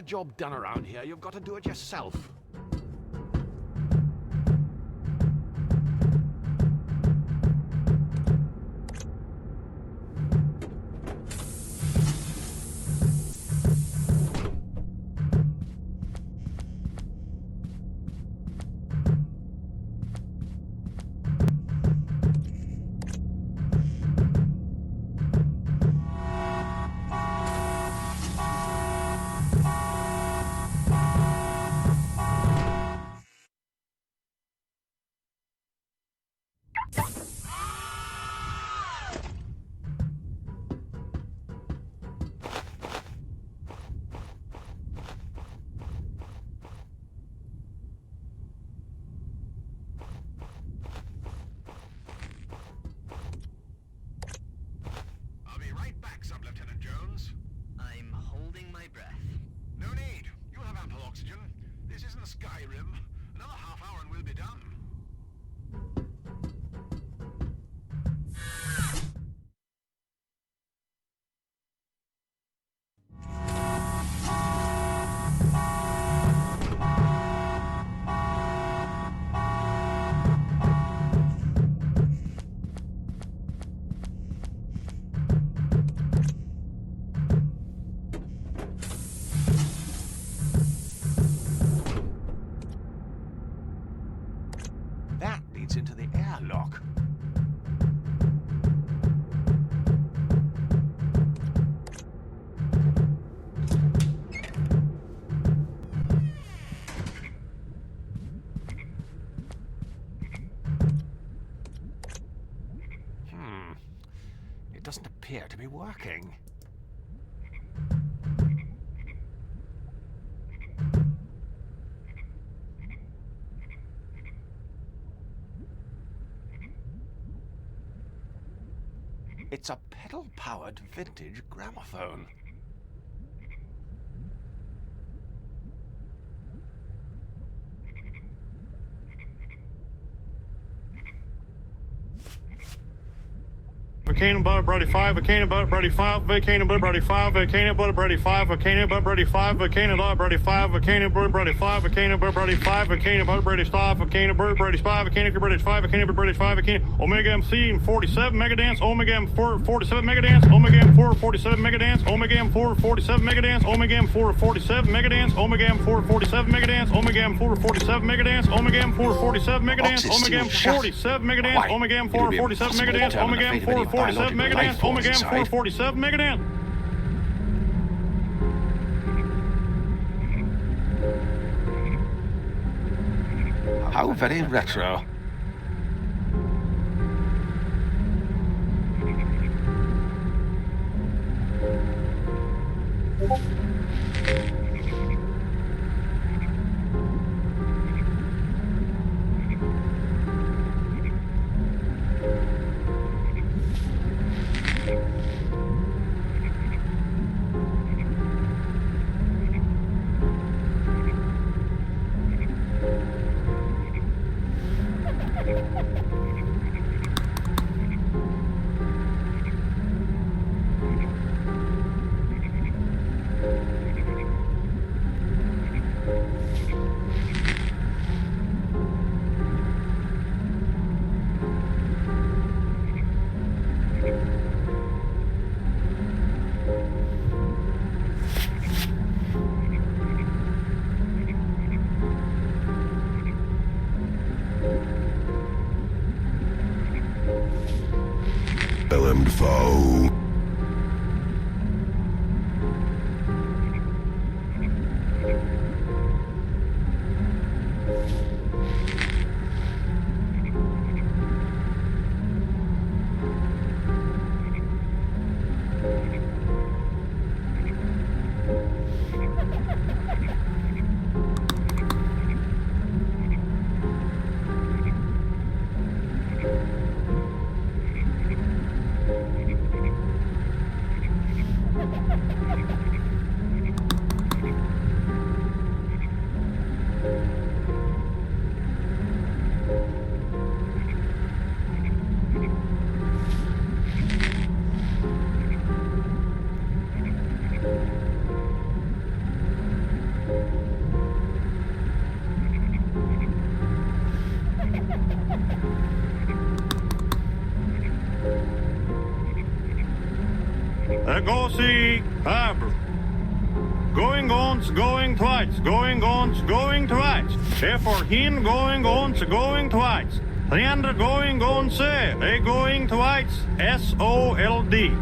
a job done around here, you've got to do it yourself. Sub-Lieutenant Jones. I'm holding my breath. No need. You'll have ample oxygen. This isn't Skyrim. Another half hour and we'll be done. That leads into the airlock. It doesn't appear to be working. It's a pedal-powered vintage gramophone. Vacating butter Brody 5, vacating butter Brody 5, vacating butter Brody 5, vacating butter Brody 5, vacating butter Brody 5, vacating butter Brody 5, vacating butter Brody 5, vacating butter Brody 5, vacating butter Brody 5, vacating butter Brody 5, vacating butter Brody 5, vacating butter Brody 5, vacating Omega MC 47 Megadance, Omega M4 47 Megadance, Omega M4 47 Megadance, Omega M4 47 Megadance, Omega M4 47 Megadance, Omega M4 47 Megadance, Omega M4 47 Megadance, Omega M4 47 Megadance, Omega M4 47 Megadance, Omega M4 47 Megadance, Omega M4 47 Megadance, Omega M4 47 Megadance. How very retro. Willem Dafoe. I go see Abra. Going once, going twice, going once, going twice. For him going once, going twice. Then going once, they going twice. SOLD.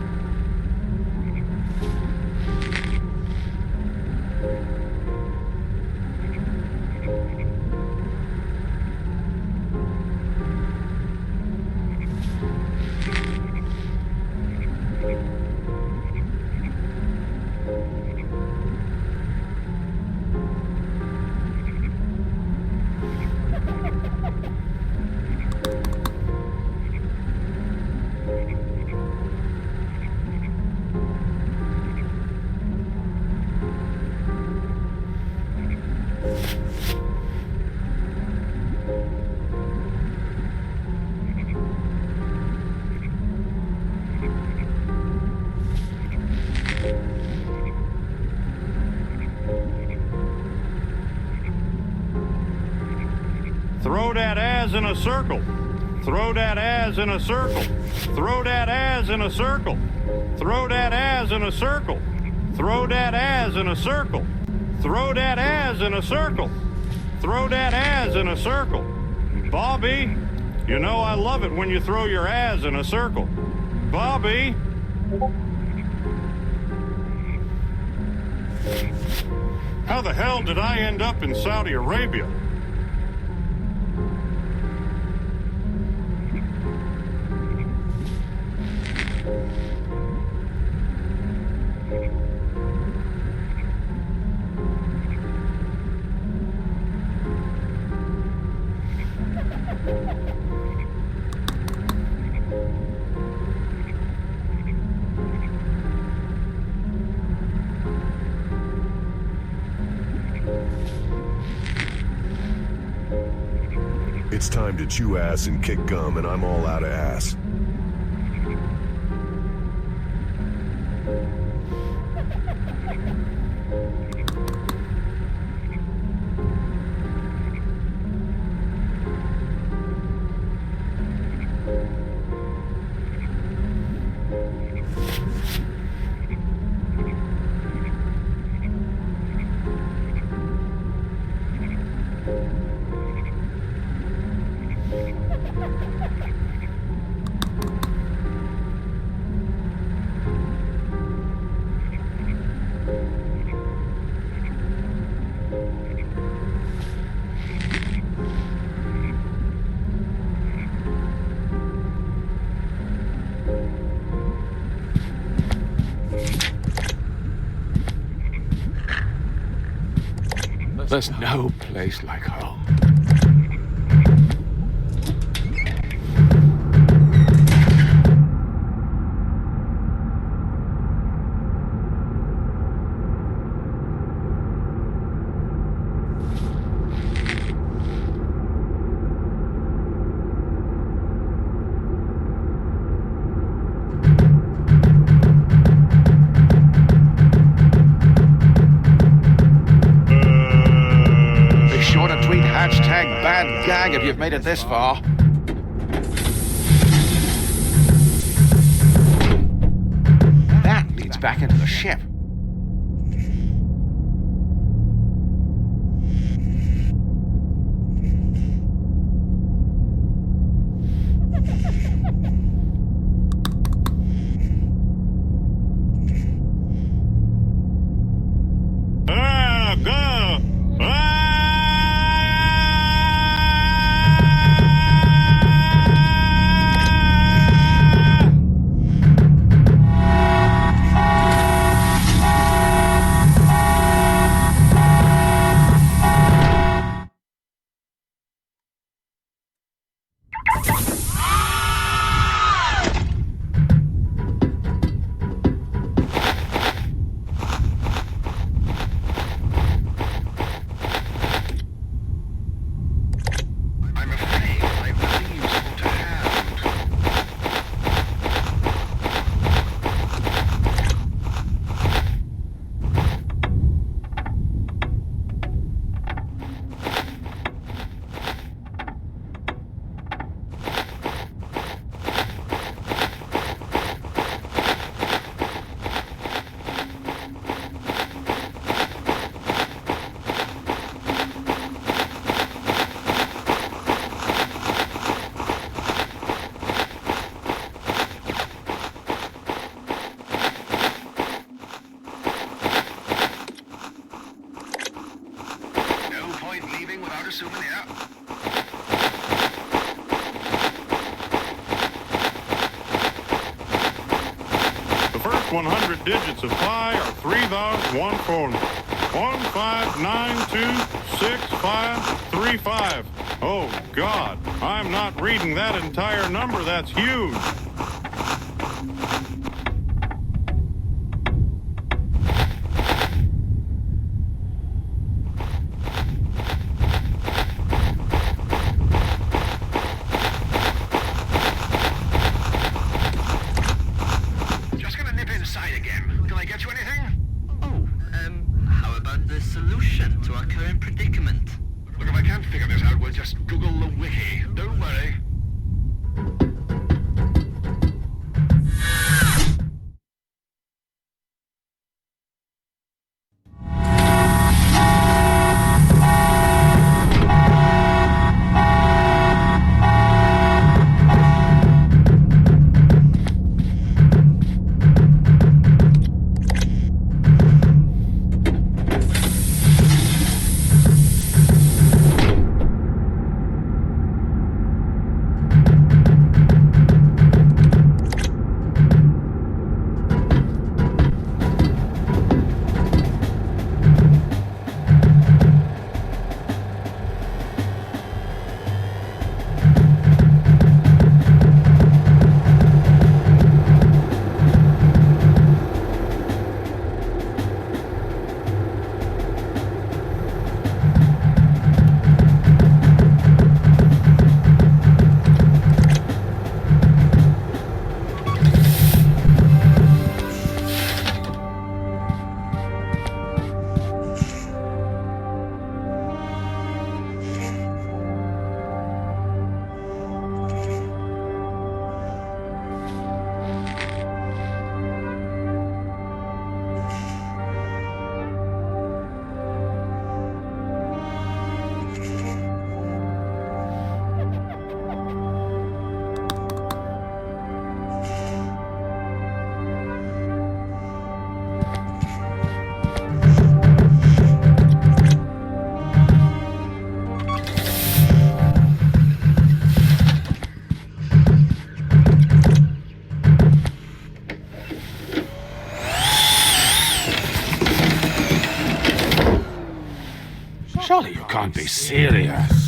Throw that as in a circle. Throw that as in a circle. Throw that as in a circle. Throw that as in a circle. Throw that as in a circle. Throw that as in a circle. Throw that as in a circle. Bobby, you know I love it when you throw your as in a circle. Bobby. How the hell did I end up in Saudi Arabia? It's time to chew ass and kick gum, and I'm all out of ass. There's no place like home. Bad gag if you've made it this far. That leads back into the ship. last 100 digits of pi are 3,140. 159265535. Oh, God, I'm not reading that entire number. That's huge. Just gonna nip inside again. Can I get you anything? Oh, how about the solution to our current predicament? Look, if I can't figure this out, we'll just Google the wiki. Don't worry. Surely you can't be serious.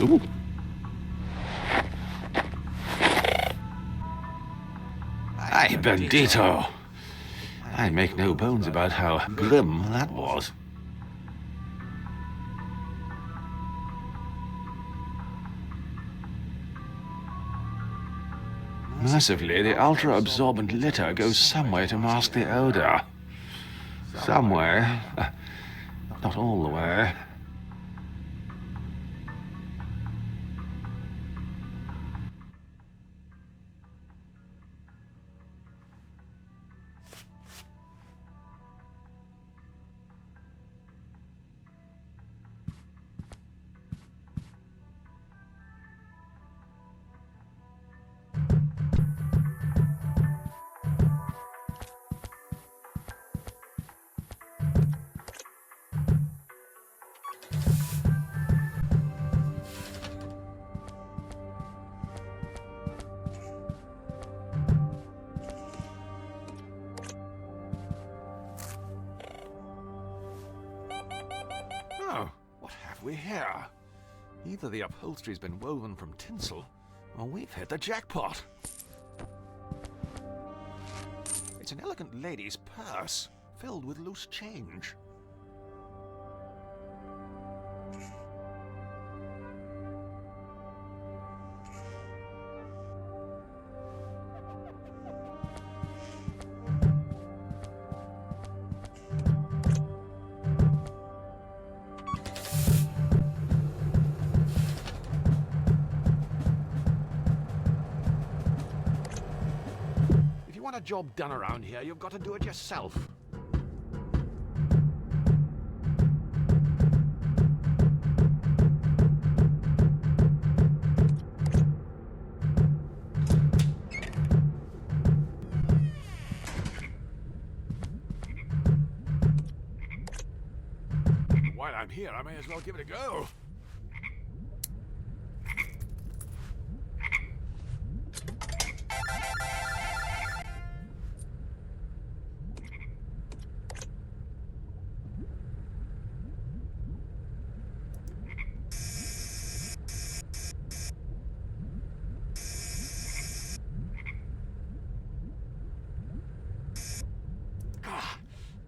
Ooh. Ay, bendito. I make no bones about how grim that was. Mercifully, the ultra-absorbent litter goes somewhere to mask the odor. Somewhere. Not all the way. Oh, what have we here? Either the upholstery's been woven from tinsel, or we've hit the jackpot. It's an elegant lady's purse, filled with loose change. want a job done around here, you've got to do it yourself. While I'm here, I may as well give it a go.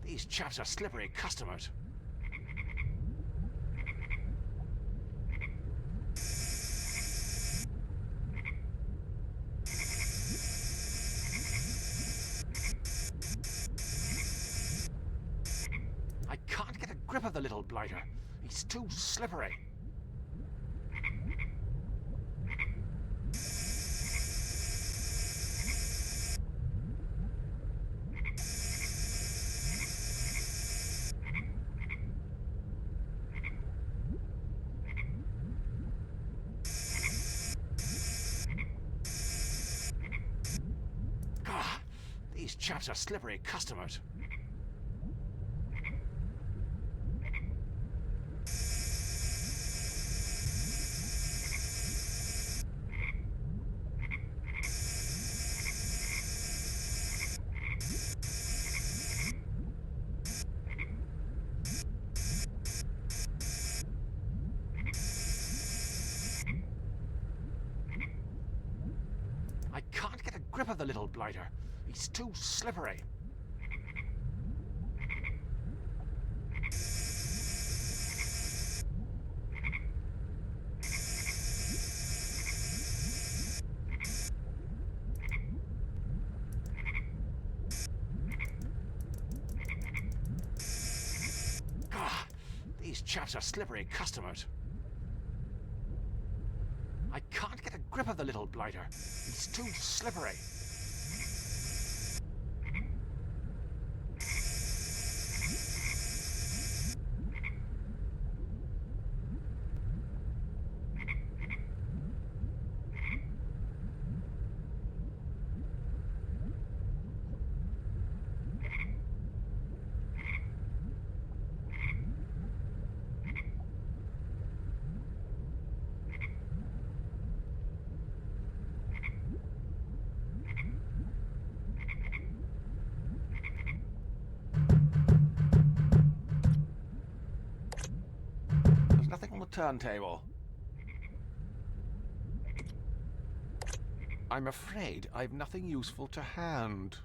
These chaps are slippery customers. I can't get a grip of the little blighter. He's too slippery. These chaps are slippery customers. I can't get a grip of the little blighter. He's too slippery. These chaps are slippery customers. I can't get a grip of the little blighter. He's too slippery. Nothing on the turntable. I'm afraid I've nothing useful to hand.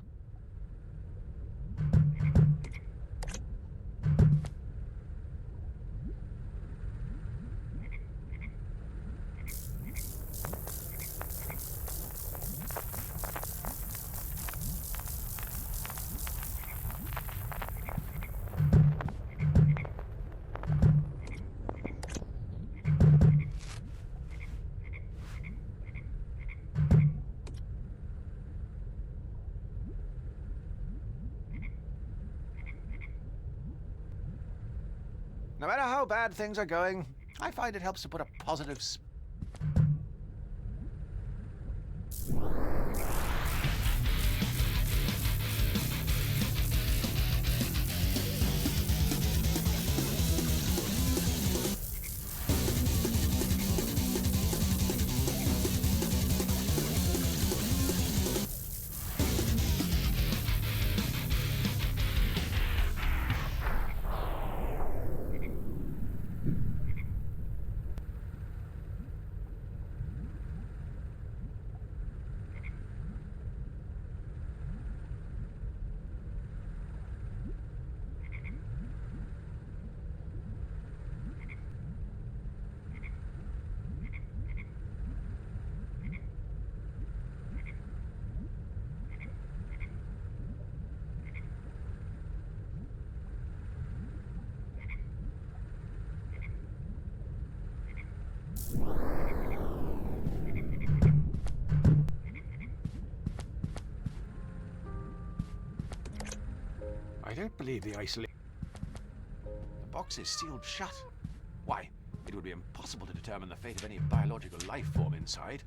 No matter how bad things are going, I find it helps to put a positive spin. don't believe the isolation. The box is sealed shut. Why, it would be impossible to determine the fate of any biological life form inside.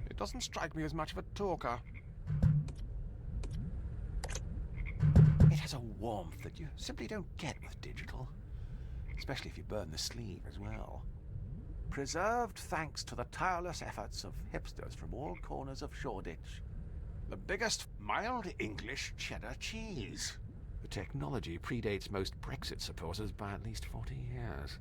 It doesn't strike me as much of a talker. It has a warmth that you simply don't get with digital, especially if you burn the sleeve as well. Preserved thanks to the tireless efforts of hipsters from all corners of Shoreditch. The biggest mild English cheddar cheese. The technology predates most Brexit supporters by at least 40 years.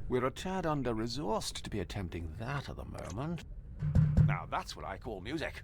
We're a tad under-resourced to be attempting that at the moment. Now that's what I call music.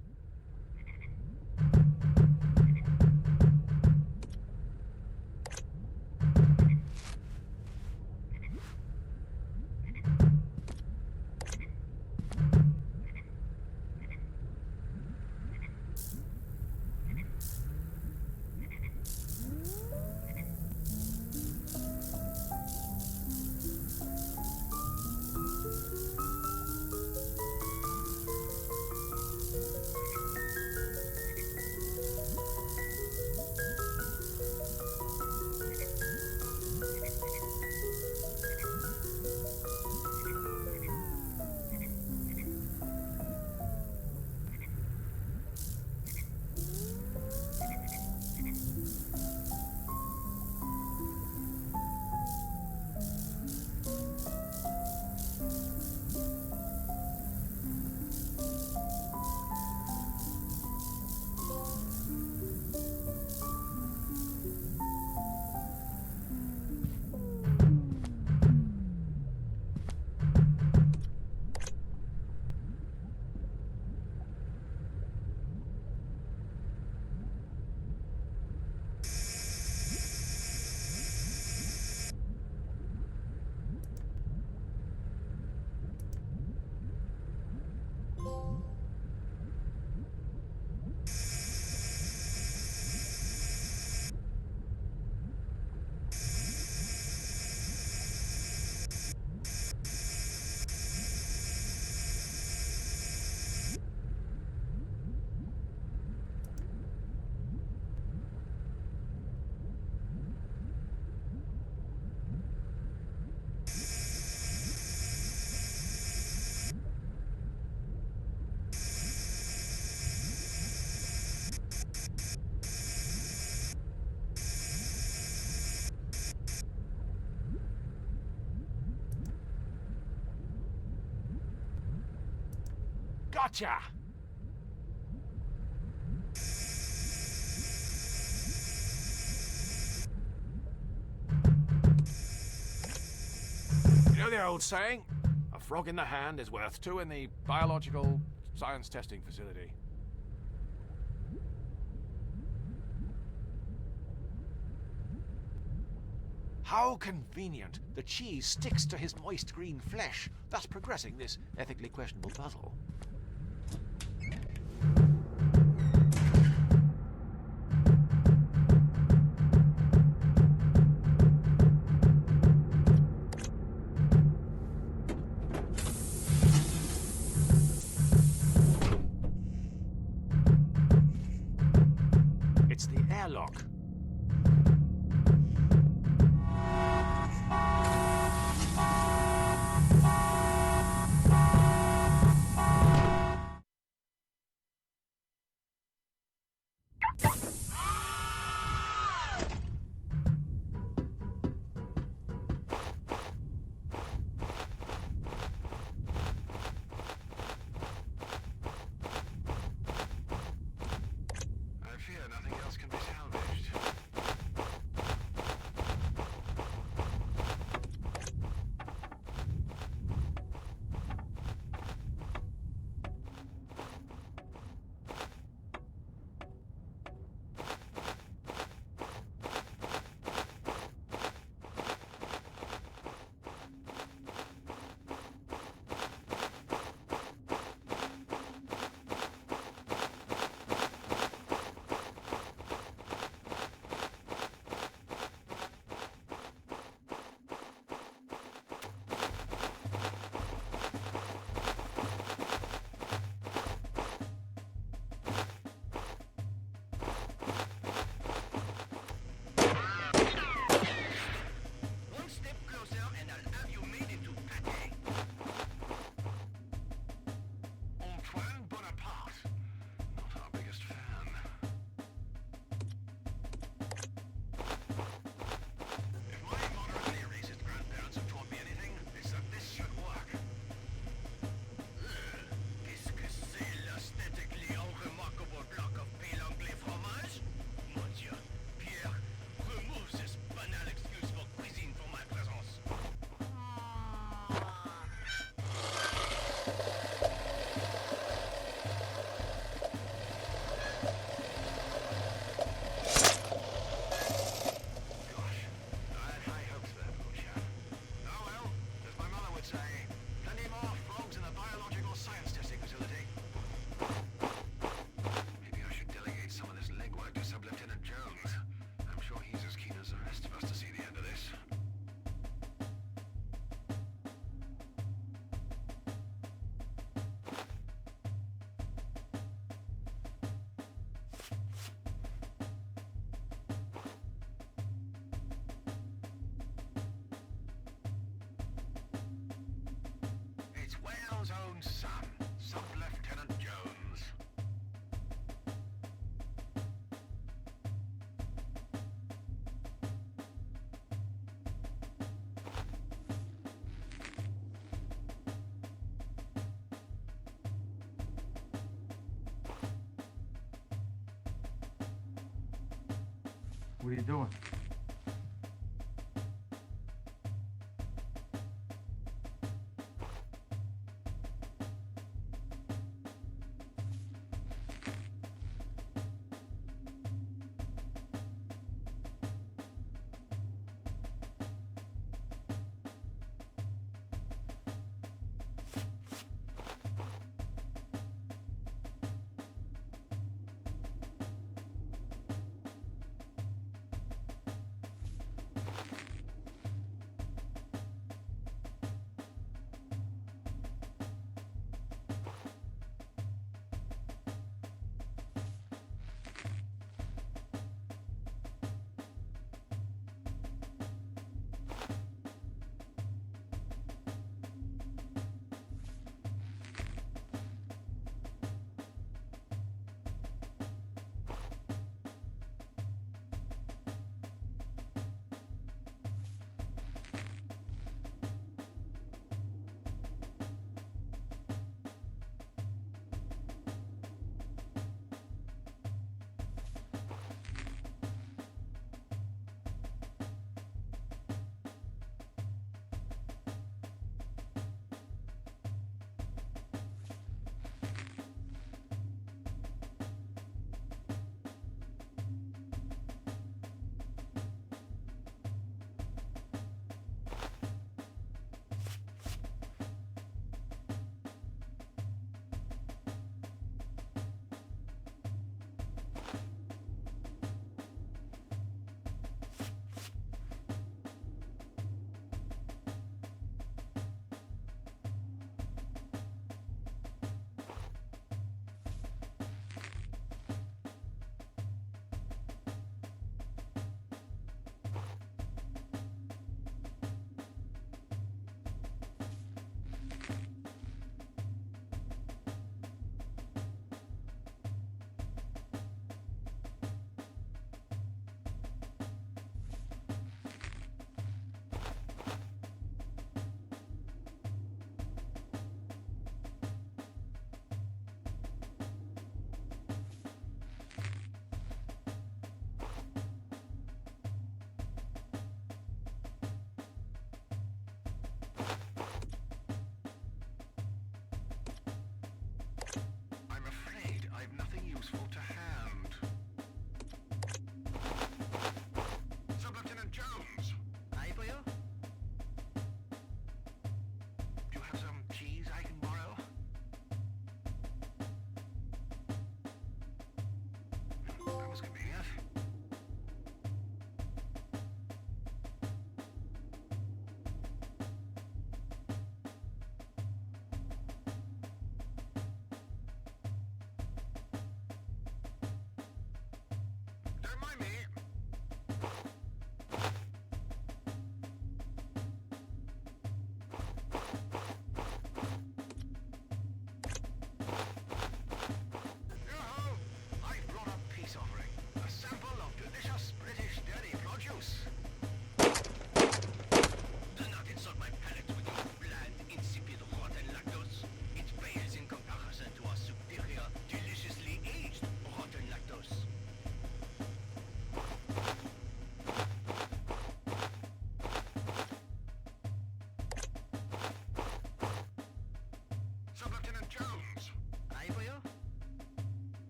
Gotcha! You know the old saying? A frog in the hand is worth two in the biological science testing facility. How convenient! The cheese sticks to his moist green flesh, thus progressing this ethically questionable puzzle. It's the airlock. Emperor's own son, Sub-Lieutenant Jones. What are you doing?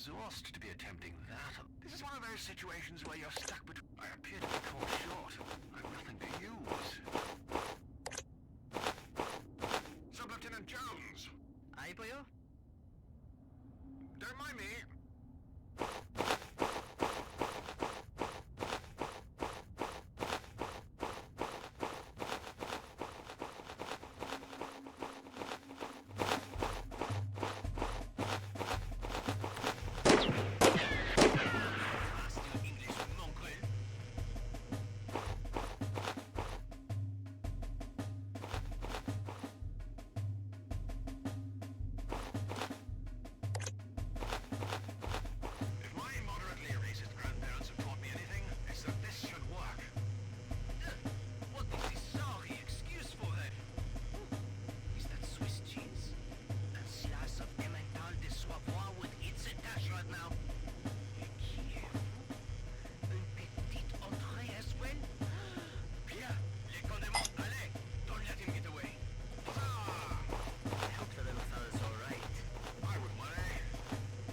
resourced to be attempting that. This is one of those situations where you're stuck between... I appear to be caught short. I've nothing to use. Sub-Lieutenant Jones! Aye, boyo? Don't mind me. If my moderately racist grandparents have taught me anything, it's that this should work. What is this sorry excuse for then? Is that Swiss cheese? A slice of Emmental de Savoie with its dash right now. Une petite entrée as well? Pierre, les condiments, allez! Don't let him get away. Huzzah! I hope the little fella's alright. I wouldn't worry.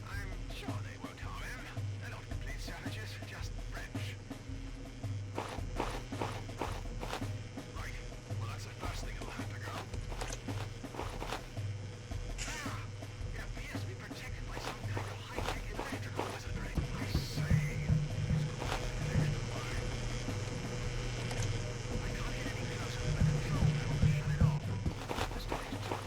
I'm sure they won't harm him. They're not complete savages, just French. Right. Well, that's the first thing that'll have to go. Ah! It appears to be protected by some kind of high-tech electrical wizardry. I say. I can't get any closer to the control panel to shut it off. This place is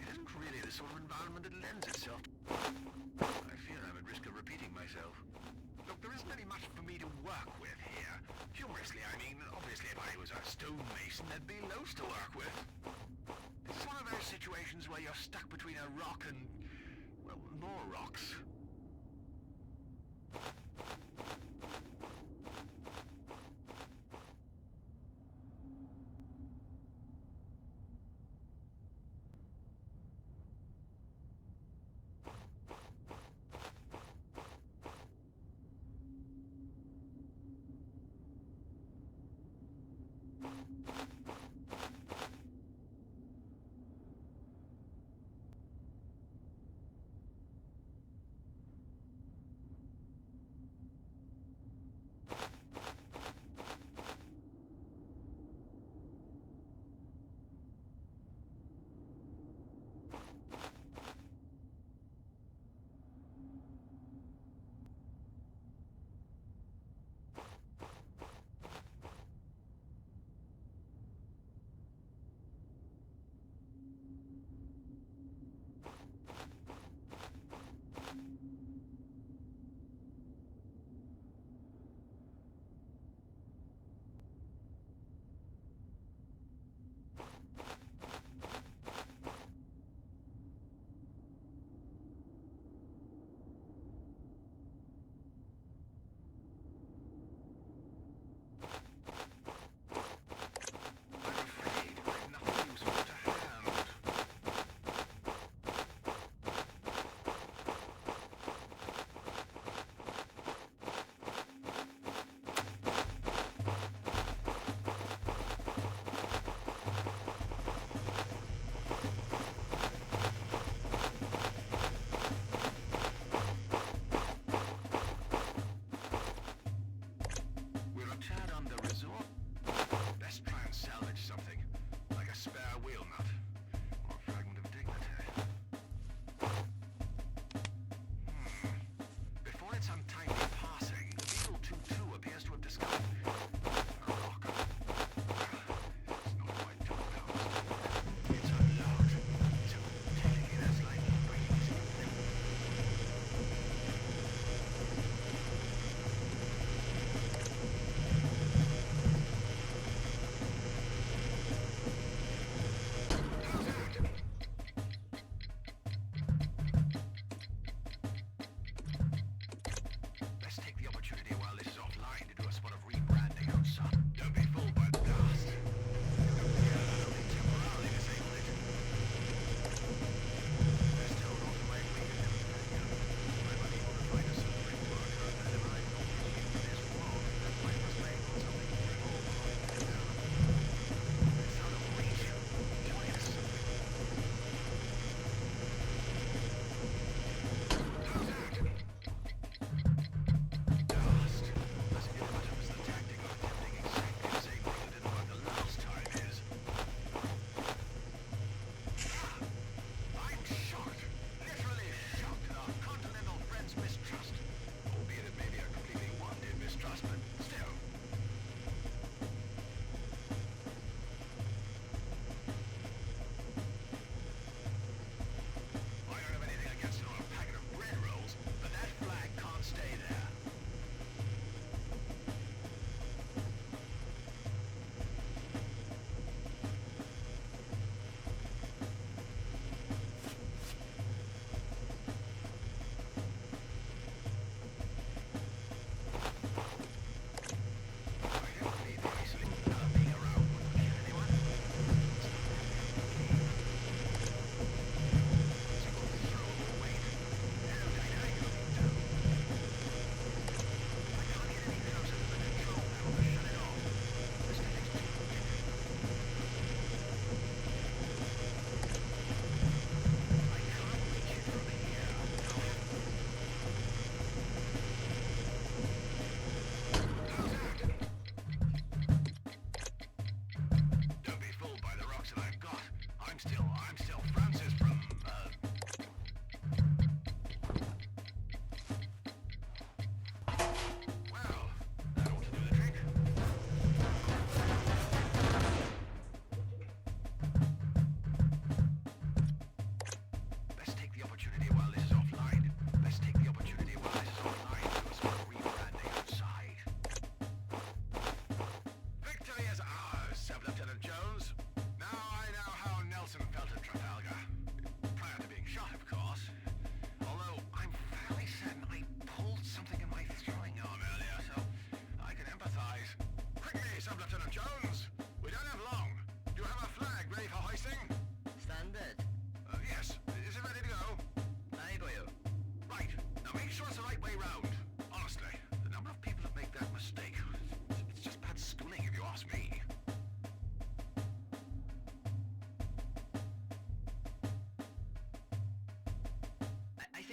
It isn't really the sort of environment that lends itself. I fear I'm at risk of repeating myself. Look, there isn't any much for me to work with here. Humorously, I mean, obviously if I was a stonemason, there'd be loads to work with. This is one of those situations where you're stuck between a rock and, well, more rocks.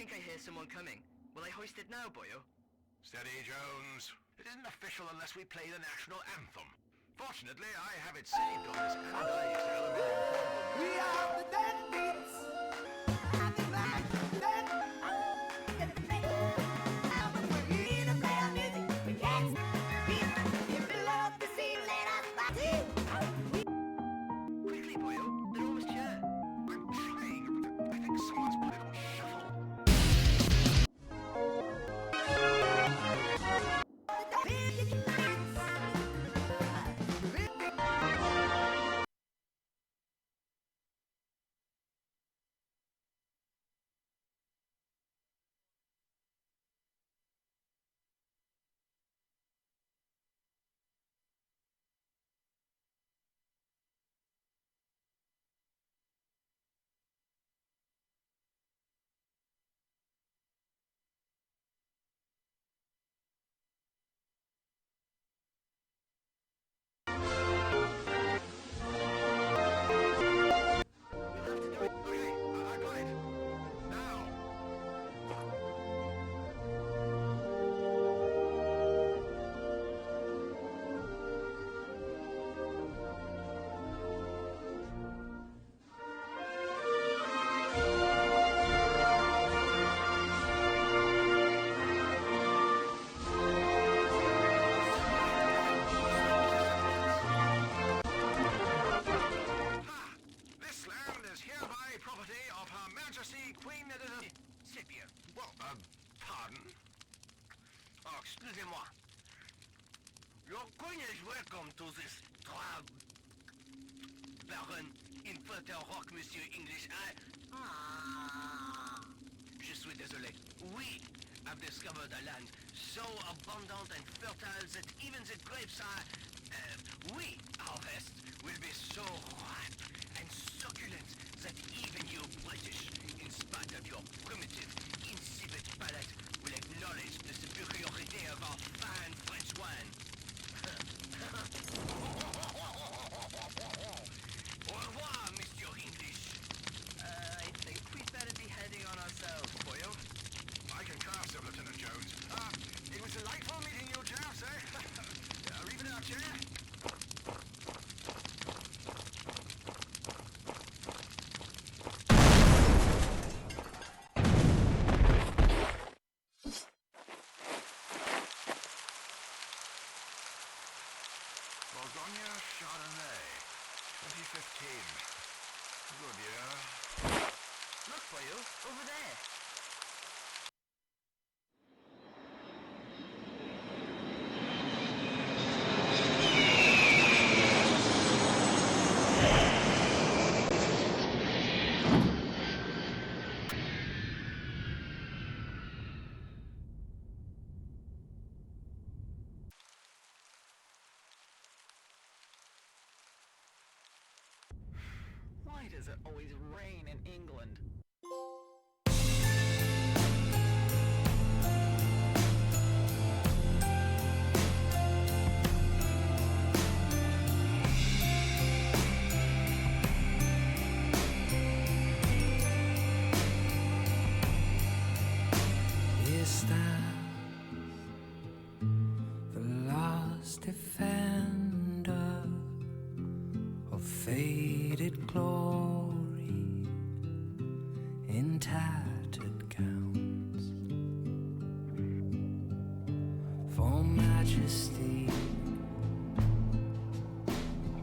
think I hear someone coming. Will I hoist it now, boyo? Steady, Jones. It isn't official unless we play the national anthem. Fortunately, I have it saved on this anodized aluminum portable. We are the deadbeats. And the black dead. We need to play our music. We can't beat. If we love the scene, let us party. Quickly, boyo. They're almost here. I'm trying. I think someone's put it on shuffle. Okay, I got it. Now. This land is hereby property of Her Majesty Queen Elizabeth. C'est bien. Well, pardon? Oh, excusez-moi. Your queen is welcome to this tribe. Baron Infanter Rock, Monsieur English. Je suis désolé. We have discovered a land so abundant and fertile that even the grapes are... we harvest will be so ripe and succulent that even you British, in spite of your primitive, insipid palate, will acknowledge the superiority of our fine French wine. Au revoir, Monsieur English. I think we'd better be heading on ourselves, boyo. I concur, Sir Lieutenant Jones. It was delightful meeting you, chaps, eh? Arrivederci. Bourgogne Chardonnay, 2015. Good year. Look, boyo, over there. Why does it always rain in England? Is that the last defender of faded glory in tattered gowns for majesty?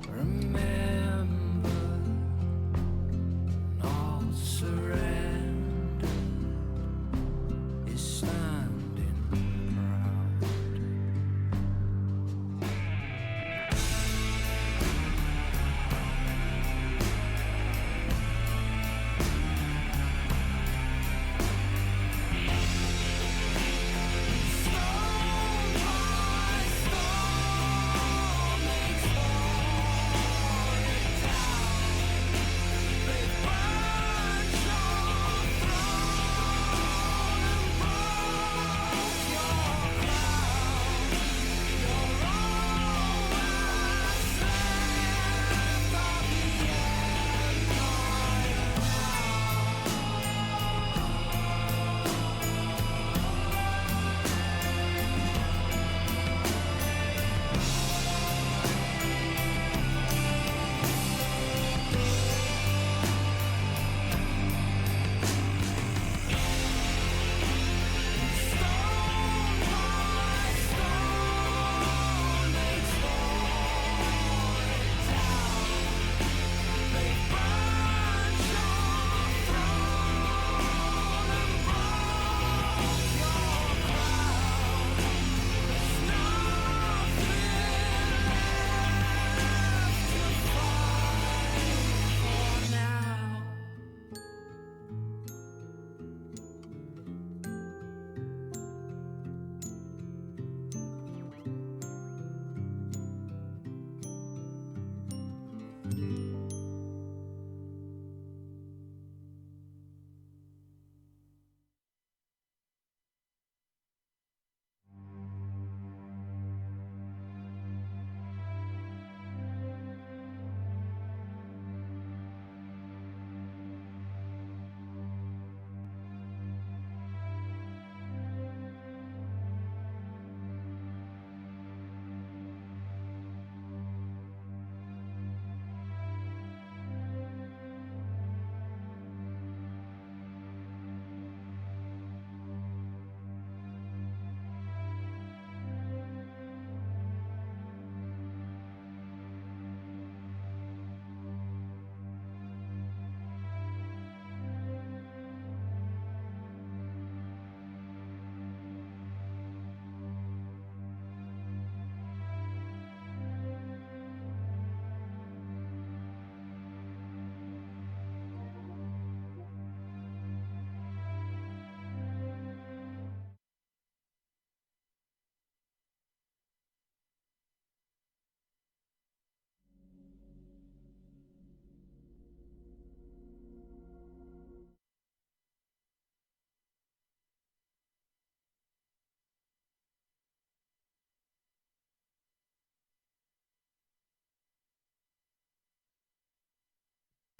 Remember, all surrender is standing proud. Stone by stone makes falling down. They burn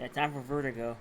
Yeah, time for vertigo.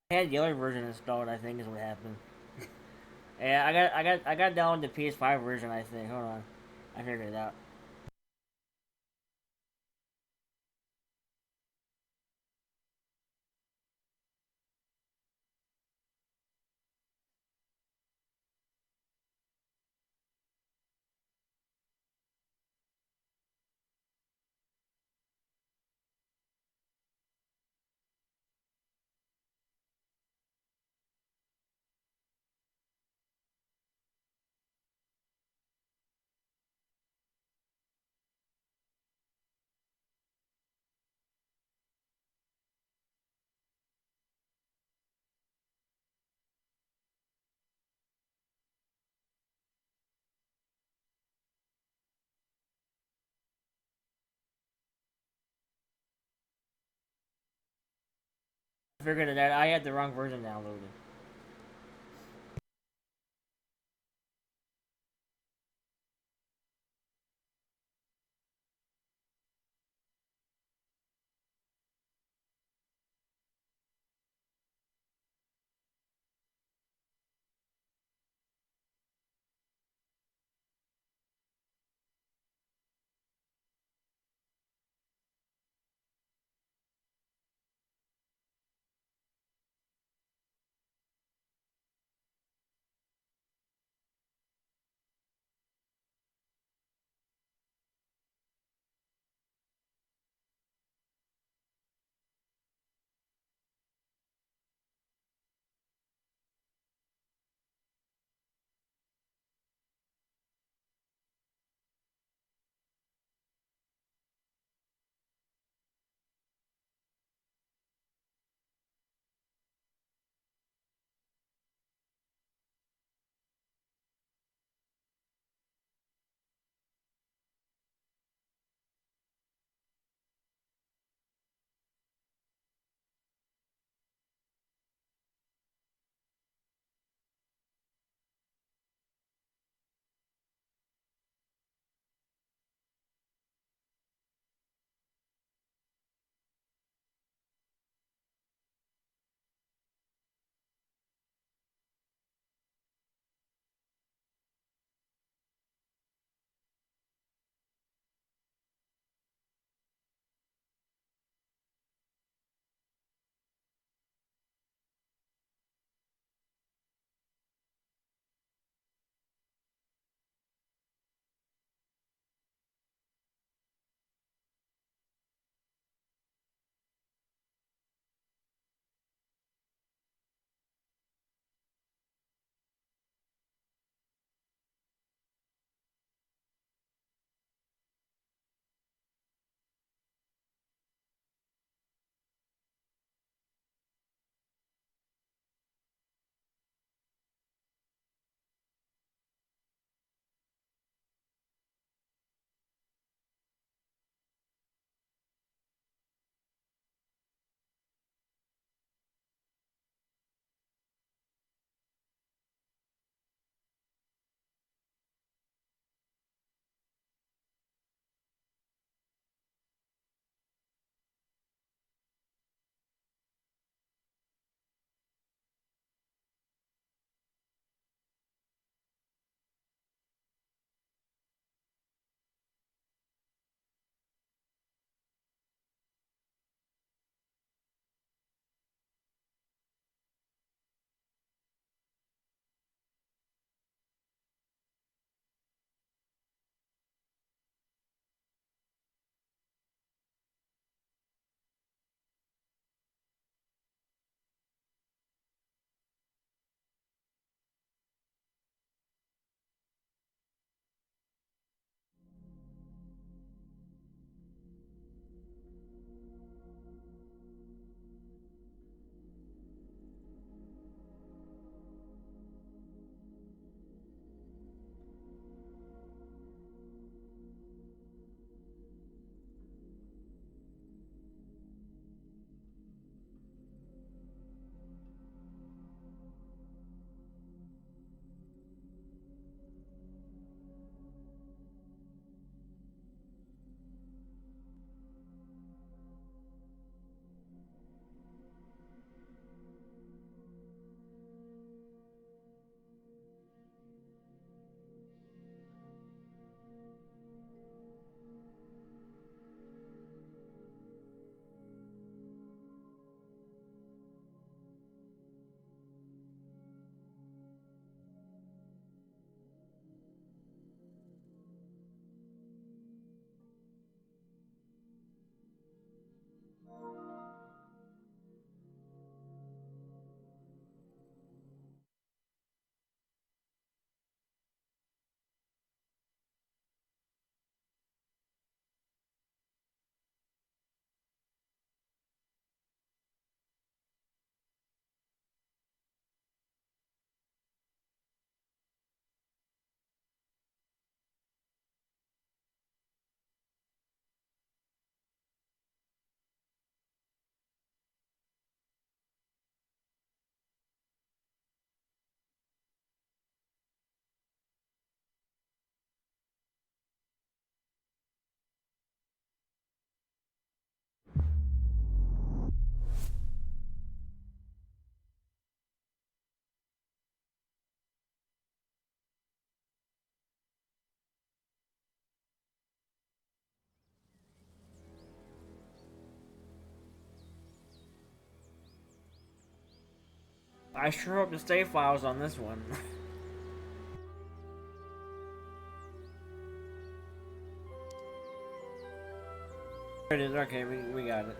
I had the other version installed. I think is what happened. Yeah, I got down the PS5 version. I think. Hold on, I figured it out. I figured it out. I had the wrong version downloaded. I sure hope the save files on this one. There it is. Okay, we got it.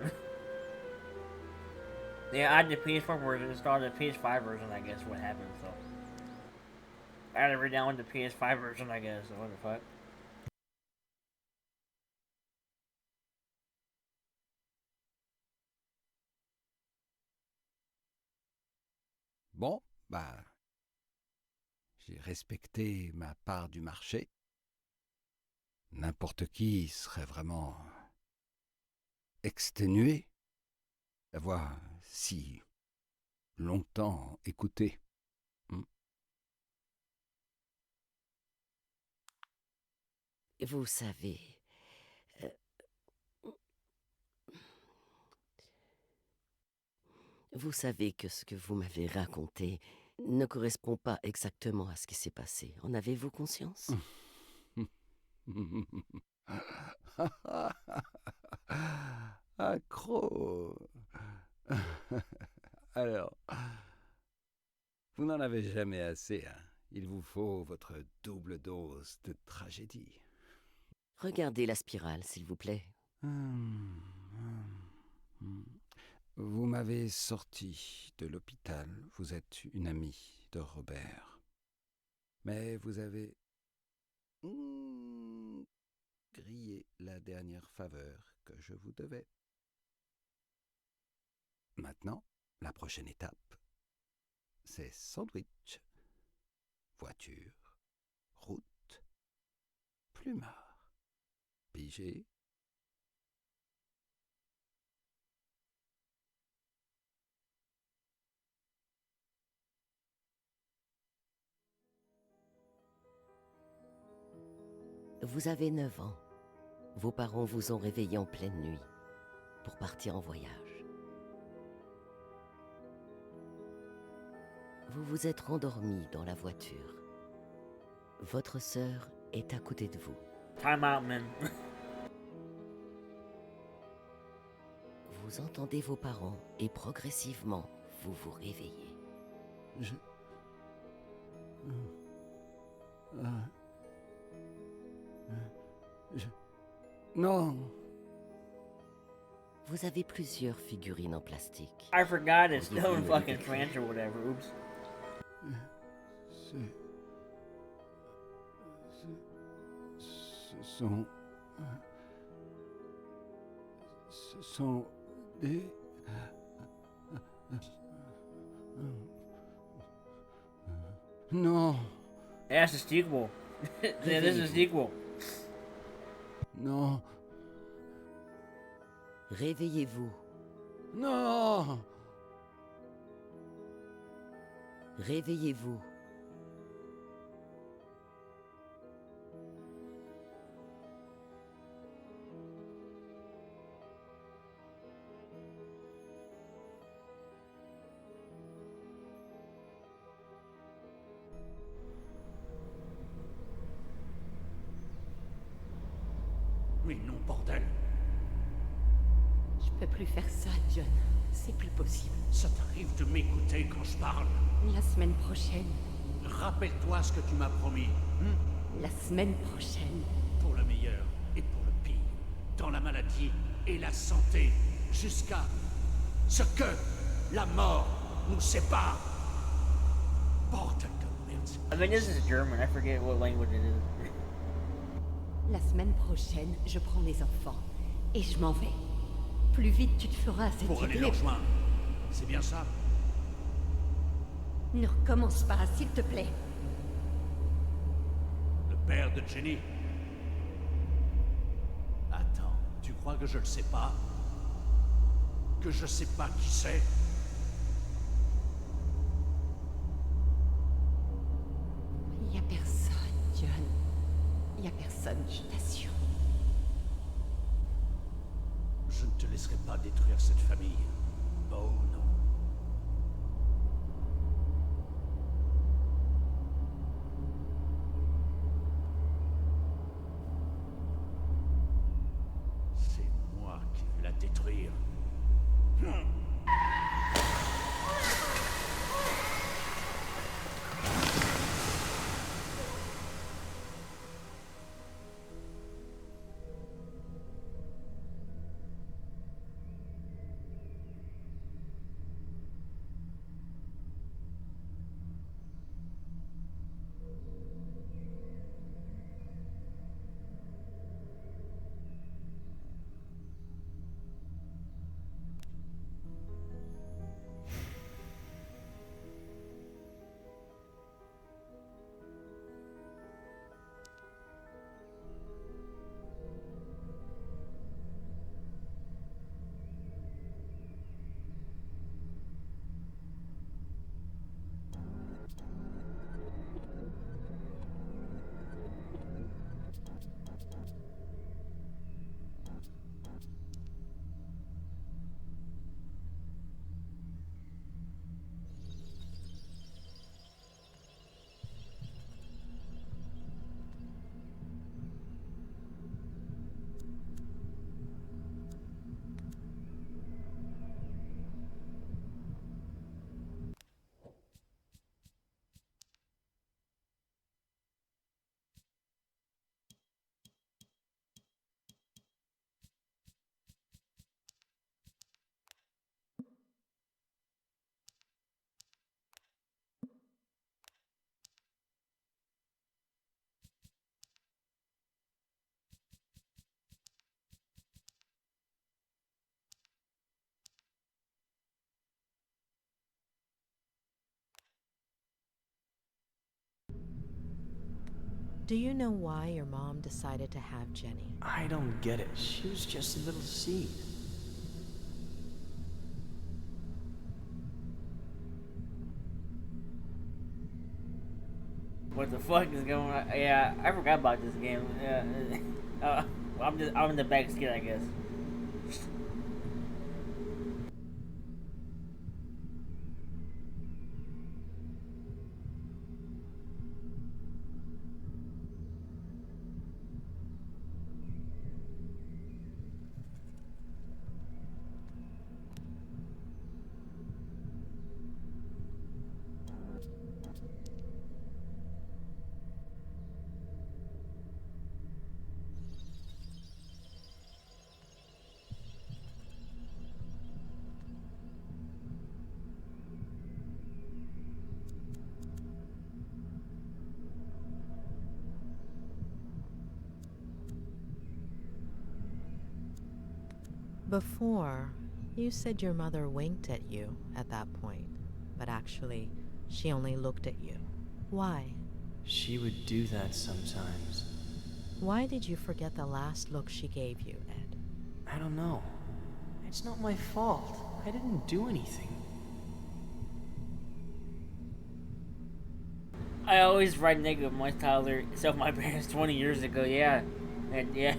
Yeah, I did the PS4 version, installed the PS5 version, I guess, what happened, so. I had to redownload the PS5 version, I guess, so what the fuck. Bon, bah, j'ai respecté ma part du marché. N'importe qui serait vraiment exténué d'avoir si longtemps écouté. Vous savez... Vous savez que ce que vous m'avez raconté ne correspond pas exactement à ce qui s'est passé. En avez-vous conscience? Accro. Alors, vous n'en avez jamais assez, hein. Il vous faut votre double dose de tragédie. Regardez la spirale, s'il vous plaît. Vous m'avez sorti de l'hôpital. Vous êtes une amie de Robert. Mais vous avez grillé la dernière faveur que je vous devais. Maintenant, la prochaine étape, c'est sandwich, voiture, route, plumard, pigé. Vous avez 9 ans. Vos parents vous ont réveillé en pleine nuit pour partir en voyage. Vous vous êtes rendormi dans la voiture. Votre sœur est à côté de vous. Time out, man. Vous entendez vos parents et progressivement, vous vous réveillez. Non. Vous avez plusieurs figurines en plastique. I forgot it's still in fucking French or whatever. Oops. Ce sont des... Non. Yeah, it's a sequel. Yeah, this is a sequel. Non. Réveillez-vous. Non. Réveillez-vous. Mais non, bordel. Je peux plus faire ça, John. C'est plus possible. Ça t'arrive de m'écouter quand je parle? La semaine prochaine. Rappelle-toi ce que tu m'as promis. La semaine prochaine. Pour le meilleur et pour le pire. Dans la maladie et la santé. Jusqu'à ce que la mort nous sépare. Bordel de merde. I think this is German. I forget what language it is. La semaine prochaine, je prends les enfants. Et je m'en vais. Plus vite tu te feras à cette Pour aller idée. les rejoindre. C'est bien ça? Ne recommence pas, s'il te plaît. Le père de Jenny. Attends, tu crois que je le sais pas? Que je sais pas qui c'est? Il y a personne, John. Il y a personne, je t'assure. Je ne te laisserai pas détruire cette famille. Oh non. C'est moi qui vais la détruire. Do you know why your mom decided to have Jenny? I don't get it. She was just a little seed. What the fuck is going on? Yeah, I forgot about this game. Yeah. I'm in the back skid, I guess. Before, you said your mother winked at you at that point, but actually, she only looked at you. Why? She would do that sometimes. Why did you forget the last look she gave you, Ed? I don't know. It's not my fault. I didn't do anything. I always ride naked with my toddler, except my parents 20 years ago, yeah. And yeah.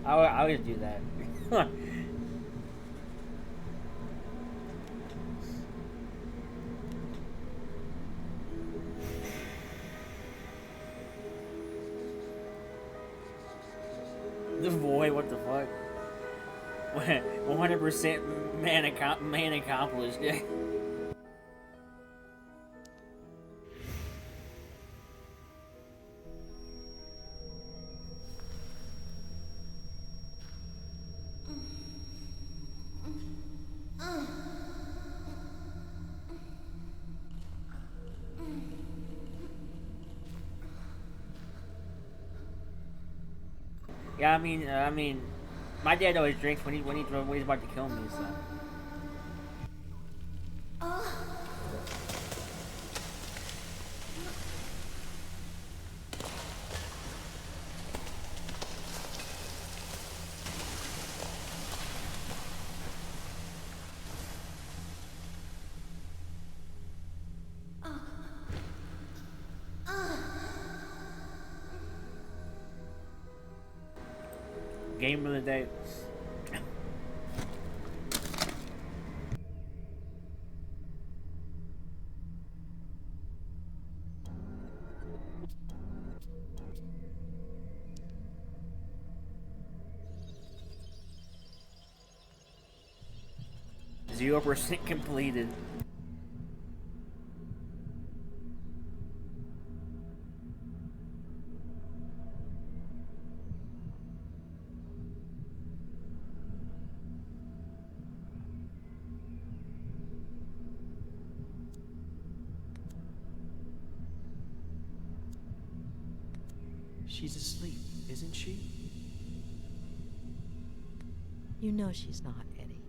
I always do that. The boy, what the fuck? 100% man accomplished. Yeah, I mean, my dad always drinks when he's about to kill me. So. Game of the day. %0 completed. She's asleep, isn't she? You know she's not, Eddie.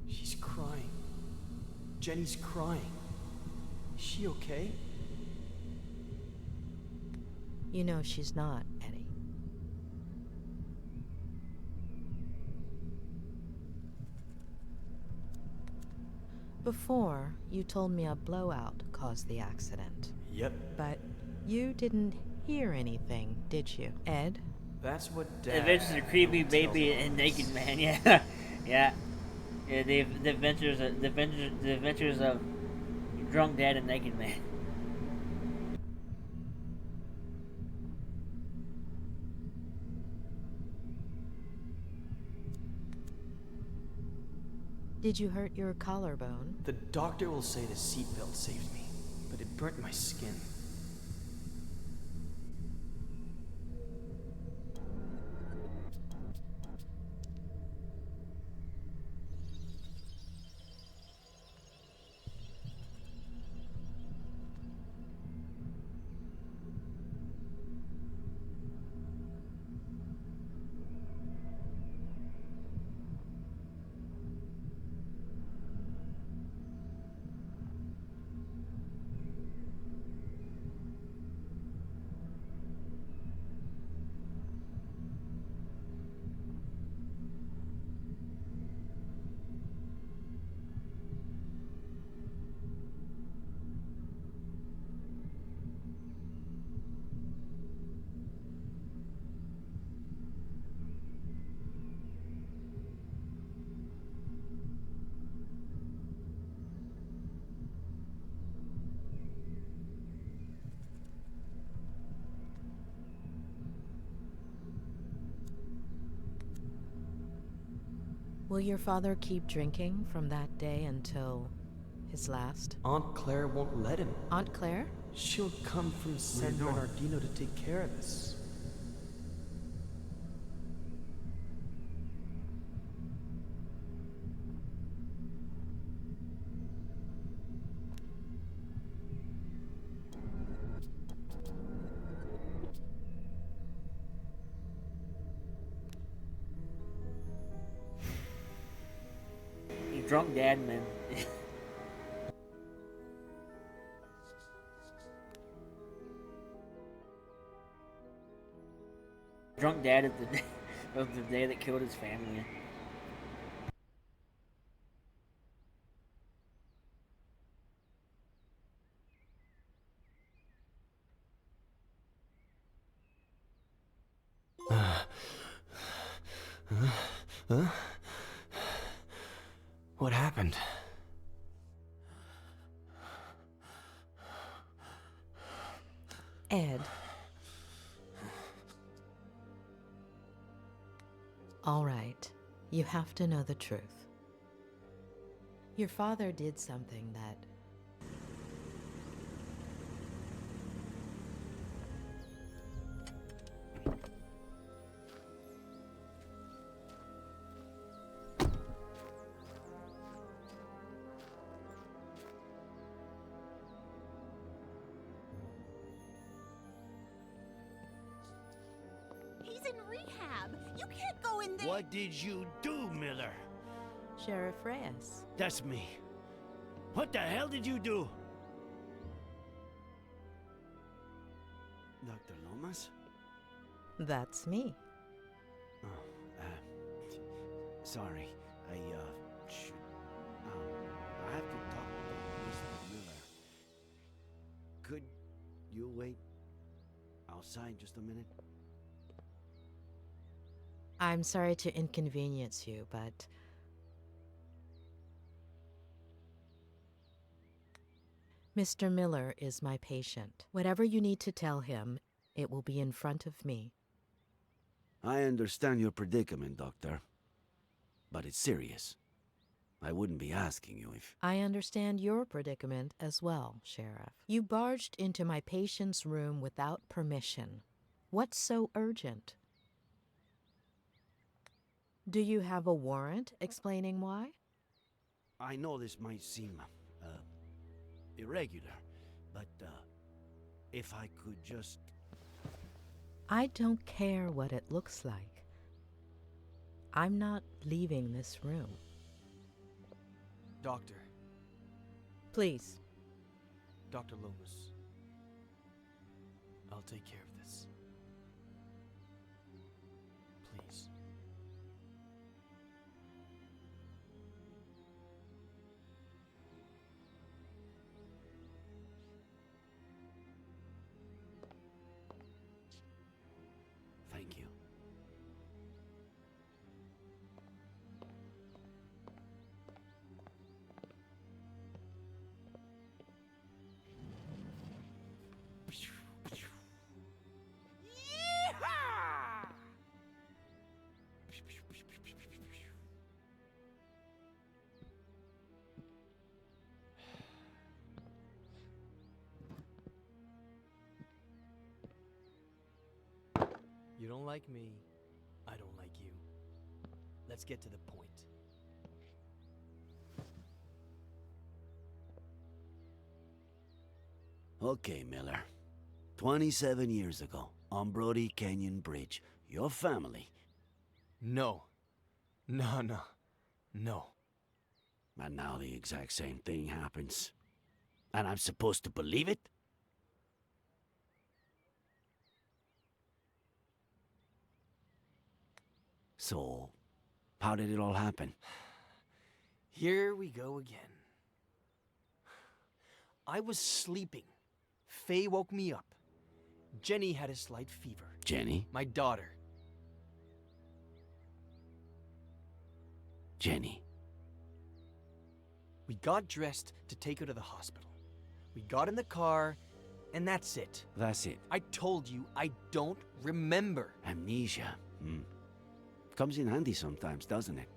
She's crying. Jenny's crying. Is she okay? You know she's not, Eddie. Before, you told me a blowout caused the accident. Yep. But you didn't hear anything, did you, Ed? That's what Dad... Adventures of Creepy Baby and Naked Man, yeah. Yeah. Yeah, the adventures of Drunk Dad and Naked Man. Did you hurt your collarbone? The doctor will say the seatbelt saved me, but it burnt my skin. Will your father keep drinking from that day until his last? Aunt Claire won't let him. Aunt Claire? She'll come from San doing? Bernardino to take care of us. You drunk dad, man. Drunk dad of the day that killed his family. Huh? What happened? Ed. All right, you have to know the truth. Your father did something that... He's in rehab. You can't go in there. What did you do, Miller? Sheriff Reyes. That's me. What the hell did you do? Dr. Lomas? That's me. Oh, sorry. I have to talk to Mr. Miller. Could you wait outside just a minute? I'm sorry to inconvenience you, but... Mr. Miller is my patient. Whatever you need to tell him, it will be in front of me. I understand your predicament, Doctor. But it's serious. I wouldn't be asking you if... I understand your predicament as well, Sheriff. You barged into my patient's room without permission. What's so urgent? Do you have a warrant explaining why? I know this might seem, irregular, but, if I could just... I don't care what it looks like. I'm not leaving this room. Doctor. Please. Dr. Lomas. I'll take care of this. Please. Thank you. You don't like me, I don't like you. Let's get to the point. Okay, Miller. 27 years ago, on Brody Canyon Bridge, your family... No. No. And now the exact same thing happens. And I'm supposed to believe it? So, how did it all happen? Here we go again. I was sleeping. Faye woke me up. Jenny had a slight fever. Jenny? My daughter. Jenny. We got dressed to take her to the hospital. We got in the car, and that's it. That's it. I told you I don't remember. Amnesia. Comes in handy sometimes, doesn't it?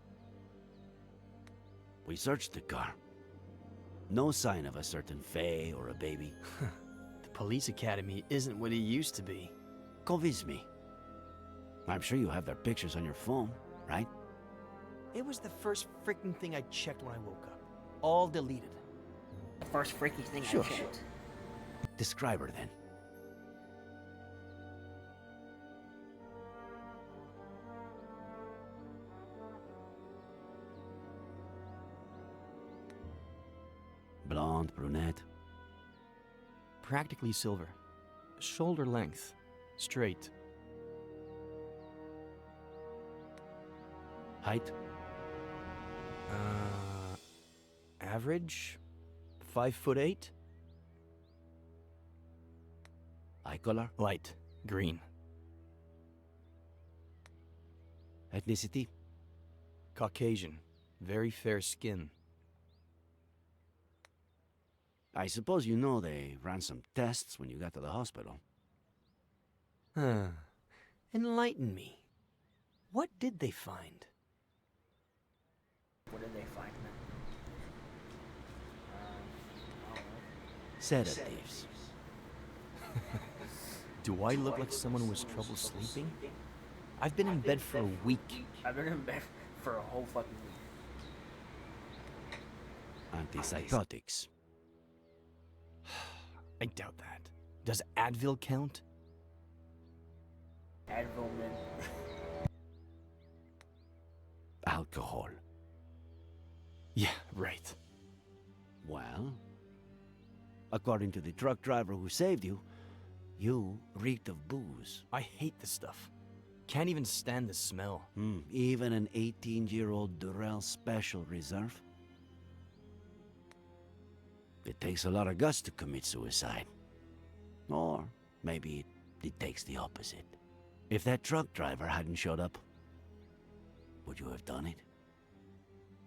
We searched the car. No sign of a certain Faye or a baby. The police academy isn't what it used to be. Convince me. I'm sure you have their pictures on your phone, right? It was the first freaking thing I checked when I woke up. All deleted. The first freaky thing Sure. I checked. Describe her then. Blonde, brunette. Practically silver. Shoulder length. Straight. Height? Average? 5'8". Eye color? Light. Green. Ethnicity? Caucasian. Very fair skin. I suppose you know they ran some tests when you got to the hospital. Enlighten me. What did they find? What did they find, man? Sedatives. Do I look like someone who has trouble sleeping? I've been in bed for a week. I've been in bed for a whole fucking week. Antipsychotics. I doubt that. Does Advil count? Advil, man. Alcohol. Yeah, right. Well, according to the truck driver who saved you, you reeked of booze. I hate this stuff. Can't even stand the smell. Even an 18-year-old Durrell Special Reserve? It takes a lot of guts to commit suicide. Or maybe it takes the opposite. If that truck driver hadn't showed up, would you have done it?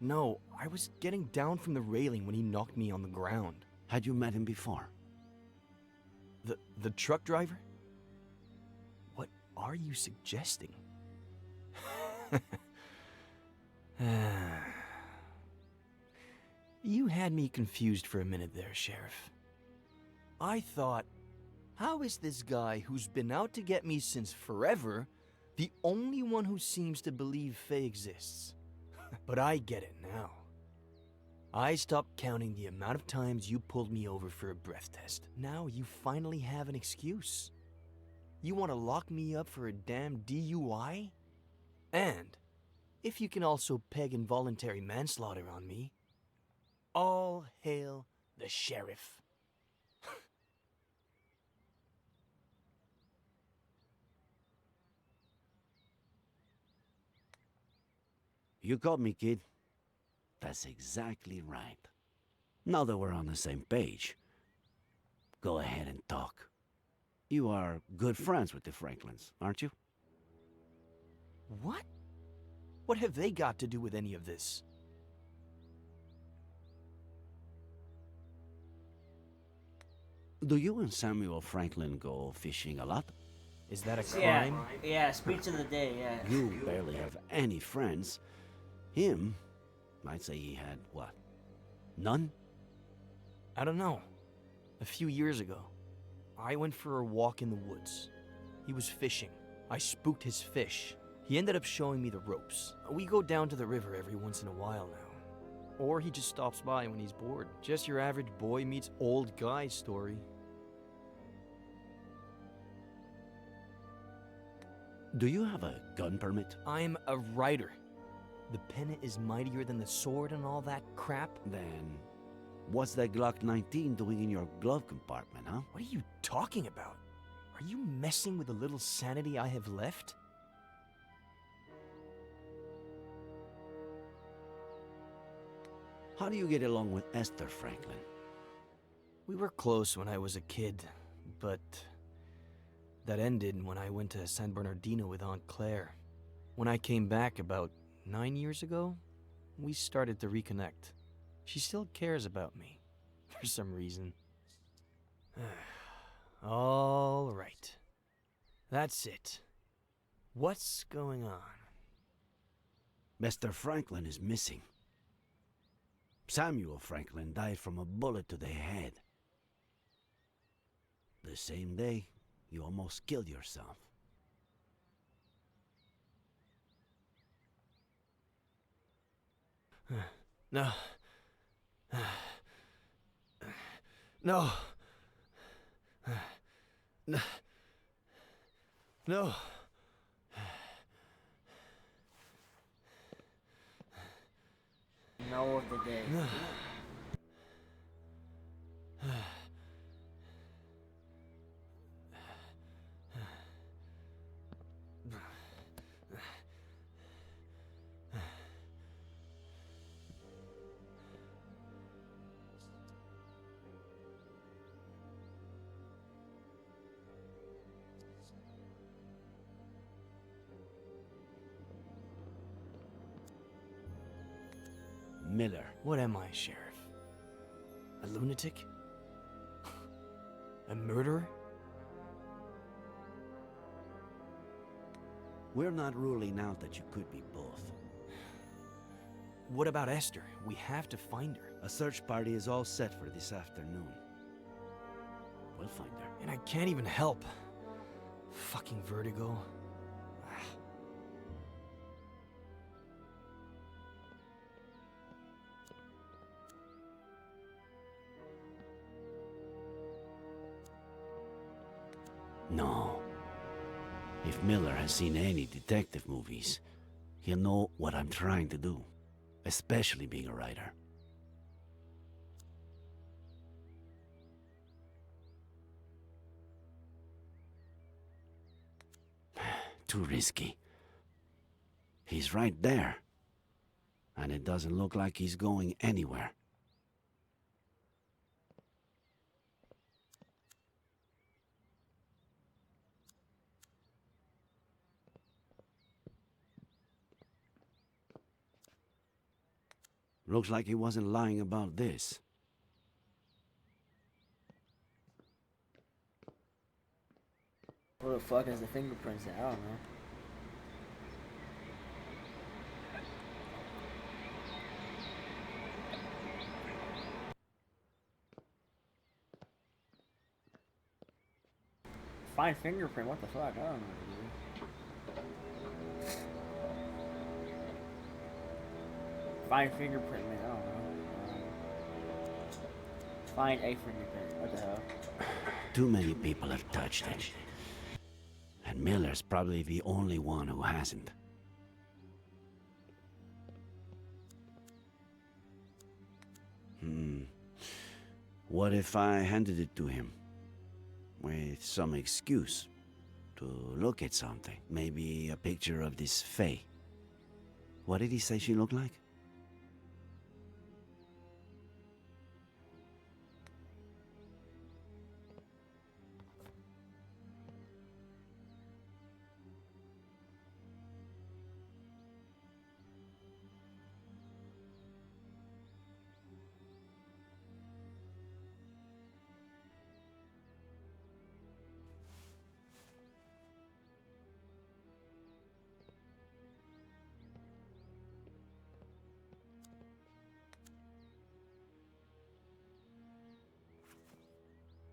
No, I was getting down from the railing when he knocked me on the ground. Had you met him before? The truck driver? What are you suggesting? You had me confused for a minute there, Sheriff. I thought, how is this guy who's been out to get me since forever the only one who seems to believe Faye exists? But I get it now. I stopped counting the amount of times you pulled me over for a breath test. Now you finally have an excuse. You want to lock me up for a damn DUI? And if you can also peg involuntary manslaughter on me, all hail the sheriff. You got me, kid. That's exactly right. Now that we're on the same page, go ahead and talk. You are good friends with the Franklins, aren't you? What? What have they got to do with any of this? Do you and Samuel Franklin go fishing a lot? Is that a crime? Yeah, speech of the day, yeah. You barely have any friends. Him, I'd say he had, what, none? I don't know. A few years ago, I went for a walk in the woods. He was fishing. I spooked his fish. He ended up showing me the ropes. We go down to the river every once in a while now. Or he just stops by when he's bored. Just your average boy meets old guy story. Do you have a gun permit? I'm a writer. The pen is mightier than the sword and all that crap. Then, what's that Glock 19 doing in your glove compartment, huh? What are you talking about? Are you messing with the little sanity I have left? How do you get along with Esther Franklin? We were close when I was a kid, but that ended when I went to San Bernardino with Aunt Claire. When I came back about 9 years ago, we started to reconnect. She still cares about me, for some reason. All right. That's it. What's going on? Mr. Franklin is missing. Samuel Franklin died from a bullet to the head. The same day, you almost killed yourself. No. No. No. No. No of the day. Miller. What am I, Sheriff? A lunatic? A murderer? We're not ruling out that you could be both. What about Esther? We have to find her. A search party is all set for this afternoon. We'll find her. And I can't even help. Fucking vertigo. No. If Miller has seen any detective movies, he'll know what I'm trying to do, especially being a writer. Too risky. He's right there, and it doesn't look like he's going anywhere. Looks like he wasn't lying about this. Where the fuck is the fingerprints at? I don't know. Find fingerprint, what the fuck? I don't know, dude. Find fingerprint, man, I don't know. Find a fingerprint, what the hell? Too many people have touched it. And Miller's probably the only one who hasn't. What if I handed it to him? With some excuse to look at something. Maybe a picture of this Faye. What did he say she looked like?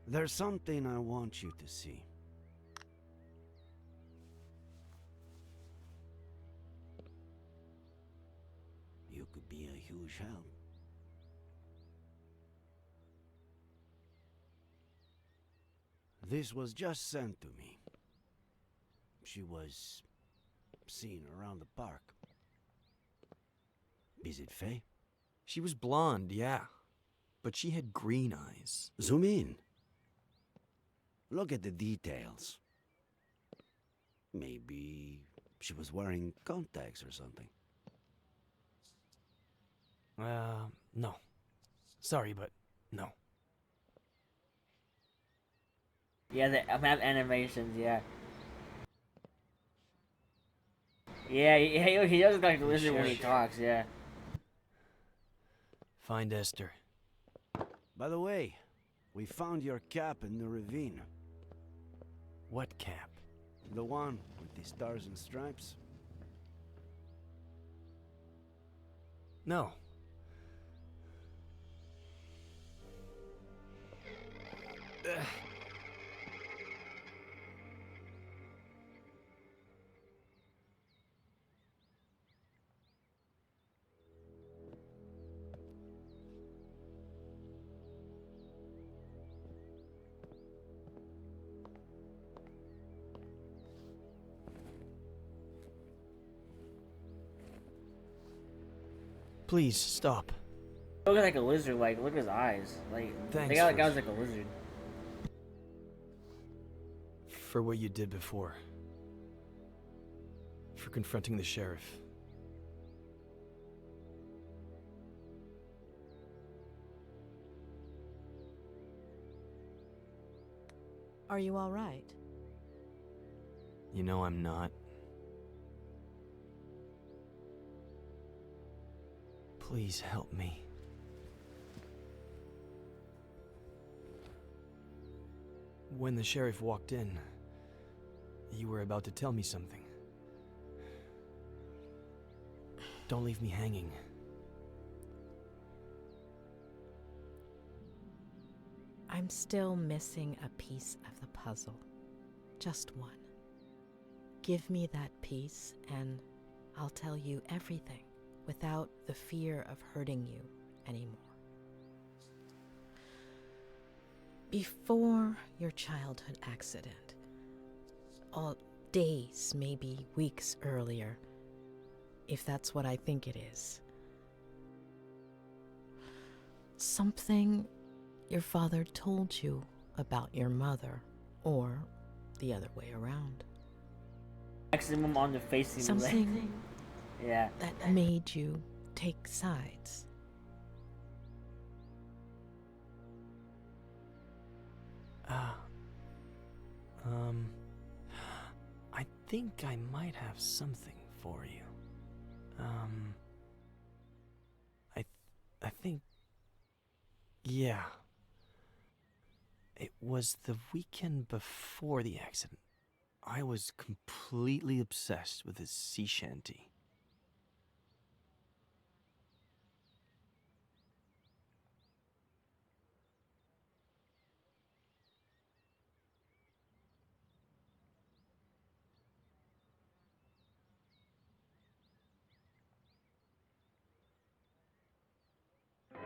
There's something I want you to see. You could be a huge help. This was just sent to me. She was seen around the park. Is it Faye? She was blonde, yeah. But she had green eyes. Zoom in. Look at the details. Maybe she was wearing contacts or something. No. Sorry, but no. Yeah, the map animations, yeah. Yeah, he does look like the lizard when he talks, yeah. Find Esther. By the way, we found your cap in the ravine. What cap? The one with the stars and stripes? No. Please, stop. Look like a lizard, like, look at his eyes. Like, Thanks they got like for- eyes like a lizard. For what you did before. For confronting the sheriff. Are you all right? You know I'm not. Please help me. When the sheriff walked in, you were about to tell me something. Don't leave me hanging. I'm still missing a piece of the puzzle. Just one. Give me that piece and I'll tell you everything without the fear of hurting you anymore. Before your childhood accident, all days, maybe weeks earlier, if that's what I think it is, something your father told you about your mother, or the other way around. Maximum on the face. Something yeah. that made you take sides. I think I might have something for you. I think... Yeah. It was the weekend before the accident. I was completely obsessed with his sea shanty.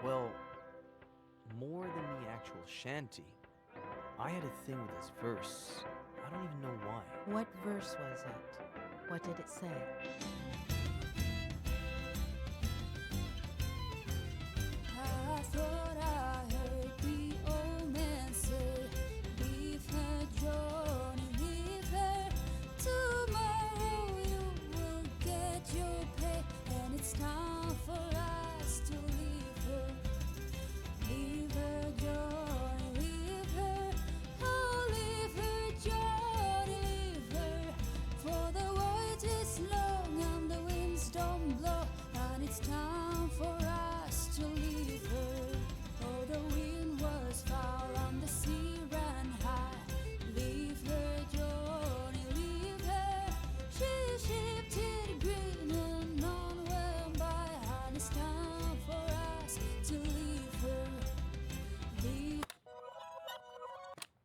Well, more than the actual shanty, I had a thing with his verse. I don't even know why. What verse was it? What did it say? I thought I heard the old man say, leave her, Johnny, leave her. Tomorrow you will get your pay, and it's time for us to leave her. Leave her, Johnny, leave her. Oh, leave her, Johnny, leave her. For the voyage is long and the winds don't blow, and it's time for us to leave her. Oh, the wind was foul and the sea ran high. Leave her, Johnny, leave her. She shifted green and none went by, and it's time for us to leave her. Leave.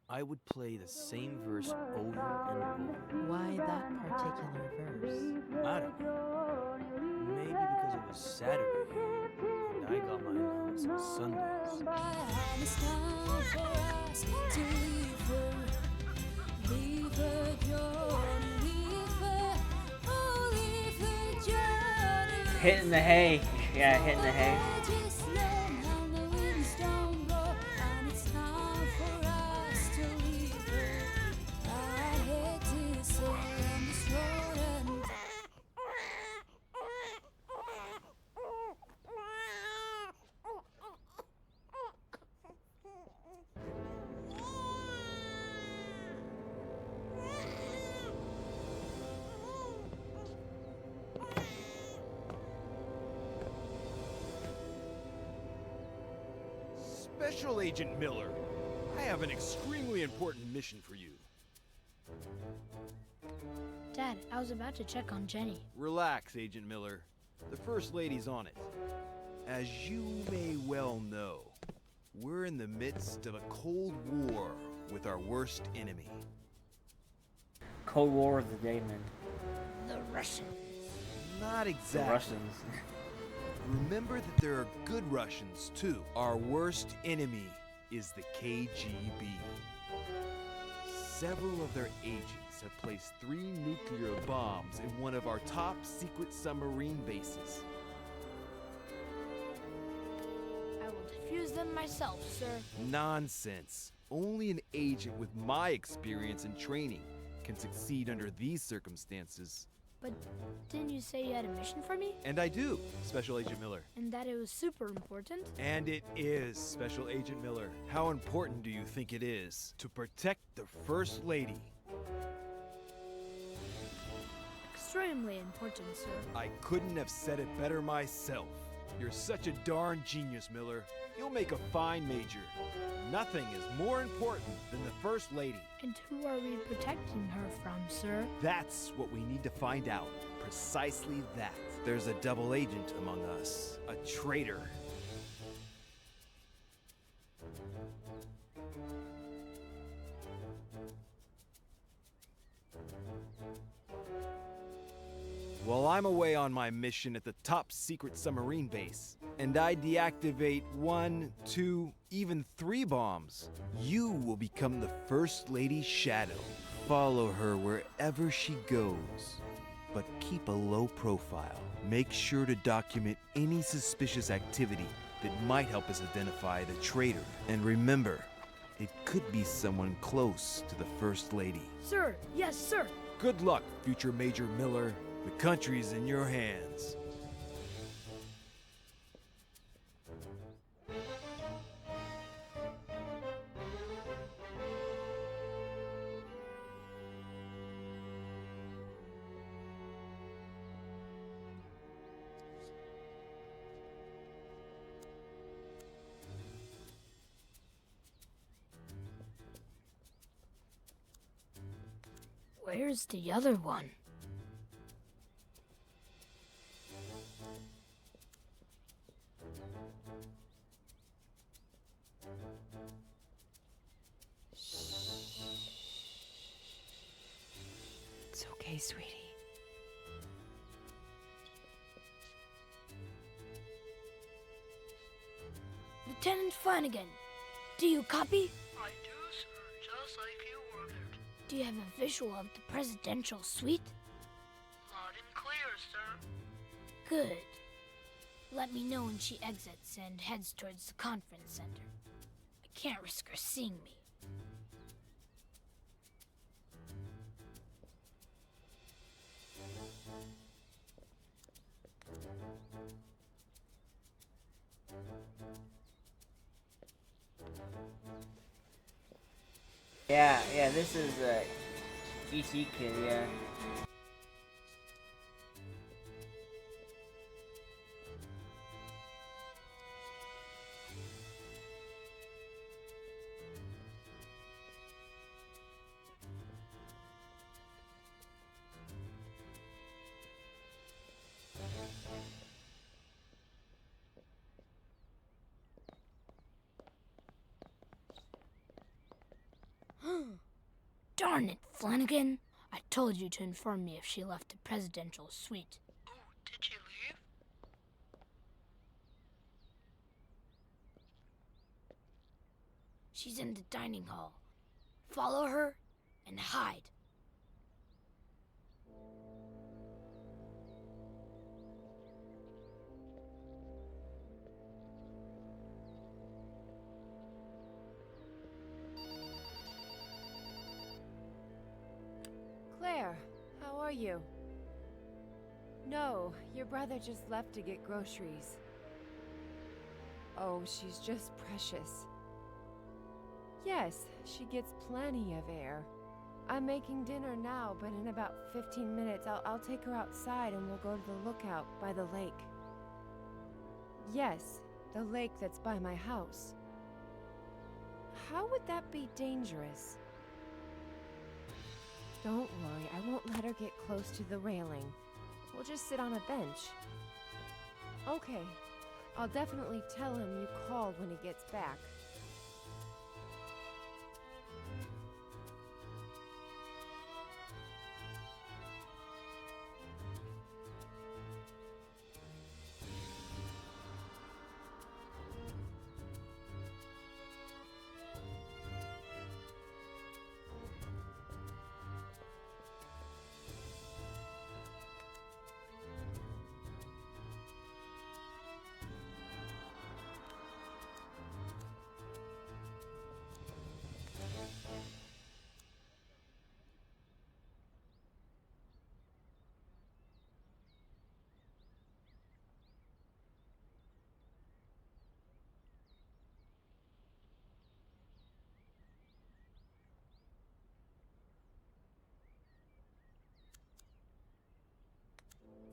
I would play the same verse over and over. Why that particular verse? I don't know. Maybe because it was Saturday, and I got my allowance on Sundays. And it's time for us to leave her. Leave her, Johnny, leave her. Oh, leave her, Johnny. Hitting the hay. Yeah, hitting the hay. Just long and the winds don't blow, and it's time for us to leave her. I hate to say I'm just rolling. Special Agent Miller, I have an extremely important mission for you. Dad, I was about to check on Jenny. Relax, Agent Miller. The First Lady's on it. As you may well know, we're in the midst of a Cold War with our worst enemy. Cold War of the day, man. The Russians. Not exactly. The Russians. Remember that there are good Russians, too. Our worst enemy is the KGB. Several of their agents have placed 3 nuclear bombs in one of our top secret submarine bases. use them myself, sir. Nonsense. Only an agent with my experience and training can succeed under these circumstances. But didn't you say you had a mission for me? And I do, Special Agent Miller. And that it was super important? And it is, Special Agent Miller. How important do you think it is to protect the First Lady? Extremely important, sir. I couldn't have said it better myself. You're such a darn genius, Miller. You'll make a fine major. Nothing is more important than the First Lady. And who are we protecting her from, sir? That's what we need to find out. Precisely that. There's a double agent among us. A traitor. While I'm away on my mission at the top secret submarine base, and I deactivate 1, 2, even 3 bombs, you will become the First Lady's shadow. Follow her wherever she goes, but keep a low profile. Make sure to document any suspicious activity that might help us identify the traitor. And remember, it could be someone close to the First Lady. Sir, yes, sir. Good luck, future Major Miller. The country's in your hands. Where's the other one? It's okay, sweetie. Lieutenant Flanagan, do you copy? I do, sir, just like you ordered. Do you have a visual of the presidential suite? Loud and clear, sir. Good. Let me know when she exits and heads towards the conference center. I can't risk her seeing me. Yeah, this is E.T. kid, yeah. Darn it, Flanagan. I told you to inform me if she left the presidential suite. Oh, did she leave? She's in the dining hall. Follow her and hide. Claire, how are you? No, your brother just left to get groceries. Oh, she's just precious. Yes, she gets plenty of air. I'm making dinner now, but in about 15 minutes I'll take her outside and we'll go to the lookout by the lake. Yes, the lake that's by my house. How would that be dangerous? Don't worry, I won't let her get close to the railing. We'll just sit on a bench. Okay, I'll definitely tell him you called when he gets back.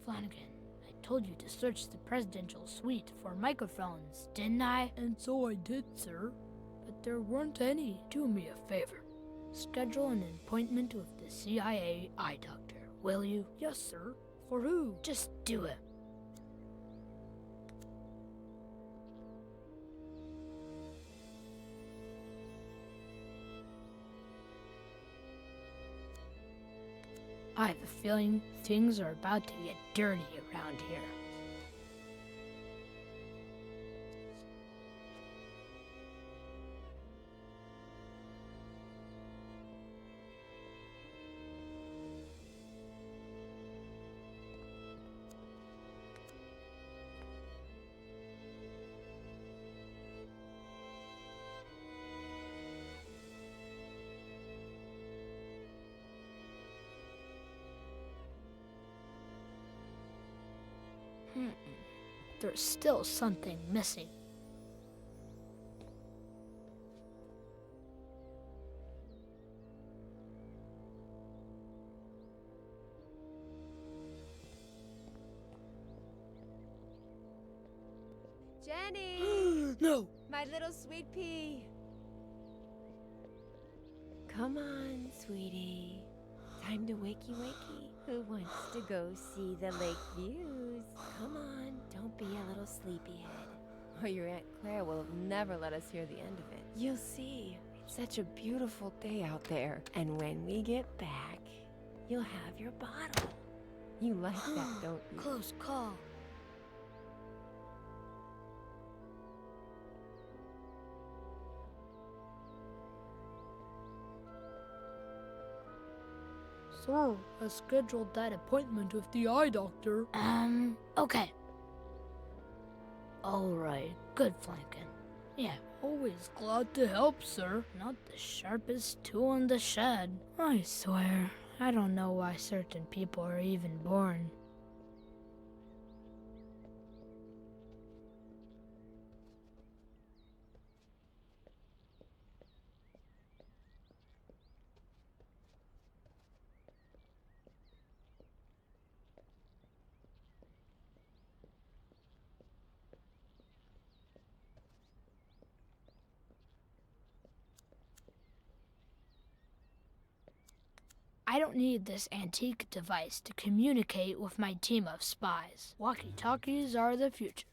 Flanagan, I told you to search the presidential suite for microphones, didn't I? And so I did, sir. But there weren't any. Do me a favor. Schedule an appointment with the CIA eye doctor, will you? Yes, sir. For who? Just do it. I have a feeling things are about to get dirty around here. There's still something missing. Jenny! No! My little sweet pea. Come on, sweetie. Time to wakey wakey. Who wants to go see the lake views? Come on, don't be a little sleepyhead. Or your Aunt Claire will never let us hear the end of it. You'll see. It's such a beautiful day out there. And when we get back, you'll have your bottle. You like that, don't you? Close call. Sir, I scheduled that appointment with the eye doctor. Okay. Alright, good Flanagan. Yeah, always glad to help, sir. Not the sharpest tool in the shed. I swear, I don't know why certain people are even born. I don't need this antique device to communicate with my team of spies. Walkie-talkies are the future.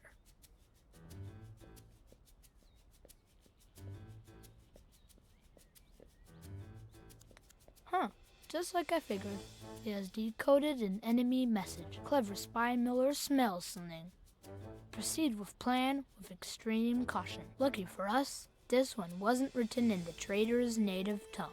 Huh, just like I figured. It has decoded an enemy message. Clever spy Miller smells something. Proceed with plan with extreme caution. Lucky for us, this one wasn't written in the traitor's native tongue.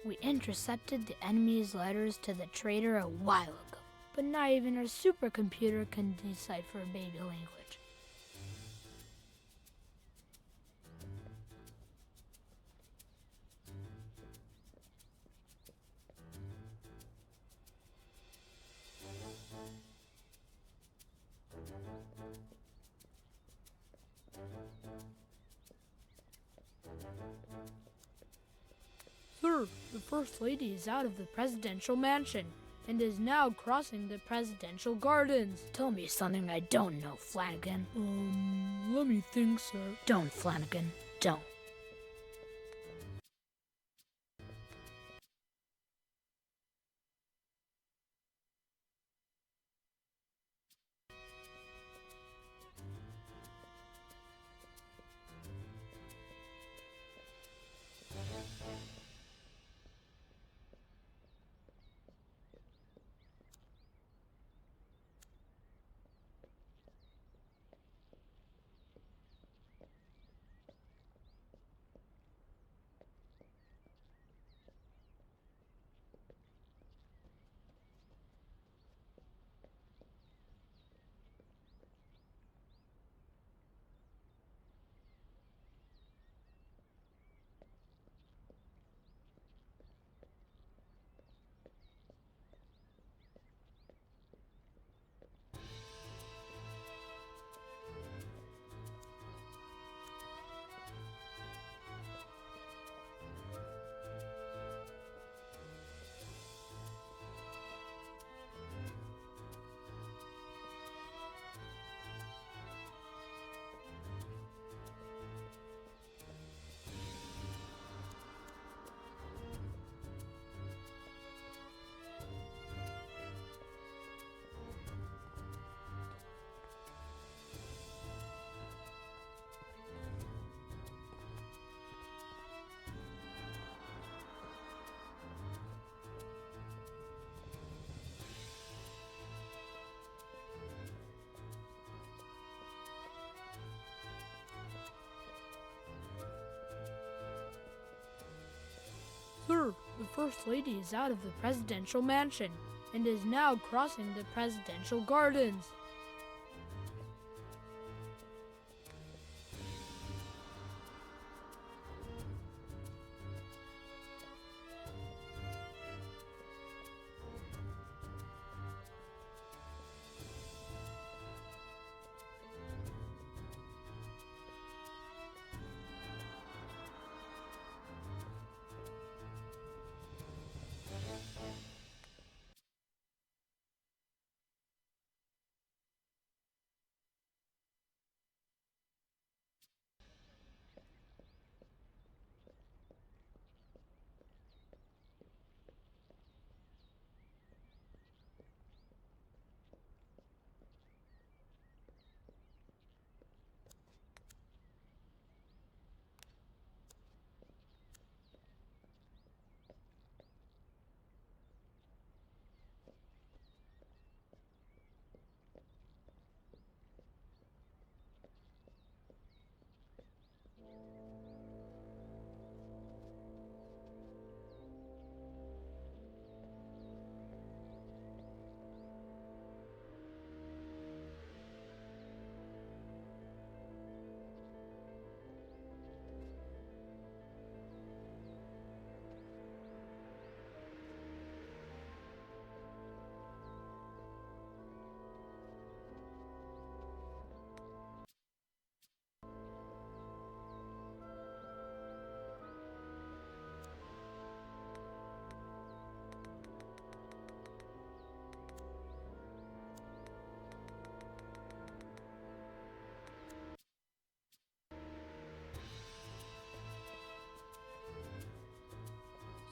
We intercepted the enemy's letters to the traitor a while ago, but not even our supercomputer can decipher baby language. Sir, the First Lady is out of the presidential mansion and is now crossing the presidential gardens. Tell me something I don't know, Flanagan. Let me think, sir. Don't, Flanagan. Don't. the First Lady is out of the presidential mansion and is now crossing the presidential gardens.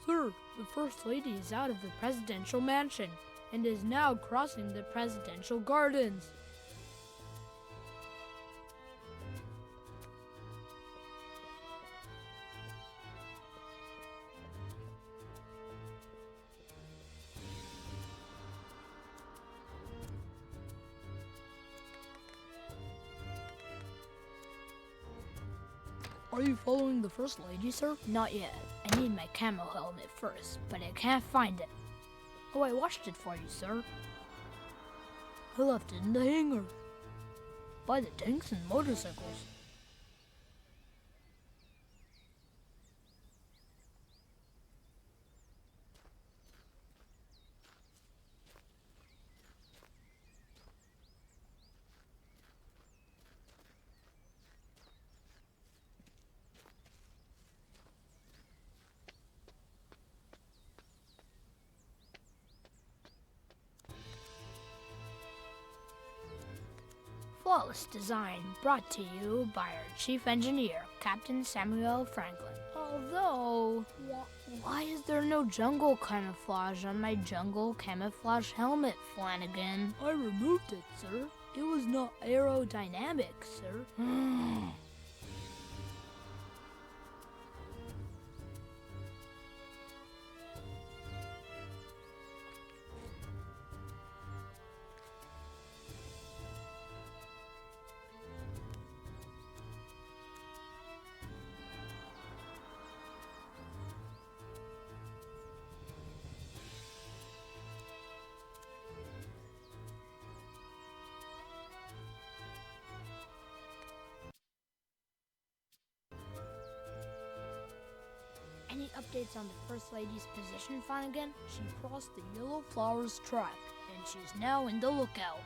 Sir, the First Lady is out of the presidential mansion and is now crossing the presidential gardens. Are you following the First Lady, sir? Not yet. I need my camo helmet first, but I can't find it. Oh, I washed it for you, sir. I left it in the hangar. By the tanks and motorcycles. Flawless design brought to you by our chief engineer, Captain Samuel Franklin. Although, why is there no jungle camouflage on my jungle camouflage helmet, Flanagan? I removed it, sir. It was not aerodynamic, sir. Any updates on the First Lady's position, Flanagan? She crossed the Yellow Flowers track, and she's now in the lookout.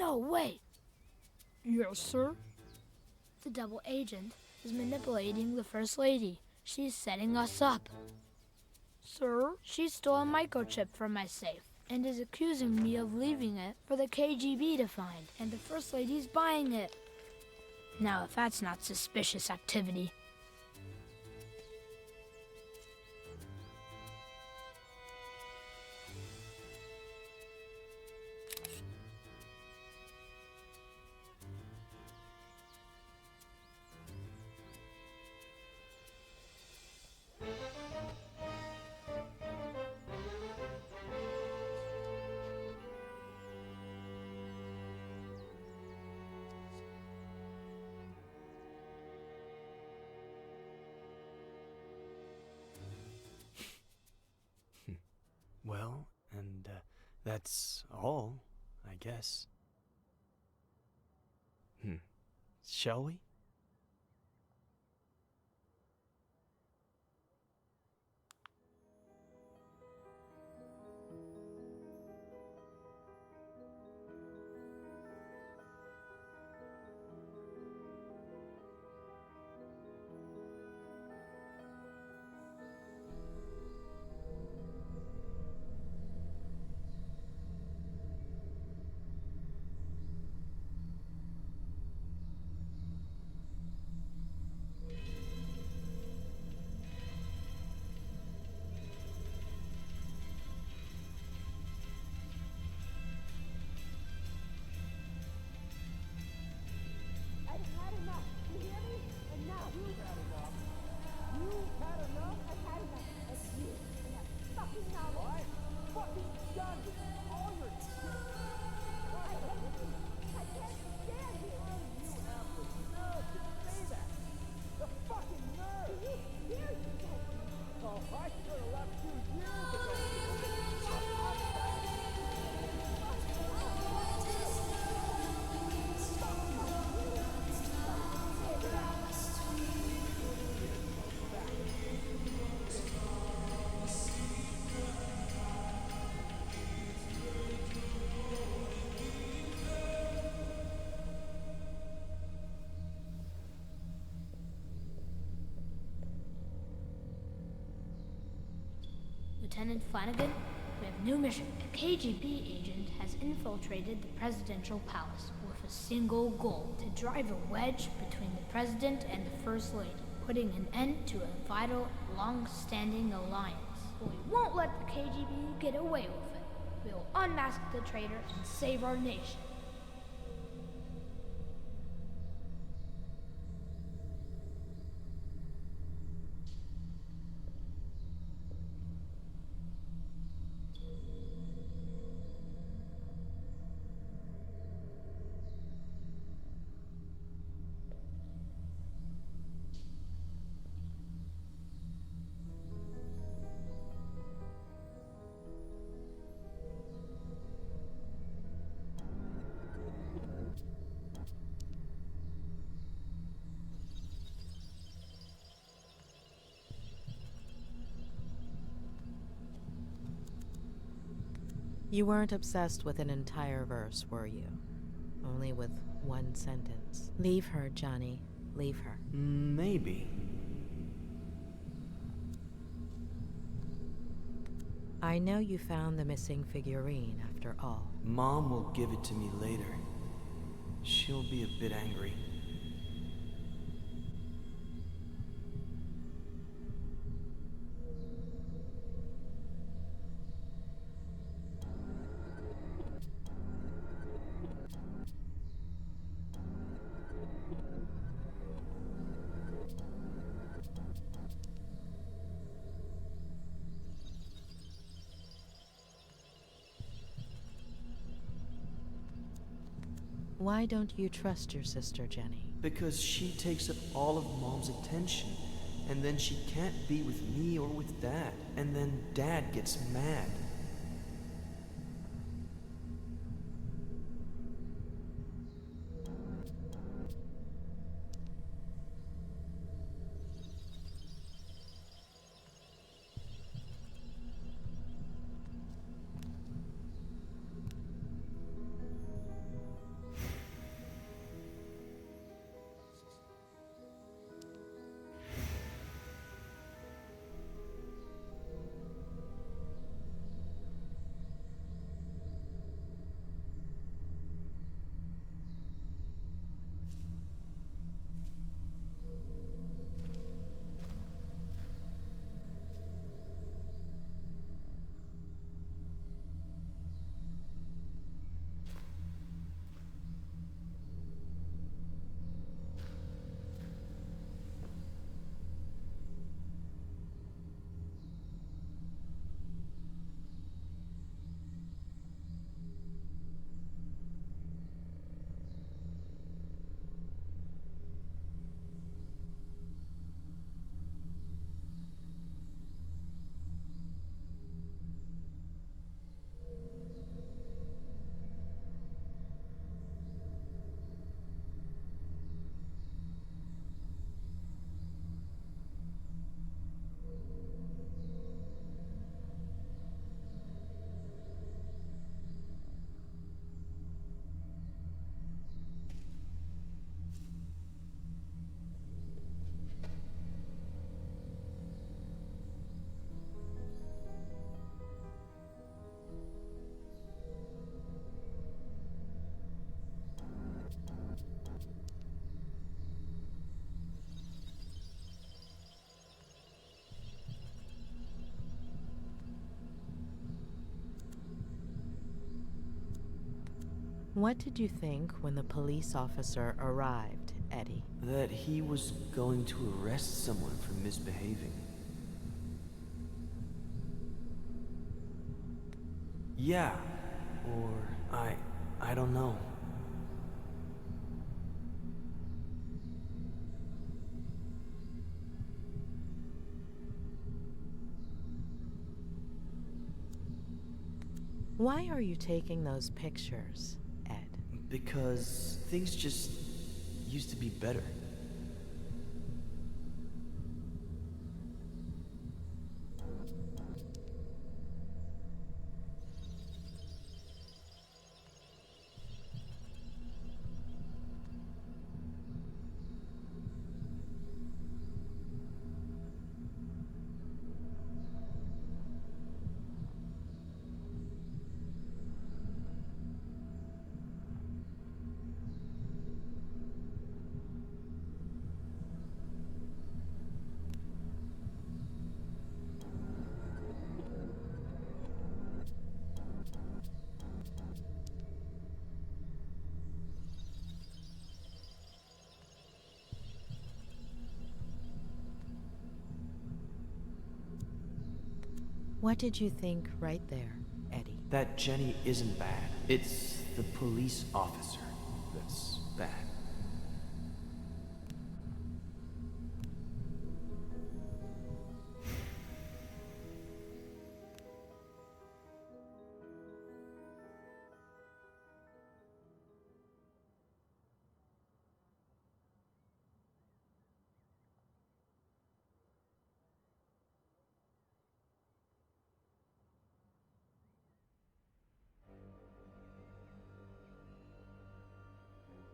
No, wait. Yes, sir? The double agent is manipulating the First Lady. She's setting us up. Sir, she stole a microchip from my safe and is accusing me of leaving it for the KGB to find, and the First Lady's buying it. Now, if that's not suspicious activity. Well, and that's all, I guess. Shall we? I've had enough. You hear me? Enough. You've had enough. You've had enough? I've had enough of you and that fucking novel. I'm fucking done with all your shit. I hate you. I can't stand you. You have the nerve to say that. The fucking nerve. Do you hear yourself? Oh, I should have left 2 years ago. Lieutenant Flanagan, we have a new mission. A KGB agent has infiltrated the presidential palace with a single goal: to drive a wedge between the president and the First Lady, putting an end to a vital, long-standing alliance. But we won't let the KGB get away with it. We'll unmask the traitor and save our nation. You weren't obsessed with an entire verse, were you? Only with one sentence. Leave her, Johnny. Leave her. Maybe. I know you found the missing figurine after all. Mom will give it to me later. She'll be a bit angry. Why don't you trust your sister, Jenny? Because she takes up all of Mom's attention, and then she can't be with me or with Dad, and then Dad gets mad. What did you think when the police officer arrived, Eddie? That he was going to arrest someone for misbehaving. Yeah, or I don't know. Why are you taking those pictures, Ed? Because things just used to be better. What did you think right there, Eddie? That Jenny isn't bad. It's the police officer that's bad.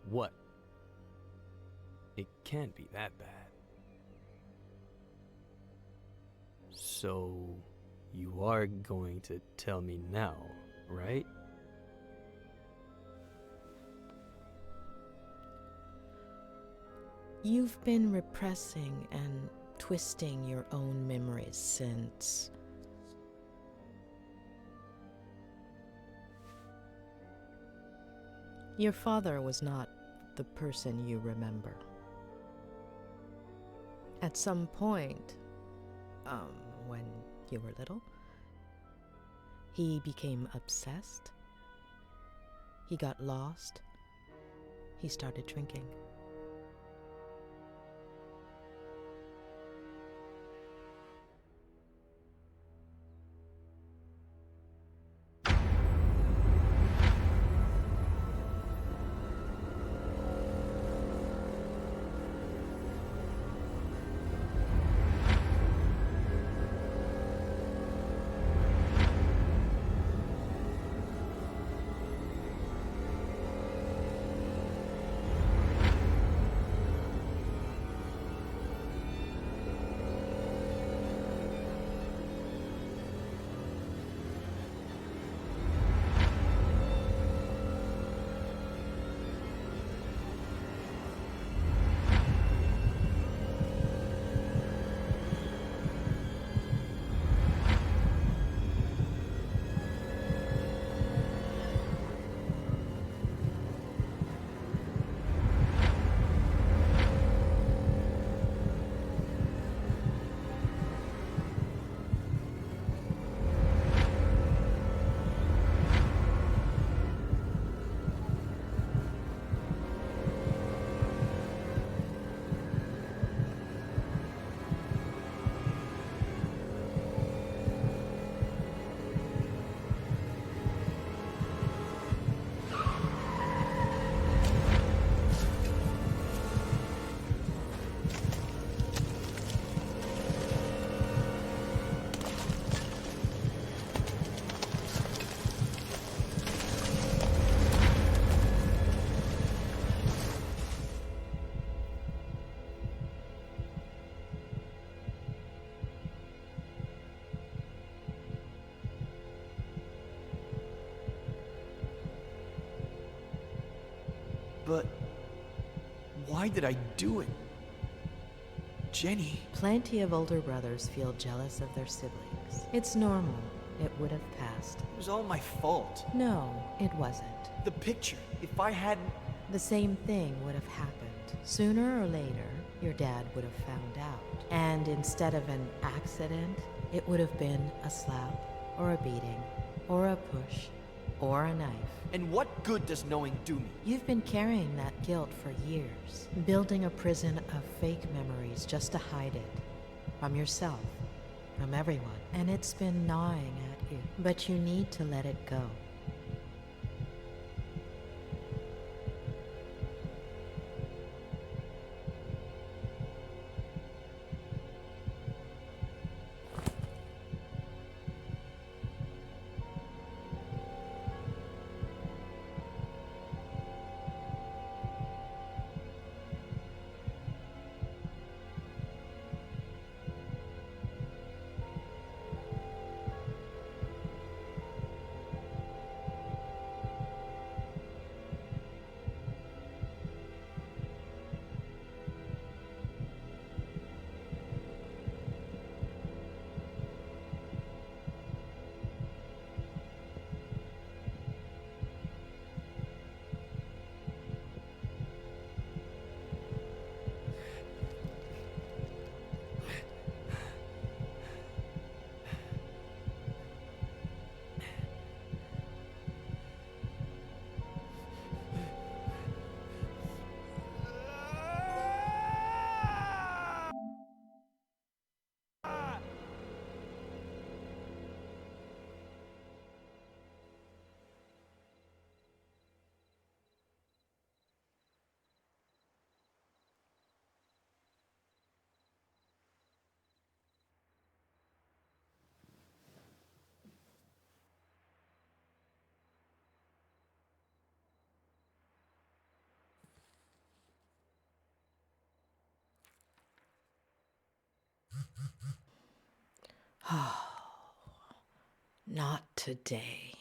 What? It can't be that bad. So, you are going to tell me now, right? You've been repressing and twisting your own memories since... Your father was not the person you remember. At some point, when you were little, he became obsessed. He got lost. He started drinking. But why did I do it? Jenny. Plenty of older brothers feel jealous of their siblings. It's normal. it would have passed. It was all my fault. No, it wasn't. The picture. If I hadn't... The same thing would have happened. Sooner or later, your dad would have found out. And instead of an accident, it would have been a slap, or a beating, or a push, or a knife. And what good does knowing do me? You've been carrying that guilt for years, building a prison of fake memories just to hide it. From yourself, from everyone. And it's been gnawing at you. But you need to let it go. Oh, not today.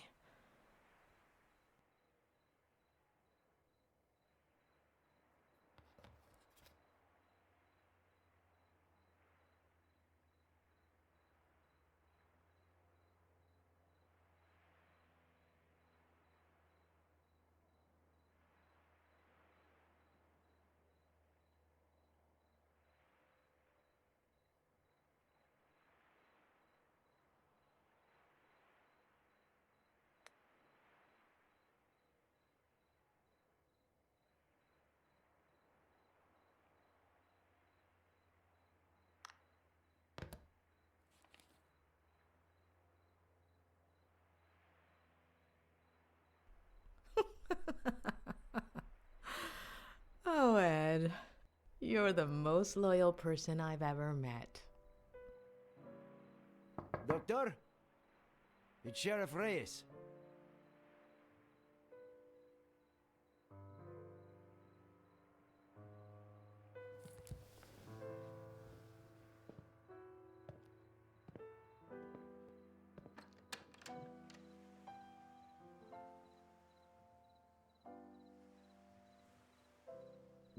Oh, Ed, you're the most loyal person I've ever met. Doctor? It's Sheriff Reyes.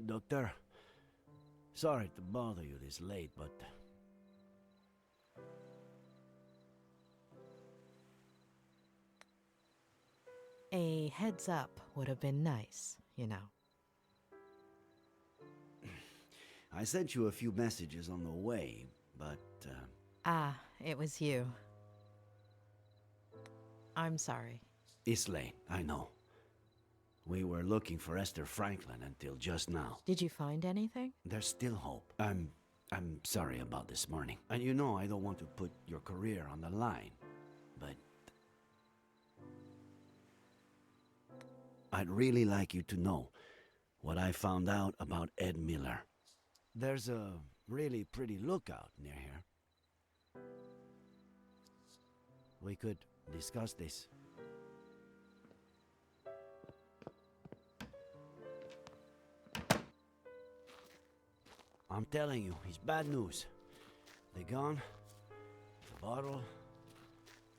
Doctor, sorry to bother you this late, but... A heads up would have been nice, you know. I sent you a few messages on the way, but... Ah, it was you. I'm sorry. It's late, I know. We were looking for Esther Franklin until just now. Did you find anything? There's still hope. I'm sorry about this morning. And you know I don't want to put your career on the line, but... I'd really like you to know what I found out about Ed Miller. There's a really pretty lookout near here. We could discuss this. I'm telling you, it's bad news. The gun, the bottle,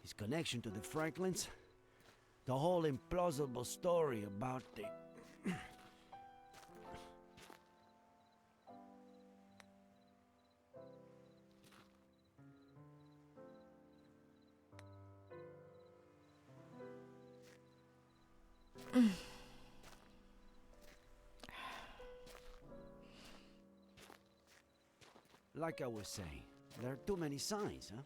his connection to the Franklins, the whole implausible story about the... Like I was saying, there are too many signs, huh?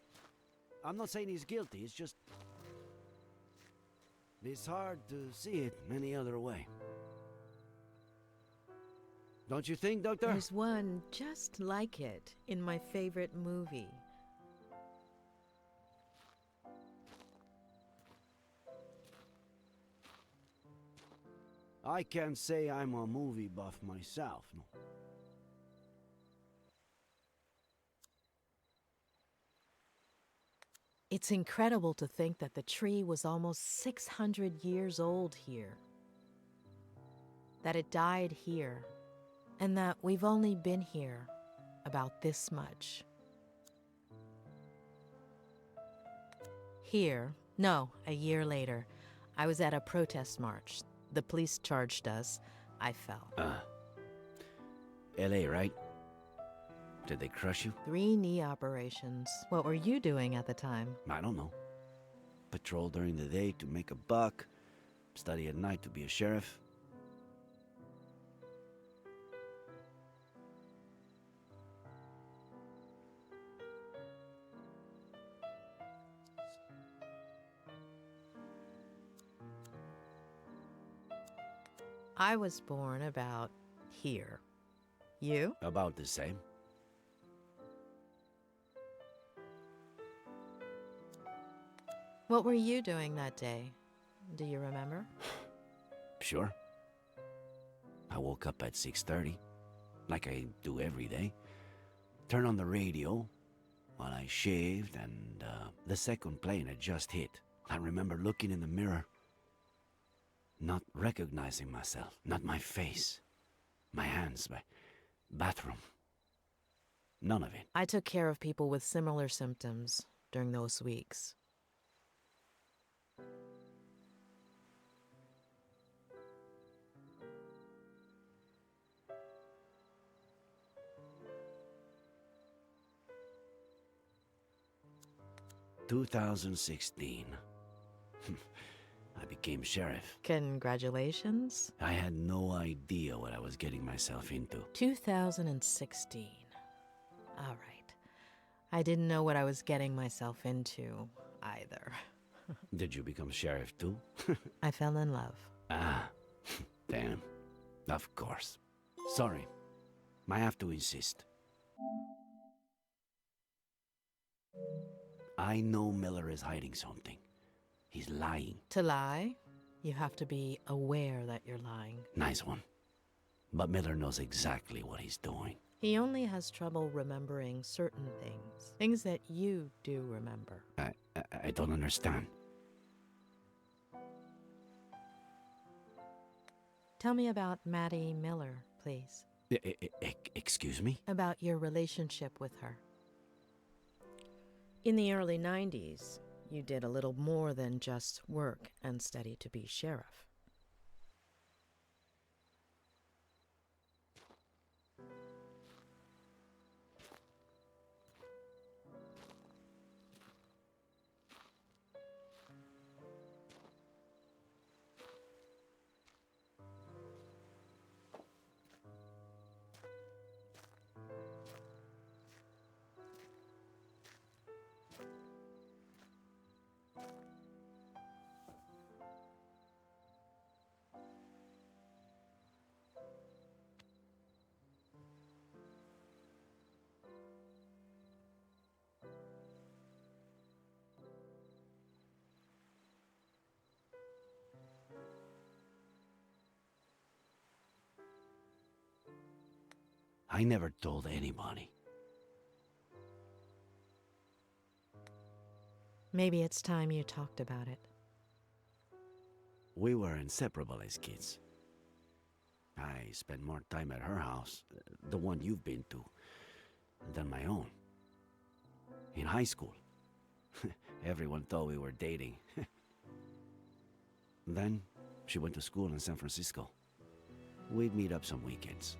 I'm not saying he's guilty, it's just... It's hard to see it any other way. Don't you think, Doctor? There's one just like it in my favorite movie. I can't say I'm a movie buff myself, no. It's incredible to think that the tree was almost 600 years old here. That it died here, and that we've only been here about this much. Here, no, a year later, I was at a protest march. The police charged us. I fell. LA, right? Did they crush you? 3 knee operations. What were you doing at the time? I don't know. Patrol during the day to make a buck, study at night to be a sheriff. I was born about here. You? About the same. What were you doing that day? Do you remember? Sure. I woke up at 6:30, like I do every day. Turned on the radio while I shaved, and the second plane had just hit. I remember looking in the mirror, not recognizing myself, not my face, my hands, my bathroom. None of it. I took care of people with similar symptoms during those weeks. "2016. I became sheriff. Congratulations. I had no idea what I was getting myself into. 2016. All right. I didn't know what I was getting myself into either. Did you become sheriff too? I fell in love. Ah, damn. Of course. Sorry. I have to insist. I know Miller is hiding something. He's lying. To lie, you have to be aware that you're lying. Nice one. But Miller knows exactly what he's doing. He only has trouble remembering certain things. Things that you do remember. I don't understand. Tell me about Maddie Miller, please. Excuse me? About your relationship with her. In the early 90s, you did a little more than just work and study to be sheriff. I never told anybody. Maybe it's time you talked about it. We were inseparable as kids. I spent more time at her house, the one you've been to, than my own. In high school, everyone thought we were dating. Then, she went to school in San Francisco. We'd meet up some weekends.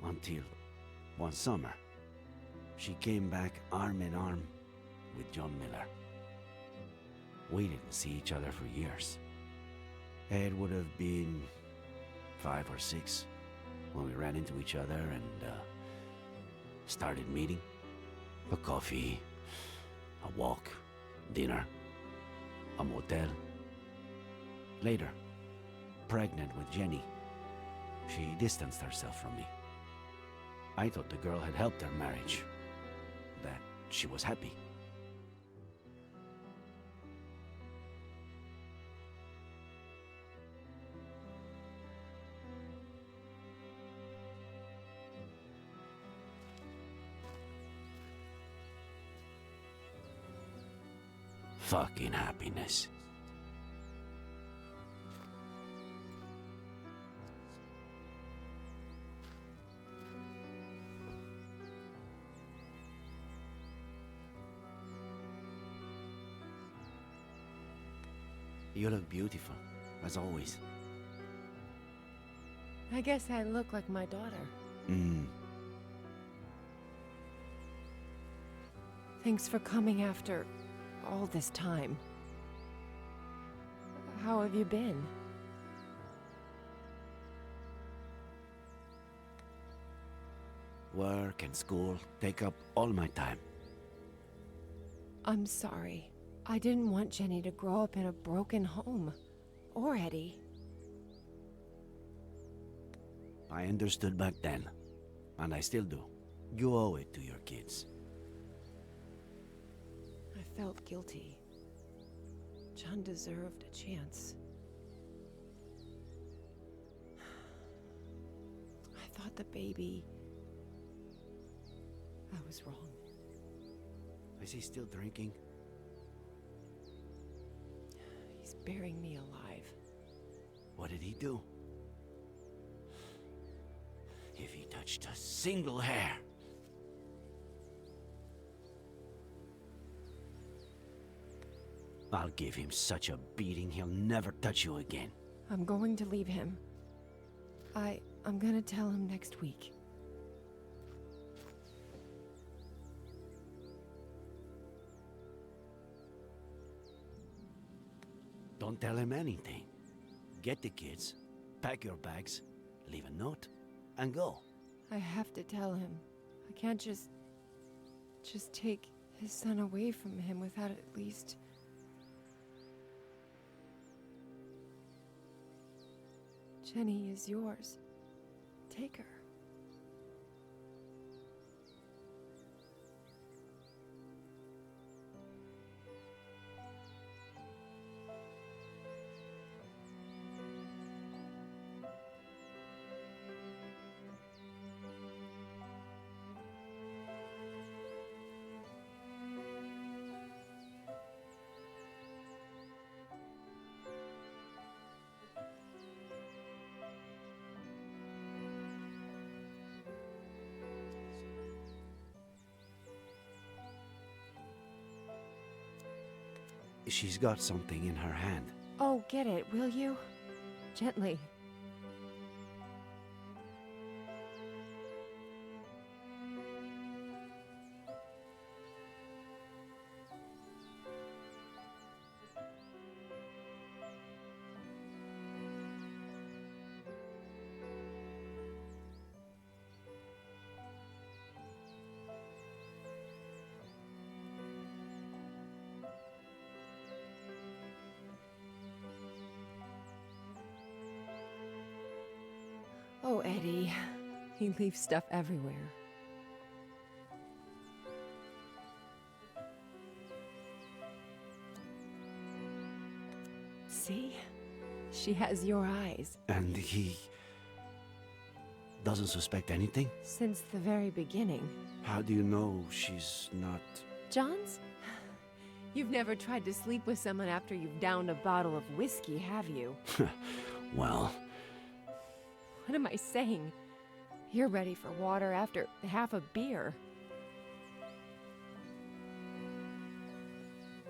Until, one summer, she came back arm in arm with John Miller. We didn't see each other for years. It would have been 5 or 6 when we ran into each other and started meeting. A coffee, a walk, dinner, a motel. Later, pregnant with Jenny, she distanced herself from me. I thought the girl had helped her marriage, that she was happy. Fucking happiness. You look beautiful, as always. I guess I look like my daughter. Thanks for coming after all this time. How have you been? Work and school take up all my time. I'm sorry. I didn't want Jenny to grow up in a broken home. Or Eddie. I understood back then, and I still do. You owe it to your kids. I felt guilty. John deserved a chance. I thought the baby... I was wrong. Is he still drinking? He's burying me alive. What did he do? If he touched a single hair... I'll give him such a beating he'll never touch you again. I'm going to leave him. I'm gonna tell him next week. Don't tell him anything. Get the kids, pack your bags, leave a note, and go. I have to tell him. I can't just take his son away from him without at least... Jenny is yours. Take her. She's got something in her hand. Oh, get it, will you? Gently. Oh, Eddie. He leaves stuff everywhere. See? She has your eyes. And he... doesn't suspect anything? Since the very beginning. How do you know she's not... John's? You've never tried to sleep with someone after you've downed a bottle of whiskey, have you? Well... What am I saying? You're ready for water after half a beer.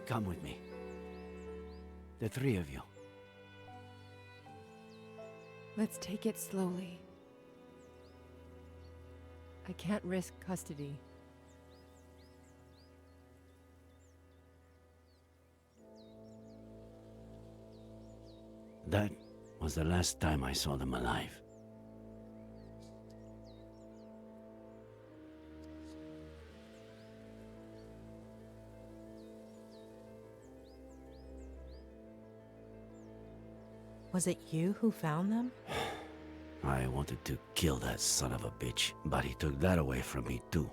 Come with me. The three of you. Let's take it slowly. I can't risk custody. That was the last time I saw them alive. Was it you who found them? I wanted to kill that son of a bitch, but he took that away from me too.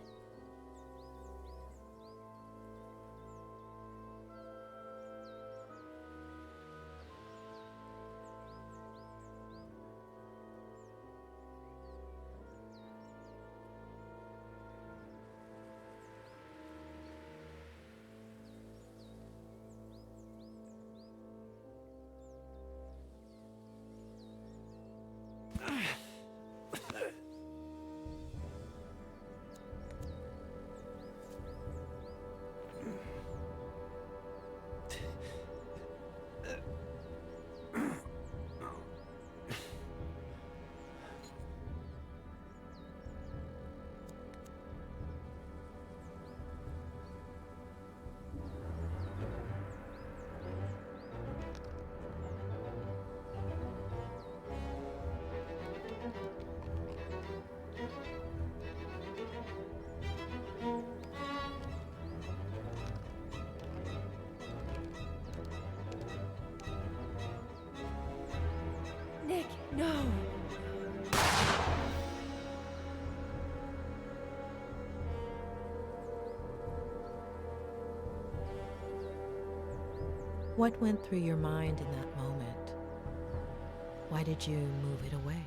Nick, no! What went through your mind in that moment? Why did you move it away?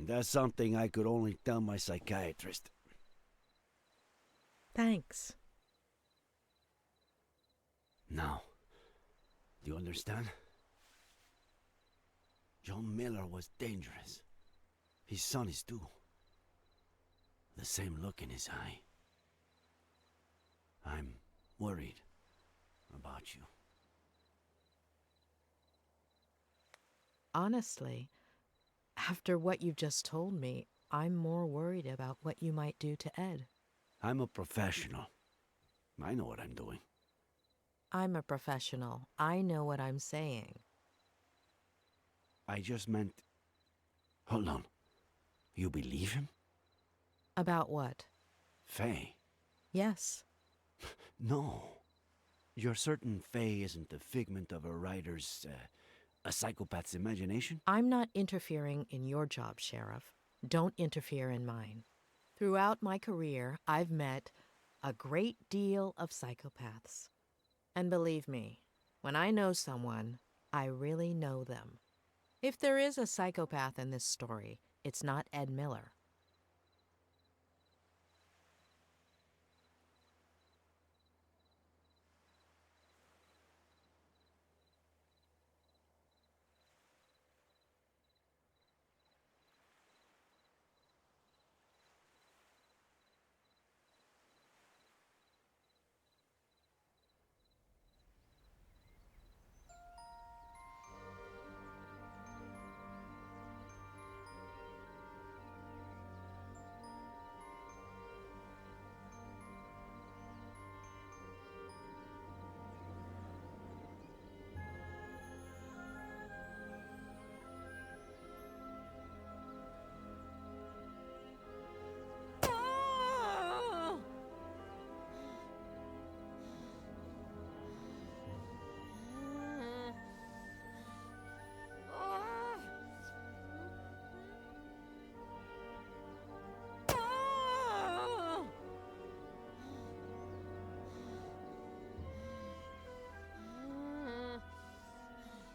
That's something I could only tell my psychiatrist. Thanks. Now, do you understand? John Miller was dangerous. His son is too. The same look in his eye. I'm worried about you. Honestly, after what you've just told me, I'm more worried about what you might do to Ed. I'm a professional. I know what I'm doing. I'm a professional. I know what I'm saying. I just meant... Hold on. You believe him? About what? Faye? Yes. No. You're certain Faye isn't a figment of a writer's, a psychopath's imagination? I'm not interfering in your job, Sheriff. Don't interfere in mine. Throughout my career, I've met a great deal of psychopaths. And believe me, when I know someone, I really know them. If there is a psychopath in this story, it's not Ed Miller.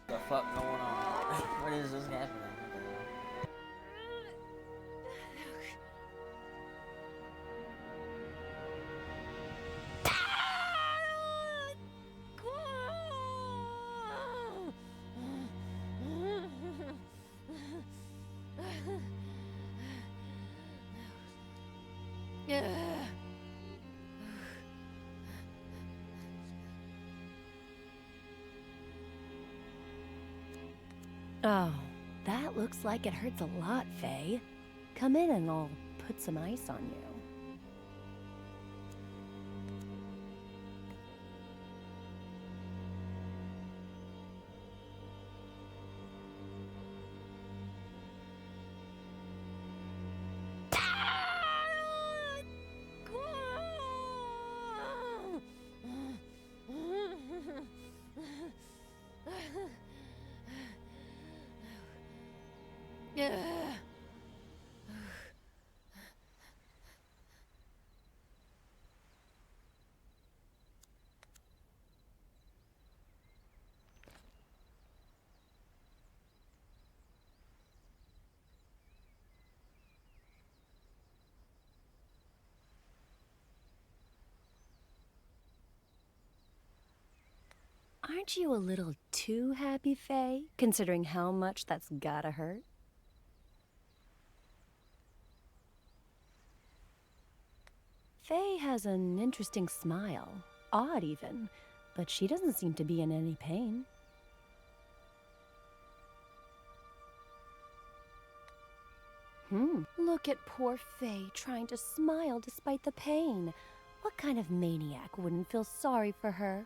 The fuck going on? What is this happening? Oh, That looks like it hurts a lot, Faye. Come in and I'll put some ice on you. Aren't you a little too happy, Faye, considering how much that's gotta hurt? Faye has an interesting smile, odd even, but she doesn't seem to be in any pain. Look at poor Faye trying to smile despite the pain. What kind of maniac wouldn't feel sorry for her?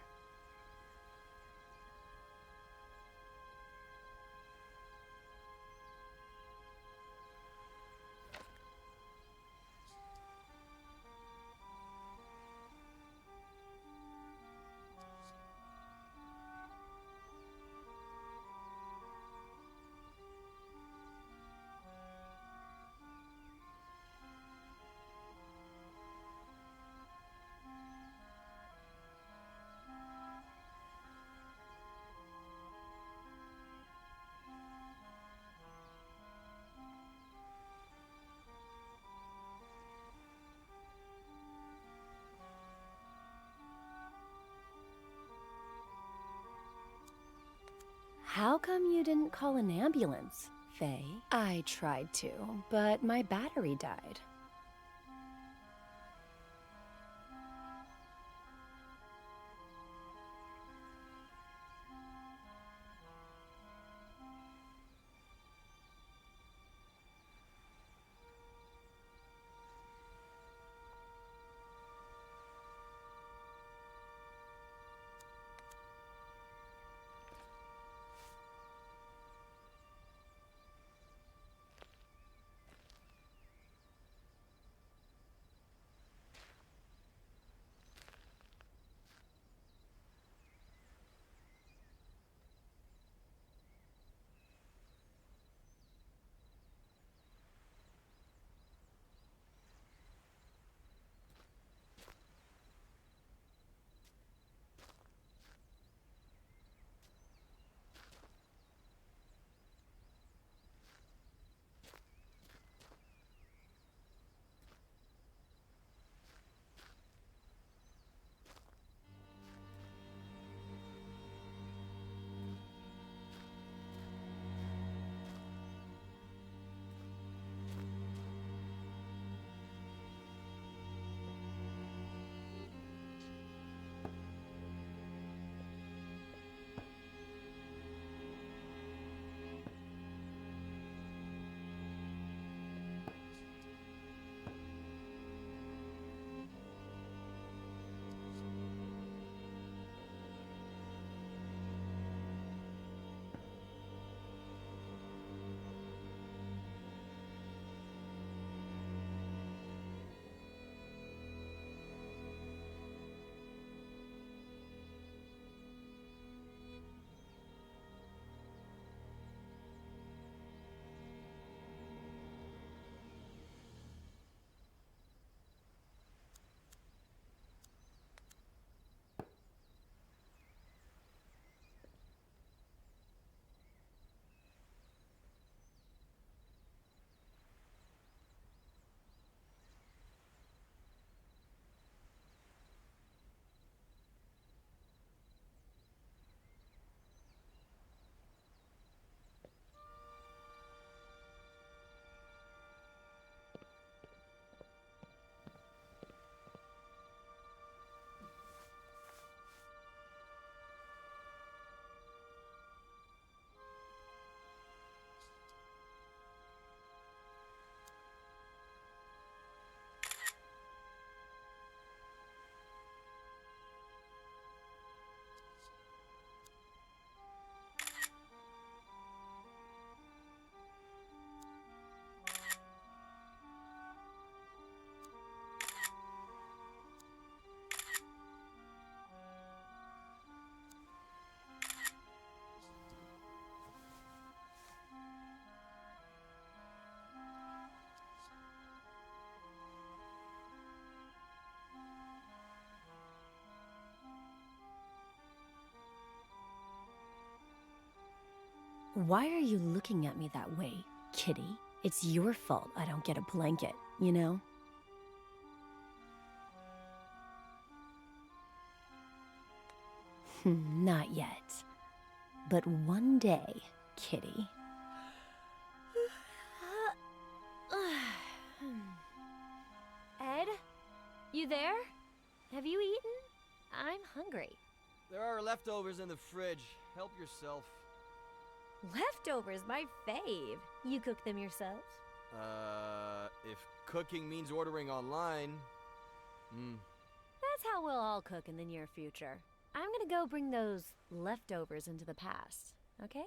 How come you didn't call an ambulance, Faye? I tried to, but my battery died. Why are you looking at me that way, kitty? It's your fault I don't get a blanket, you know? Not yet. But one day, kitty. Ed? You there? Have you eaten? I'm hungry. There are leftovers in the fridge. Help yourself. Leftovers, my fave. You cook them yourself? If cooking means ordering online... That's how we'll all cook in the near future. I'm gonna go bring those leftovers into the past, okay?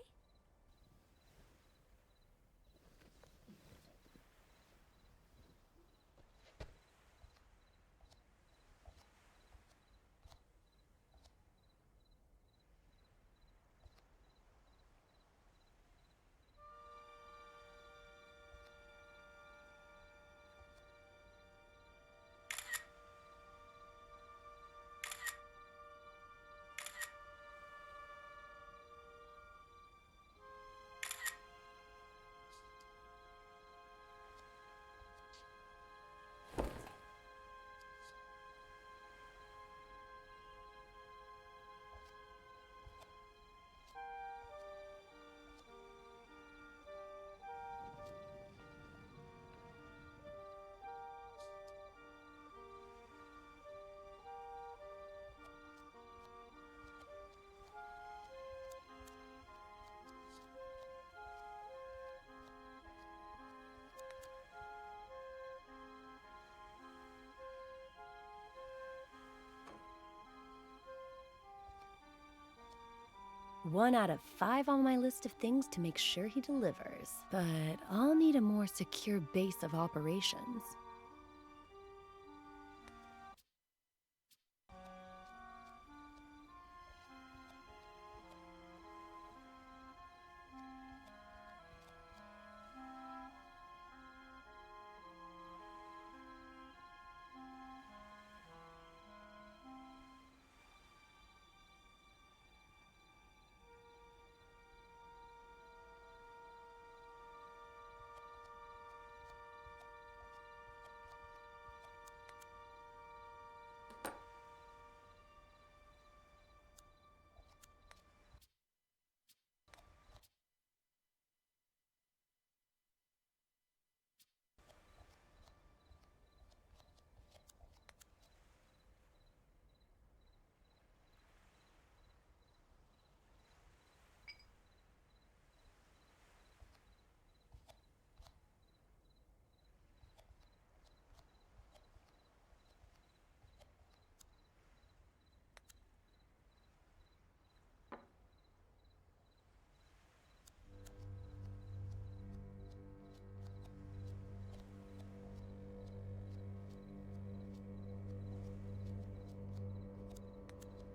One out of 5 on my list of things to make sure he delivers. But I'll need a more secure base of operations.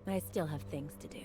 I still have things to do.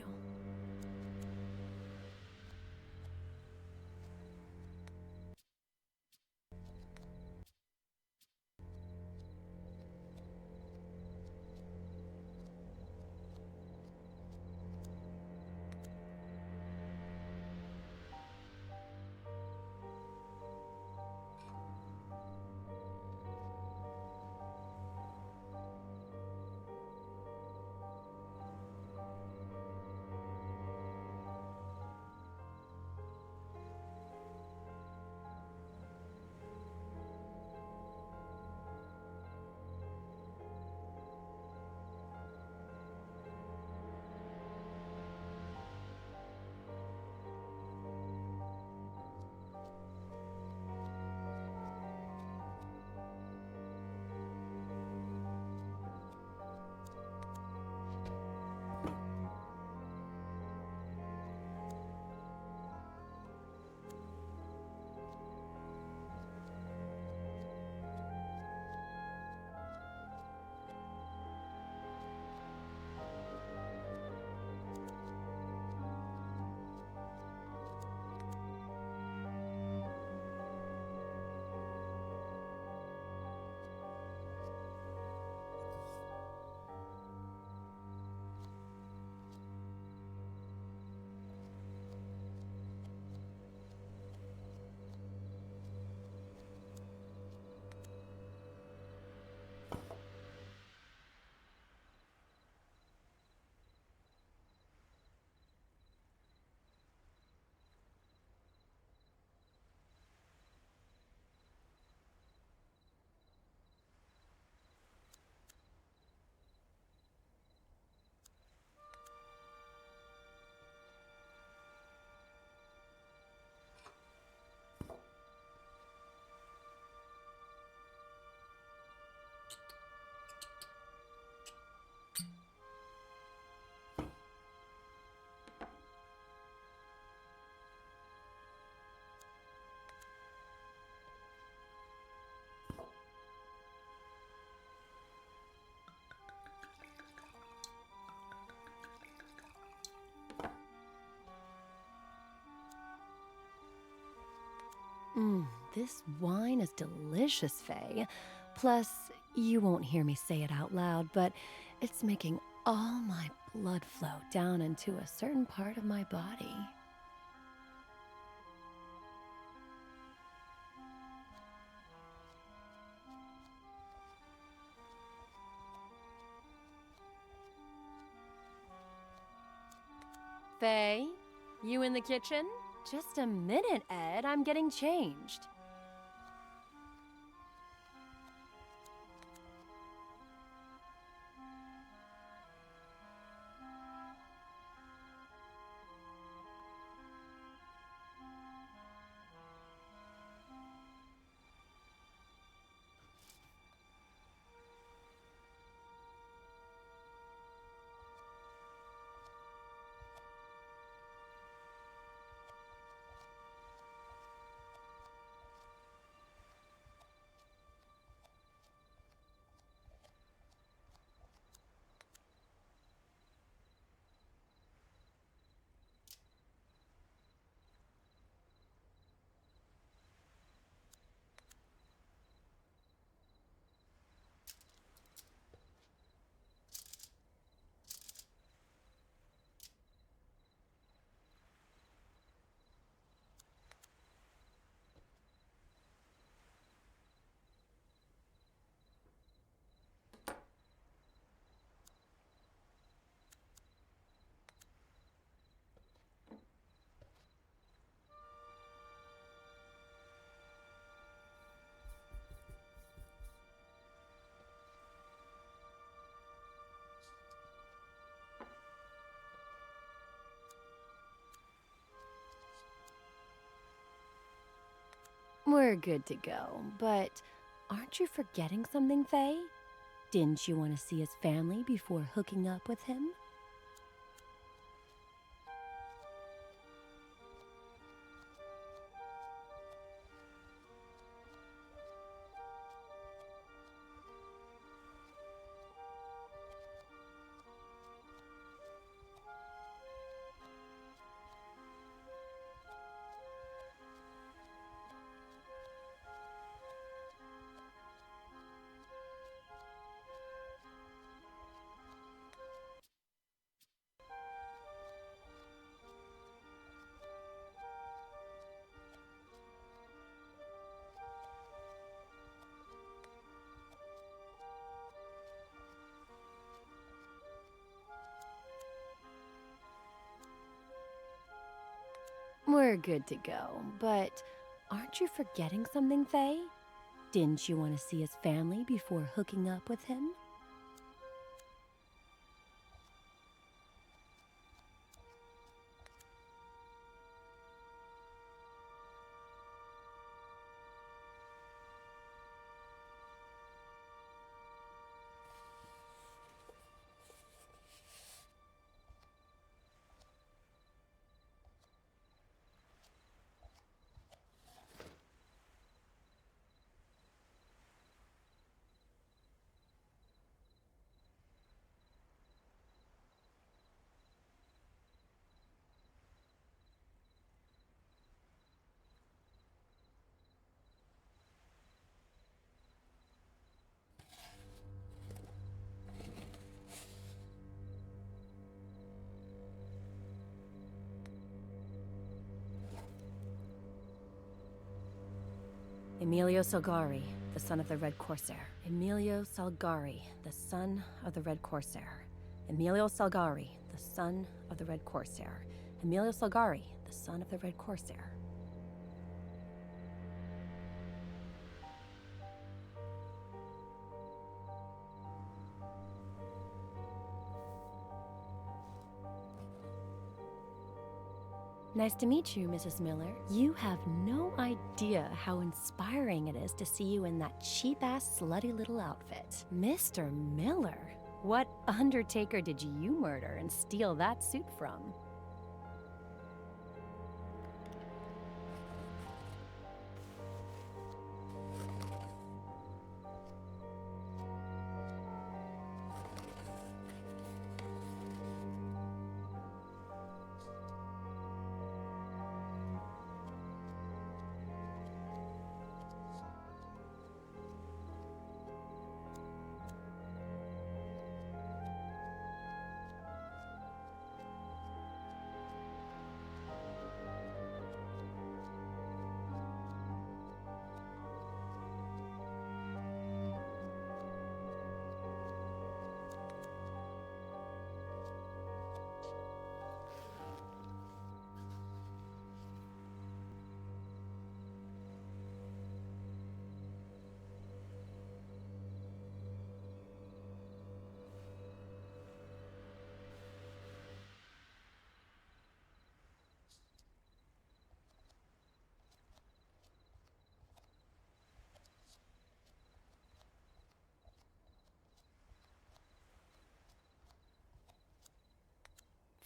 This wine is delicious, Faye. Plus, you won't hear me say it out loud, but it's making all my blood flow down into a certain part of my body. Faye, you in the kitchen? Just a minute, Ed. I'm getting changed. We're good to go, but aren't you forgetting something, Faye? Didn't you want to see his family before hooking up with him? We're good to go, but aren't you forgetting something, Faye? Didn't you want to see his family before hooking up with him? Emilio Salgari, the son of the Red Corsair. Emilio Salgari, the son of the Red Corsair. Emilio Salgari, the son of the Red Corsair. Emilio Salgari, the son of the Red Corsair. Nice to meet you, Mrs. Miller. You have no idea how inspiring it is to see you in that cheap-ass, slutty little outfit. Mr. Miller? What undertaker did you murder and steal that suit from?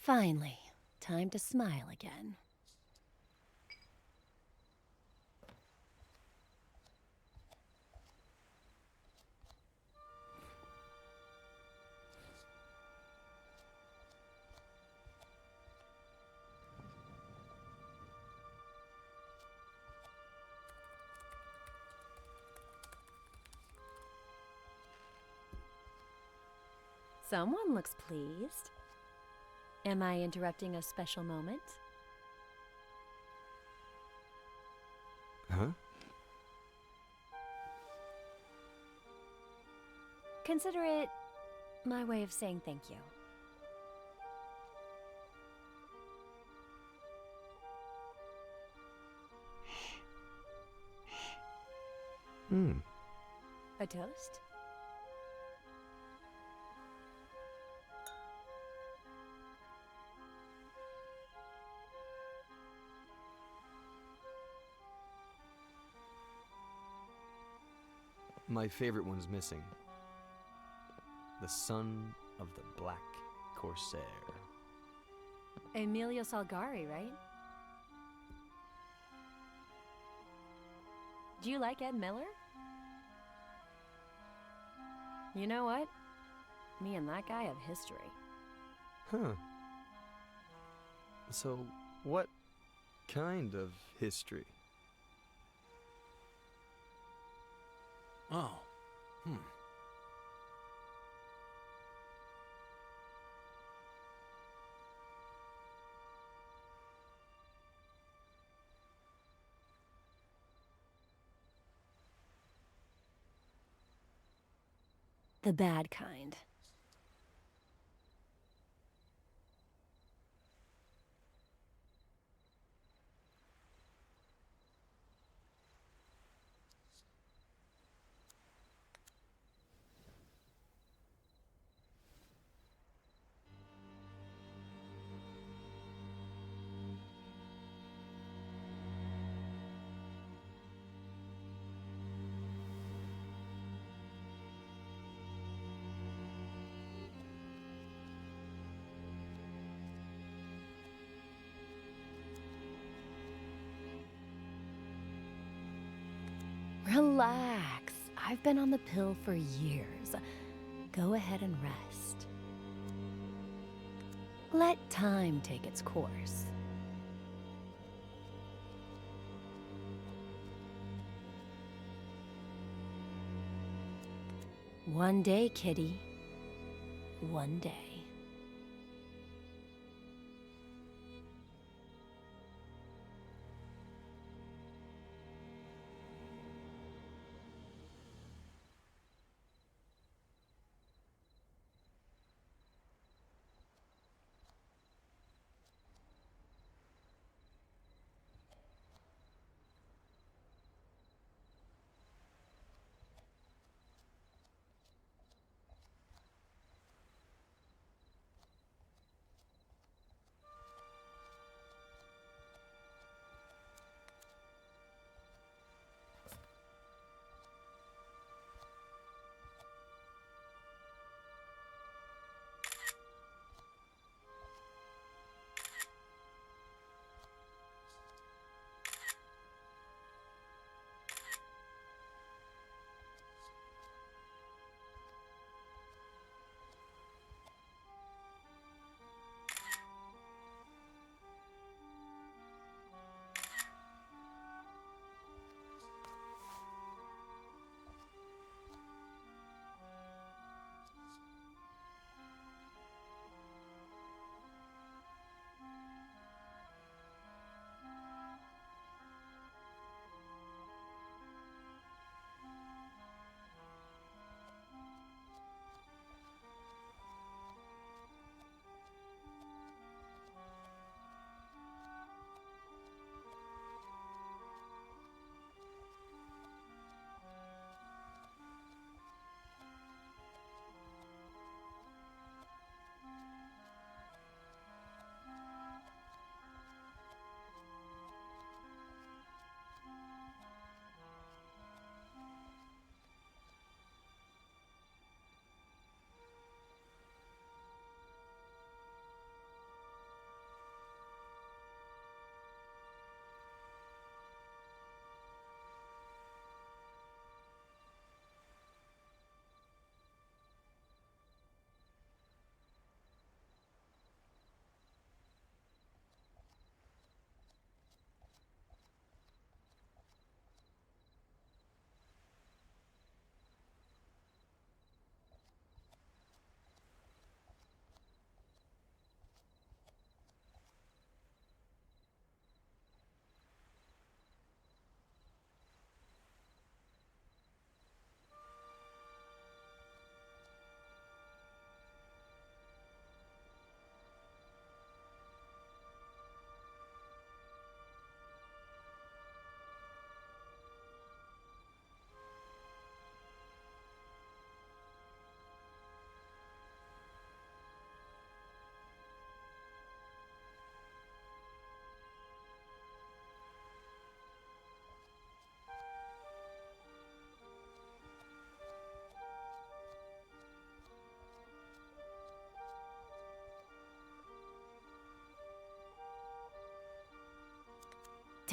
Finally, time to smile again. Someone looks pleased. Am I interrupting a special moment? Huh? Consider it my way of saying thank you. A toast? My favorite one's missing. The son of the Black Corsair. Emilio Salgari, right? Do you like Ed Miller? You know what? Me and that guy have history. Huh. So, what kind of history? Oh. The bad kind. Relax. I've been on the pill for years. Go ahead and rest. Let time take its course. One day, kitty. One day.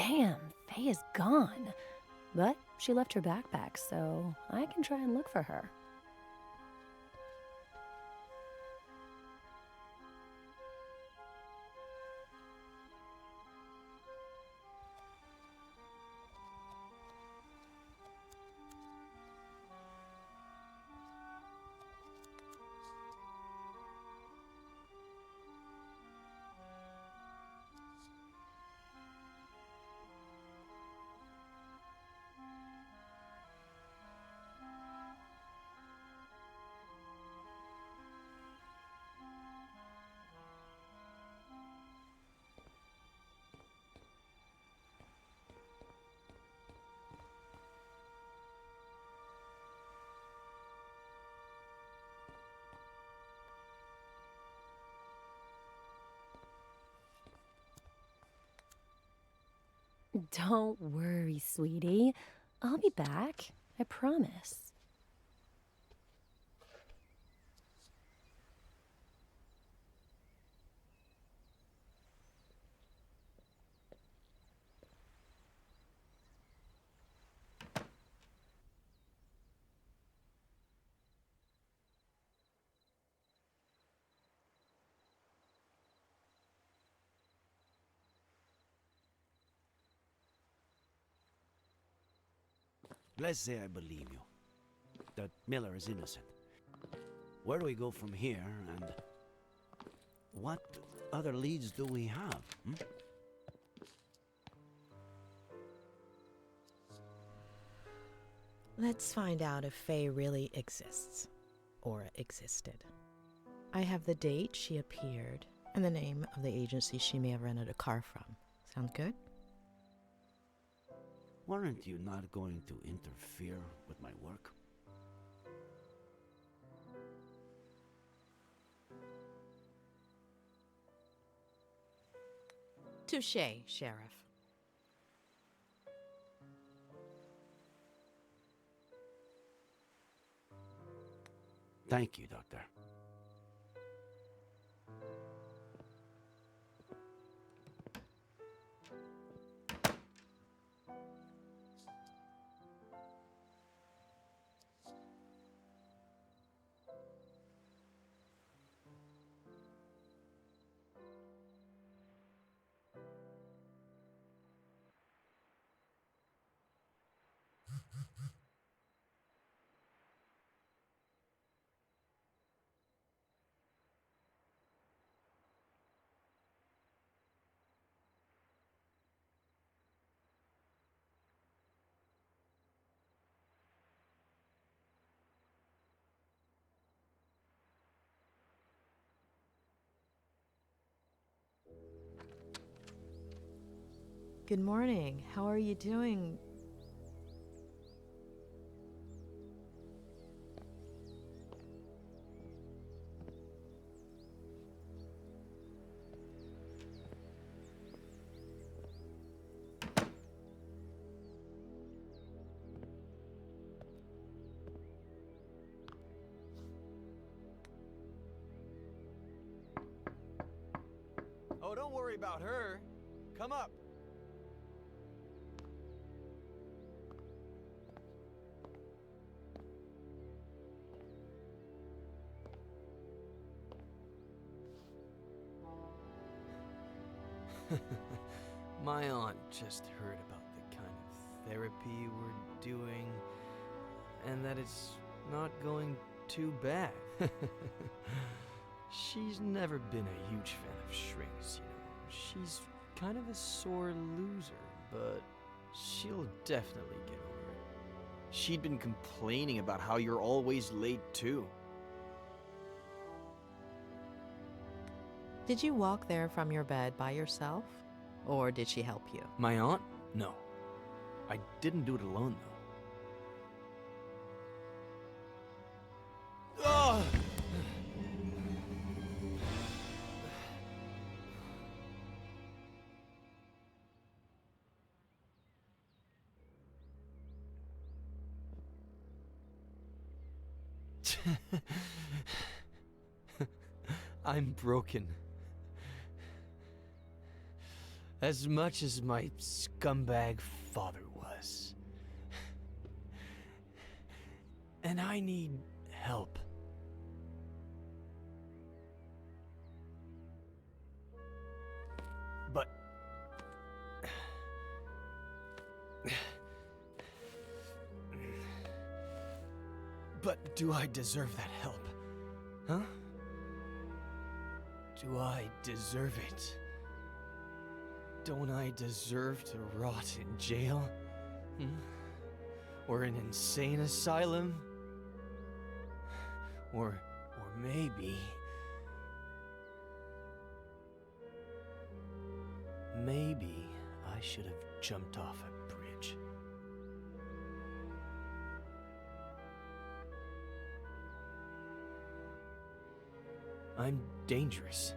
Damn, Faye is gone. But she left her backpack, so I can try and look for her. Don't worry, sweetie. I'll be back. I promise. Let's say I believe you, that Miller is innocent. Where do we go from here, and what other leads do we have? Let's find out if Faye really exists, or existed. I have the date she appeared, and the name of the agency she may have rented a car from. Sound good? Weren't you not going to interfere with my work? Touché, Sheriff. Thank you, Doctor. Good morning. How are you doing? Oh, don't worry about her. Come up. My aunt just heard about the kind of therapy we're doing, and that it's not going too bad. She's never been a huge fan of shrinks, you know. She's kind of a sore loser, but she'll definitely get over it. She'd been complaining about how you're always late, too. Did you walk there from your bed by yourself? Or did she help you? My aunt? No. I didn't do it alone, though. Ugh! I'm broken. As much as my scumbag father was. And I need help. But... But do I deserve that help? Huh? Do I deserve it? Don't I deserve to rot in jail? Or an insane asylum? Or maybe... Maybe I should have jumped off a bridge. I'm dangerous.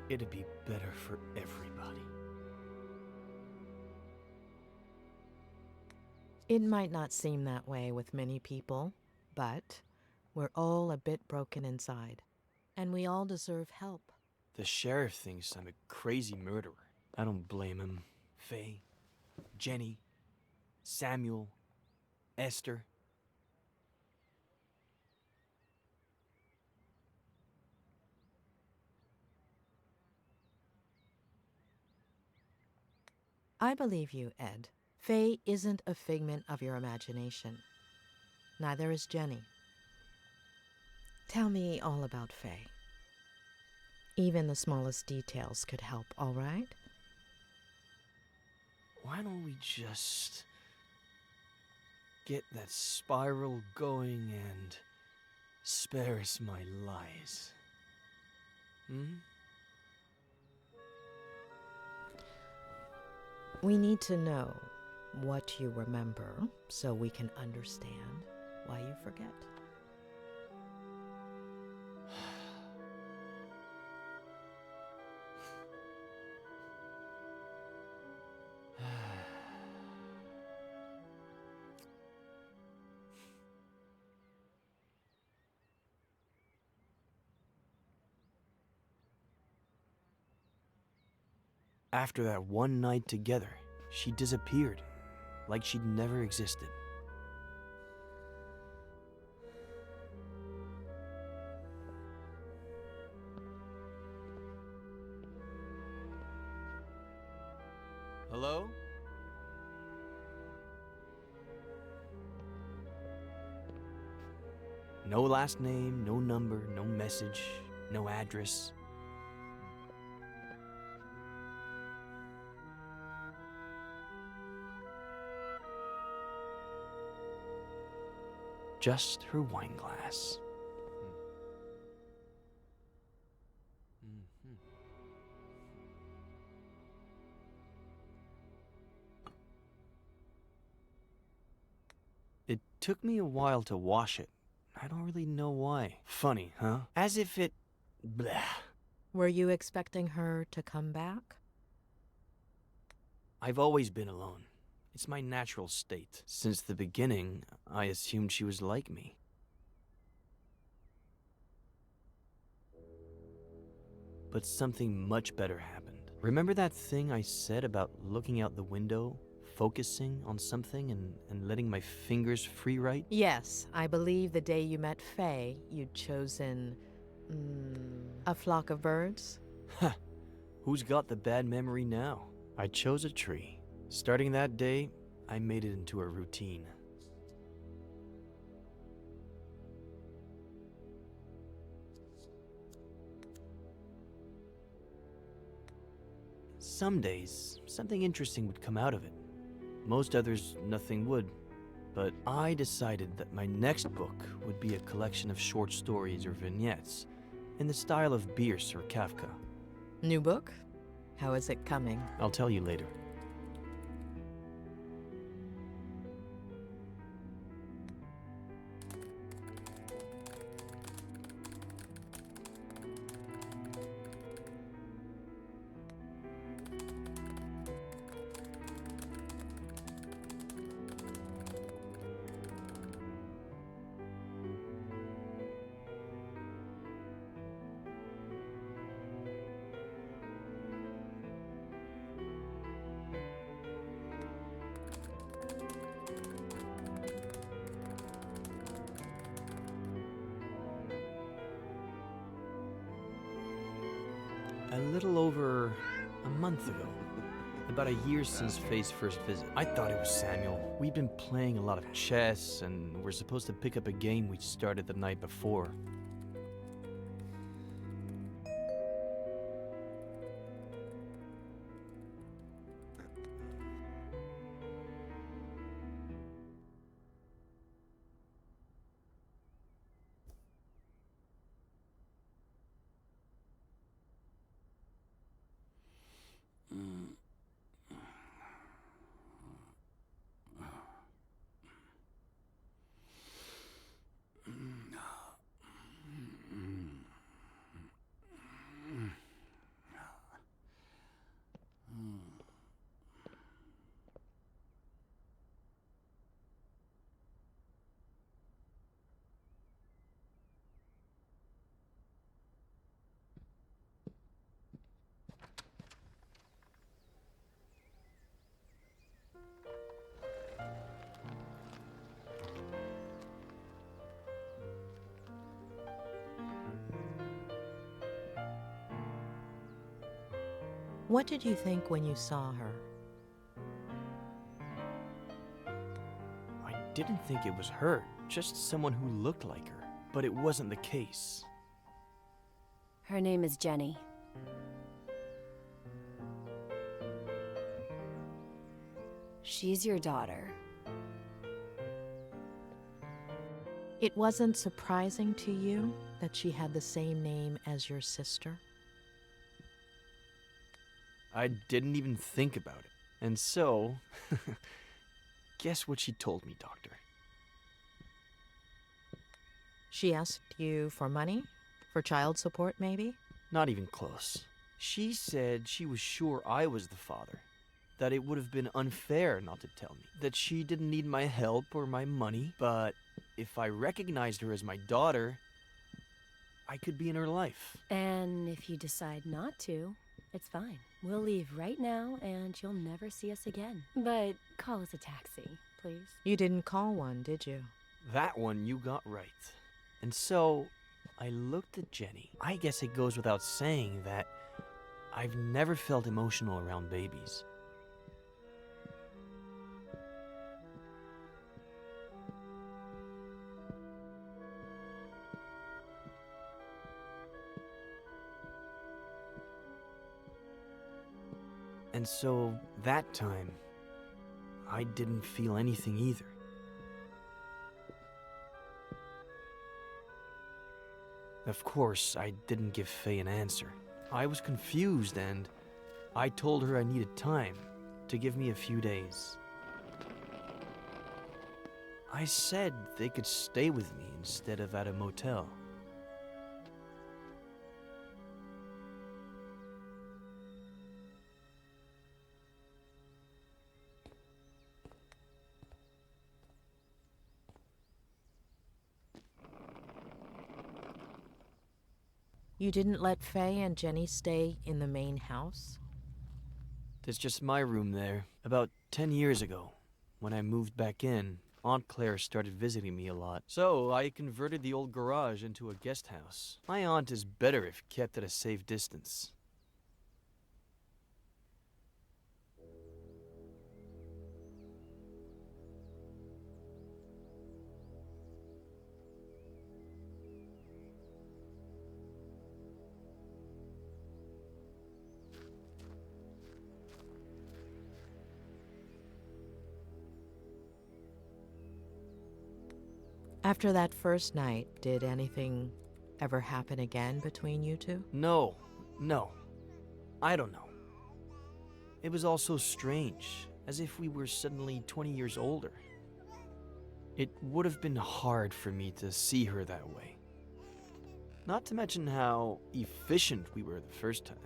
It'd be better for everybody. It might not seem that way with many people, but we're all a bit broken inside, and we all deserve help. The sheriff thinks I'm a crazy murderer. I don't blame him. Faye, Jenny, Samuel, Esther. I believe you, Ed. Faye isn't a figment of your imagination. Neither is Jenny. Tell me all about Faye. Even the smallest details could help, all right? Why don't we just get that spiral going and spare us my lies? We need to know what you remember so we can understand why you forget. After that one night together, she disappeared, like she'd never existed. Hello? No last name, no number, no message, no address. Just her wine glass. It took me a while to wash it. I don't really know why. Funny, huh? As if it... Blah. Were you expecting her to come back? I've always been alone. It's my natural state. Since the beginning, I assumed she was like me. But something much better happened. Remember that thing I said about looking out the window, focusing on something and letting my fingers free write? Yes, I believe the day you met Faye, you'd chosen... a flock of birds? Ha! Who's got the bad memory now? I chose a tree. Starting that day, I made it into a routine. Some days, something interesting would come out of it. Most others, nothing would. But I decided that my next book would be a collection of short stories or vignettes, in the style of Bierce or Kafka. New book? How is it coming? I'll tell you later. little over a month ago. About a year since Faye's first visit. I thought it was Samuel. We'd been playing a lot of chess, and we're supposed to pick up a game we started the night before. What did you think when you saw her? I didn't think it was her, just someone who looked like her. But it wasn't the case. Her name is Jenny. She's your daughter. It wasn't surprising to you that she had the same name as your sister? I didn't even think about it. And so, guess what she told me, Doctor? She asked you for money? For child support, maybe? Not even close. She said she was sure I was the father. That it would have been unfair not to tell me. That she didn't need my help or my money, but if I recognized her as my daughter, I could be in her life. And if you decide not to, it's fine. We'll leave right now, and you'll never see us again. But call us a taxi, please. You didn't call one, did you? That one you got right. And so, I looked at Jenny. I guess it goes without saying that I've never felt emotional around babies. And so, that time, I didn't feel anything either. Of course, I didn't give Faye an answer. I was confused, and I told her I needed time, to give me a few days. I said they could stay with me instead of at a motel. You didn't let Faye and Jenny stay in the main house? There's just my room there. About 10 years ago, when I moved back in, Aunt Claire started visiting me a lot. So I converted the old garage into a guest house. My aunt is better if kept at a safe distance. After that first night, did anything ever happen again between you two? No. I don't know. It was all so strange, as if we were suddenly 20 years older. It would have been hard for me to see her that way. Not to mention how efficient we were the first time.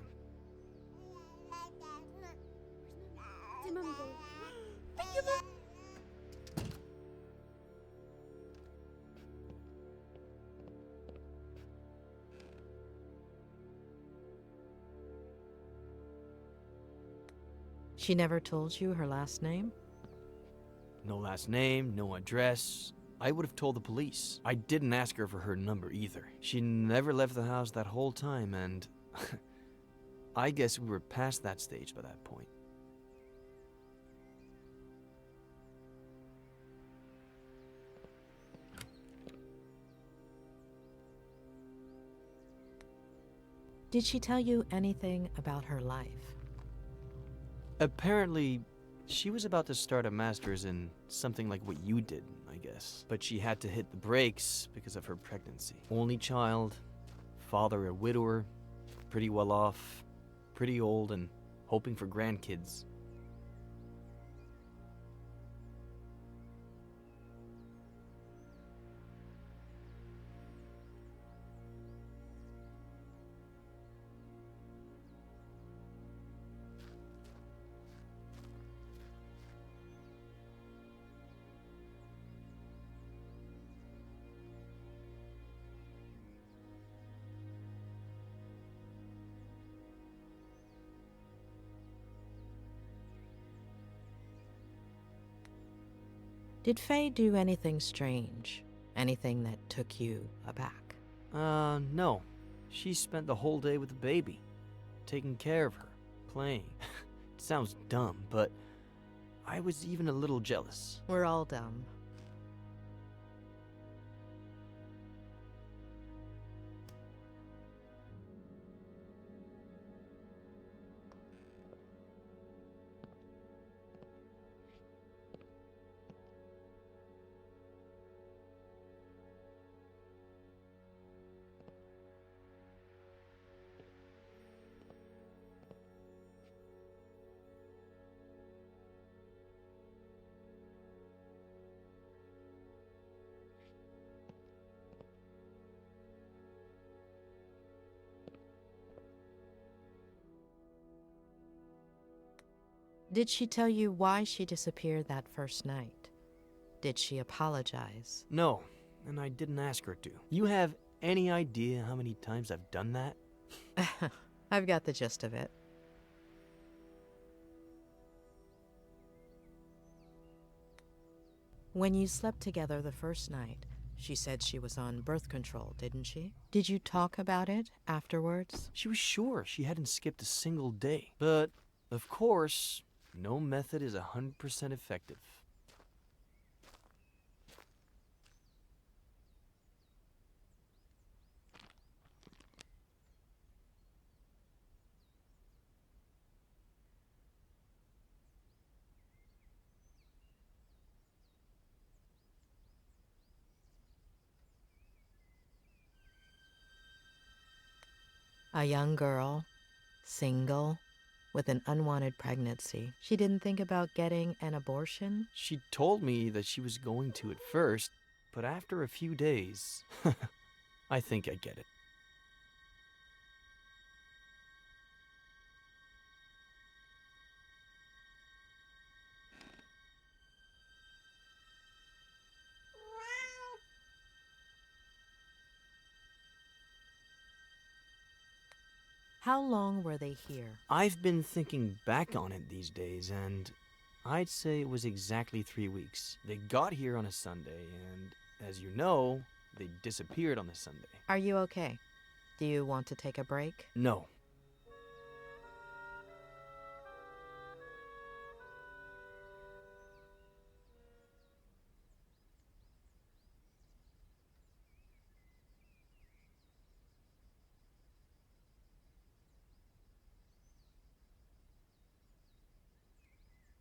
She never told you her last name? No last name, no address. I would have told the police. I didn't ask her for her number either. She never left the house that whole time, and I guess we were past that stage by that point. Did she tell you anything about her life? Apparently, she was about to start a master's in something like what you did, I guess. But she had to hit the brakes because of her pregnancy. Only child, father a widower, pretty well off, pretty old, and hoping for grandkids. Did Faye do anything strange? Anything that took you aback? No. She spent the whole day with the baby, taking care of her, playing. It sounds dumb, but I was even a little jealous. We're all dumb. Did she tell you why she disappeared that first night? Did she apologize? No, and I didn't ask her to. You have any idea how many times I've done that? I've got the gist of it. When you slept together the first night, she said she was on birth control, didn't she? Did you talk about it afterwards? She was sure she hadn't skipped a single day. But, of course, no method is 100% effective. A young girl, single, with an unwanted pregnancy. She didn't think about getting an abortion? She told me that she was going to at first, but after a few days, I think I get it. How long were they here? I've been thinking back on it these days, and I'd say it was exactly 3 weeks. They got here on a Sunday, and as you know, they disappeared on the Sunday. Are you okay? Do you want to take a break? No.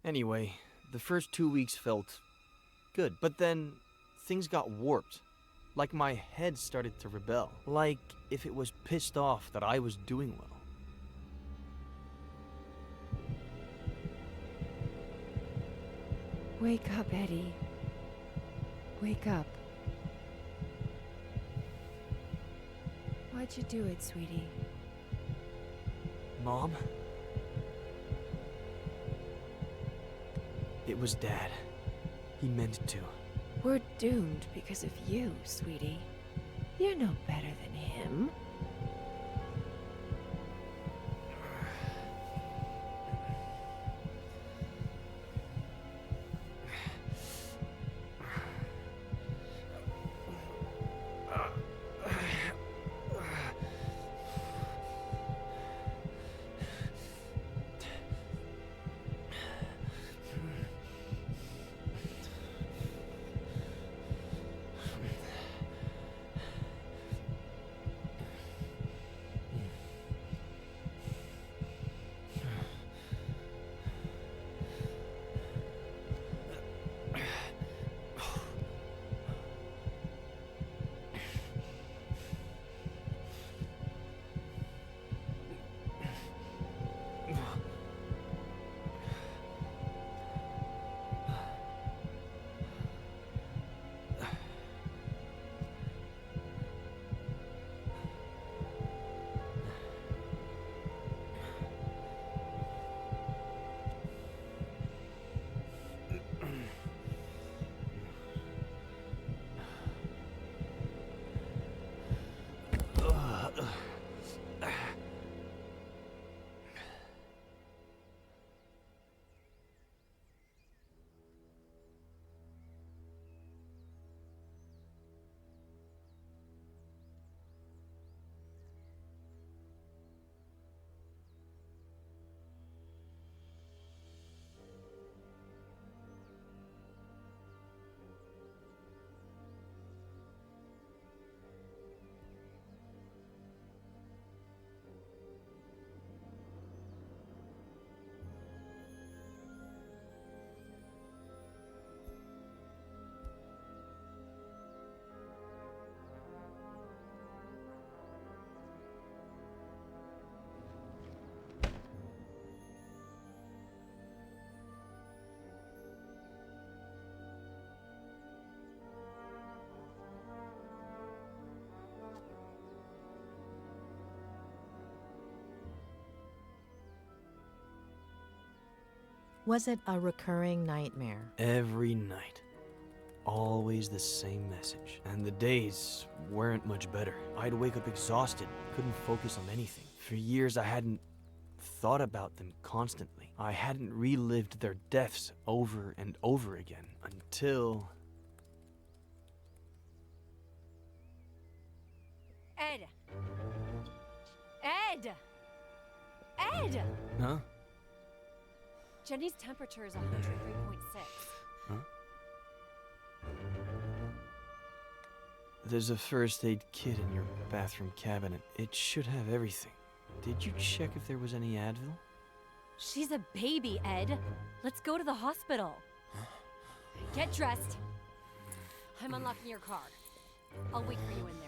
Anyway, the first 2 weeks felt good, but then things got warped. Like my head started to rebel. Like if it was pissed off that I was doing well. Wake up, Eddie. Wake up. Why'd you do it, sweetie? Mom? It was Dad. He meant to. We're doomed because of you, sweetie. You're no better than him. Was it a recurring nightmare? Every night. Always the same message. And the days weren't much better. I'd wake up exhausted, couldn't focus on anything. For years I hadn't thought about them constantly. I hadn't relived their deaths over and over again until... Ed! Ed! Ed! Huh? Jenny's temperature is 103.6. Huh? There's a first aid kit in your bathroom cabinet. It should have everything. Did you check if there was any Advil? She's a baby, Ed. Let's go to the hospital. Get dressed. I'm unlocking your car. I'll wait for you in there.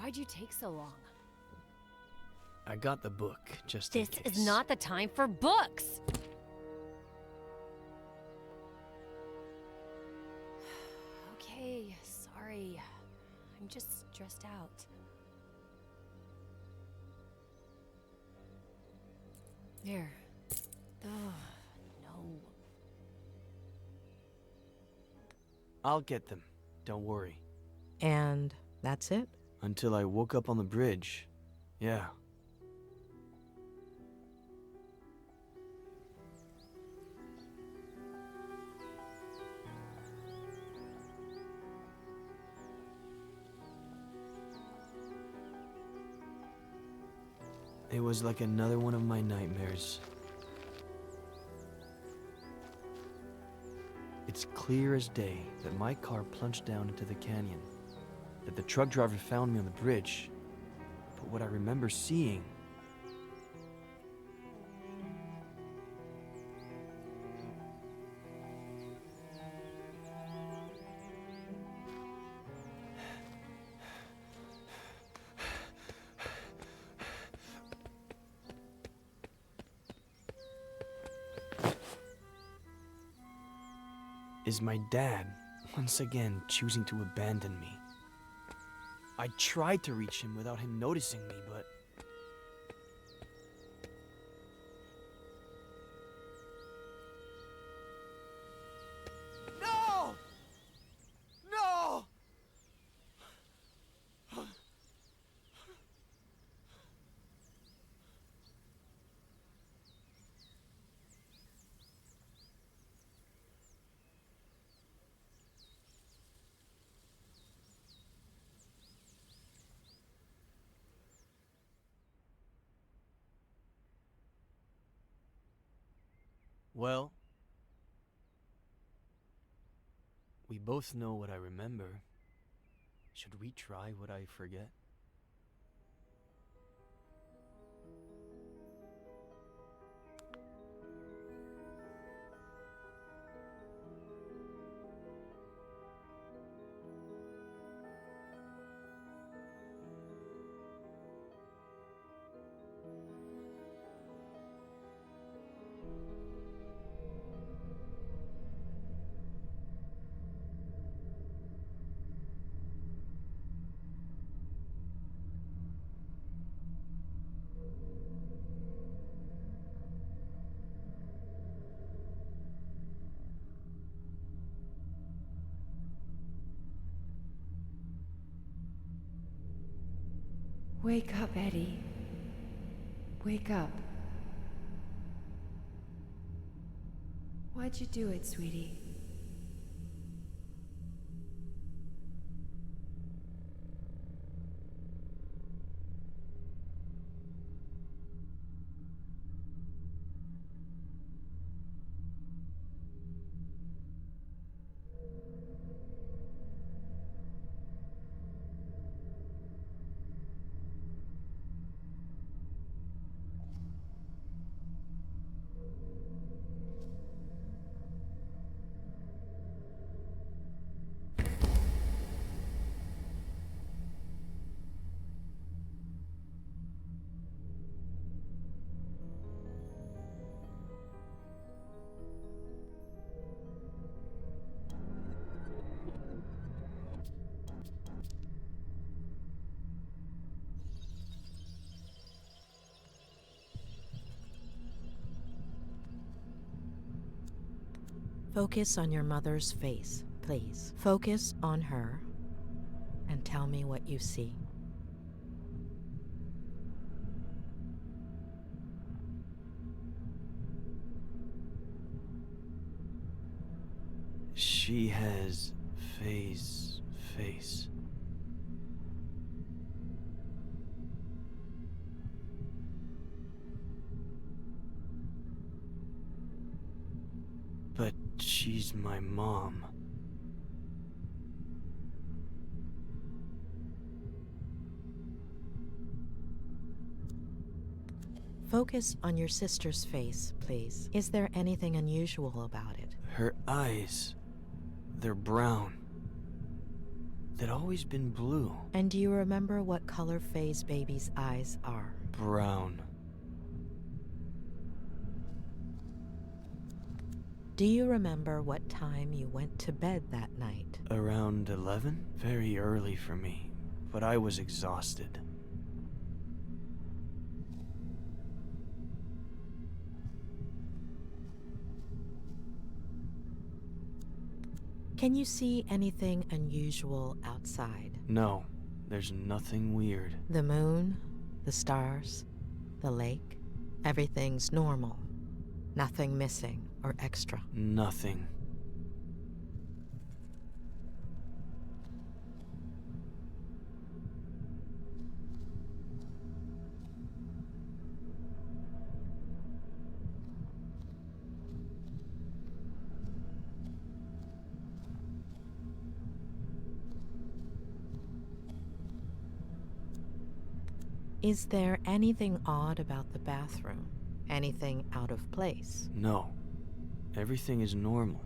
Why'd you take so long? I got the book, just in This case. is not the time for books! Okay, sorry. I'm just stressed out. There. Ugh, no. I'll get them. Don't worry. And that's it? Until I woke up on the bridge. Yeah. It was like another one of my nightmares. It's clear as day that my car plunged down into the canyon, that the truck driver found me on the bridge, but what I remember seeing... is my dad once again choosing to abandon me. I tried to reach him without him noticing me, but... No! No! Well, we both know what I remember. Should we try what I forget? Wake up, Eddie. Wake up. Why'd you do it, sweetie? Focus on your mother's face, please. Focus on her and tell me what you see. She has face. But she's my mom. Focus on your sister's face, please. Is there anything unusual about it? Her eyes, they're brown. They'd always been blue. And do you remember what color Faye's baby's eyes are? Brown. Do you remember what time you went to bed that night? Around 11? Very early for me, but I was exhausted. Can you see anything unusual outside? No, there's nothing weird. The moon, the stars, the lake, everything's normal. Nothing missing or extra. Nothing. Is there anything odd about the bathroom? Anything out of place? No. Everything is normal.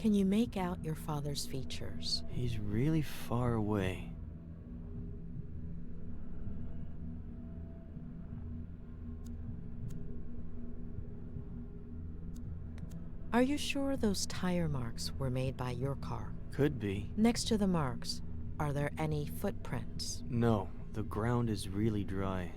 Can you make out your father's features? He's really far away. Are you sure those tire marks were made by your car? Could be. Next to the marks, are there any footprints? No, the ground is really dry.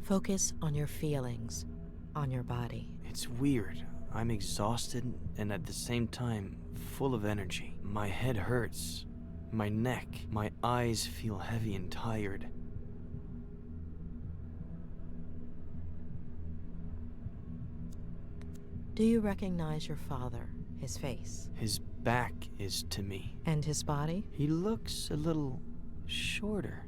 Focus on your feelings, on your body. It's weird. I'm exhausted and at the same time full of energy. My head hurts. My neck. My eyes feel heavy and tired. Do you recognize your father, his face? His back is to me. And his body? He looks a little shorter.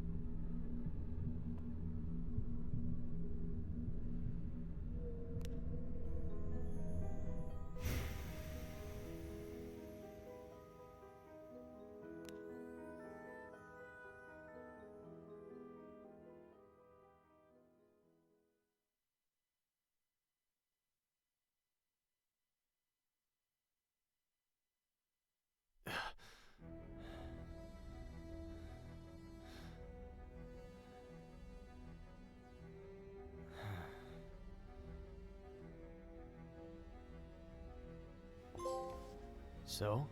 So?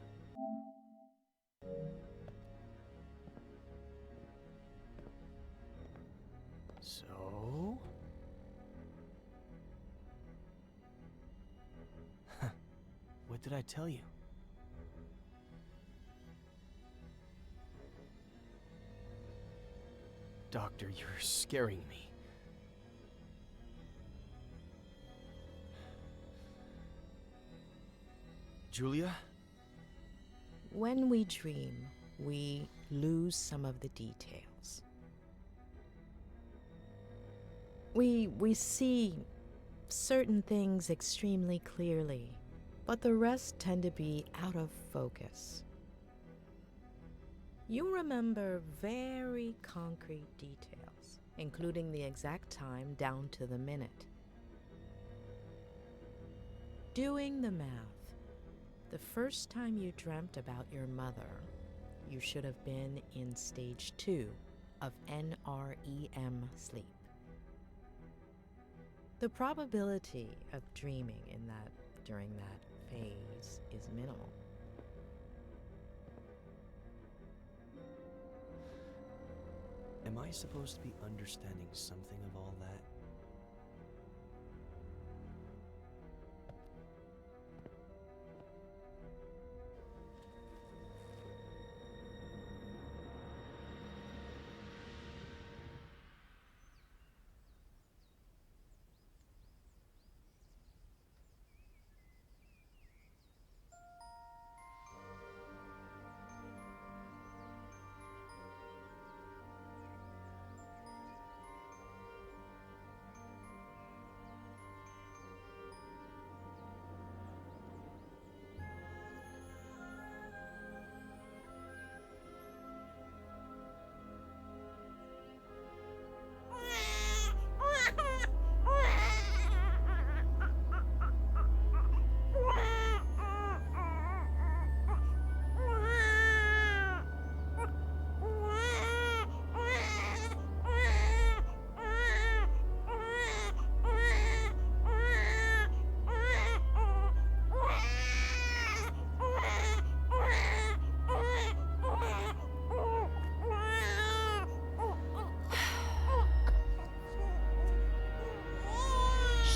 So? What did I tell you? Doctor, you're scaring me. Julia? When we dream, we lose some of the details. We see certain things extremely clearly, but the rest tend to be out of focus. You remember very concrete details, including the exact time down to the minute. Doing the math, the first time you dreamt about your mother, you should have been in stage 2 of NREM sleep. The probability of dreaming during that phase is minimal. Am I supposed to be understanding something of all that?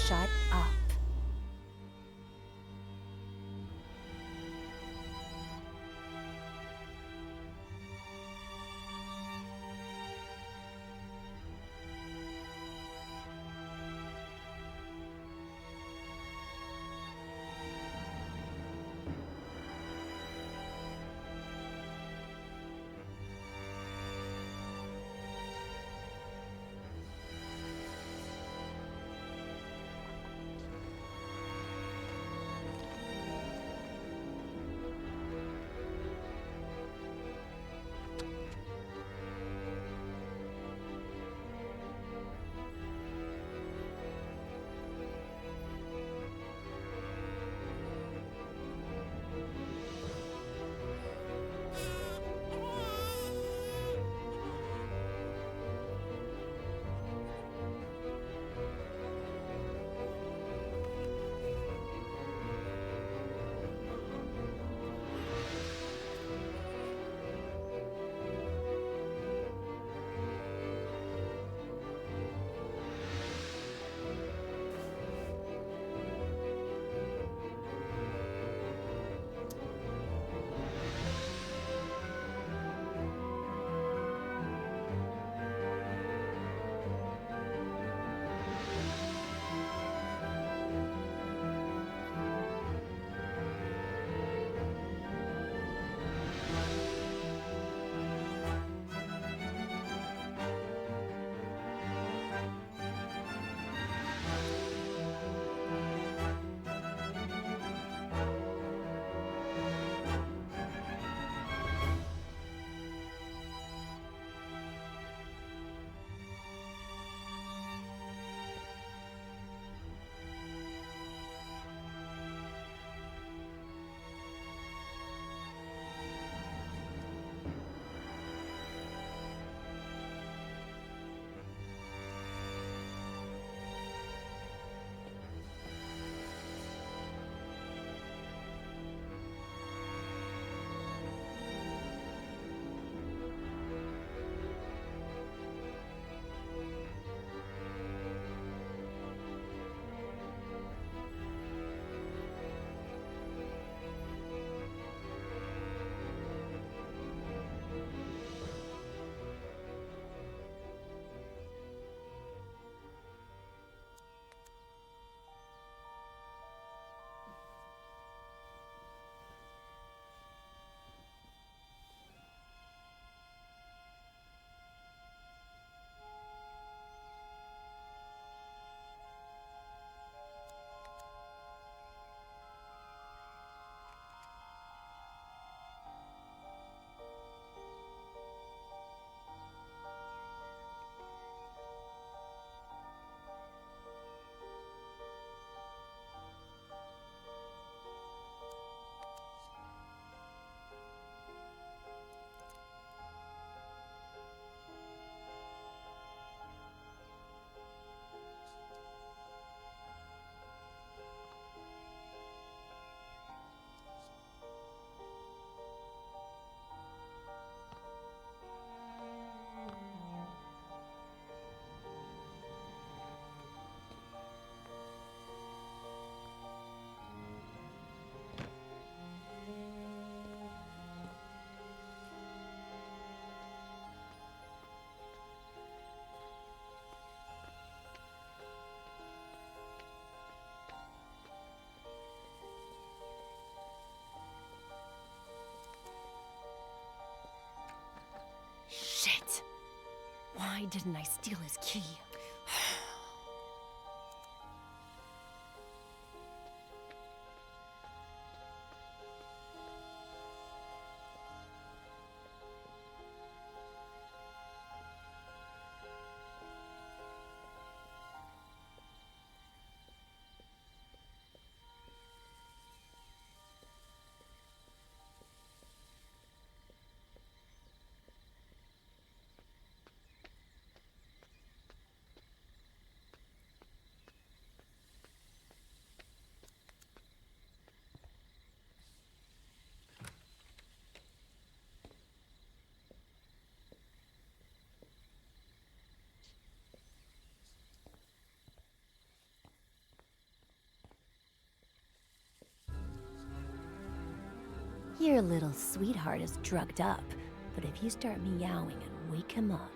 Shut up. Why didn't I steal his key? Your little sweetheart is drugged up, but if you start meowing and wake him up...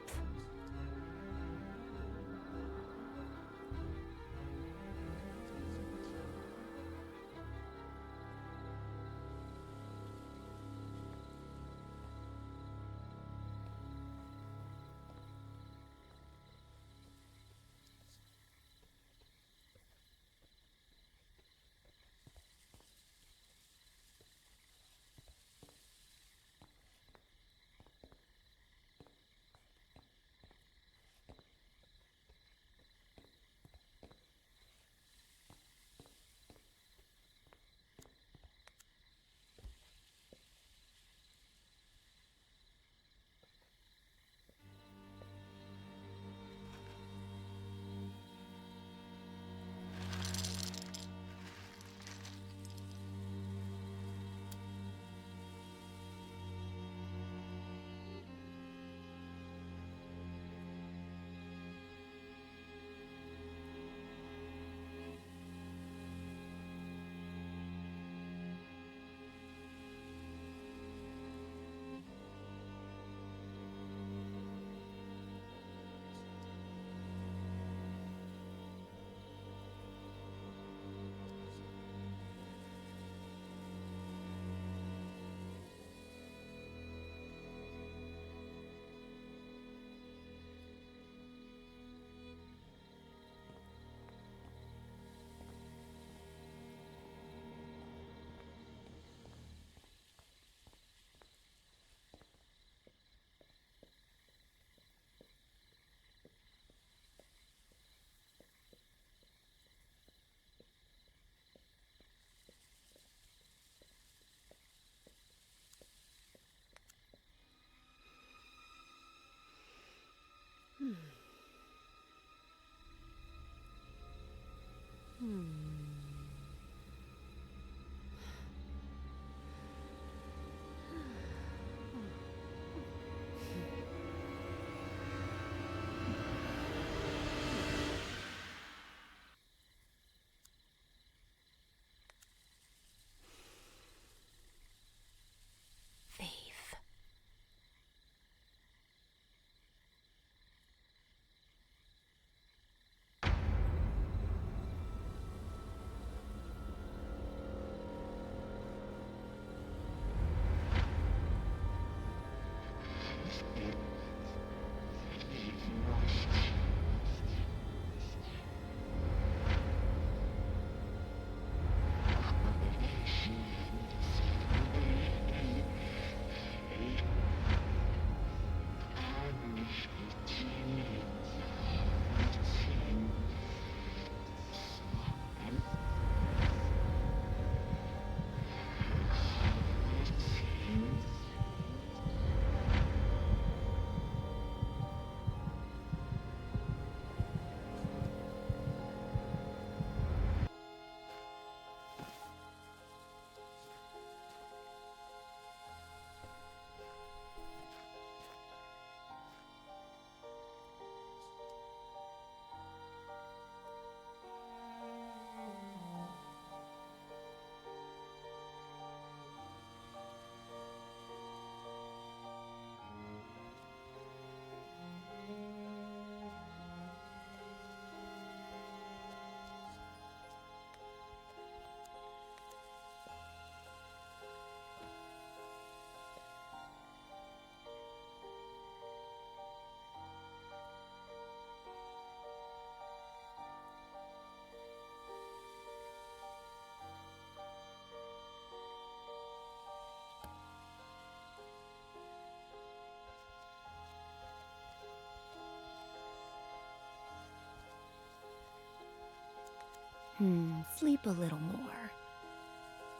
Sleep a little more.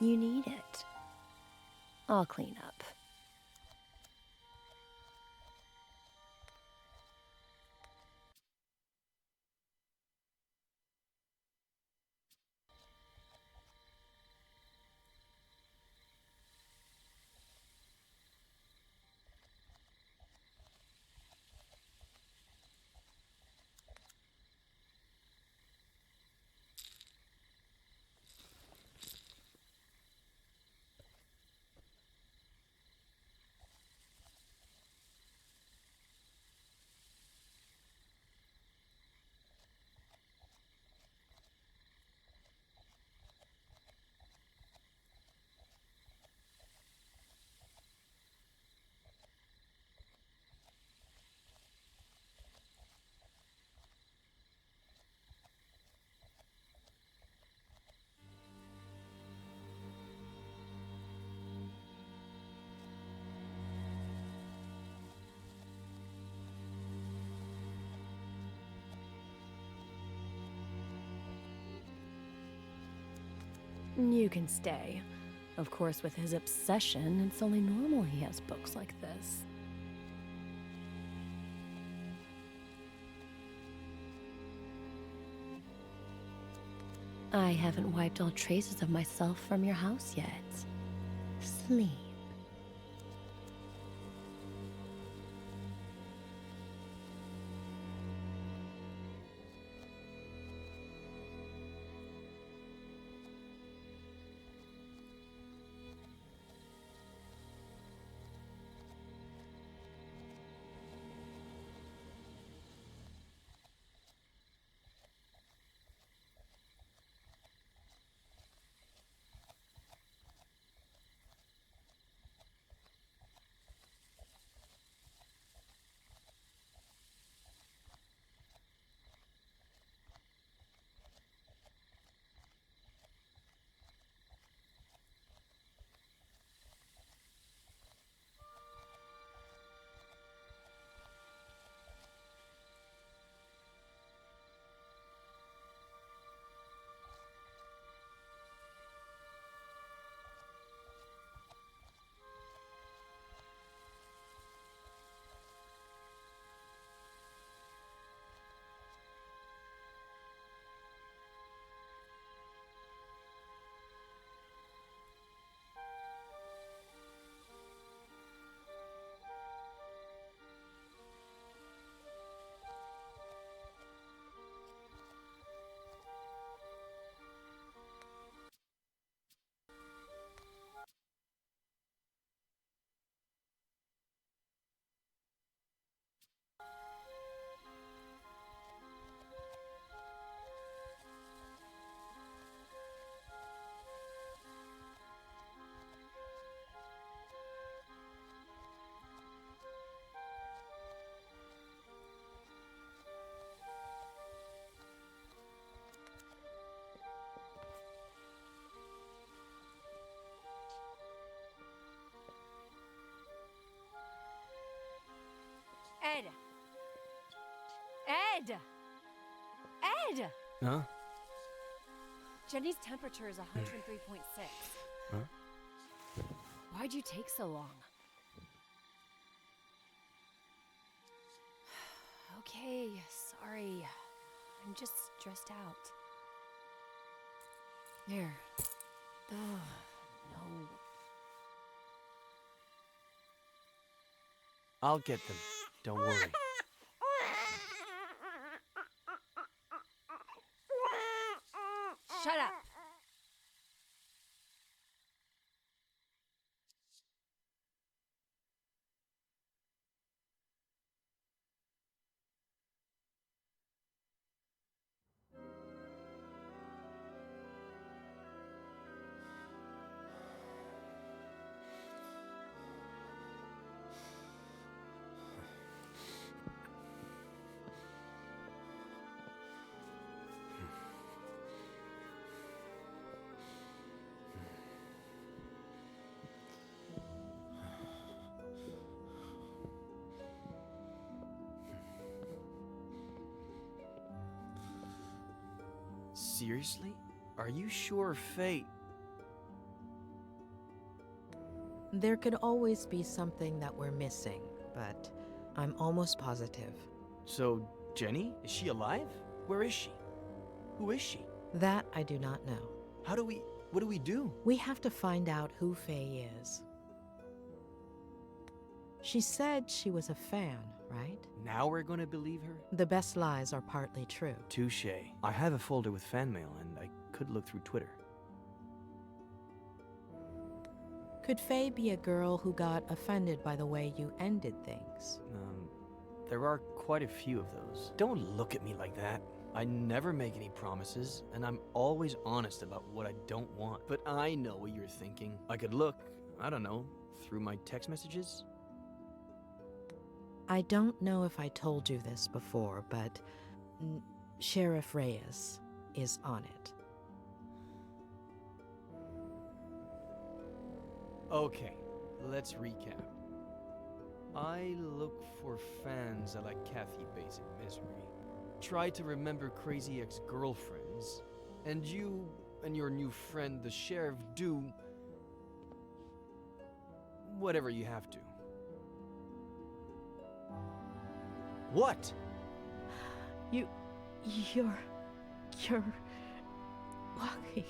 You need it. I'll clean up. You can stay. Of course, with his obsession, it's only normal he has books like this. I haven't wiped all traces of myself from your house yet. Sleep. Ed! Ed! Ed! Huh? Jenny's temperature is 103.6. Huh? Why'd you take so long? Okay, sorry. I'm just stressed out. Here. Oh, no. I'll get them. Don't worry. Shut up! Seriously? Are you sure Fate... There could always be something that we're missing, but I'm almost positive. So, Jenny? Is she alive? Where is she? Who is she? That I do not know. What do we do? We have to find out who Faye is. She said she was a fan, right? Now we're gonna believe her? The best lies are partly true. Touché. I have a folder with fan mail, and I could look through Twitter. Could Faye be a girl who got offended by the way you ended things? There are quite a few of those. Don't look at me like that. I never make any promises, and I'm always honest about what I don't want. But I know what you're thinking. I could look, I don't know, through my text messages? I don't know if I told you this before, but Sheriff Reyes is on it. Okay, let's recap. I look for fans I like Kathy Basic Misery. Try to remember crazy ex-girlfriends. And you and your new friend, the sheriff, do... whatever you have to. What? You're walking.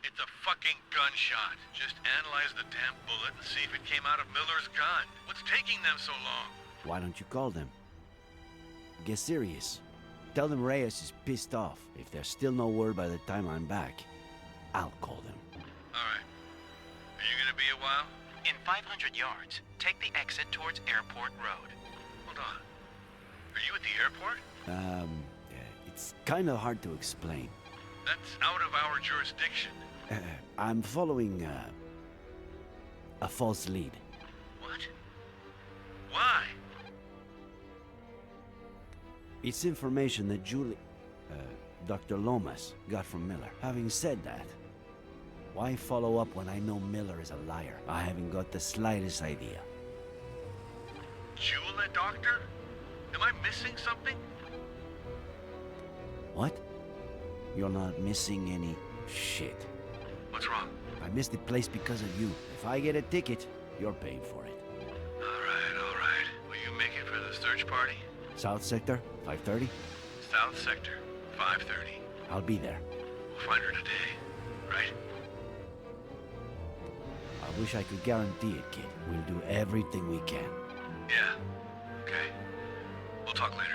It's a fucking gunshot. Just analyze the damn bullet and see if it came out of Miller's gun. What's taking them so long? Why don't you call them? Get serious. Tell them Reyes is pissed off. If there's still no word by the time I'm back, I'll call them. Alright. Are you gonna be a while? In 500 yards, take the exit towards Airport Road. Hold on. Are you at the airport? It's kind of hard to explain. That's out of our jurisdiction. I'm following, a false lead. What? Why? It's information that Dr. Lomas got from Miller. Having said that, why follow up when I know Miller is a liar? I haven't got the slightest idea. Jewel a doctor? Am I missing something? What? You're not missing any shit. What's wrong? I missed the place because of you. If I get a ticket, you're paying for it. Alright. Will you make it for the search party? South Sector, 5:30? South Sector, 5:30. I'll be there. We'll find her today, right? I wish I could guarantee it, kid. We'll do everything we can. Yeah. Okay. We'll talk later.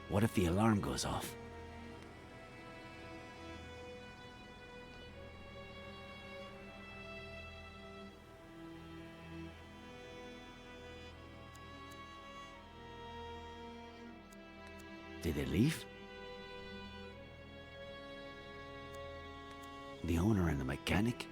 What if the alarm goes off? Did they leave? The owner and the mechanic?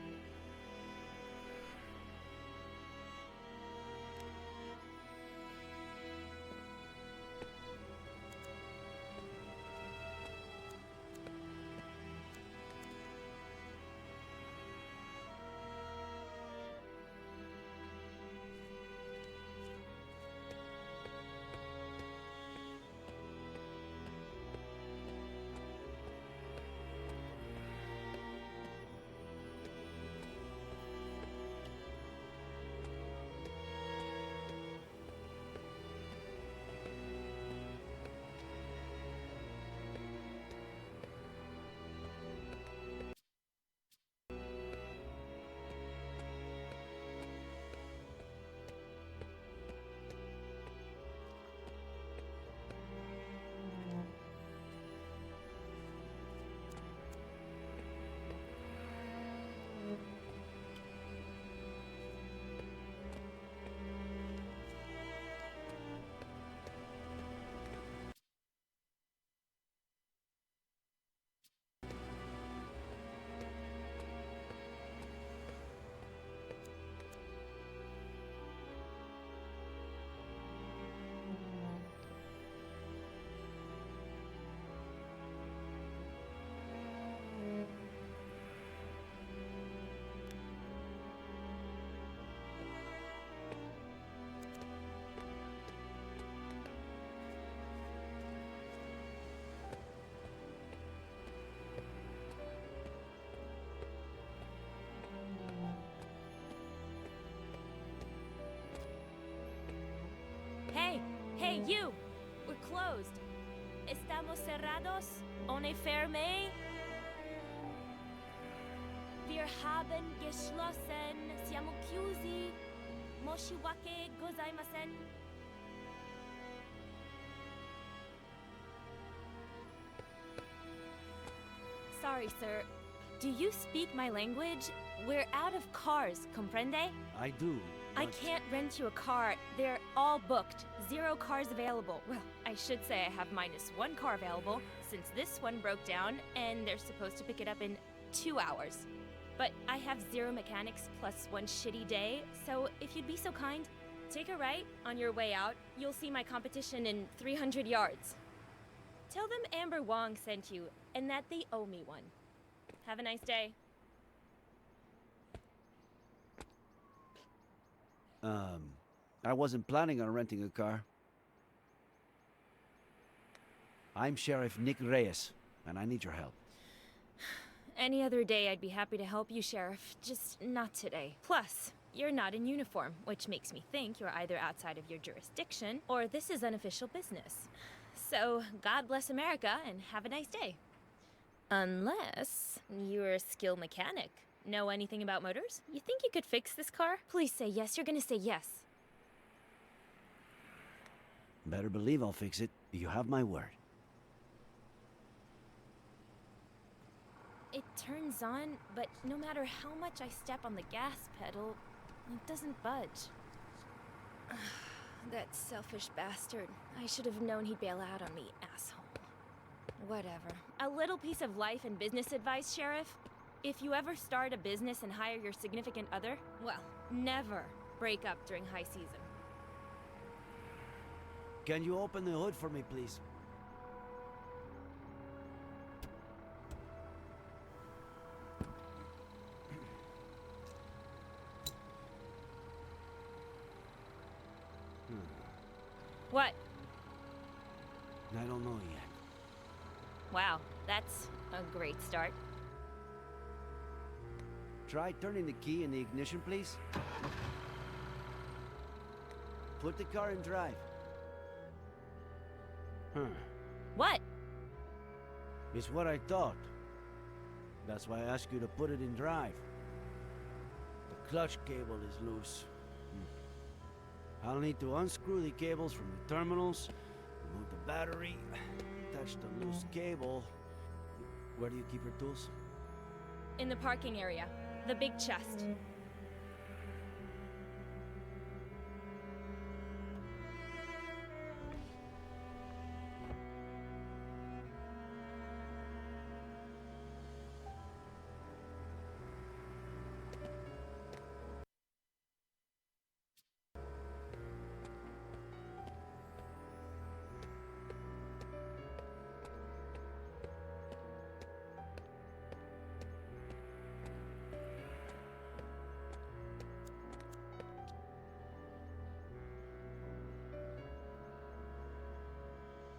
Hey, hey, you! We're closed. Estamos cerrados? Ohne ferme? Wir haben geschlossen. Siamo chiusi. Moshiwake gozaimasen. Sorry, sir. Do you speak my language? We're out of cars, comprende? I do. I but- can't rent you a car. They're all booked. 0 cars available. Well, I should say I have -1 car available, since this one broke down, and they're supposed to pick it up in 2 hours. But I have 0 mechanics plus 1 shitty day, so if you'd be so kind, take a right on your way out. You'll see my competition in 300 yards. Tell them Amber Wong sent you, and that they owe me one. Have a nice day. I wasn't planning on renting a car. I'm Sheriff Nick Reyes, and I need your help. Any other day I'd be happy to help you, Sheriff, just not today. Plus, you're not in uniform, which makes me think you're either outside of your jurisdiction or this is unofficial business. So, God bless America and have a nice day. Unless you're a skilled mechanic. Know anything about motors? You think you could fix this car? Please say yes. You're gonna say yes. Better believe I'll fix it. You have my word. It turns on, but no matter how much I step on the gas pedal, it doesn't budge. That selfish bastard. I should have known he'd bail out on me, asshole. Whatever. A little piece of life and business advice, Sheriff. If you ever start a business and hire your significant other, well, never break up during high season. Can you open the hood for me, please? What? I don't know yet. Wow, that's a great start. Try turning the key in the ignition, please. Put the car in drive. What? It's what I thought. That's why I asked you to put it in drive. The clutch cable is loose. I'll need to unscrew the cables from the terminals, remove the battery, attach the loose cable. Where do you keep your tools? In the parking area. The big chest.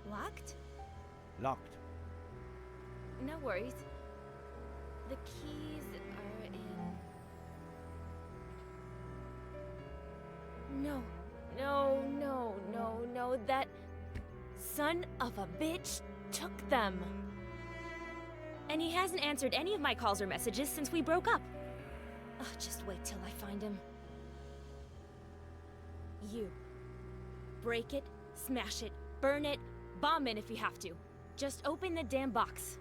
Locked? Locked. No worries. The keys are in... No. No. That son of a bitch took them. And he hasn't answered any of my calls or messages since we broke up. Oh, just wait till I find him. You. Break it, smash it, burn it, bomb it if you have to. Just open the damn box.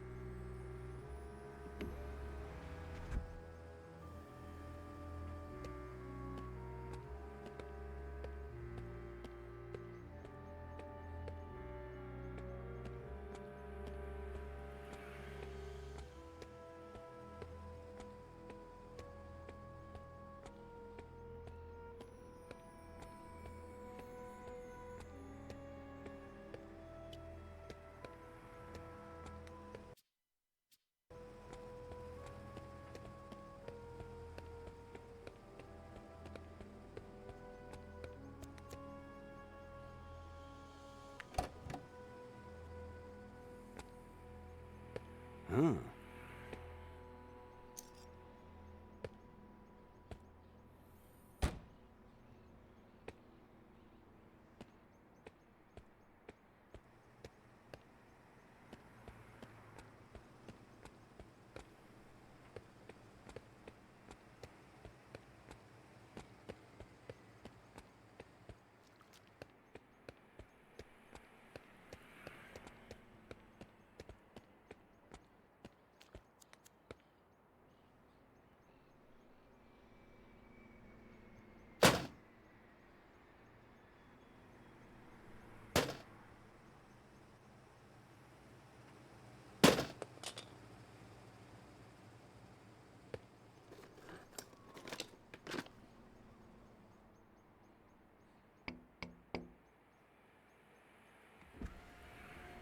Huh.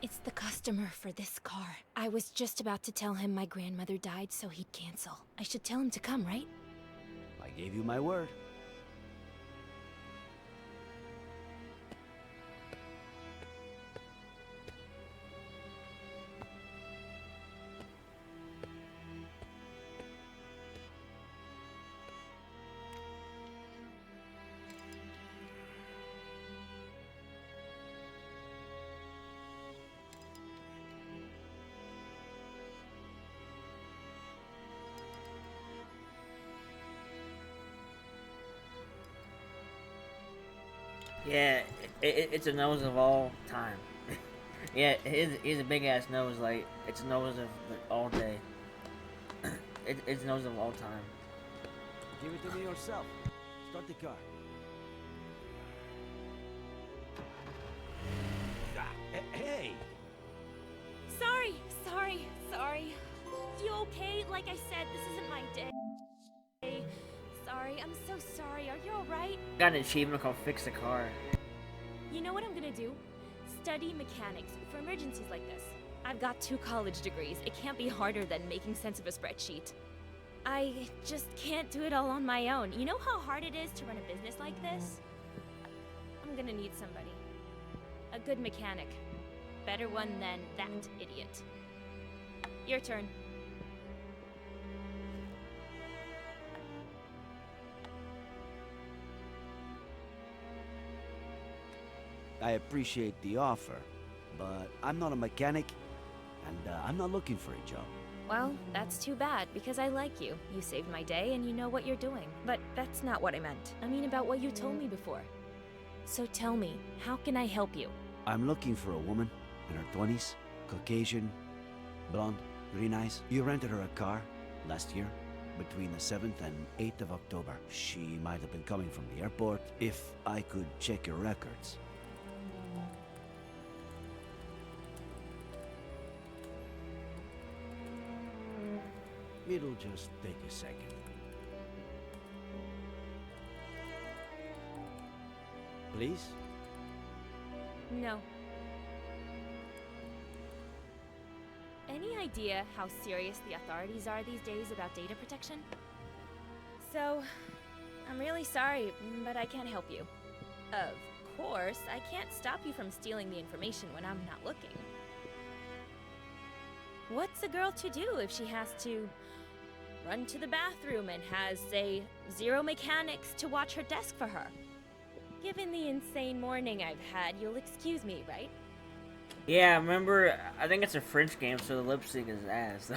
It's the customer for this car. I was just about to tell him my grandmother died so he'd cancel. I should tell him to come, right? I gave you my word. Yeah, it's a nose of all time. Yeah, he's a big ass nose. Like it's a nose of like, all day. It's nose of all time. Give it to me yourself. Start the car. Hey! Sorry. You okay? Like I said, this isn't my day. Sorry, I'm so sorry. Are you alright? Got an achievement called Fix the Car. You know what I'm gonna do? Study mechanics for emergencies like this. I've got 2 college degrees. It can't be harder than making sense of a spreadsheet. I just can't do it all on my own. You know how hard it is to run a business like this? I'm gonna need somebody. A good mechanic. Better one than that idiot. Your turn. I appreciate the offer, but I'm not a mechanic, and I'm not looking for a job. Well, that's too bad, because I like you. You saved my day and you know what you're doing. But that's not what I meant. I mean about what you told me before. So tell me, how can I help you? I'm looking for a woman in her 20s, Caucasian, blonde, green eyes. You rented her a car last year, between the 7th and 8th of October. She might have been coming from the airport. If I could check your records. It'll just take a second. Please? No. Any idea how serious the authorities are these days about data protection? So, I'm really sorry, but I can't help you. Of course, I can't stop you from stealing the information when I'm not looking. What's a girl to do if she has to run to the bathroom and has, say, 0 mechanics to watch her desk for her? Given the insane morning I've had, you'll excuse me, right? Yeah, remember, I think it's a French game, so the lip sync is ass.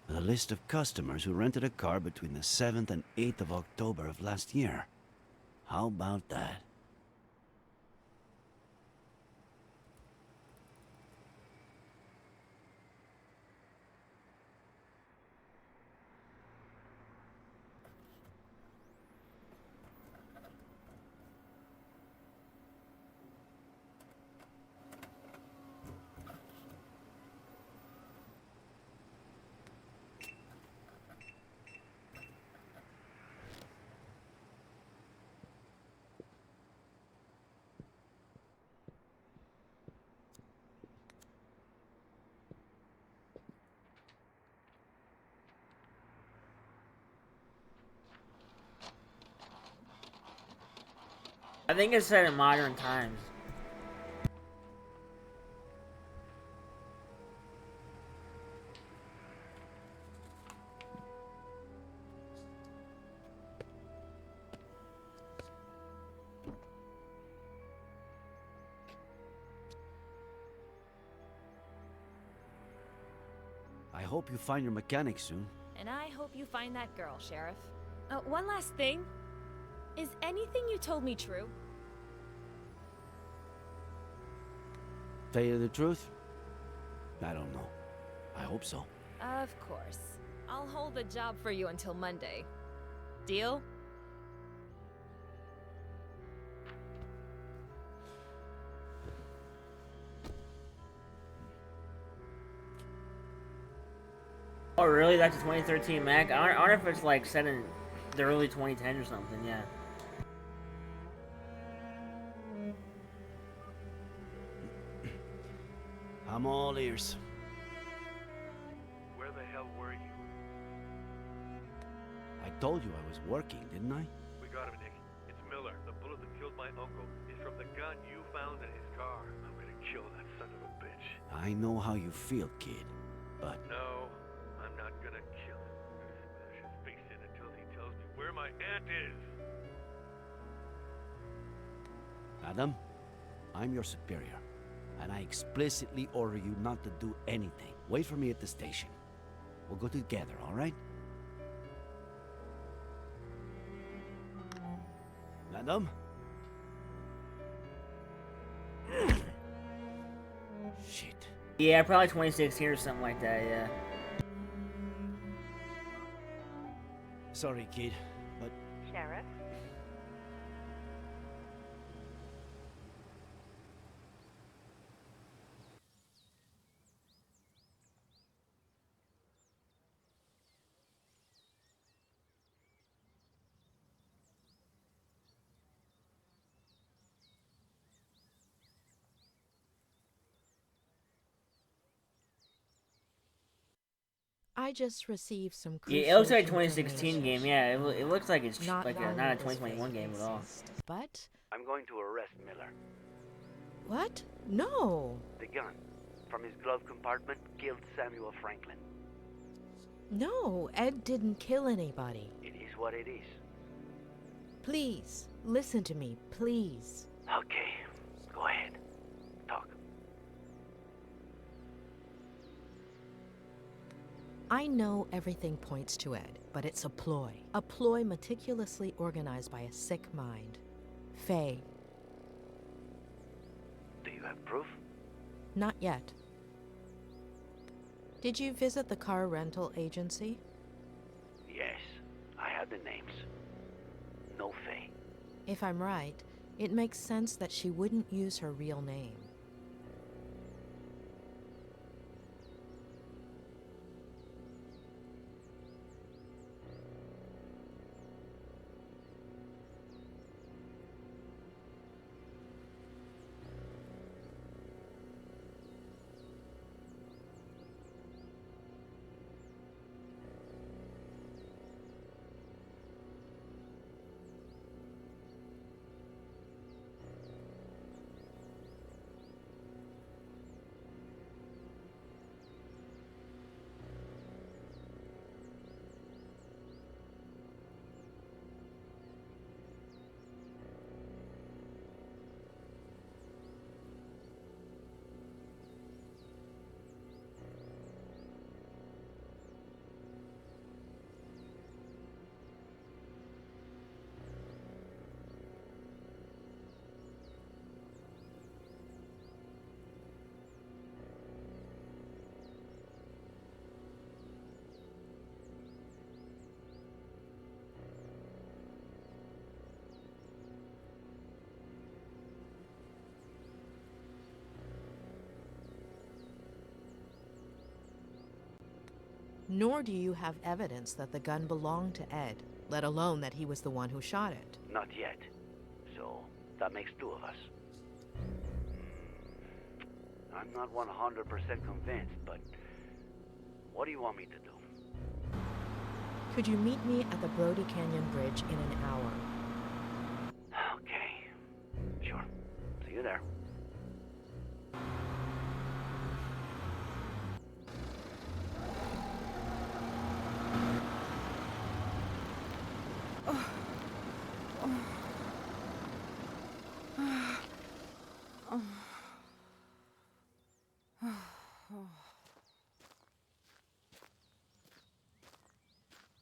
A list of customers who rented a car between the 7th and 8th of October of last year. How about that? I think it's set in modern times. I hope you find your mechanic soon. And I hope you find that girl, Sheriff. One last thing. Is anything you told me true? Tell you the truth? I don't know. I hope so. Of course. I'll hold the job for you until Monday. Deal? Oh really? That's a 2013 Mac? I wonder if it's like set in the early 2010s or something, yeah. I'm all ears. Where the hell were you? I told you I was working, didn't I? We got him, Nick. It's Miller. The bullet that killed my uncle is from the gun you found in his car. I'm gonna kill that son of a bitch. I know how you feel, kid, but... No, I'm not gonna kill him. I'm gonna smash his face in until he tells me where my aunt is. Adam, I'm your superior, and I explicitly order you not to do anything. Wait for me at the station. We'll go together, all right? Adam? Shit. Yeah, probably 2016 or something like that, yeah. Sorry, kid, but... Sheriff? I just received some crucial Yeah, it looks like a 2016 game, information. yeah. It looks like it's Not like long not a this 2021 game at all. exist, But I'm going to arrest Miller. what? No. The gun from his glove compartment killed Samuel Franklin. No, Ed didn't kill anybody. It is what it is. Please, listen to me, please. Okay, go ahead. Talk. I know everything points to Ed, but it's a ploy. A ploy meticulously organized by a sick mind. Faye. Do you have proof? Not yet. Did you visit the car rental agency? Yes, I have the names. No Faye. If I'm right, it makes sense that she wouldn't use her real name. Nor do you have evidence that the gun belonged to Ed, let alone that he was the one who shot it. Not yet. So, that makes two of us. I'm not 100% convinced, but what do you want me to do? Could you meet me at the Brody Canyon Bridge in an hour? Okay. Sure. See you there.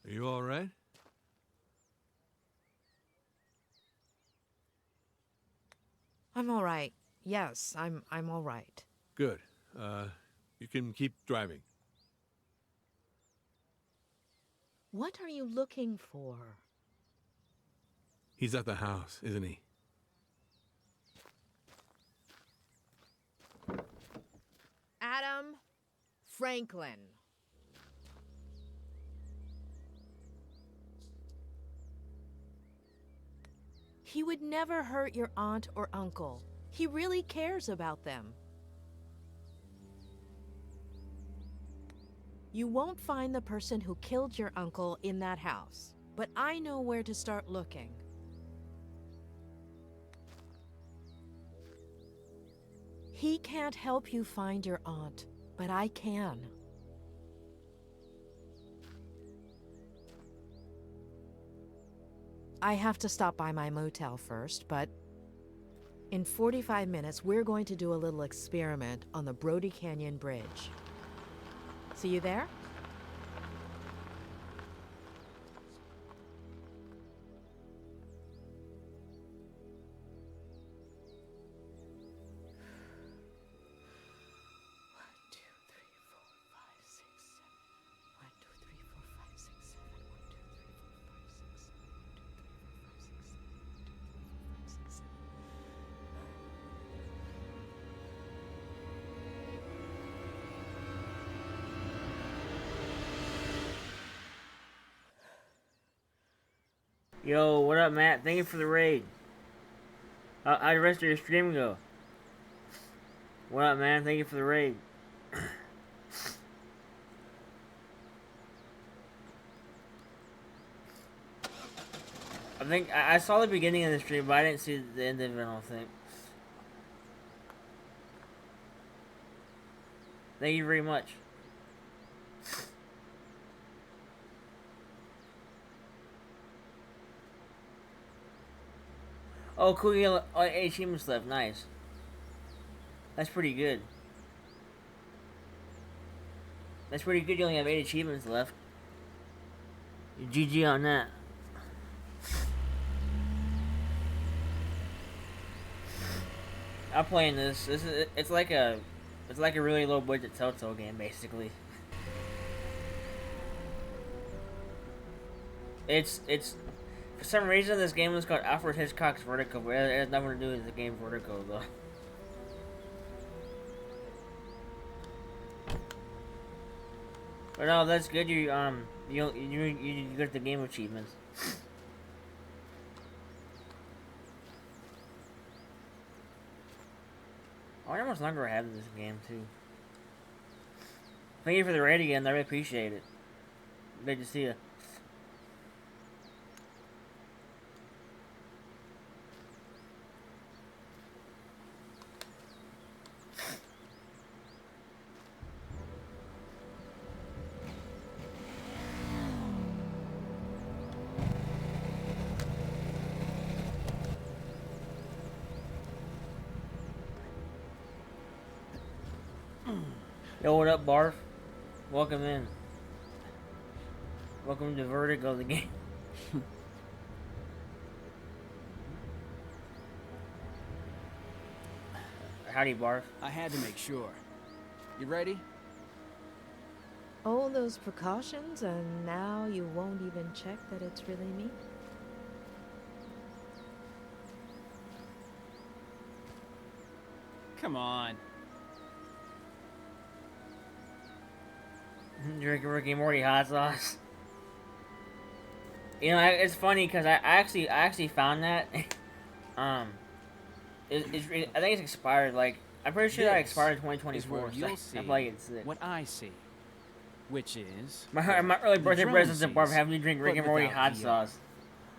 Are you all right? I'm all right. Yes, I'm all right. Good. You can keep driving. What are you looking for? He's at the house, isn't he? Adam Franklin. He would never hurt your aunt or uncle. He really cares about them. You won't find the person who killed your uncle in that house, but I know where to start looking. He can't help you find your aunt, but I can. I have to stop by my motel first, but in 45 minutes, we're going to do a little experiment on the Brody Canyon Bridge. See you there? Yo, what up, Matt? Thank you for the raid. How'd the rest of your stream go? What up, man? Thank you for the raid. I think I saw the beginning of the stream, but I didn't see the end of it, I don't think. Thank you very much. Oh, cool, you got 8 achievements left. Nice. That's pretty good. That's pretty good. You only have 8 achievements left. GG on that. I'm playing this. It's like a really low budget Telltale game, basically. It's for some reason this game is called Alfred Hitchcock's Vertigo, but it has nothing to do with the game Vertigo though. But no, that's good. You get the game achievements. I wonder how much longer I have in this game too. Thank you for the raid again. I really appreciate it. Good to see you. Yo, what up, Barf? Welcome in. Welcome to Vertigo, the game. Howdy, Barf. I had to make sure. You ready? All those precautions, and now you won't even check that it's really me? Come on. Drinking Ricky Morty hot sauce. You know, it's funny because I actually found that. I think it's expired. Like, I'm pretty sure that expired in 2024. You'll So see I feel like it's it. what I see, which is My early birthday drone presents to Barb sees, having me drink Rick but and Morty without hot VR. sauce.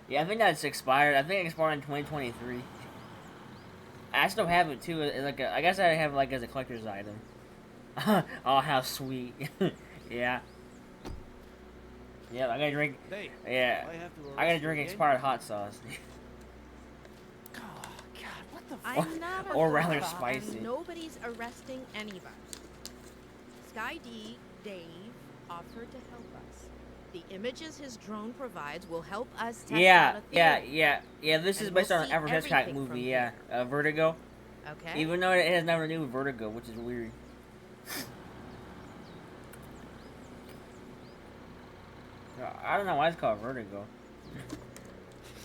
Yeah, I think that's expired. I think it expired in 2023. I still have it too. It's like I guess I have it like as a collector's item. Oh, how sweet. Yeah. Yeah, I gotta drink. Hey, Yeah, I gotta drink expired hot sauce. I'm not a Or rather cop, spicy. And nobody's arresting anybody. Sky D, Dave, offered to help us. The images his drone provides will help us test out Yeah, a yeah. theory. This is And based we'll on an see Alfred Hitchcock everything movie. from Yeah, Vertigo. Okay. Even though it has nothing to do with Vertigo, which is weird. I don't know why it's called Vertigo.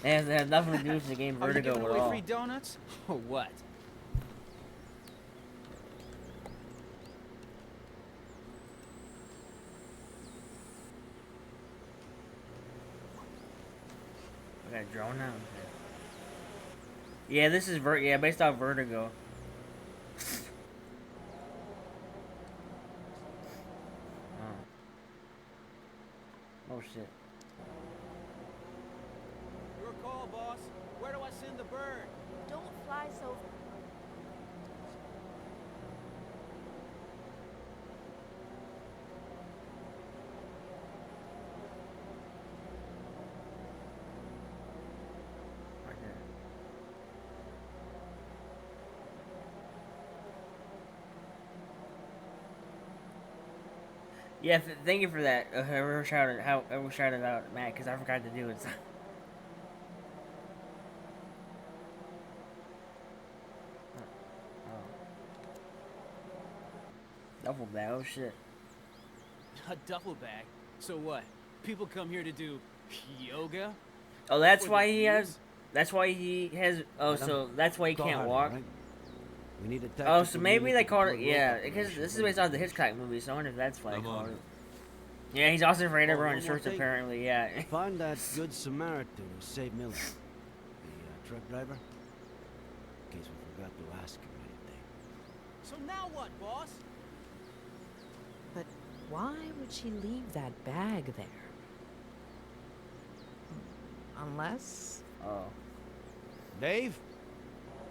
It has nothing to do with the game Are you Vertigo giving at away all. free donuts or what? I got a drone now. Yeah, this is based off Vertigo. Oh shit. Your call, boss. Where do I send the bird? Don't fly so. Yeah, thank you for that. Whoever shouted out, Matt, because I forgot to do it. Duffel bag. Oh shit. A duffel bag? So what? People come here to do yoga? Oh, that's For why the he views? has. That's why he has. Oh, Madam, so that's why he call can't Harley, walk. right? We need a Oh, tactical so maybe unit they to called it. deploy Yeah, local because operations this is based off the Hitchcock movie, so I wonder if that's why they I'm called on it. it. Yeah, he's also afraid of Oh, everyone one more shirts, thing. apparently. Yeah. Find that good Samaritan who saved Miller. The truck driver. In case we forgot to ask him anything. So now what, boss? But why would she leave that bag there? Unless... Oh. Dave?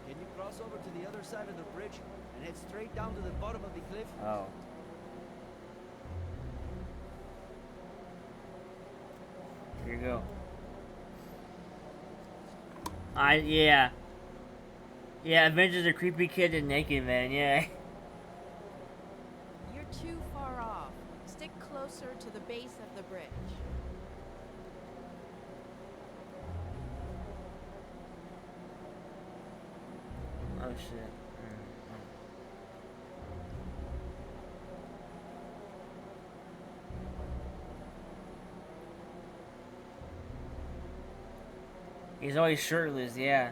Can you cross over to the other side of the bridge and head straight down to the bottom of the cliff? Oh. Here you go. Yeah. Yeah, Avengers a creepy kid and naked man, yeah. You're too far off. Stick closer to the base of the bridge. Oh shit. He's always shirtless, yeah.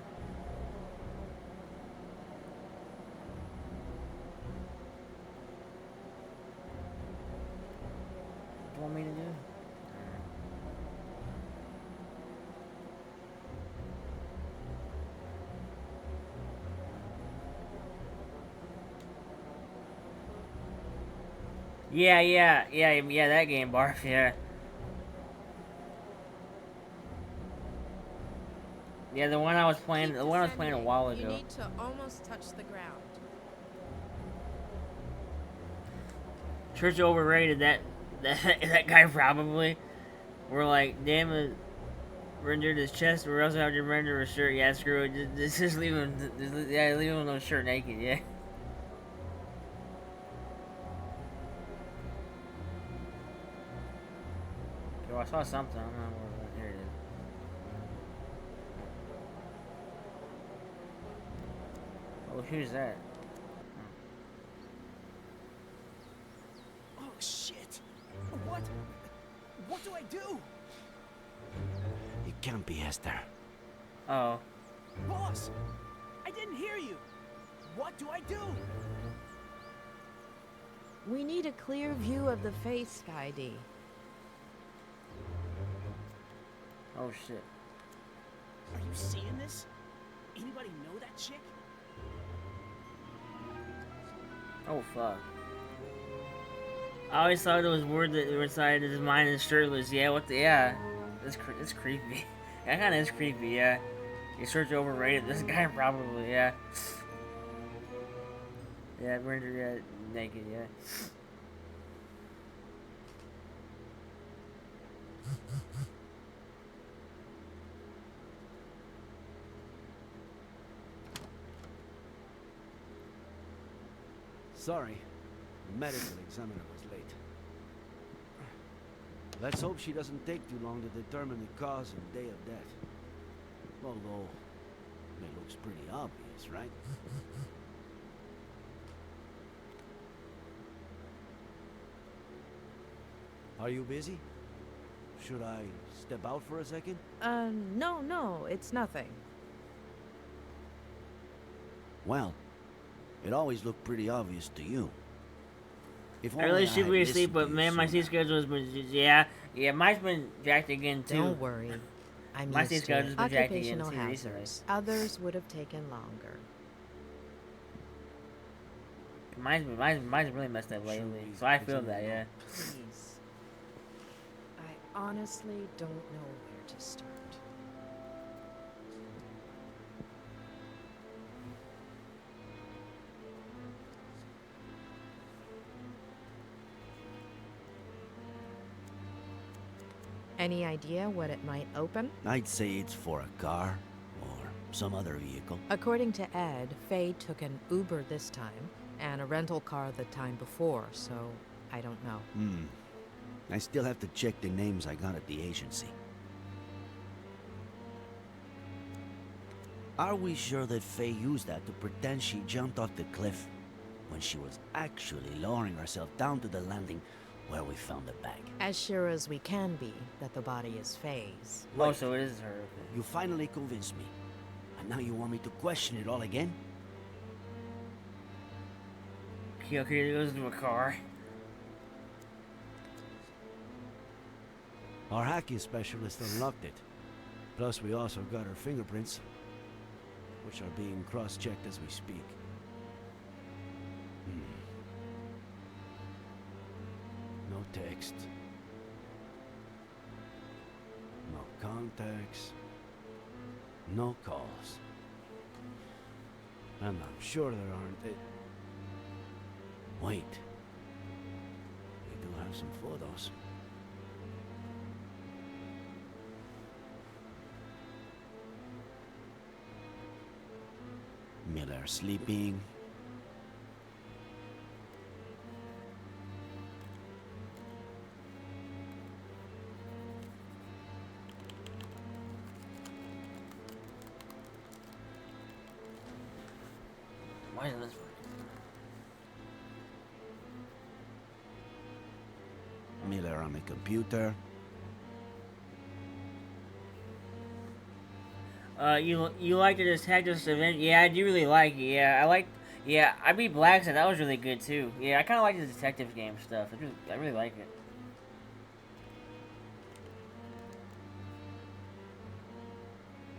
What do you want me to do? Yeah, that game, Barf, yeah. Yeah, the one I was playing, a while You ago. need to almost touch the ground. Church overrated that guy probably. We're like, damn it, rendered his chest, or else I have to render a shirt. Yeah, screw it. Just leave him. Yeah, leave him no shirt naked. Yeah. Yo, I saw something. I don't know where. Here it is. Oh, who's that? Oh, shit! What? What do I do? It can't be Esther. Oh. Boss! I didn't hear you! What do I do? We need a clear view of the face, Skydee. Oh shit. Are you seeing this? Anybody know that chick? Oh fuck. I always thought it was weird that inside his mind is shirtless. Yeah, what the? Yeah, it's creepy. That kind of is creepy. Yeah, you search overrated. This guy probably. Yeah. Yeah, rendered naked. Yeah. Sorry, the medical examiner was late. Let's hope she doesn't take too long to determine the cause and day of death. Although, it looks pretty obvious, right? Are you busy? Should I step out for a second? No, it's nothing. Well, it always looked pretty obvious to you. If I really only should had be asleep, listened but to you man, my sooner. sleep schedule has been yeah, mine's been jacked again too. Don't worry. I'm My used state's to got it. just been jacked Occupational again, too, recently. hazards. Others would have taken longer. Mine's really messed up lately, so I feel that, yeah. Please. I honestly don't know where to start. Any idea what it might open? I'd say it's for a car or some other vehicle. According to Ed, Faye took an Uber this time and a rental car the time before, so I don't know. I still have to check the names I got at the agency. Are we sure that Faye used that to pretend she jumped off the cliff when she was actually lowering herself down to the landing where we found the bag? As sure as we can be that the body is Faye's. Oh, so it is her. You finally convinced me. And now you want me to question it all again? Okay, goes into a car. Our hacking specialist unlocked it. Plus, we also got her fingerprints, which are being cross-checked as we speak. No text. No contacts. No calls. And I'm sure there aren't. Wait. We do have some photos. Miller sleeping. Why isn't this working? Miller on the computer. You like the detectives event? Yeah, I do really like it. Yeah, I beat Blackson. That was really good too. Yeah, I kind of like the detective game stuff. I really like it.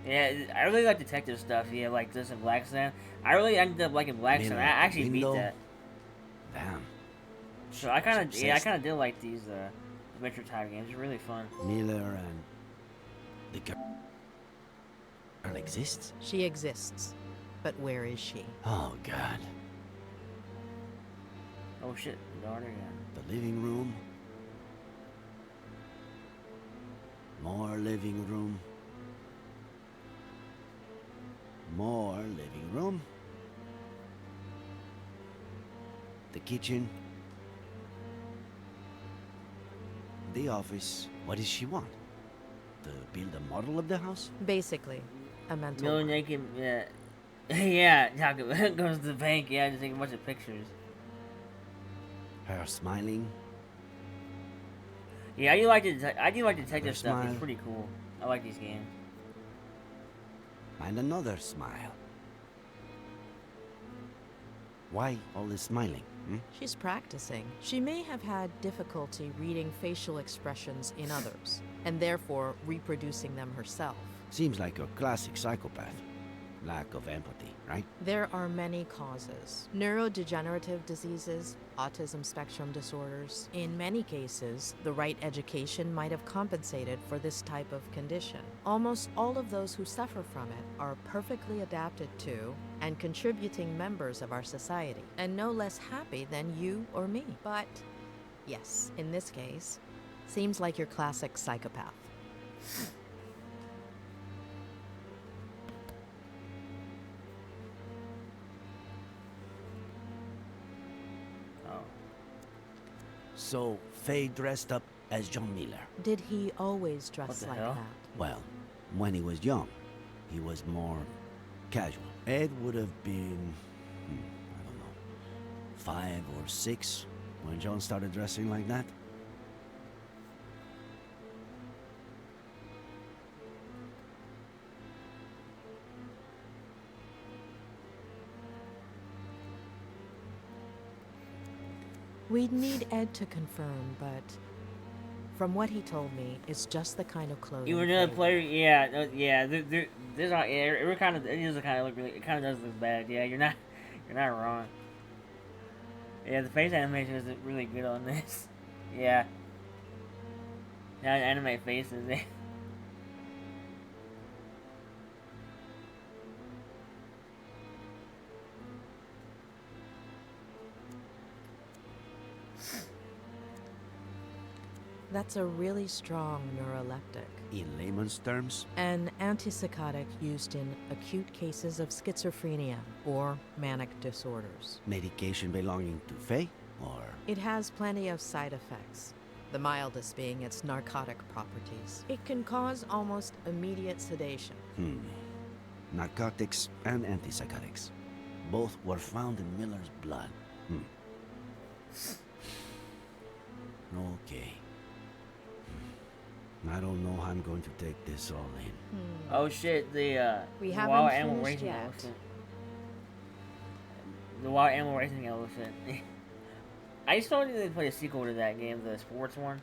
Yeah, I really like detective stuff. Yeah, like this in Blackson. I really ended up liking Blackson. I actually beat that. Damn. So I kind of did like these adventure type games. They're really fun. Miller and the girl exists? She exists. But where is she? Oh, God. Oh shit, the daughter again. The living room. More living room. More living room. The kitchen. The office. What does she want? To build a model of the house? Basically, a mental Million one. naked, yeah. Yeah, goes to the bank, yeah, just take a bunch of pictures. Her smiling. Yeah, I do like detective Her stuff. It's smile. pretty cool. I like these games. And another smile. Why all this smiling? She's practicing. She may have had difficulty reading facial expressions in others, and therefore reproducing them herself. Seems like a classic psychopath. Lack of empathy, right? There are many causes. Neurodegenerative diseases, autism spectrum disorders. In many cases, the right education might have compensated for this type of condition. Almost all of those who suffer from it are perfectly adapted to and contributing members of our society, and no less happy than you or me. But, yes, in this case, seems like your classic psychopath. So, Faye dressed up as John Miller. Did he always dress like that? Well, when he was young, he was more casual. Ed would have been, I don't know, 5 or 6 when John started dressing like that. We'd need Ed to confirm, but From what he told me, it's just the kind of clothing. You another player? Yeah, yeah. There's not. Yeah, it kind of. It does kind of look really. It kind of does look bad. Yeah, you're not wrong. Yeah, the face animation is really good on this. Yeah. Now animate faces. That's a really strong neuroleptic. In layman's terms? An antipsychotic used in acute cases of schizophrenia or manic disorders. Medication belonging to Faye, or? It has plenty of side effects, the mildest being its narcotic properties. It can cause almost immediate sedation. Narcotics and antipsychotics. Both were found in Miller's blood. Okay. I don't know how I'm going to take this all in. Oh shit, the We wild haven't animal finished racing yet. elephant. The wild animal racing elephant. I just thought they play a sequel to that game, the sports one.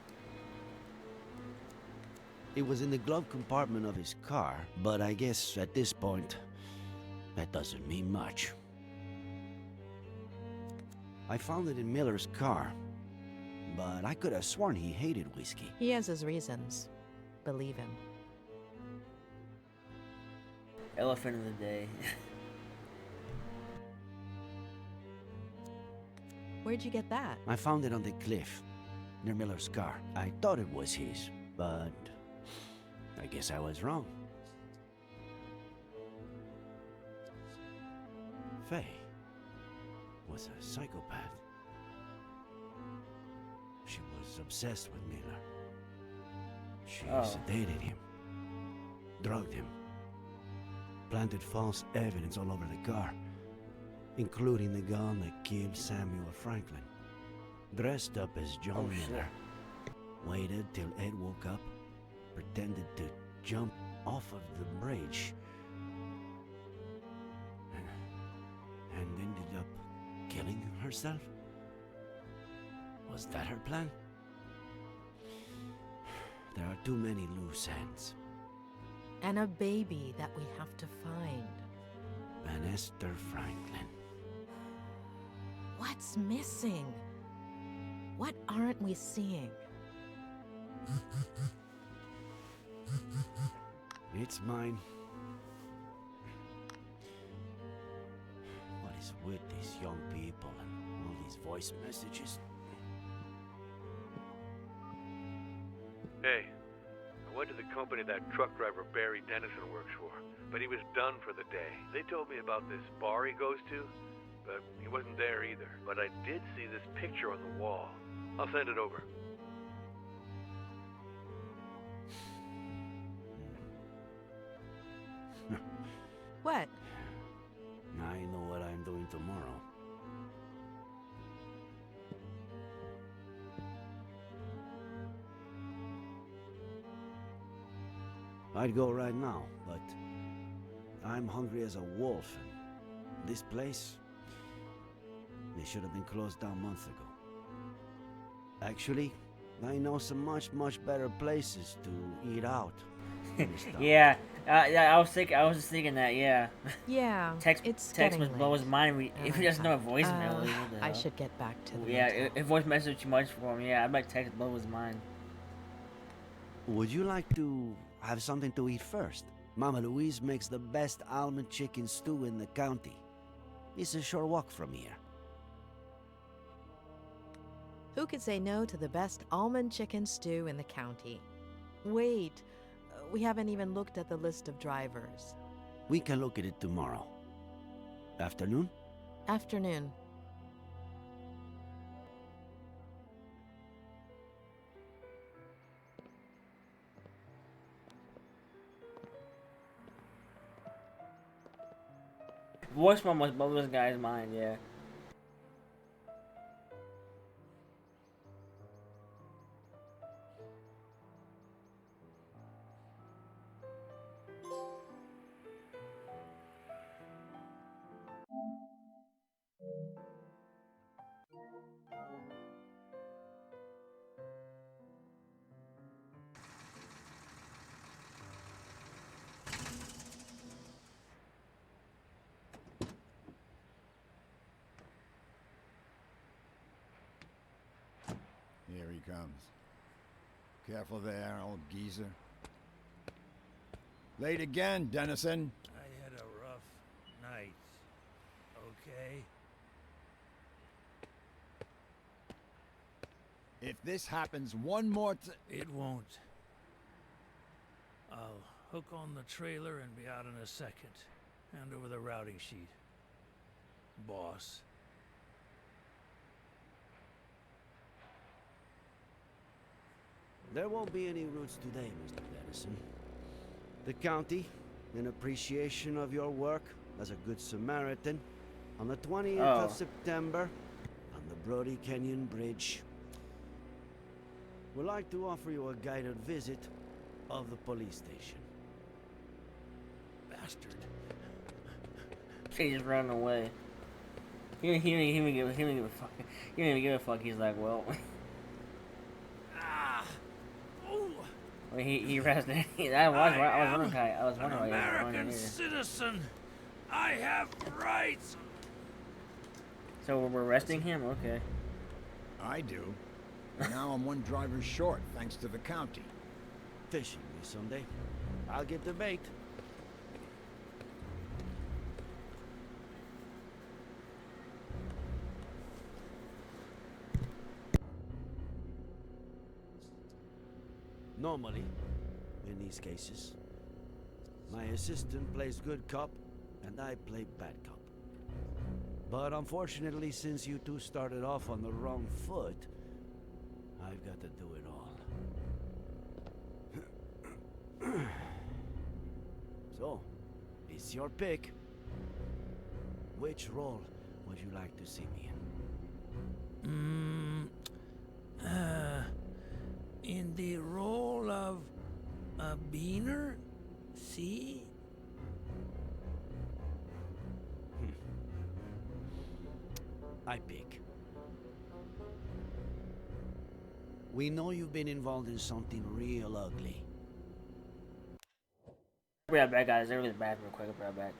It was in the glove compartment of his car, but I guess at this point, that doesn't mean much. I found it in Miller's car, but I could have sworn he hated whiskey. He has his reasons. Believe him. Elephant of the day. Where'd you get that? I found it on the cliff, near Miller's car. I thought it was his, but I guess I was wrong. Faye was a psychopath. She was obsessed with Miller. She sedated him, drugged him, planted false evidence all over the car, including the gun that killed Samuel Franklin. Dressed up as John Miller. Waited till Ed woke up, pretended to jump off of the bridge, and ended up killing herself? Was that her plan? There are too many loose ends. And a baby that we have to find. Van Esther Franklin. What's missing? What aren't we seeing? It's mine. What is with these young people and all these voice messages? Hey, I went to the company that truck driver Barry Dennison works for, but he was done for the day. They told me about this bar he goes to, but he wasn't there either. But I did see this picture on the wall. I'll send it over. What? I know what I'm doing tomorrow. I'd go right now, but I'm hungry as a wolf, and this place, they should have been closed down months ago. Actually, I know some much better places to eat out. Yeah, I was just thinking that. Yeah. Yeah. Text getting must blow his mind if he doesn't know a voicemail. I should get back to the Yeah, motel. if voice message too much for him. Yeah, I might text blow his mind. Would you like to have something to eat first? Mama Louise makes the best almond chicken stew in the county. It's a short walk from here. Who could say no to the best almond chicken stew in the county? Wait, we haven't even looked at the list of drivers. We can look at it tomorrow. Afternoon? Afternoon. Voicemail must blow this guy's mind. Yeah. comes. Careful there, old geezer. Late again, Dennison. I had a rough night. Okay? If this happens one more It won't. I'll hook on the trailer and be out in a second. Hand over the routing sheet. Boss. There won't be any routes today, Mr. Dennison. The county, in appreciation of your work as a good Samaritan, on the 20th of September, on the Brody Canyon Bridge, would like to offer you a guided visit of the police station. Bastard. He just running away. He don't even give a fuck. He don't even give a fuck. He's like, well. Well, he rested. I was wondering why he was American citizen. I have rights. So we're arresting him? Okay. I do. Now I'm one driver short, thanks to the county. Fishing me someday. I'll get the bait. Normally, in these cases, my assistant plays good cop and I play bad cop. But unfortunately, since you two started off on the wrong foot, I've got to do it all. So, it's your pick. Which role would you like to see me in? In the role of a beaner? See? I pick. We know you've been involved in something real ugly. I'll be right back, guys. Everything's back real quick. I'll be right back.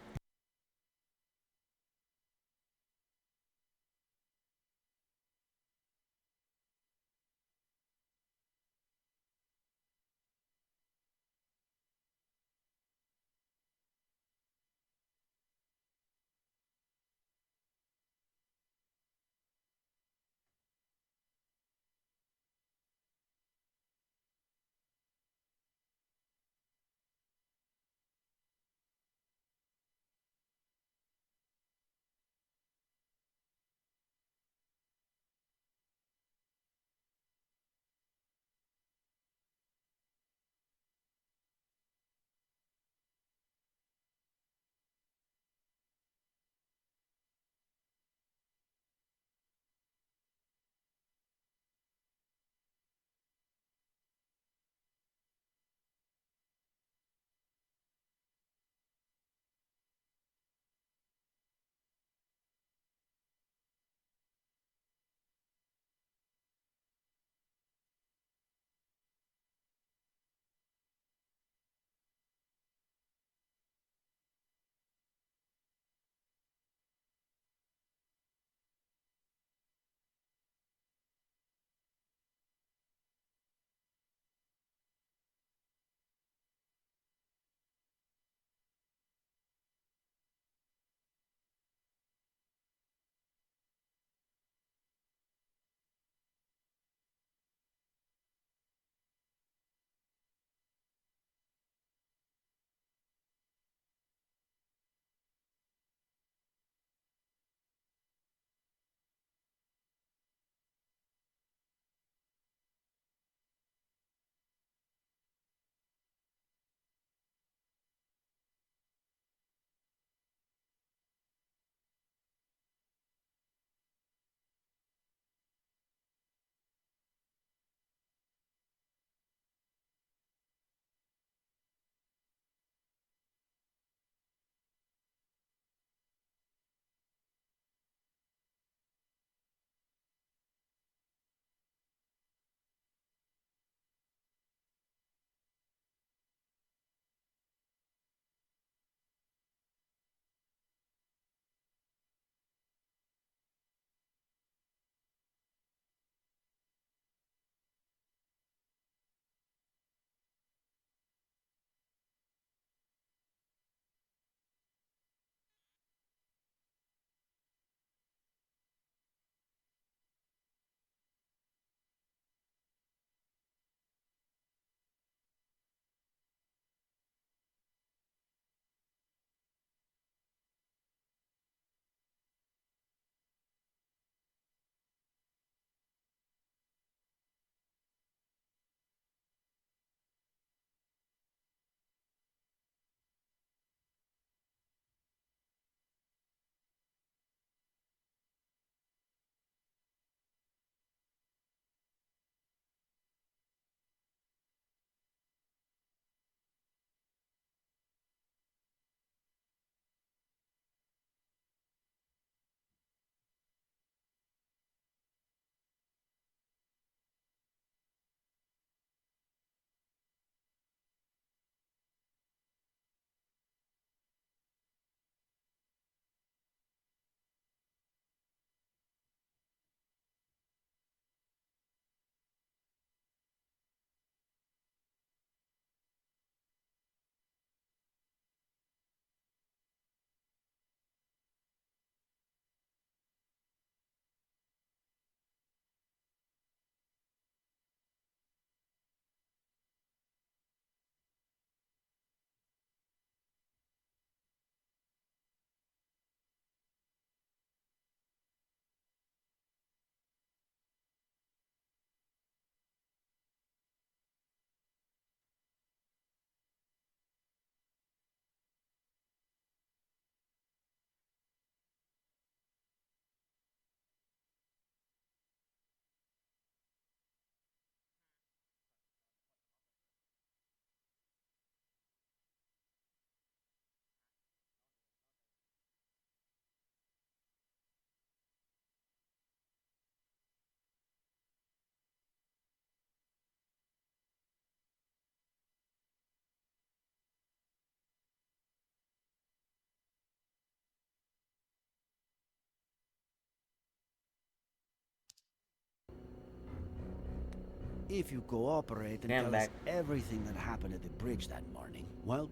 If you cooperate and tell us everything that happened at the bridge that morning, well,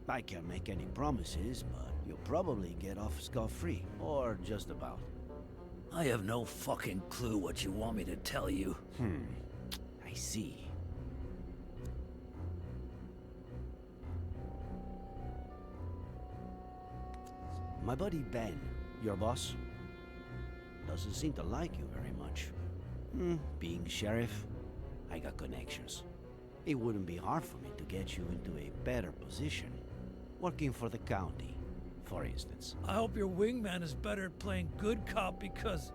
I can't make any promises, but you'll probably get off scot-free. Or just about. I have no fucking clue what you want me to tell you. I see. My buddy Ben, your boss, doesn't seem to like you very much. Being sheriff, I got connections. It wouldn't be hard for me to get you into a better position. Working for the county, for instance. I hope your wingman is better at playing good cop because...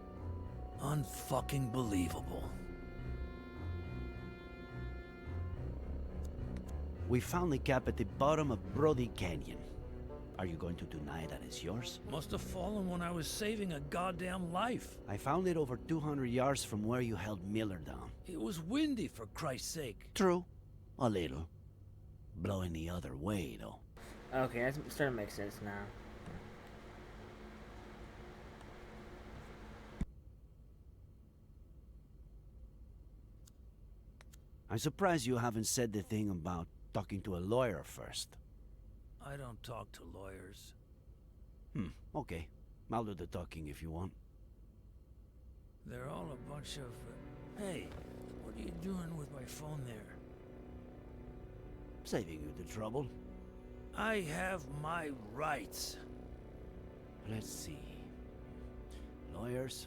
Unfucking believable. We found the cap at the bottom of Brody Canyon. Are you going to deny that it's yours? Must have fallen when I was saving a goddamn life. I found it over 200 yards from where you held Miller down. It was windy, for Christ's sake. True. A little. Blowing the other way, though. Okay, that's starting to make sense now. I'm surprised you haven't said the thing about talking to a lawyer first. I don't talk to lawyers. Okay. I'll do the talking if you want. They're all a bunch of... Hey, what are you doing with my phone there? Saving you the trouble. I have my rights. Let's see. Lawyers?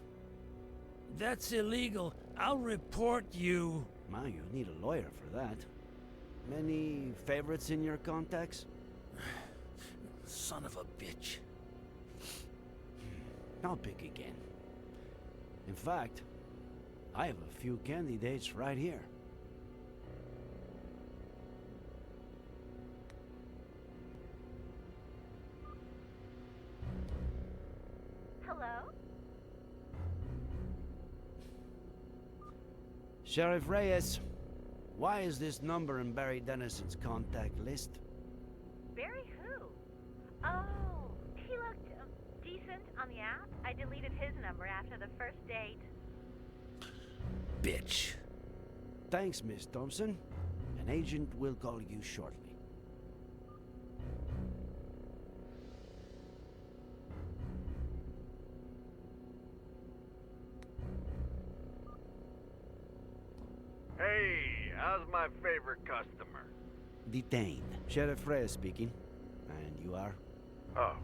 That's illegal. I'll report you. Man, you need a lawyer for that. Many favorites in your contacts? Son of a bitch. I'll pick again. In fact, I have a few candidates right here. Hello? Sheriff Reyes, why is this number in Barry Dennison's contact list? Barry who? Oh, he looked decent on the app. I deleted his number after the first date. Bitch. Thanks, Miss Thompson. An agent will call you shortly. Hey, how's my favorite customer? Detained. Sheriff Reyes speaking. And you are? Oh,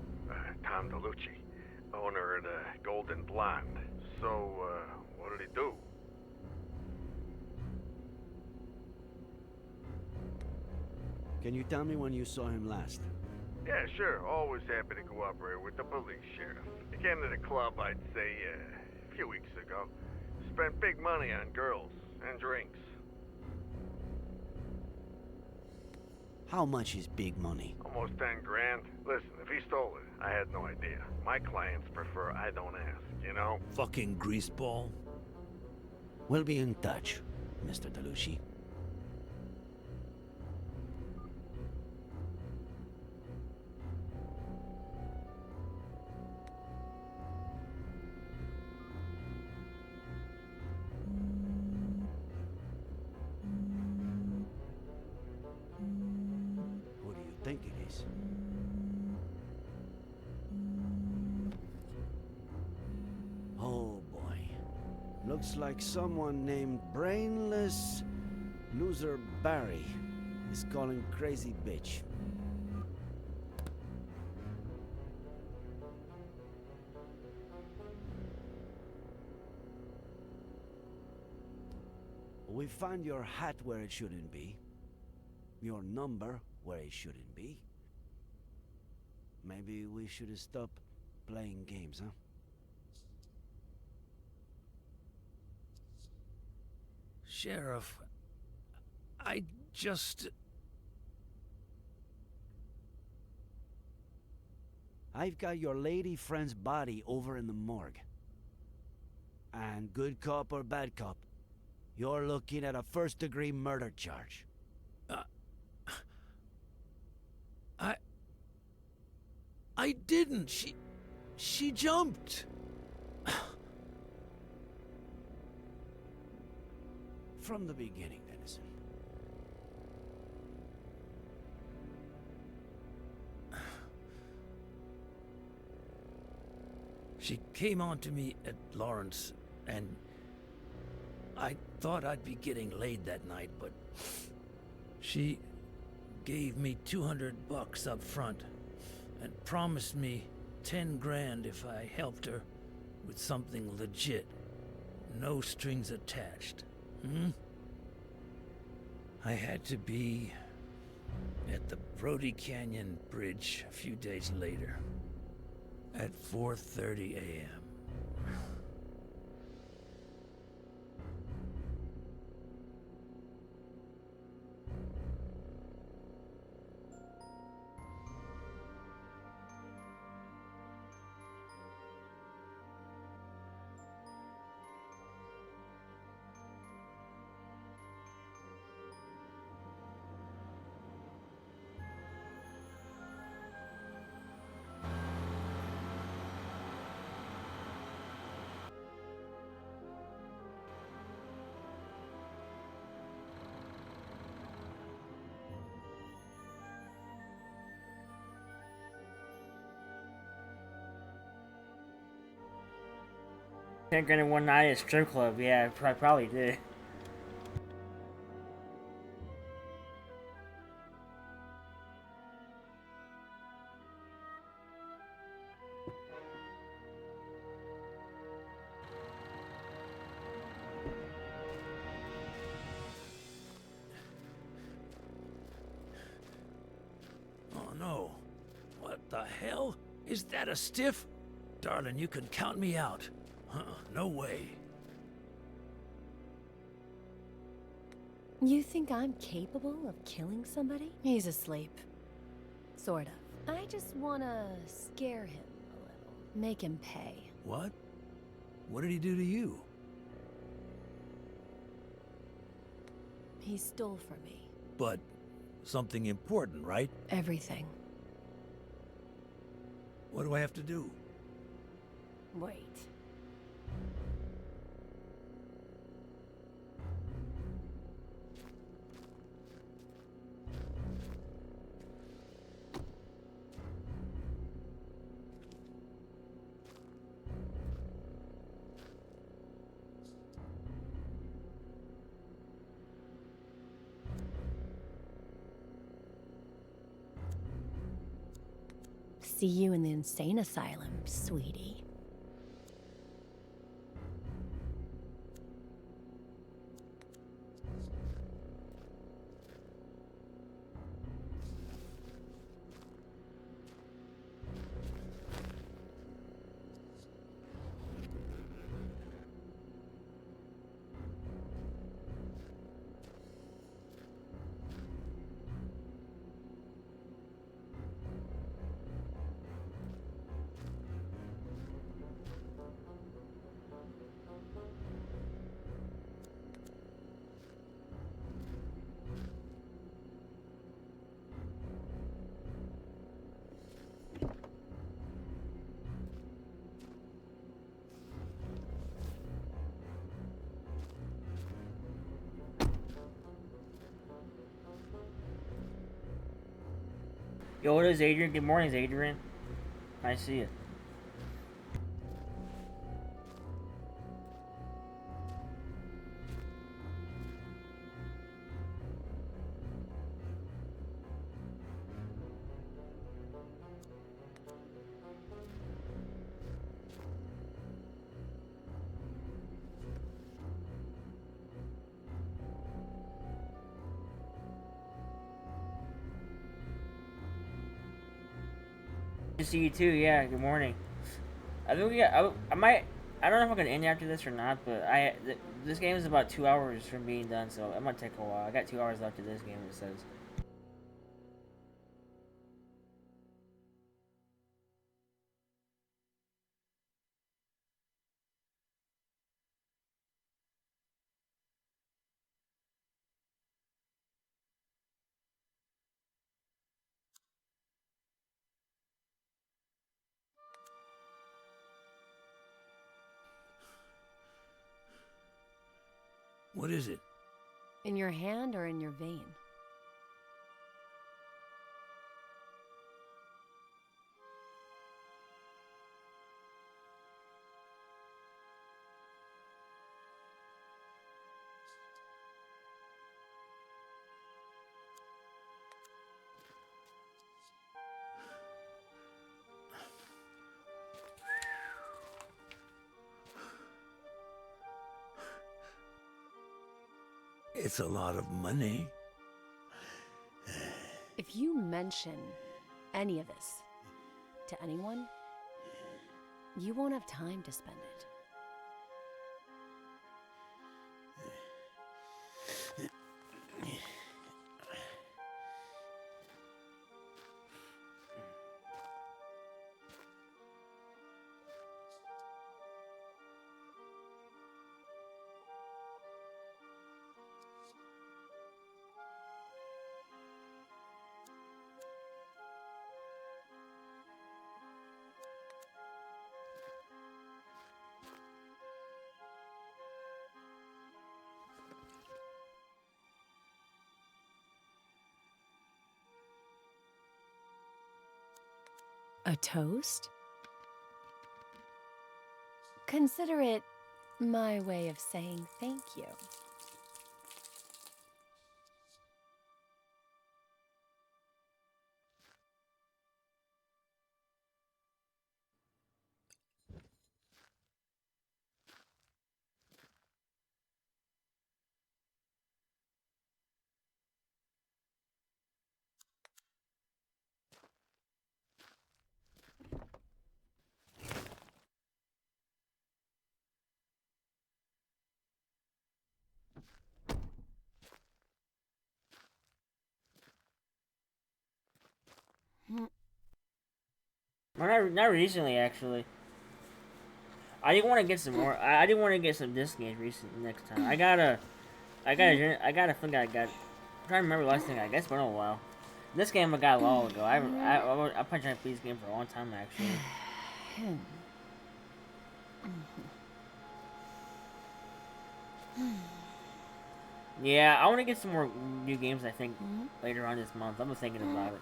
Tom DeLucci, owner of the Golden Blonde. So, what did he do? Can you tell me when you saw him last? Yeah, sure. Always happy to cooperate with the police, Sheriff. He came to the club, I'd say, a few weeks ago. Spent big money on girls and drinks. How much is big money? Almost 10 grand. Listen, if he stole it, I had no idea. My clients prefer I don't ask, you know? Fucking greaseball. We'll be in touch, Mr. DeLucci. Who do you think it is? Oh boy. Looks like someone named Brainless Loser Barry is calling crazy bitch. We found your hat where it shouldn't be. Your number where it shouldn't be. Maybe we should stop playing games, huh? Sheriff, I just... I've got your lady friend's body over in the morgue. And good cop or bad cop, you're looking at a first-degree murder charge. I didn't. She jumped. from the beginning, Dennison. She came on to me at Lawrence, and I thought I'd be getting laid that night, but she gave me $200 up front and promised me 10 grand if I helped her with something legit. No strings attached. I had to be at the Brody Canyon Bridge a few days later at 4:30 a.m. Can't get in one night at a strip club. Yeah, I probably did. Oh no. What the hell? Is that a stiff? Darling, you can count me out. No way. You think I'm capable of killing somebody? He's asleep. Sort of. I just wanna scare him a little. Make him pay. What? What did he do to you? He stole from me. But something important, right? Everything. What do I have to do? Wait. See you in the insane asylum, sweetie. Yo, what is Adrian? Good morning, Adrian. Nice to see you. Good to see you too. Yeah. Good morning. I think we got. I might. I don't know if I'm gonna end after this or not, but this game is about 2 hours from being done, so it might take a while. I got 2 hours left of this game. It says. What is it? In your hand or in your vein? It's a lot of money. If you mention any of this to anyone, you won't have time to spend it. A toast? Consider it my way of saying thank you. Well, not recently, actually. I didn't want to get some more. I didn't want to get some disc games recently. Next time, I gotta think I got. I'm trying to remember the last thing I got. It's been a while. This game I got a while ago. I've been trying to play this game for a long time, actually. Yeah, I want to get some more new games. I think later on this month. I've been thinking about it.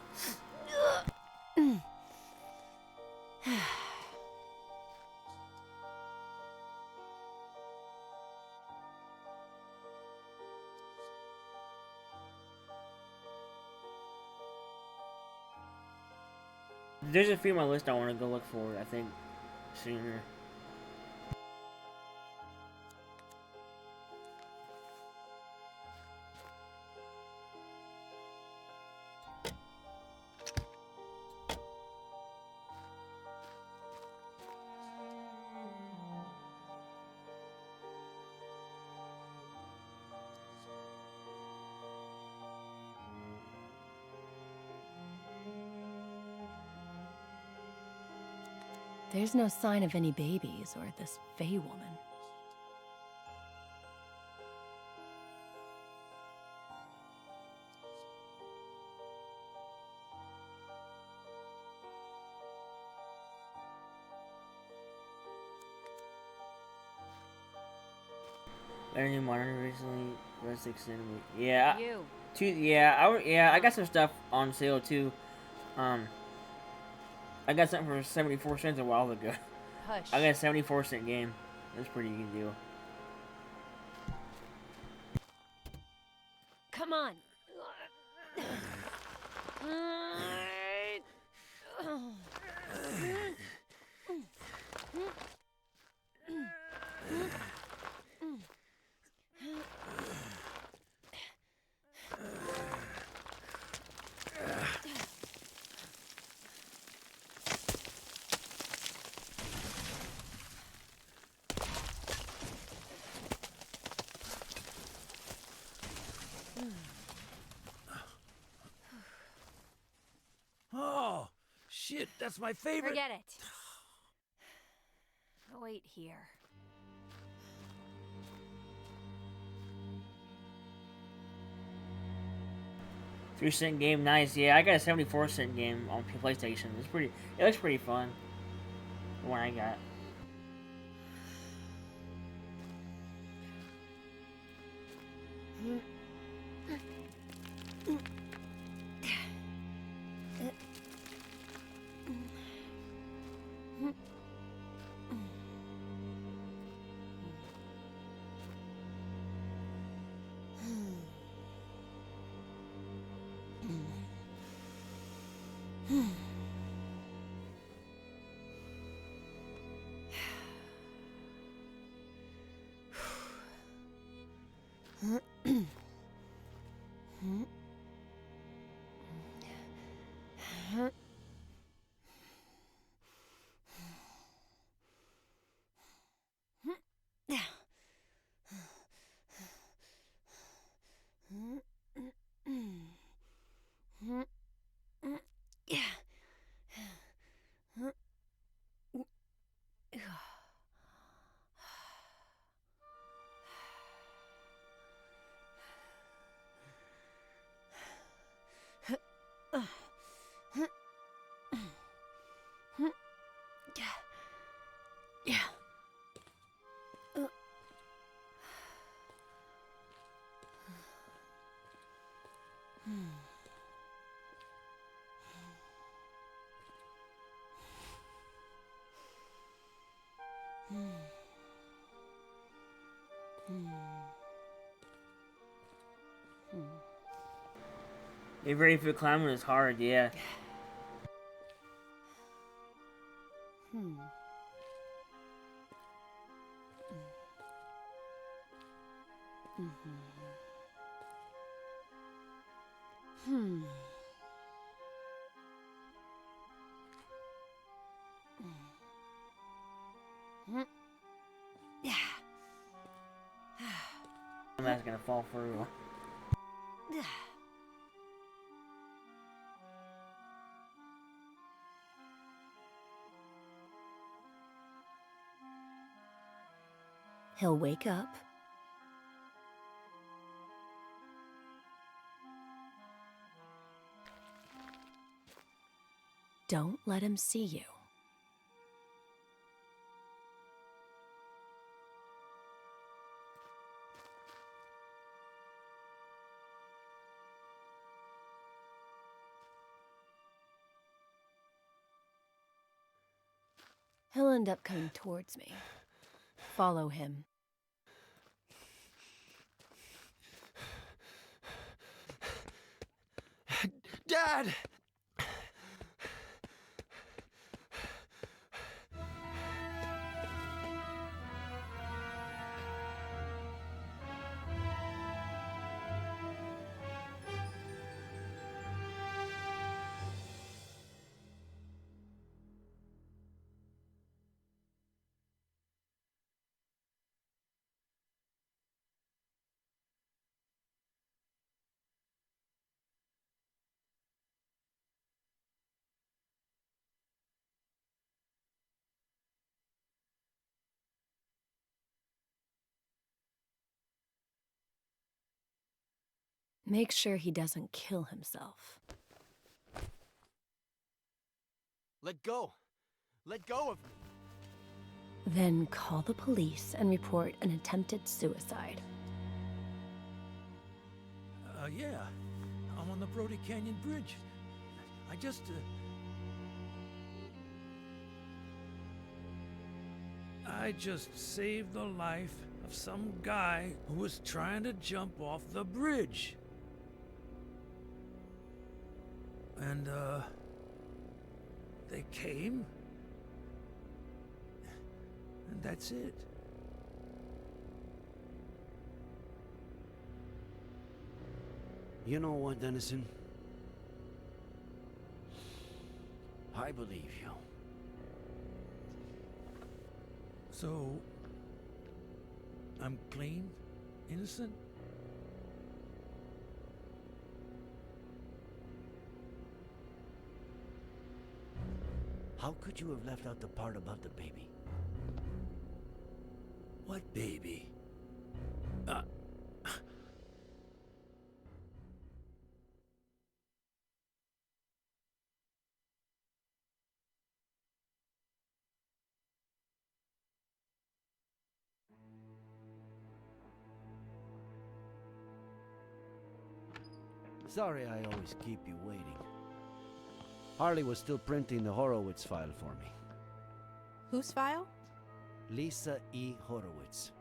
There's a few on my list I want to go look for, I think, sooner. There's no sign of any babies or this Fey woman. Got a new monitor recently. Red 6 centimeter. Yeah. You. I got some stuff on sale too. I got something for 74 cents a while ago. Hush. I got a 74-cent game. That's a pretty good deal. Come on. Oh, shit, that's my favorite. Forget it. Wait here. $3 game, nice. Yeah, I got a 74-cent game on PlayStation. It looks pretty fun. The one I got. Get ready for climbing is hard, yeah. I'm not gonna fall through. He'll wake up. Don't let him see you. He'll end up coming towards me. Follow him. Dad! Make sure he doesn't kill himself. Let go! Let go of me! Then call the police and report an attempted suicide. Yeah. I'm on the Brody Canyon Bridge. I just, I just saved the life of some guy who was trying to jump off the bridge. And, they came. And that's it. You know what, Dennison? I believe you. So, I'm clean? Innocent? How could you have left out the part about the baby? What baby? Sorry I always keep you waiting. Harley was still printing the Horowitz file for me. Whose file? Lisa E. Horowitz.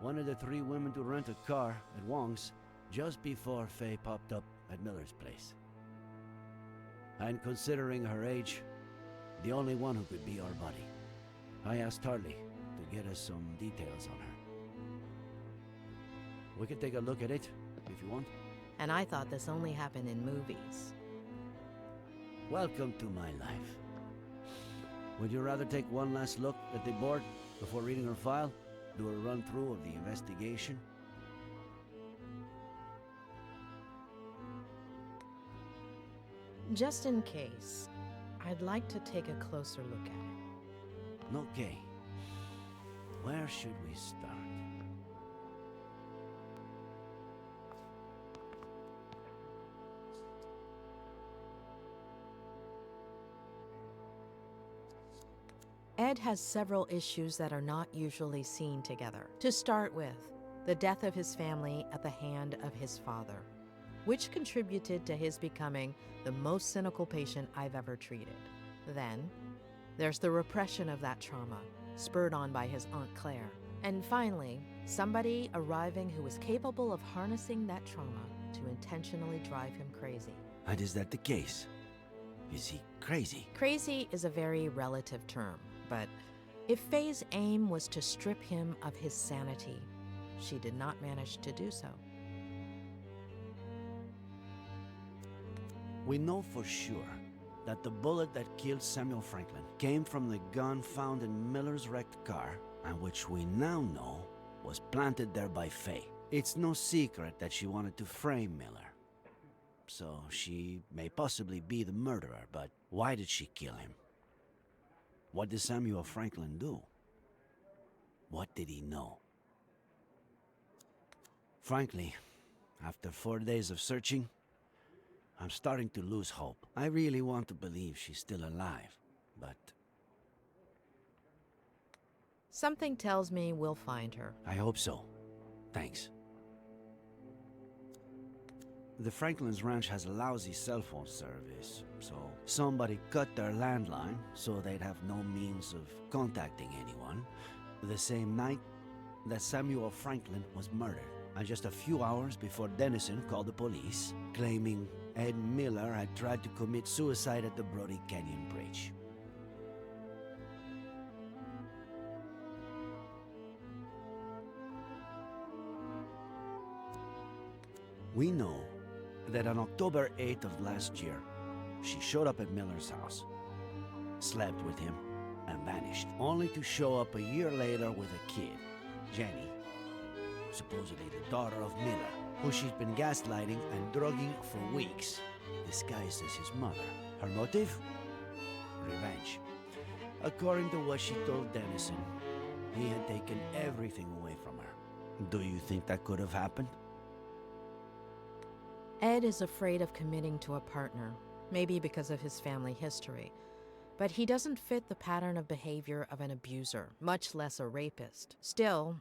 One of the 3 women to rent a car at Wong's just before Faye popped up at Miller's place. And considering her age, the only one who could be our buddy. I asked Harley to get us some details on her. We can take a look at it, if you want. And I thought this only happened in movies. Welcome to my life. Would you rather take one last look at the board before reading her file? Do a run-through of the investigation? Just in case, I'd like to take a closer look at it. Okay. Where should we start? Ed has several issues that are not usually seen together. To start with, the death of his family at the hand of his father, which contributed to his becoming the most cynical patient I've ever treated. Then, there's the repression of that trauma, spurred on by his Aunt Claire. And finally, somebody arriving who was capable of harnessing that trauma to intentionally drive him crazy. And is that the case? Is he crazy? Crazy is a very relative term, but if Faye's aim was to strip him of his sanity, she did not manage to do so. We know for sure that the bullet that killed Samuel Franklin came from the gun found in Miller's wrecked car, and which we now know was planted there by Faye. It's no secret that she wanted to frame Miller. So she may possibly be the murderer, but why did she kill him? What did Samuel Franklin do? What did he know? Frankly, after 4 days of searching, I'm starting to lose hope. I really want to believe she's still alive, but... Something tells me we'll find her. I hope so. Thanks. The Franklin's ranch has a lousy cell phone service, so somebody cut their landline so they'd have no means of contacting anyone the same night that Samuel Franklin was murdered. And just a few hours before Dennison called the police, claiming Ed Miller had tried to commit suicide at the Brody Canyon Bridge. We know that on October 8th of last year, she showed up at Miller's house, slept with him, and vanished, only to show up a year later with a kid, Jenny, supposedly the daughter of Miller, who she'd been gaslighting and drugging for weeks, disguised as his mother. Her motive? Revenge. According to what she told Dennison, he had taken everything away from her. Do you think that could have happened? Ed is afraid of committing to a partner, maybe because of his family history. But he doesn't fit the pattern of behavior of an abuser, much less a rapist. Still,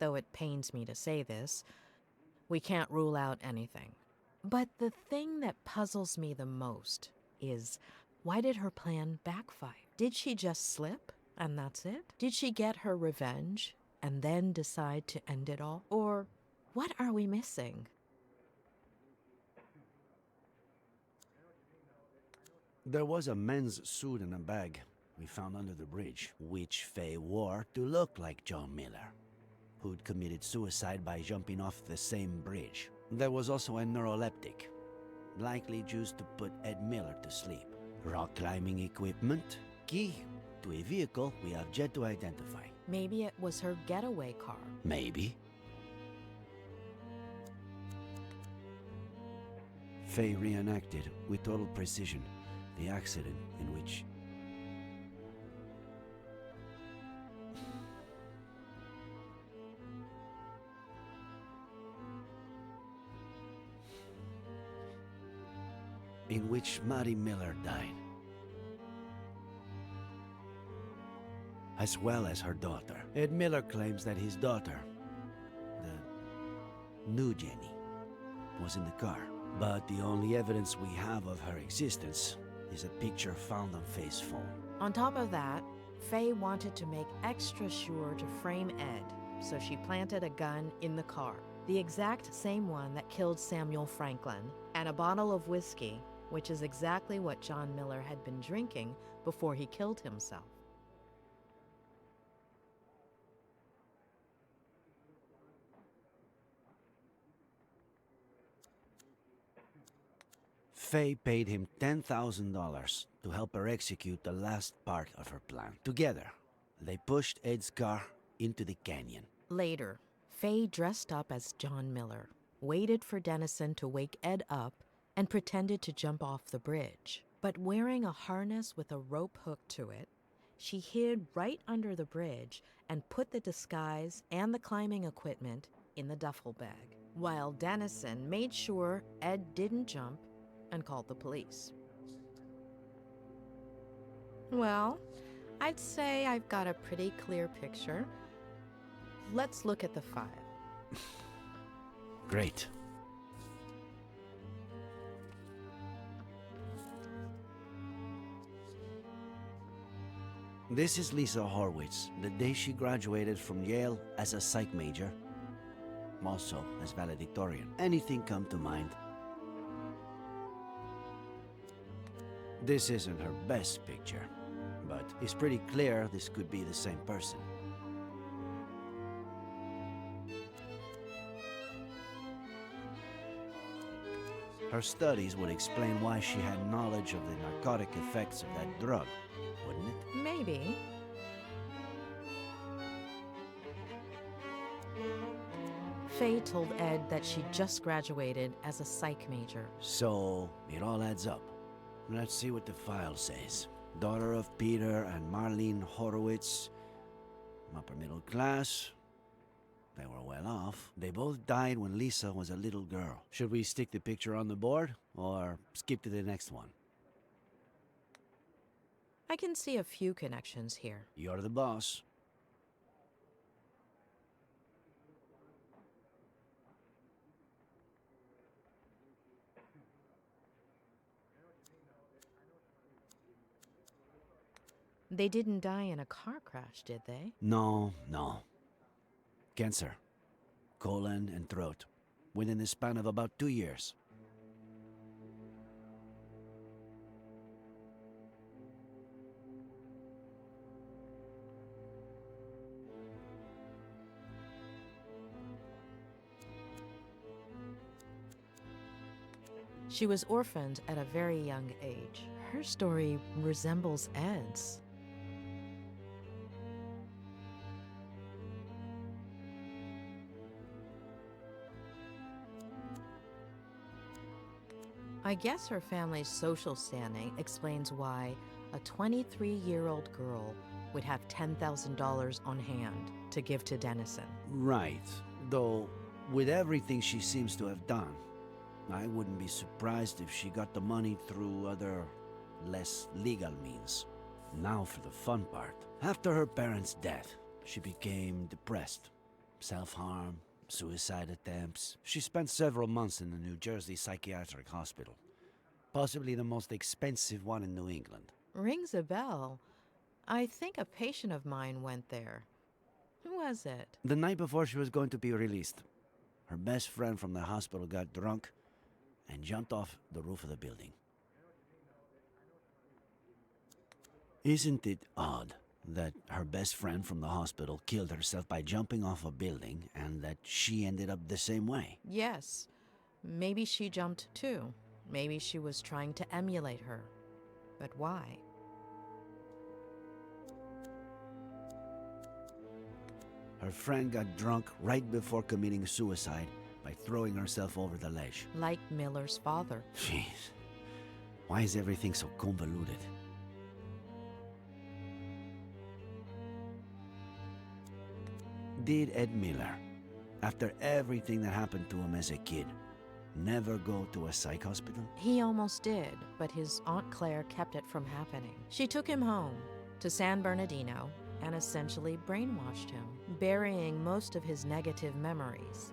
though it pains me to say this, we can't rule out anything. But the thing that puzzles me the most is, why did her plan backfire? Did she just slip, and that's it? Did she get her revenge, and then decide to end it all? Or what are we missing? There was a men's suit and a bag we found under the bridge, which Faye wore to look like John Miller, who'd committed suicide by jumping off the same bridge. There was also a neuroleptic, likely used to put Ed Miller to sleep. Rock climbing equipment, key to a vehicle we have yet to identify. Maybe it was her getaway car. Maybe. Faye reenacted with total precision the accident in which Maddie Miller died, as well as her daughter. Ed Miller claims that his daughter, the new Jenny, was in the car, but the only evidence we have of her existence is a picture found on Faye's phone. On top of that, Faye wanted to make extra sure to frame Ed, so she planted a gun in the car, the exact same one that killed Samuel Franklin, and a bottle of whiskey which is exactly what John Miller had been drinking before he killed himself. Faye paid him $10,000 to help her execute the last part of her plan. Together, they pushed Ed's car into the canyon. Later, Faye dressed up as John Miller, waited for Dennison to wake Ed up, and pretended to jump off the bridge. But wearing a harness with a rope hooked to it, she hid right under the bridge and put the disguise and the climbing equipment in the duffel bag, while Dennison made sure Ed didn't jump and called the police. Well, I'd say I've got a pretty clear picture. Let's look at the file. Great. This is Lisa Horwitz, the day she graduated from Yale as a psych major, also as valedictorian. Anything come to mind? This isn't her best picture, but it's pretty clear this could be the same person. Her studies would explain why she had knowledge of the narcotic effects of that drug, wouldn't it? Maybe. Faye told Ed that she just graduated as a psych major. So, it all adds up. Let's see what the file says. Daughter of Peter and Marlene Horowitz. Upper middle class. They were well off. They both died when Lisa was a little girl. Should we stick the picture on the board, or skip to the next one? I can see a few connections here. You're the boss. They didn't die in a car crash, did they? No. Cancer. Colon and throat. Within the span of about 2 years. She was orphaned at a very young age. Her story resembles Ed's. I guess her family's social standing explains why a 23-year-old girl would have $10,000 on hand to give to Dennison. Right. Though, with everything she seems to have done, I wouldn't be surprised if she got the money through other, less legal means. Now for the fun part. After her parents' death, she became depressed. Self-harm, suicide attempts. She spent several months in the New Jersey psychiatric hospital. Possibly the most expensive one in New England. Rings a bell. I think a patient of mine went there. Who was it? The night before she was going to be released, her best friend from the hospital got drunk and jumped off the roof of the building. Isn't it odd that her best friend from the hospital killed herself by jumping off a building and that she ended up the same way? Yes. Maybe she jumped too. Maybe she was trying to emulate her. But why? Her friend got drunk right before committing suicide by throwing herself over the ledge. Like Miller's father. Jeez. Why is everything so convoluted? Did Ed Miller, after everything that happened to him as a kid, never go to a psych hospital? He almost did, but his Aunt Claire kept it from happening. She took him home to San Bernardino and essentially brainwashed him, burying most of his negative memories.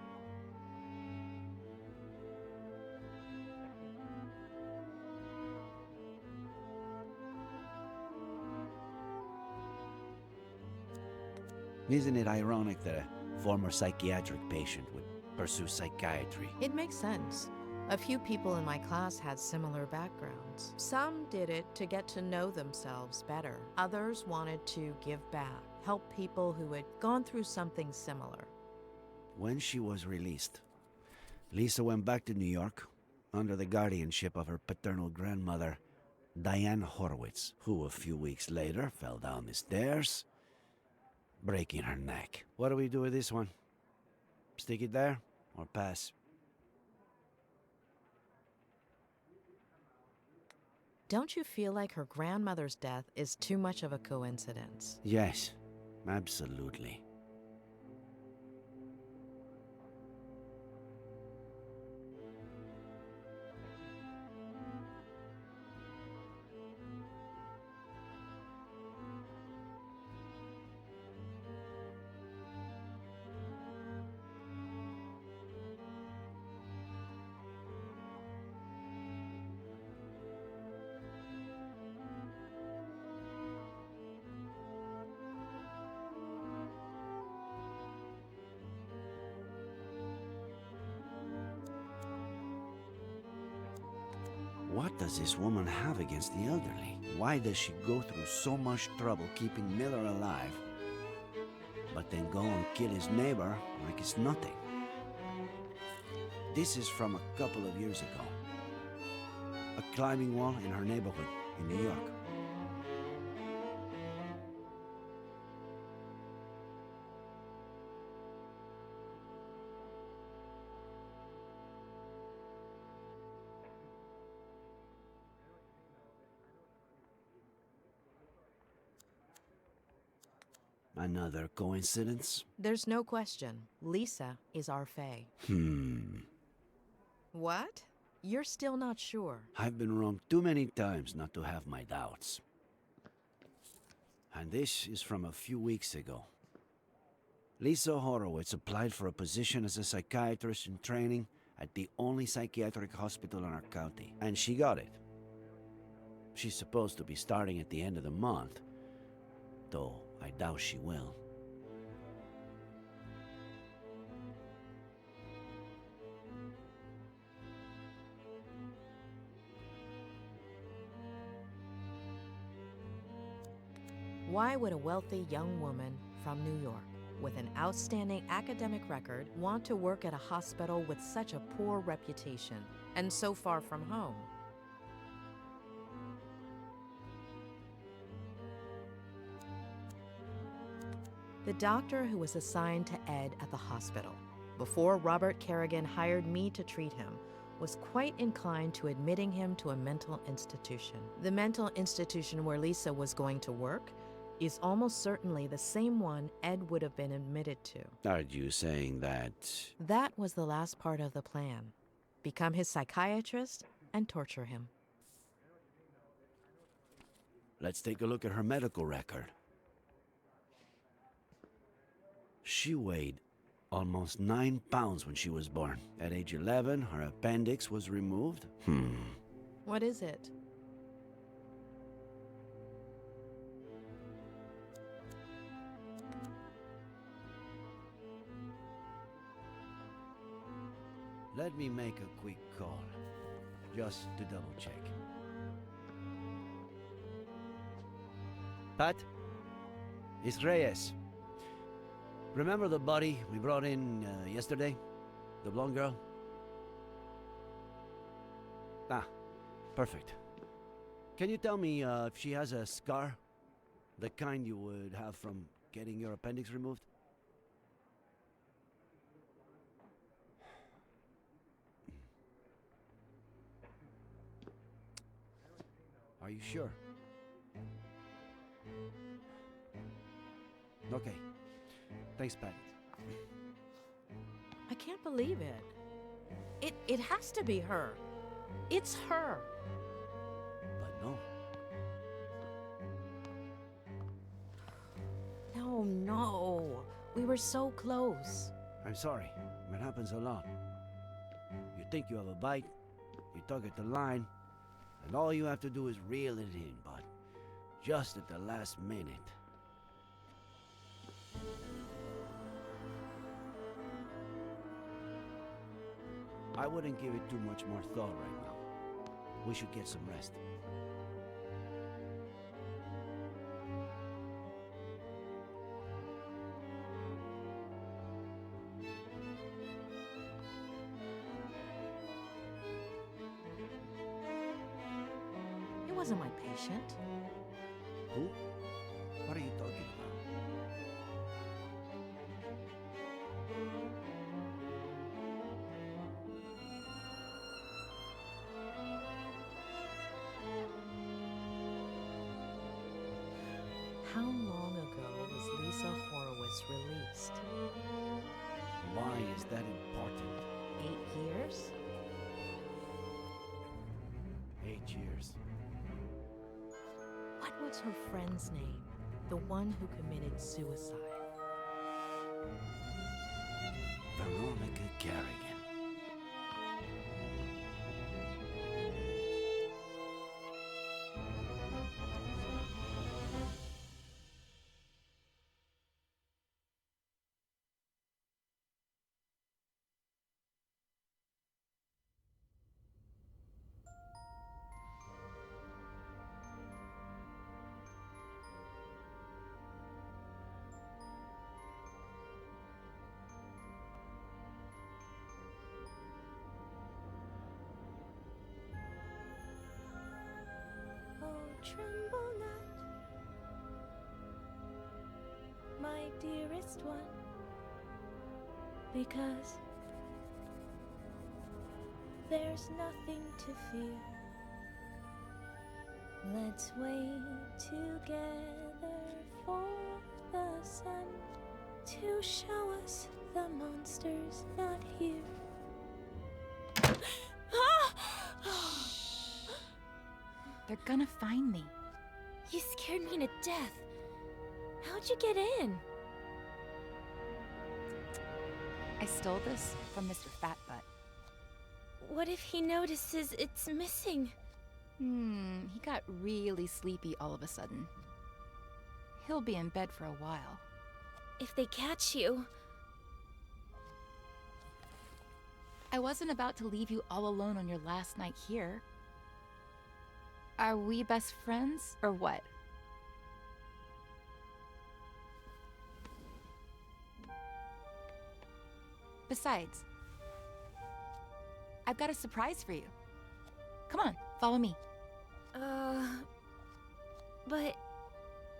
Isn't it ironic that a former psychiatric patient would pursue psychiatry? It makes sense. A few people in my class had similar backgrounds. Some did it to get to know themselves better. Others wanted to give back, help people who had gone through something similar. When she was released, Lisa went back to New York under the guardianship of her paternal grandmother, Diane Horowitz, who a few weeks later fell down the stairs, breaking her neck. What do we do with this one? Stick it there or pass? Don't you feel like her grandmother's death is too much of a coincidence? Yes, absolutely. What does this woman have against the elderly? Why does she go through so much trouble keeping Miller alive, but then go and kill his neighbor like it's nothing? This is from a couple of years ago. A climbing wall in her neighborhood in New York. Another coincidence? There's no question. Lisa is our Fae. What? You're still not sure? I've been wrong too many times not to have my doubts. And this is from a few weeks ago. Lisa Horowitz applied for a position as a psychiatrist in training at the only psychiatric hospital in our county, and she got it. She's supposed to be starting at the end of the month, though I doubt she will. Why would a wealthy young woman from New York with an outstanding academic record want to work at a hospital with such a poor reputation and so far from home? The doctor who was assigned to Ed at the hospital before Robert Kerrigan hired me to treat him was quite inclined to admitting him to a mental institution. The mental institution where Lisa was going to work is almost certainly the same one Ed would have been admitted to. Are you saying that... That was the last part of the plan. Become his psychiatrist and torture him. Let's take a look at her medical record. She weighed almost 9 pounds when she was born. At age 11, her appendix was removed. What is it? Let me make a quick call, just to double check. Pat? It's Reyes. Remember the body we brought in yesterday? The blonde girl? Ah, perfect. Can you tell me if she has a scar? The kind you would have from getting your appendix removed? Are you sure? Okay. Thanks, Pat. I can't believe it. It has to be her. It's her. But no. No. We were so close. I'm sorry. It happens a lot. You think you have a bite, you tug at the line, and all you have to do is reel it in, but just at the last minute. I wouldn't give it too much more thought right now. We should get some rest. He wasn't my patient. Who? What are you talking about? How long ago was Lisa Horowitz released? Why is that important? 8 years? 8 years. What was her friend's name? The one who committed suicide. Veronica Garrigan. Oh, tremble not, my dearest one, because there's nothing to fear. Let's wait together for the sun to show us the monsters not here. They're gonna find me. You scared me to death. How'd you get in? I stole this from Mr. Fatbutt. What if he notices it's missing? He got really sleepy all of a sudden. He'll be in bed for a while. If they catch you... I wasn't about to leave you all alone on your last night here. Are we best friends, or what? Besides, I've got a surprise for you. Come on, follow me. But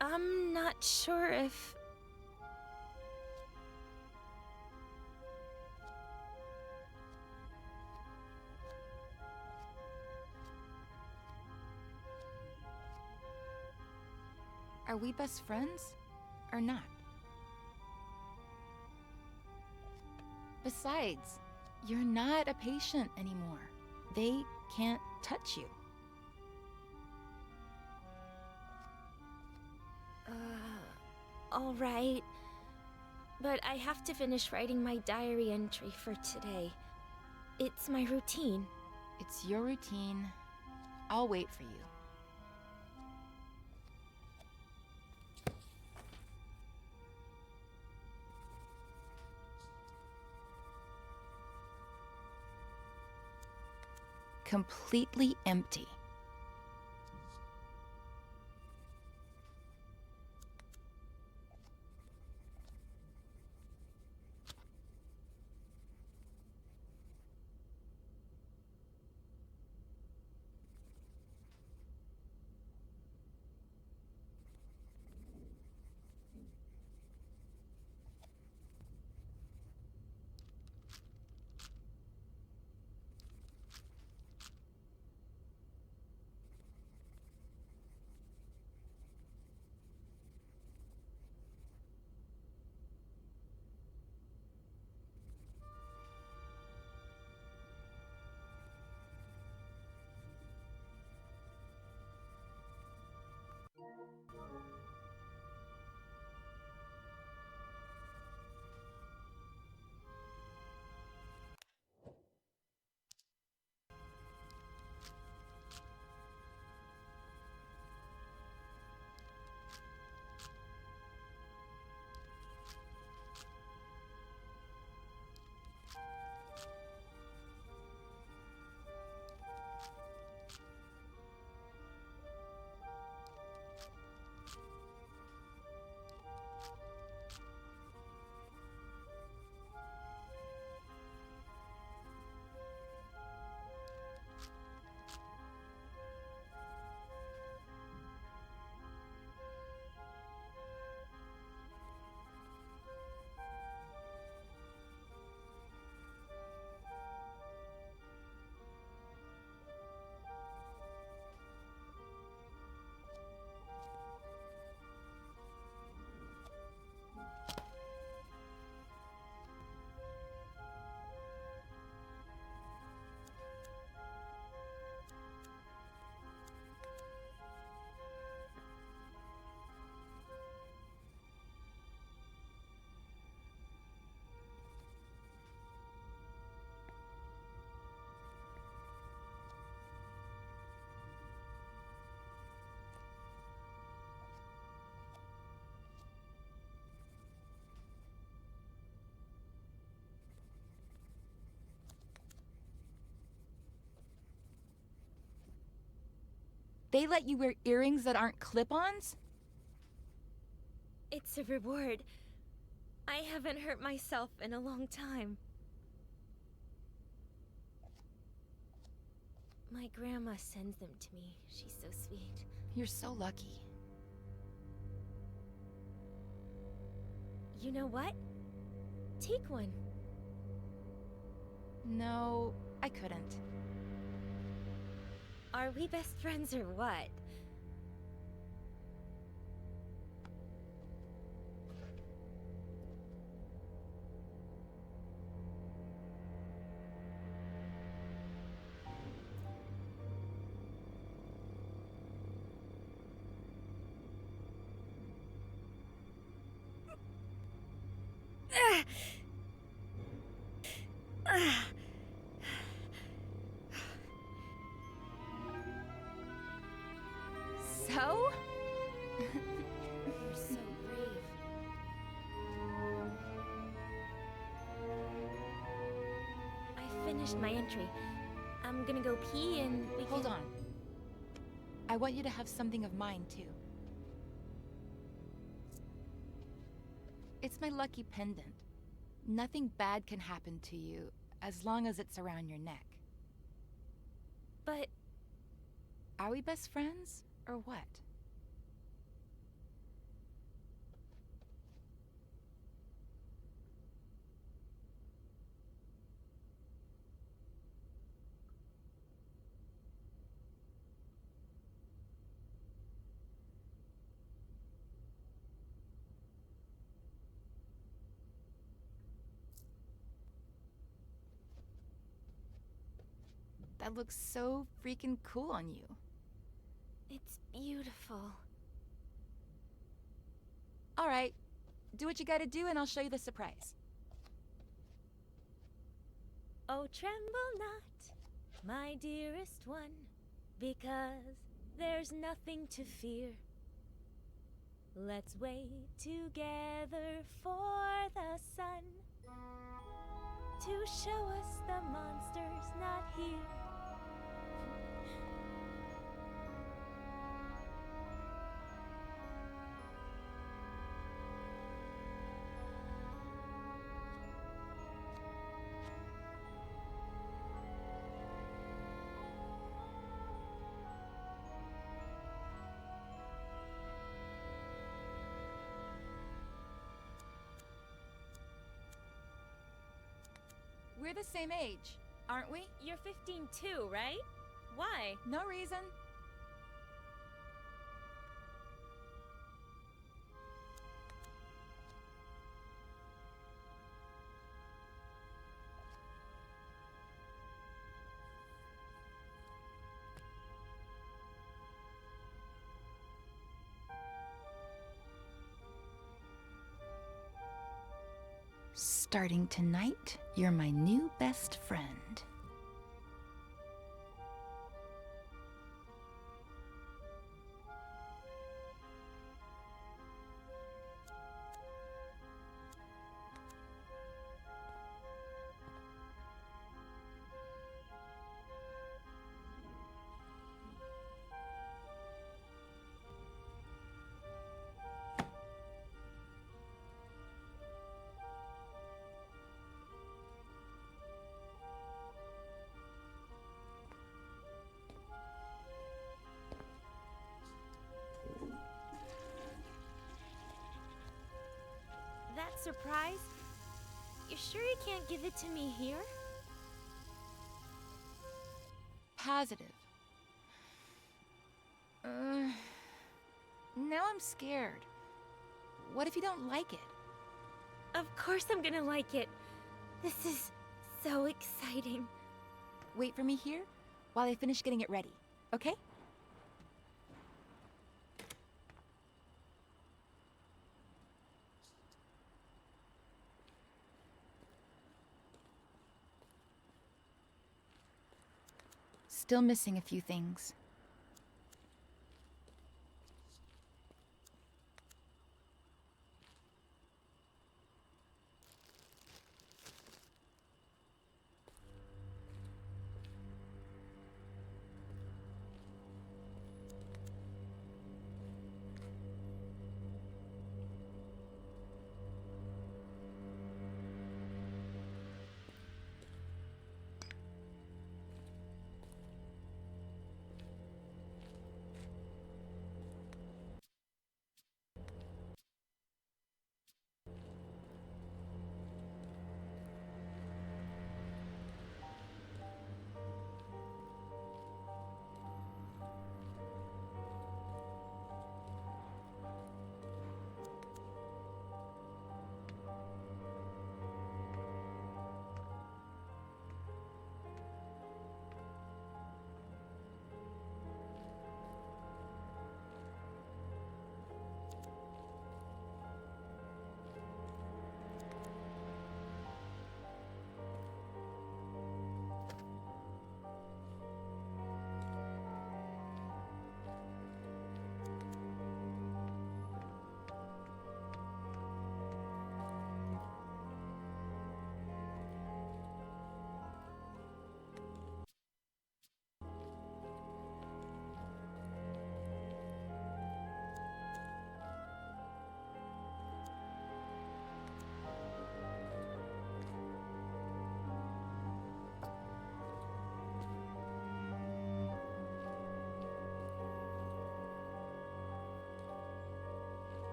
I'm not sure if... Are we best friends, or not? Besides, you're not a patient anymore. They can't touch you. All right. But I have to finish writing my diary entry for today. It's my routine. It's your routine. I'll wait for you. Completely empty. They let you wear earrings that aren't clip-ons? It's a reward. I haven't hurt myself in a long time. My grandma sends them to me. She's so sweet. You're so lucky. You know what? Take one. No, I couldn't. Are we best friends or what? So? You're so brave. I finished my entry. I'm gonna go pee and we Hold can... on. I want you to have something of mine, too. It's my lucky pendant. Nothing bad can happen to you as long as it's around your neck. But... Are we best friends, or what? That looks so freaking cool on you. It's beautiful. All right, do what you gotta do and I'll show you the surprise. Oh, tremble not, my dearest one, because there's nothing to fear. Let's wait together for the sun to show us the monster's not here. We're the same age, aren't we? You're 15 too, right? Why? No reason. Starting tonight, you're my new best friend. That surprise? You sure you can't give it to me here? Positive. Now I'm scared. What if you don't like it? Of course I'm gonna like it. This is so exciting. Wait for me here while I finish getting it ready, okay? Still missing a few things.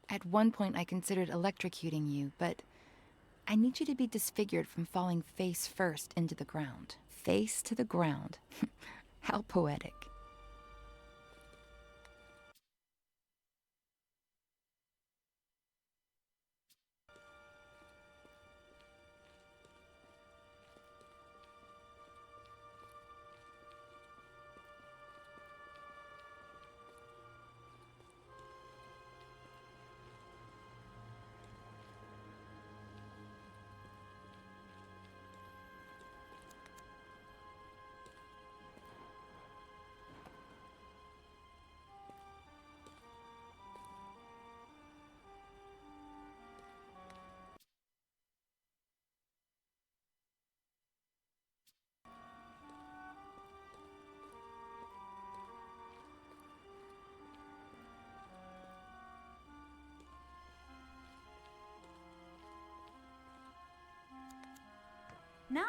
At one point, I considered electrocuting you, but I need you to be disfigured from falling face first into the ground. Face to the ground. How poetic. No?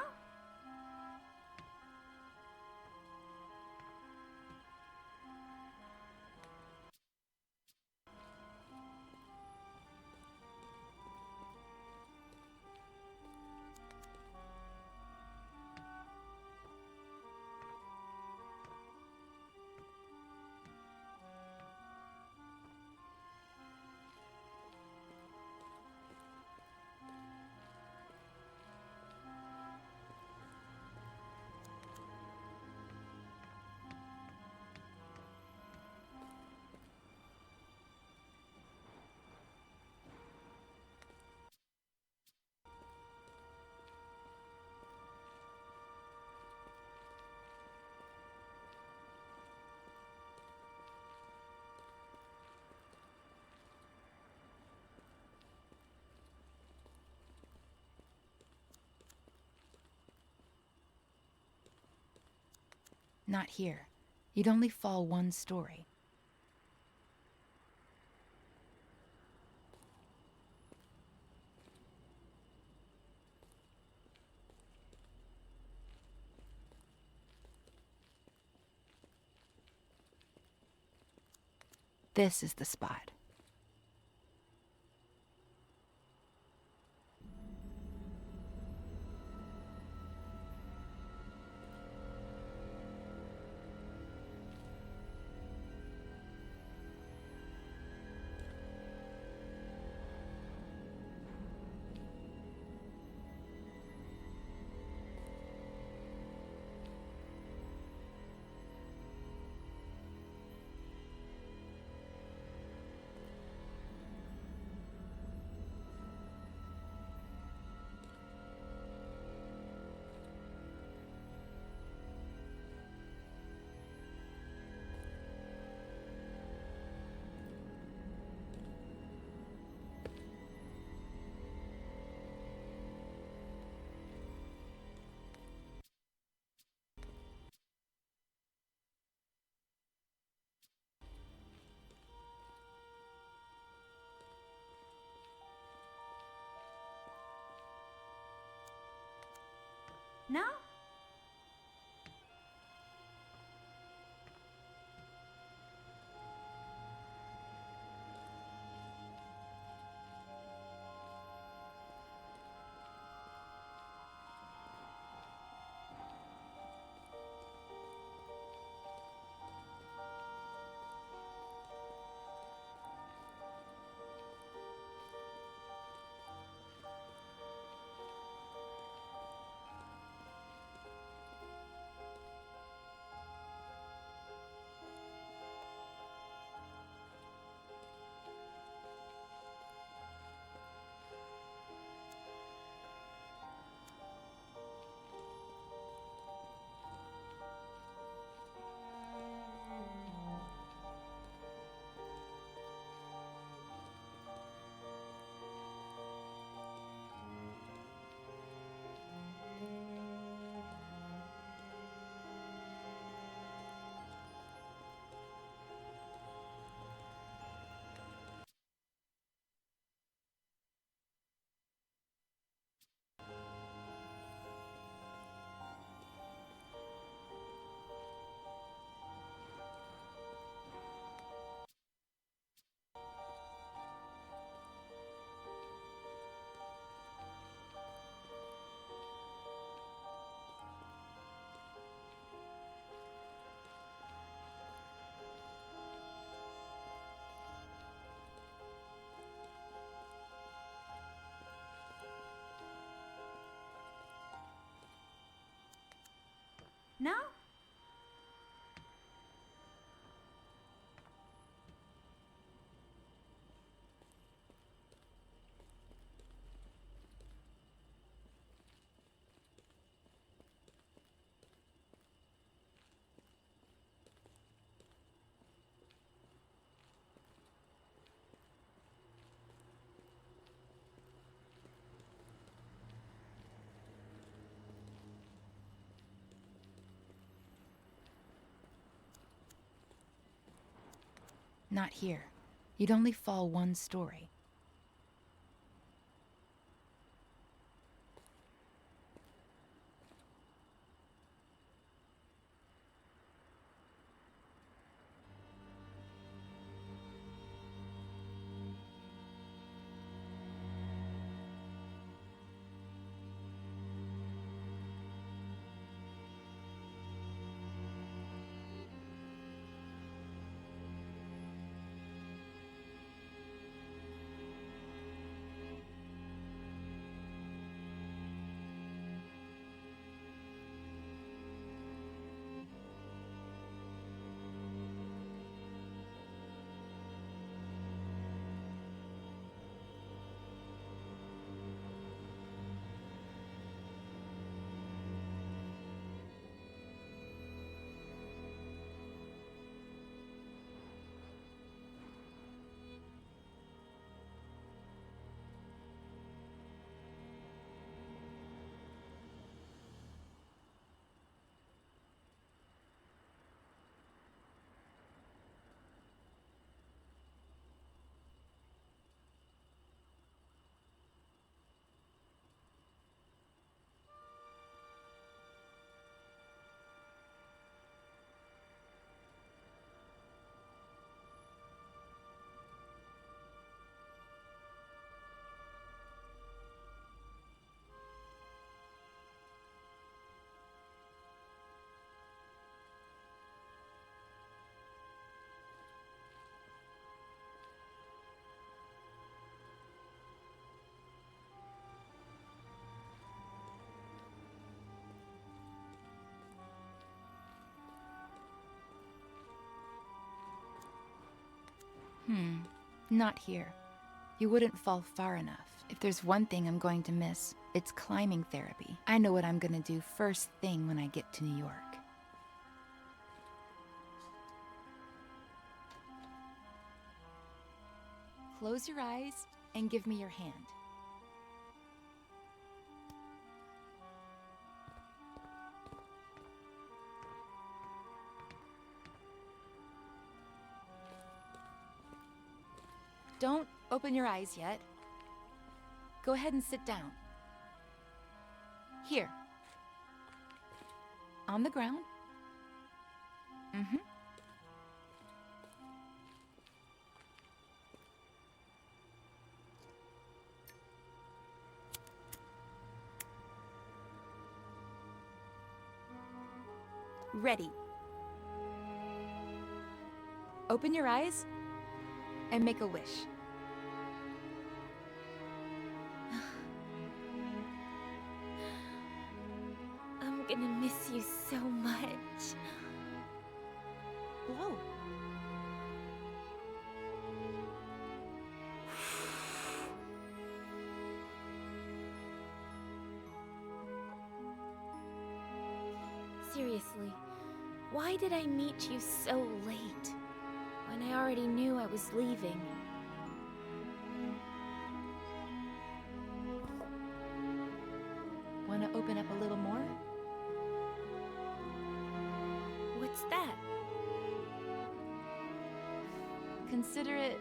Not here. You'd only fall one story. This is the spot. No? not here. You'd only fall one story. Not here. You wouldn't fall far enough. If there's one thing I'm going to miss, it's climbing therapy. I know what I'm gonna do first thing when I get to New York. Close your eyes and give me your hand. Don't open your eyes yet. Go ahead and sit down. Here. On the ground. Mm-hmm. Ready. Open your eyes and make a wish. I'm gonna miss you so much. Whoa. Seriously, why did I meet you so late? When I already knew I was leaving. Want to open up a little more? What's that? Consider it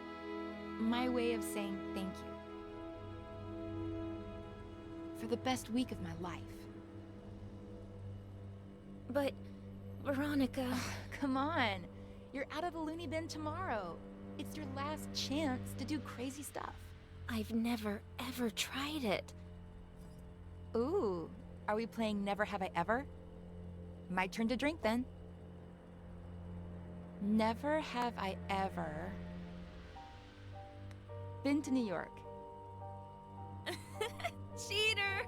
my way of saying thank you. For the best week of my life. But, Veronica... Come on. You're out of the loony bin tomorrow. It's your last chance to do crazy stuff. I've never, ever tried it. Ooh, are we playing Never Have I Ever? My turn to drink then. Never have I ever been to New York. Cheater!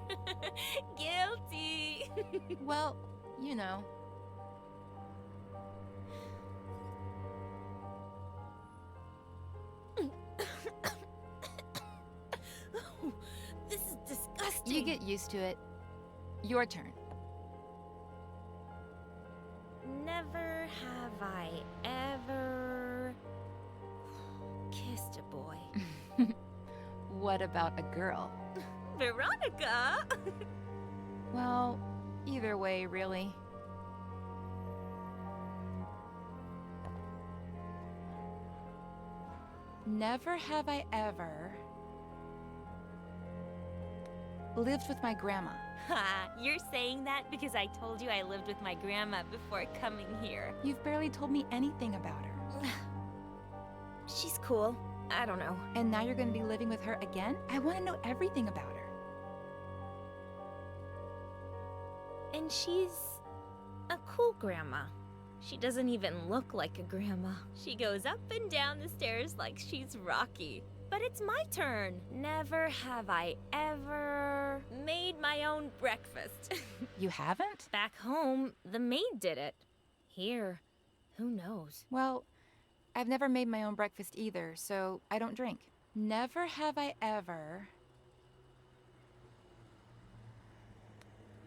Guilty! Well, you know. This is disgusting. You get used to it. Your turn. Never have I ever kissed a boy. What about a girl? Veronica! Well, either way, really. Never have I ever lived with my grandma. Ha, you're saying that because I told you I lived with my grandma before coming here. You've barely told me anything about her. She's cool. I don't know. And now you're going to be living with her again? I want to know everything about her. And she's a cool grandma. She doesn't even look like a grandma. She goes up and down the stairs like she's Rocky. But it's my turn. Never have I ever made my own breakfast. You haven't? Back home, the maid did it. Here, who knows? Well, I've never made my own breakfast either, so I don't drink. Never have I ever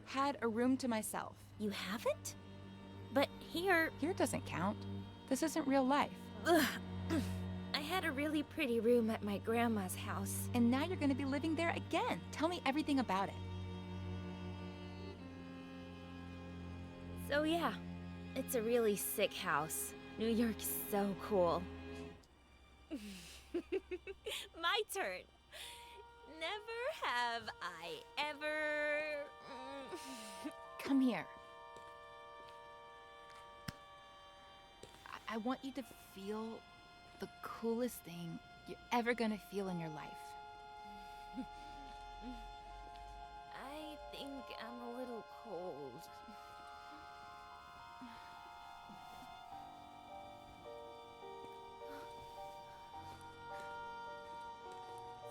had a room to myself. You haven't? But here... Here doesn't count. This isn't real life. Ugh. I had a really pretty room at my grandma's house. And now you're going to be living there again. Tell me everything about it. So yeah, it's a really sick house. New York's so cool. My turn. Never have I ever... Come here. I want you to feel the coolest thing you're ever gonna feel in your life. I think I'm a little cold.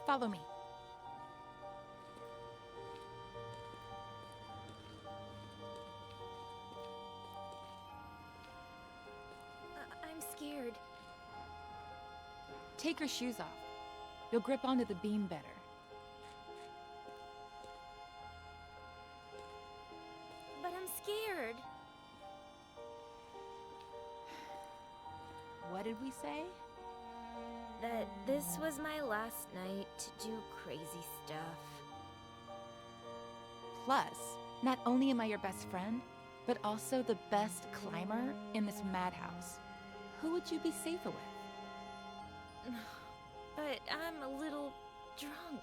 Follow me. I'm scared. Take your shoes off. You'll grip onto the beam better. But I'm scared. What did we say? That this was my last night to do crazy stuff. Plus, not only am I your best friend, but also the best climber in this madhouse. Who would you be safer with? But I'm a little drunk.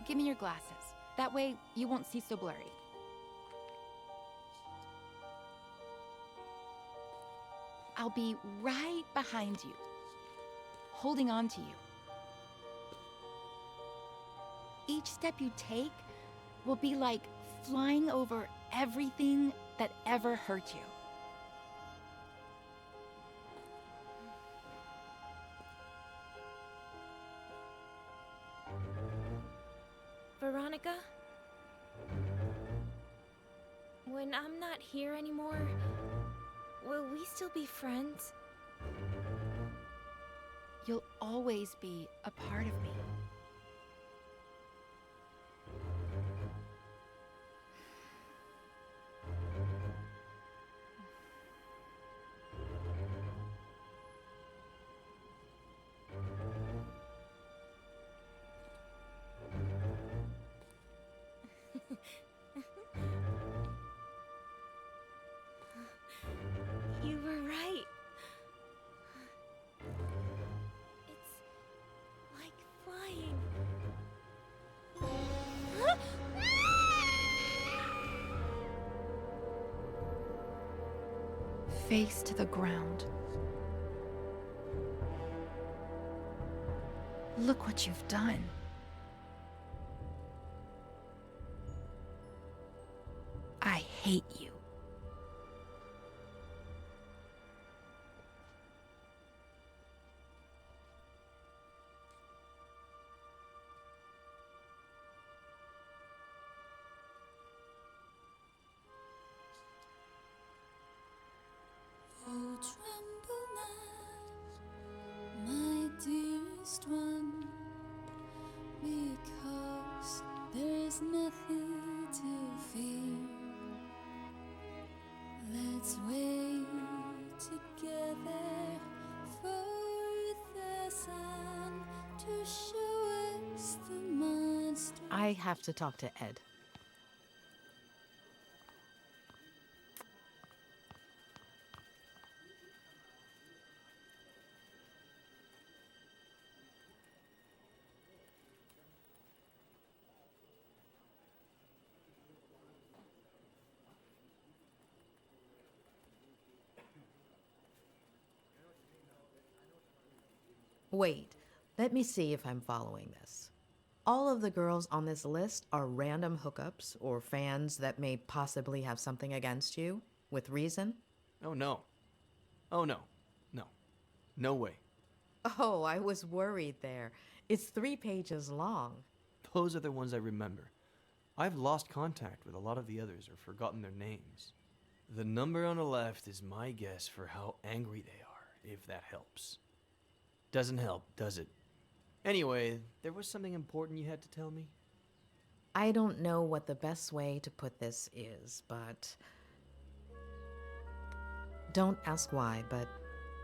Give me your glasses. That way, you won't see so blurry. I'll be right behind you, holding on to you. Each step you take will be like flying over everything that ever hurt you. Veronica? When I'm not here anymore, will we still be friends? You'll always be a part of me. You were right. It's like flying. Face to the ground. Look what you've done. I hate you. Oh, tremble not, my dearest one, because there is nothing to fear. Let's wait together for the sun to show us the monster. I have to talk to Ed. Wait, let me see if I'm following this. All of the girls on this list are random hookups or fans that may possibly have something against you, with reason? Oh no. Oh no. No. No way. Oh, I was worried there. It's 3 pages long. Those are the ones I remember. I've lost contact with a lot of the others or forgotten their names. The number on the left is my guess for how angry they are, if that helps. Doesn't help, does it? Anyway, there was something important you had to tell me? I don't know what the best way to put this is, but... Don't ask why, but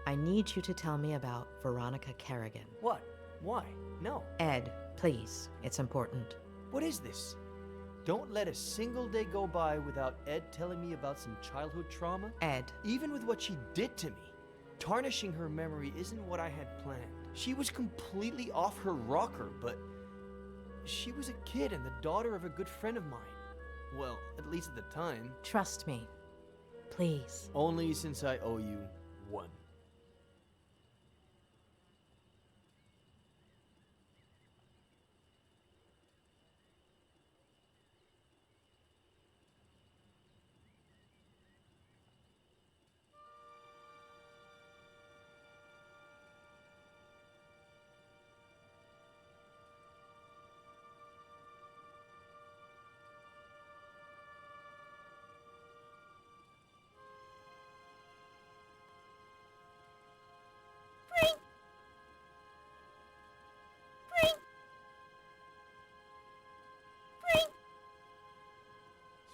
I need you to tell me about Veronica Kerrigan. What? Why? No. Ed, please. It's important. What is this? Don't let a single day go by without Ed telling me about some childhood trauma. Ed. Even with what she did to me, tarnishing her memory isn't what I had planned. She was completely off her rocker, but she was a kid and the daughter of a good friend of mine. Well, at least at the time. Trust me. Please. Only since I owe you one.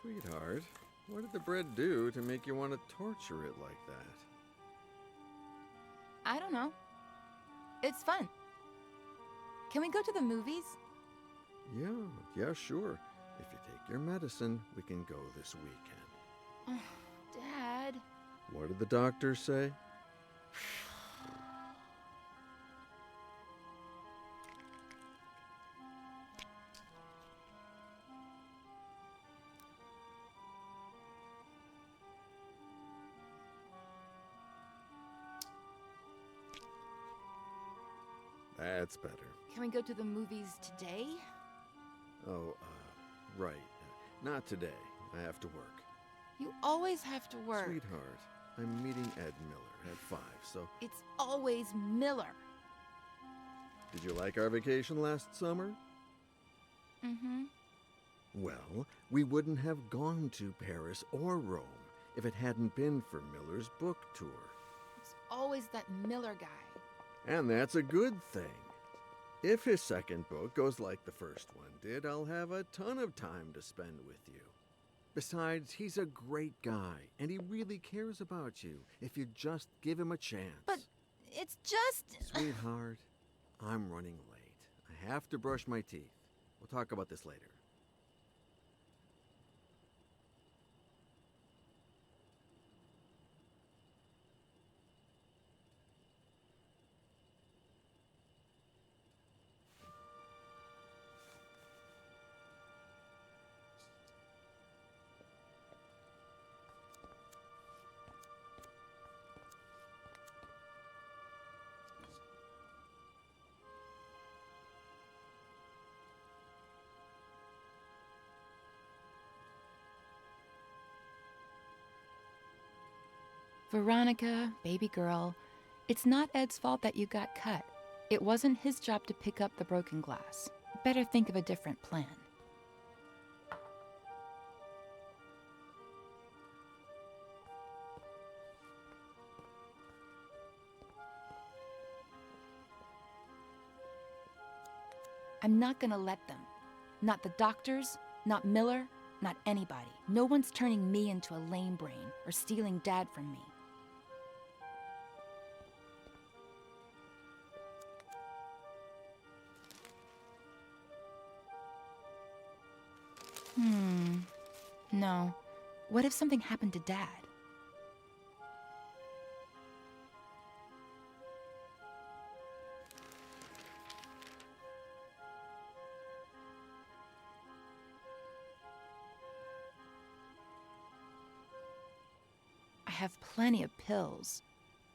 Sweetheart, what did the bread do to make you want to torture it like that? I don't know. It's fun. Can we go to the movies? Yeah, sure. If you take your medicine, we can go this weekend. Dad. What did the doctor say? That's better. Can we go to the movies today? Oh, right. Not today. I have to work. You always have to work. Sweetheart, I'm meeting Ed Miller at 5, so... It's always Miller. Did you like our vacation last summer? Mm-hmm. Well, we wouldn't have gone to Paris or Rome if it hadn't been for Miller's book tour. It's always that Miller guy. And that's a good thing. If his second book goes like the first one did, I'll have a ton of time to spend with you. Besides, he's a great guy, and he really cares about you if you just give him a chance. But it's just... Sweetheart, I'm running late. I have to brush my teeth. We'll talk about this later. Veronica, baby girl, it's not Ed's fault that you got cut. It wasn't his job to pick up the broken glass. Better think of a different plan. I'm not gonna let them. Not the doctors, not Miller, not anybody. No one's turning me into a lame brain or stealing Dad from me. No. What if something happened to Dad? I have plenty of pills,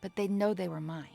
but they'd know they were mine.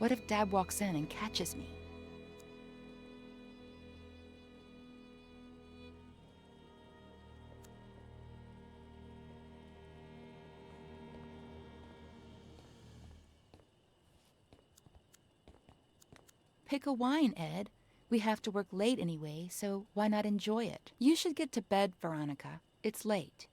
What if Dad walks in and catches me? Pick a wine, Ed. We have to work late anyway, so why not enjoy it? You should get to bed, Veronica. It's late.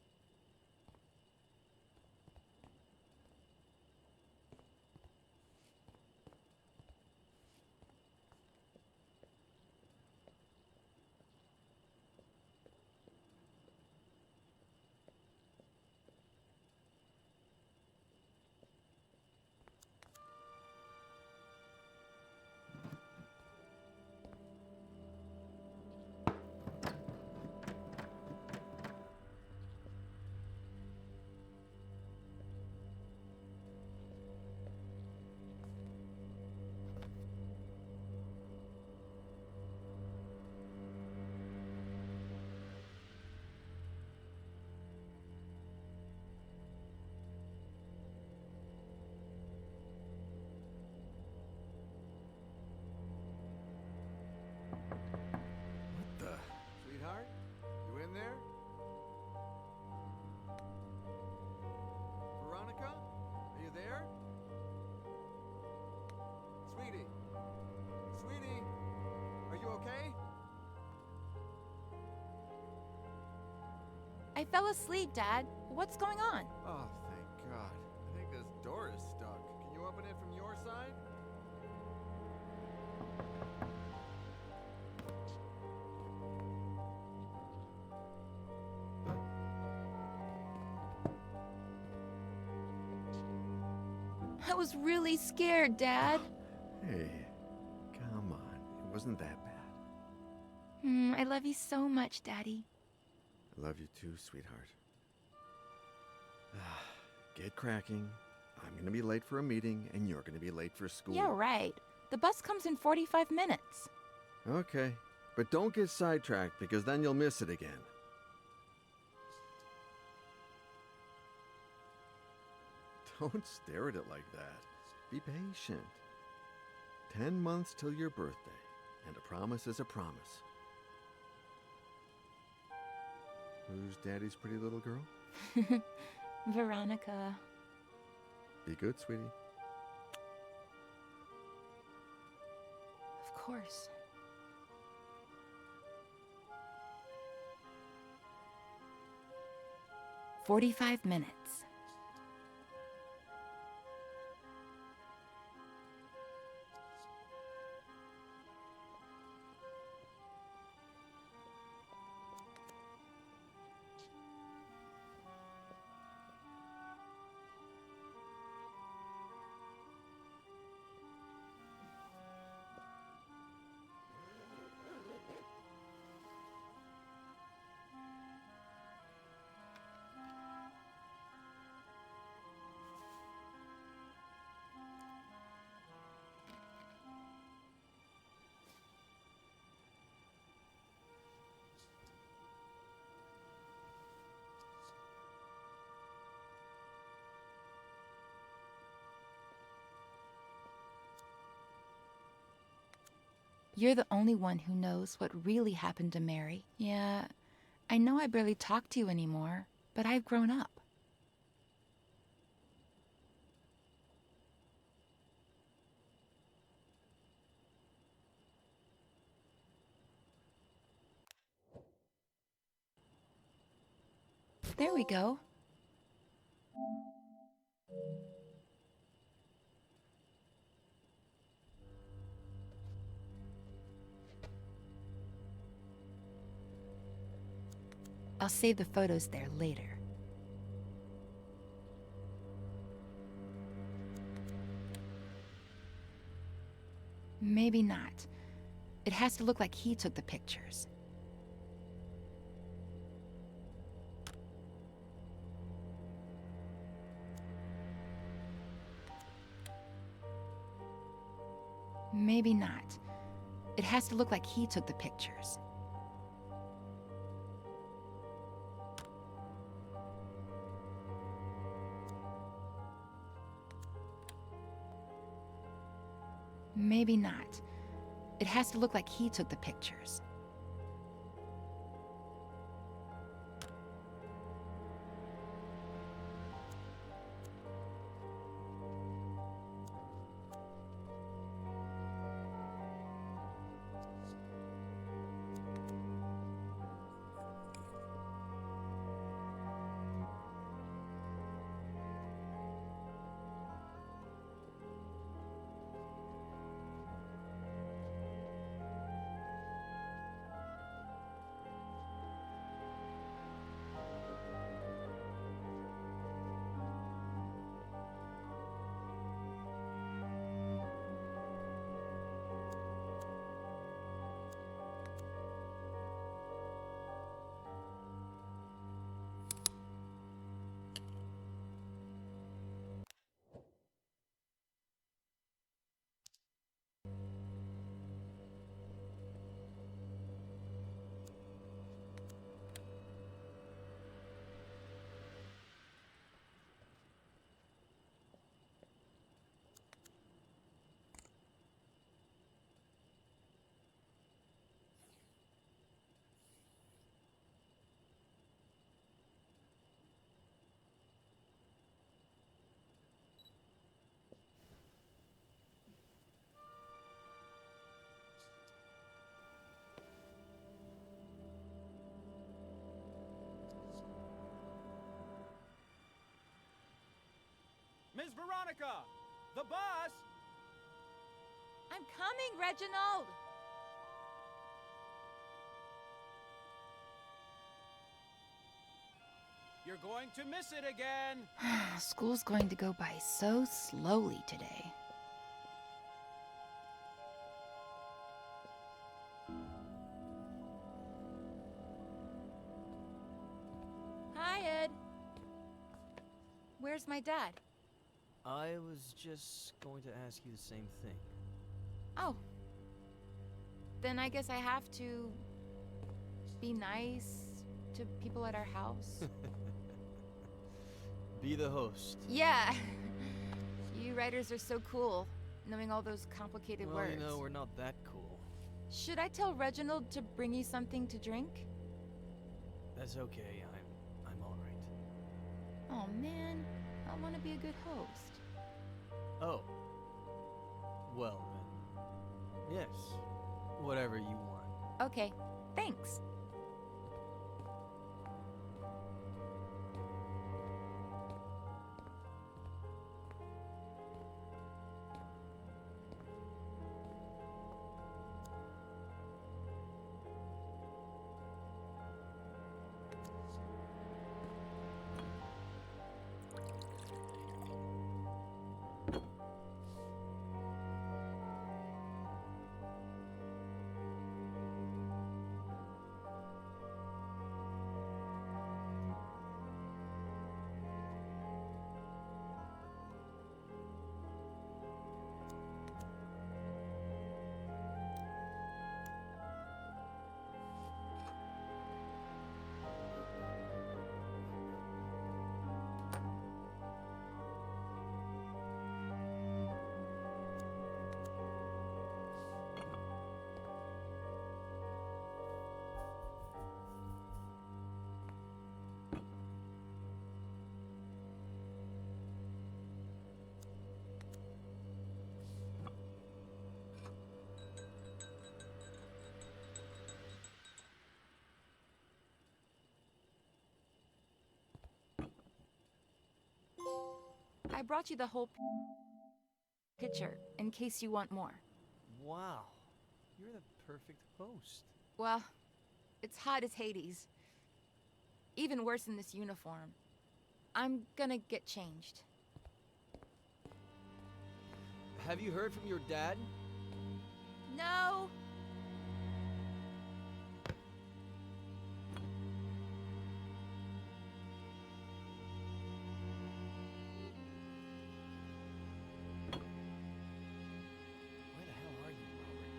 What the? Sweetheart? You in there? Veronica? Are you there? Sweetie? Sweetie? Are you okay? I fell asleep, Dad. What's going on? Oh, thank God. I think this door is stuck. Can you open it from your side? I was really scared, Dad. Hey, come on. It wasn't that bad. I love you so much, Daddy. I love you too, sweetheart. Get cracking. I'm gonna be late for a meeting, and you're gonna be late for school. Yeah, right. The bus comes in 45 minutes. Okay, but don't get sidetracked, because then you'll miss it again. Don't stare at it like that. Be patient. 10 months till your birthday, and a promise is a promise. Who's Daddy's pretty little girl? Veronica. Be good, sweetie. Of course. "45 minutes. You're the only one who knows what really happened to Mary. Yeah, I know I barely talk to you anymore, but I've grown up. There we go. I'll save the photos there later. Maybe not. It has to look like he took the pictures. Maybe not. It has to look like he took the pictures. Maybe not. It has to look like he took the pictures. Miss Veronica! The bus! I'm coming, Reginald! You're going to miss it again! School's going to go by so slowly today. Hi, Ed. Where's my dad? I was just going to ask you the same thing. Oh. Then I guess I have to be nice to people at our house. Be the host. Yeah. You writers are so cool, knowing all those complicated Well, words. you know, we're not that cool. Should I tell Reginald to bring you something to drink? That's okay. I'm all right. Oh man, I want to be a good host. Oh. Well then. Yes. Whatever you want. Okay, thanks. I brought you the whole picture in case you want more. Wow. You're the perfect host. Well, it's hot as Hades. Even worse in this uniform. I'm gonna get changed. Have you heard from your dad? No! Where the hell are you, Robert?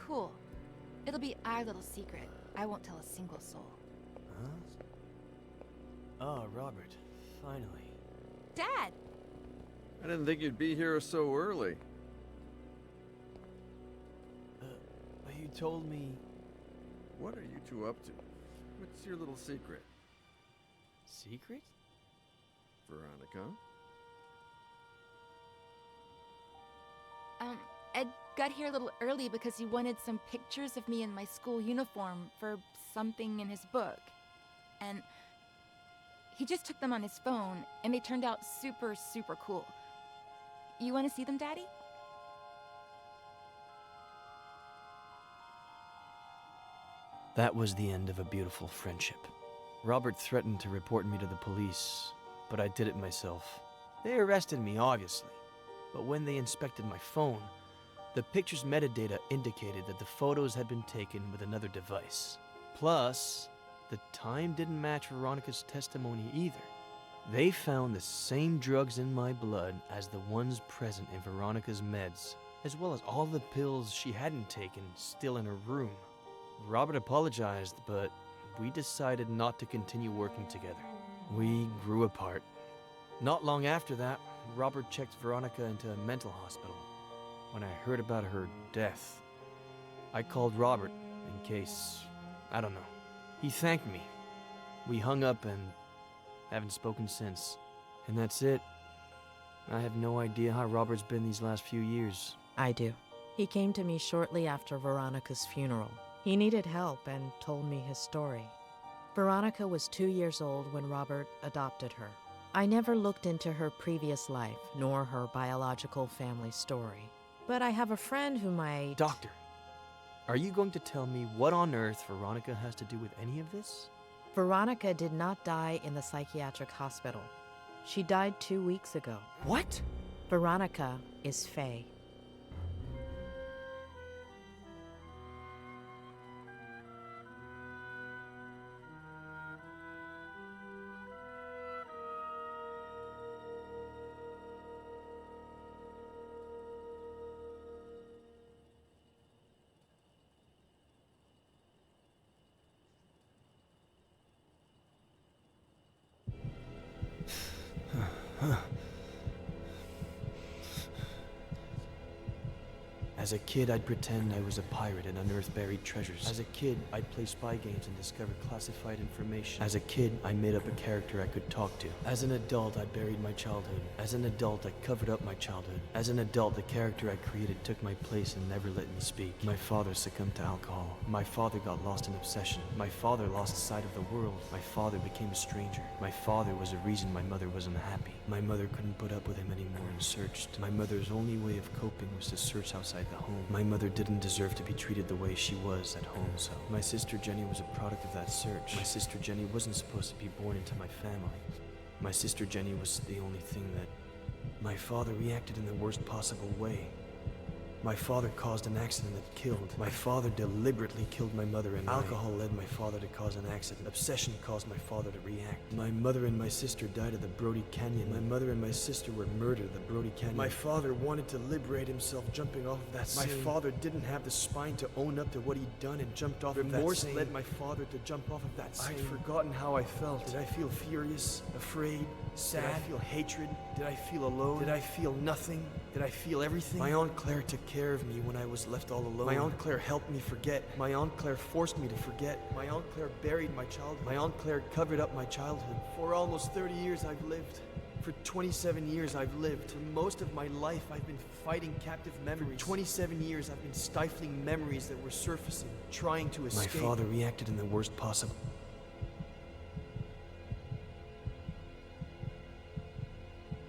Cool. It'll be our little secret. I won't tell a single soul. Huh? Oh, Robert. Finally. Dad! I didn't think you'd be here so early. You told me... What are you two up to? What's your little secret? Secret? Veronica? Ed got here a little early because he wanted some pictures of me in my school uniform for something in his book. And he just took them on his phone, and they turned out super, super cool. You want to see them, Daddy? That was the end of a beautiful friendship. Robert threatened to report me to the police, but I did it myself. They arrested me, obviously, but when they inspected my phone, the picture's metadata indicated that the photos had been taken with another device. Plus, the time didn't match Veronica's testimony either. They found the same drugs in my blood as the ones present in Veronica's meds, as well as all the pills she hadn't taken still in her room. Robert apologized, but we decided not to continue working together. We grew apart. Not long after that, Robert checked Veronica into a mental hospital. When I heard about her death, I called Robert in case, I don't know. He thanked me. We hung up and haven't spoken since. And that's it. I have no idea how Robert's been these last few years. I do. He came to me shortly after Veronica's funeral. He needed help and told me his story. Veronica was 2 years old when Robert adopted her. I never looked into her previous life, nor her biological family story. But I have a friend who might... Doctor, are you going to tell me what on earth Veronica has to do with any of this? Veronica did not die in the psychiatric hospital. She died 2 weeks ago. What? Veronica is Faye. As a kid, I'd pretend I was a pirate and unearth buried treasures. As a kid, I'd play spy games and discover classified information. As a kid, I made up a character I could talk to. As an adult, I buried my childhood. As an adult, I covered up my childhood. As an adult, the character I created took my place and never let me speak. My father succumbed to alcohol. My father got lost in obsession. My father lost sight of the world. My father became a stranger. My father was the reason my mother was unhappy. My mother couldn't put up with him anymore and searched. My mother's only way of coping was to search outside the home. My mother didn't deserve to be treated the way she was at home, so my sister Jenny was a product of that search. My sister Jenny wasn't supposed to be born into my family. My sister Jenny was the only thing that... My father reacted in the worst possible way. My father caused an accident that killed. My father deliberately killed my mother and alcohol led my father to cause an accident. Obsession caused my father to react. My mother and my sister died at the Brody Canyon. My mother and my sister were murdered at the Brody Canyon. My father wanted to liberate himself jumping off of that My father didn't have the spine to own up to what he'd done and jumped off of that Remorse led my father to jump off of that I'd forgotten how I felt. Did I feel furious, afraid, sad? Did I feel hatred? Did I feel alone? Did I feel nothing? Did I feel everything? My Aunt Claire took care of me when I was left all alone. My Aunt Claire helped me forget. My Aunt Claire forced me to forget. My Aunt Claire buried my childhood. My Aunt Claire covered up my childhood. For almost 30 years I've lived. For 27 years I've lived. For most of my life I've been fighting captive memories. For 27 years I've been stifling memories that were surfacing, trying to escape. My father reacted in the worst possible.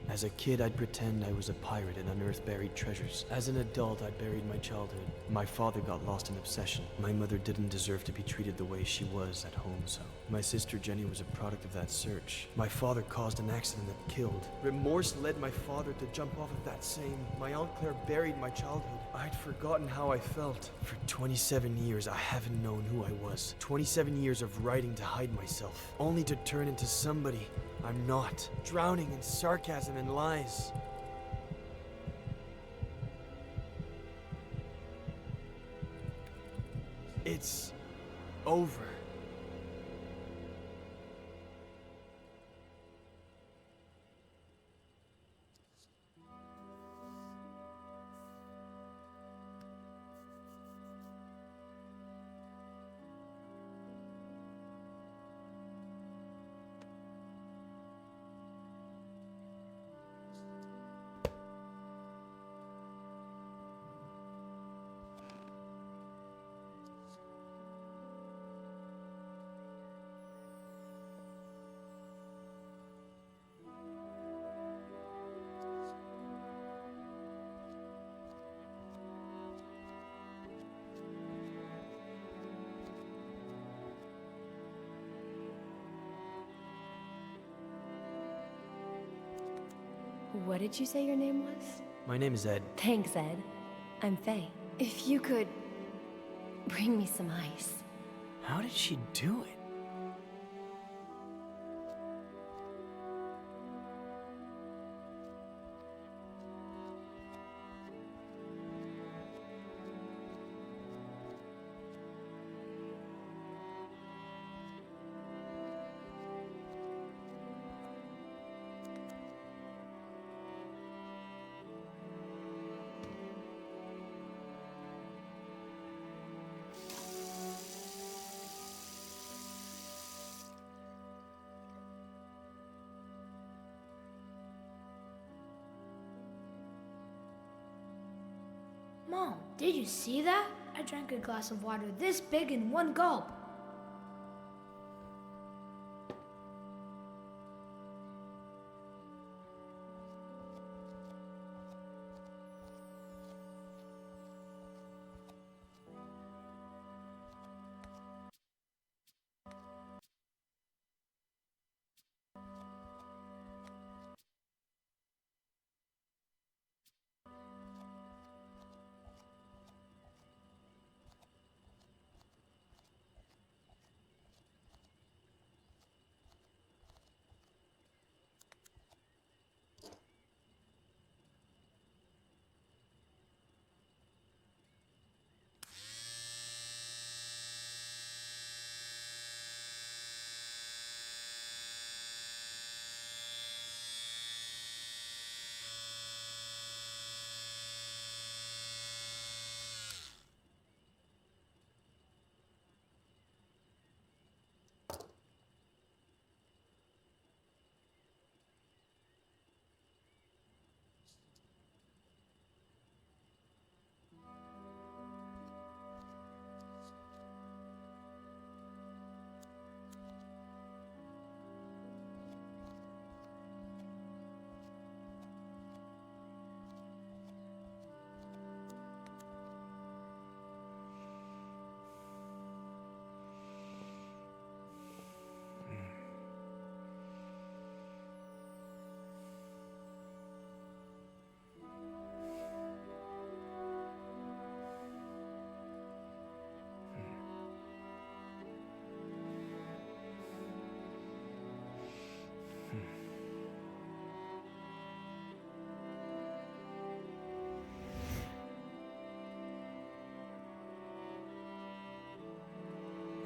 As a kid, I'd pretend I was a pirate and unearth buried treasures. As an adult, I buried my childhood. My father got lost in obsession. My mother didn't deserve to be treated the way she was at home, so my sister Jenny was a product of that search. My father caused an accident that killed. Remorse led my father to jump off of that same. My Aunt Claire buried my childhood. I'd forgotten how I felt. For 27 years, I haven't known who I was. 27 years of writing to hide myself, only to turn into somebody I'm not, drowning in sarcasm and lies. It's over. What did you say your name was? My name is Ed. Thanks, Ed. I'm Faye. If you could bring me some ice. How did she do it? Mom, did you see that? I drank a glass of water this big in one gulp.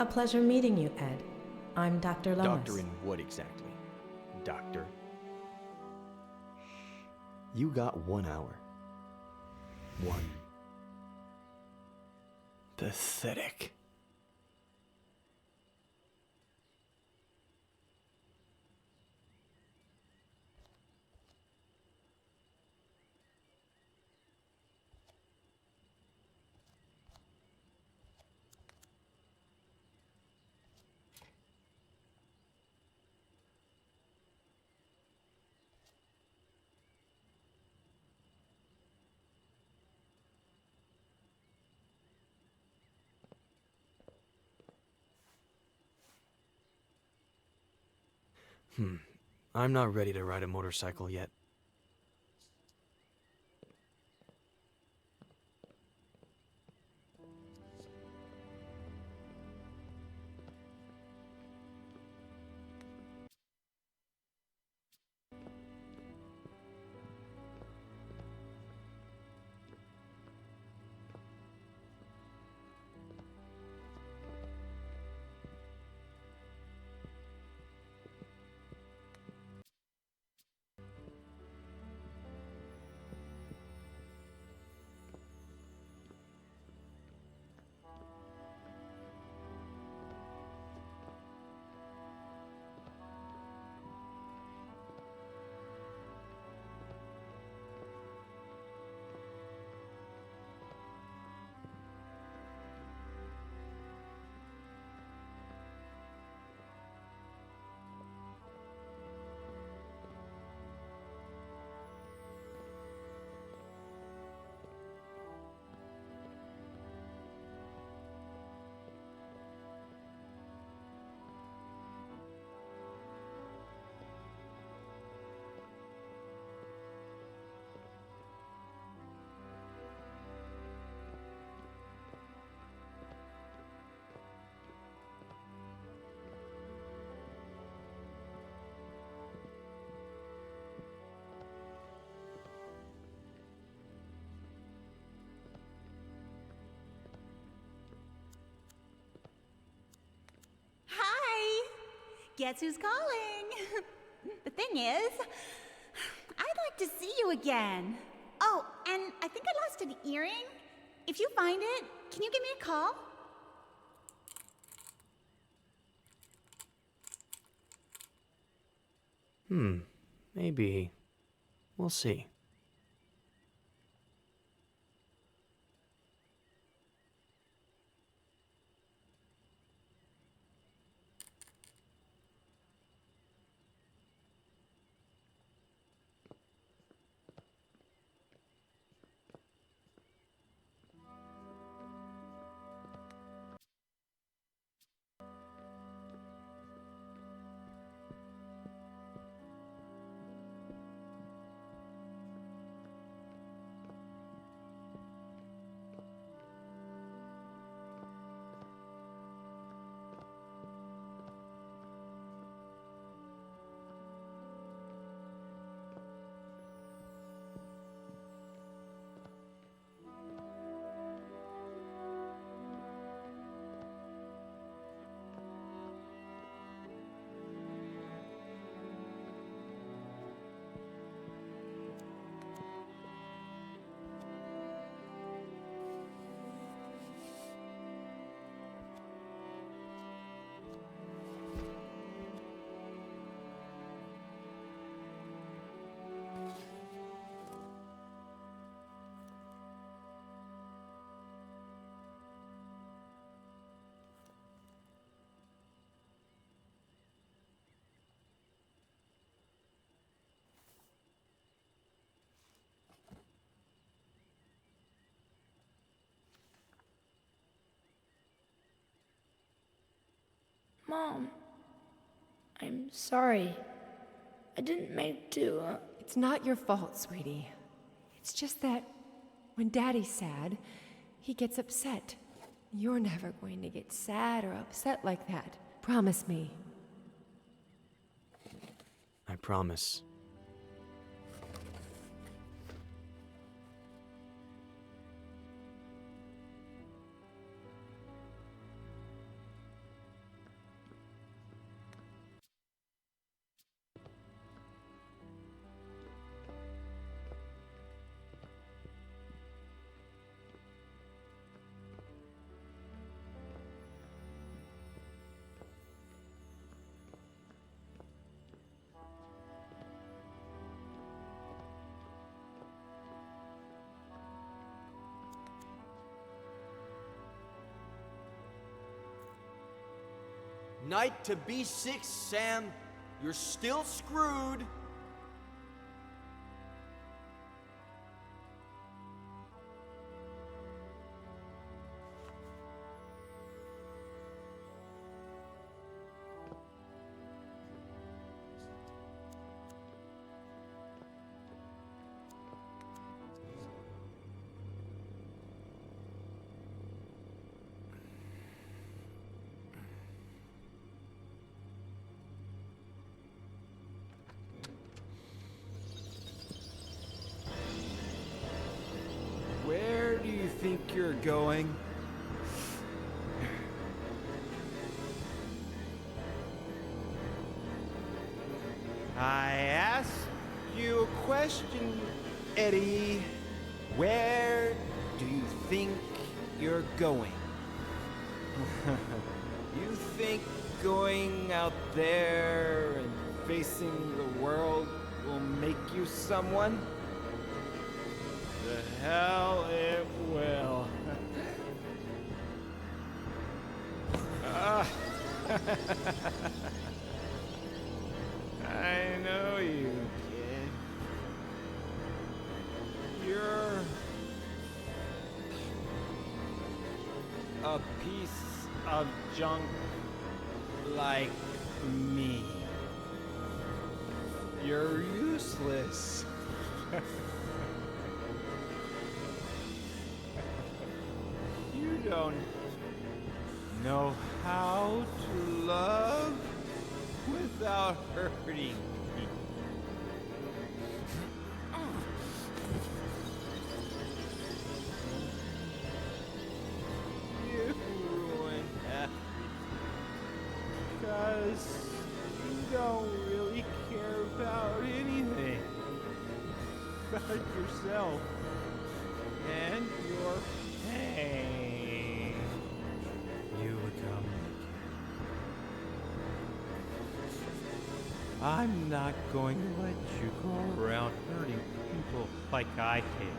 A pleasure meeting you, Ed. I'm Dr. Lomas. Doctor in what exactly? Doctor? You got 1 hour. One. Pathetic. I'm not ready to ride a motorcycle yet. Guess who's calling? The thing is, I'd like to see you again. Oh, and I think I lost an earring. If you find it, can you give me a call? Maybe. We'll see. Mom, I'm sorry. I didn't mean to. It's not your fault, sweetie. It's just that when Daddy's sad, he gets upset. You're never going to get sad or upset like that. Promise me. I promise. Knight to B6, Sam. You're still screwed. Where do you think you're going? I asked you a question, Eddie. Where do you think you're going? You think going out there and facing the world will make you someone? The hell it will. I know you, kid. You're a piece of junk like me. You're useless. You don't know how to love without hurting people. You ruin everything. 'Cause don't really care about anything but yourself and your pain. You become I'm not going to let you go around hurting people like I did.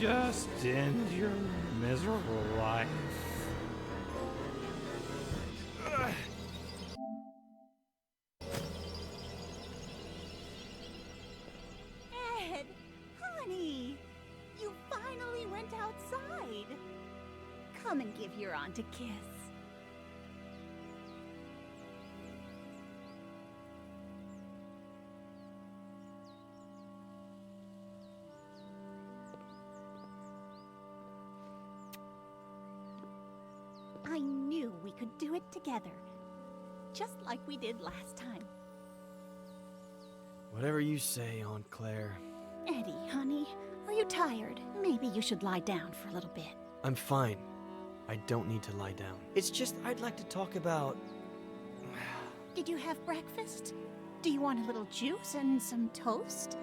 Just end your miserable life. Ed, honey, you finally went outside. Come and give your aunt a kiss. I knew we could do it together, just like we did last time. Whatever you say, Aunt Claire. Eddie, honey, are you tired? Maybe you should lie down for a little bit. I'm fine. I don't need to lie down. It's just I'd like to talk about... Did you have breakfast? Do you want a little juice and some toast?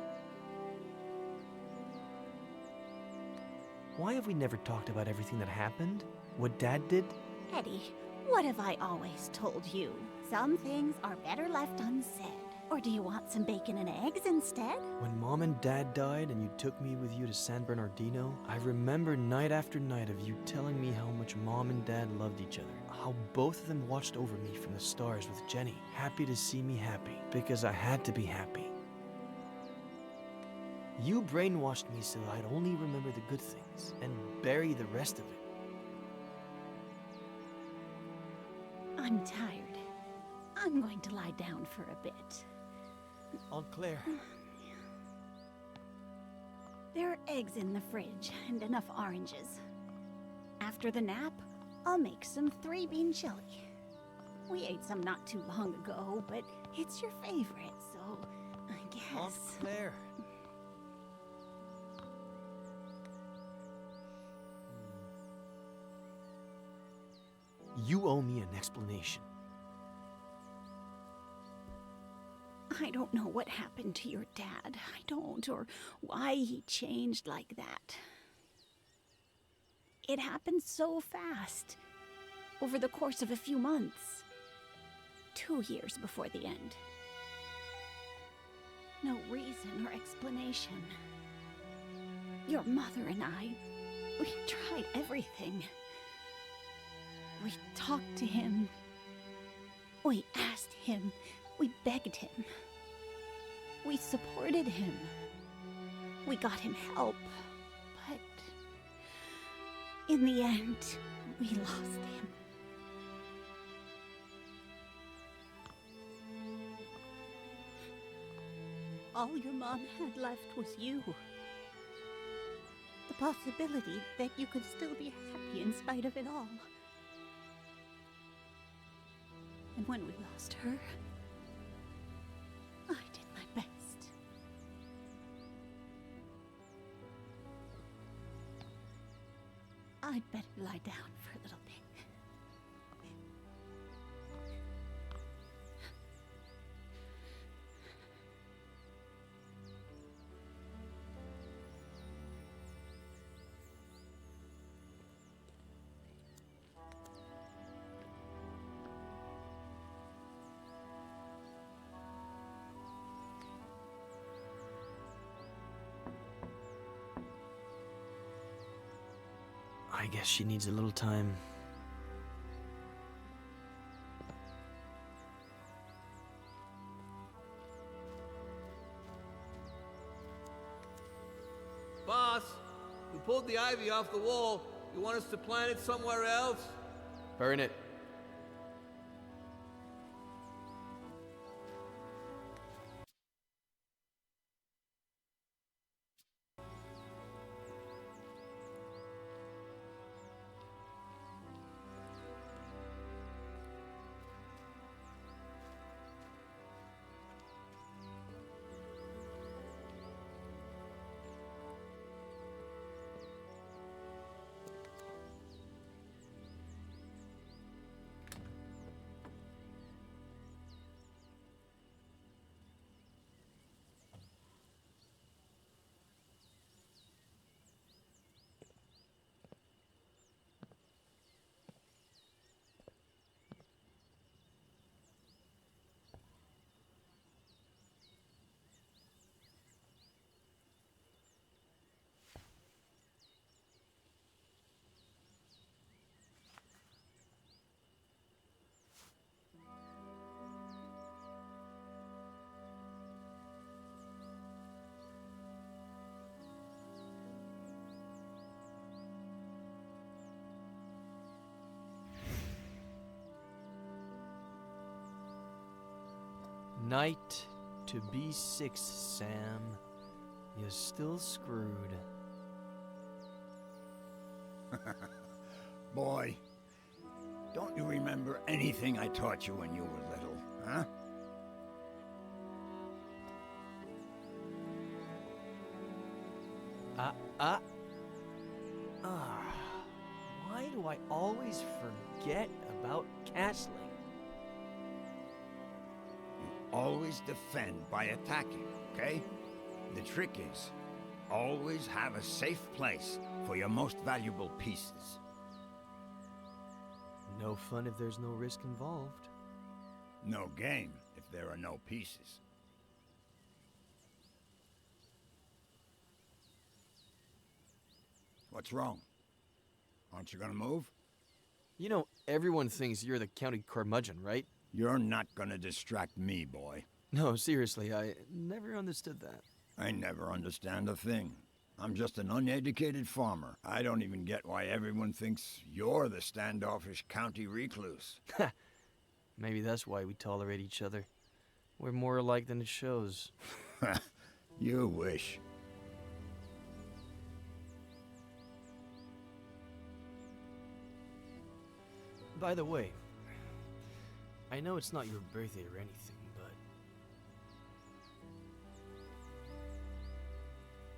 Why have we never talked about everything that happened? What Dad did? Eddie, what have I always told you? Some things are better left unsaid. Or do you want some bacon and eggs instead? When Mom and Dad died and you took me with you to San Bernardino, I remember night after night of you telling me how much Mom and Dad loved each other. How both of them watched over me from the stars with Jenny, happy to see me happy, because I had to be happy. You brainwashed me so I'd only remember the good things and bury the rest of it. I'm tired. I'm going to lie down for a bit. Aunt Claire. There are eggs in the fridge and enough oranges. After the nap, I'll make some 3-bean chili. We ate some not too long ago, but it's your favorite, so I guess... Aunt Claire. You owe me an explanation. I don't know what happened to your dad. I don't, or why he changed like that. It happened so fast, over the course of a few months. 2 years before the end. No reason or explanation. Your mother and I, we tried everything. We talked to him. We asked him. We begged him. We supported him. We got him help. But in the end, we lost him. All your mom had left was you. The possibility that you could still be happy in spite of it all. And when we lost her, I did my best. I'd better lie down for a little bit. I guess she needs a little time. Boss, we pulled the ivy off the wall. You want us to plant it somewhere else? Burn it. Knight to B6, Sam. You're still screwed. Boy, don't you remember anything I taught you when you were little, huh? Why do I always forget about castling? Always defend by attacking, okay? The trick is, always have a safe place for your most valuable pieces. No fun if there's no risk involved. No game if there are no pieces. What's wrong? Aren't you gonna move? You know, everyone thinks you're the county curmudgeon, right? You're not gonna distract me, boy. No, seriously, I never understood that. I never understand a thing. I'm just an uneducated farmer. I don't even get why everyone thinks you're the standoffish county recluse. Maybe that's why we tolerate each other. We're more alike than it shows. You wish. By the way, I know it's not your birthday or anything,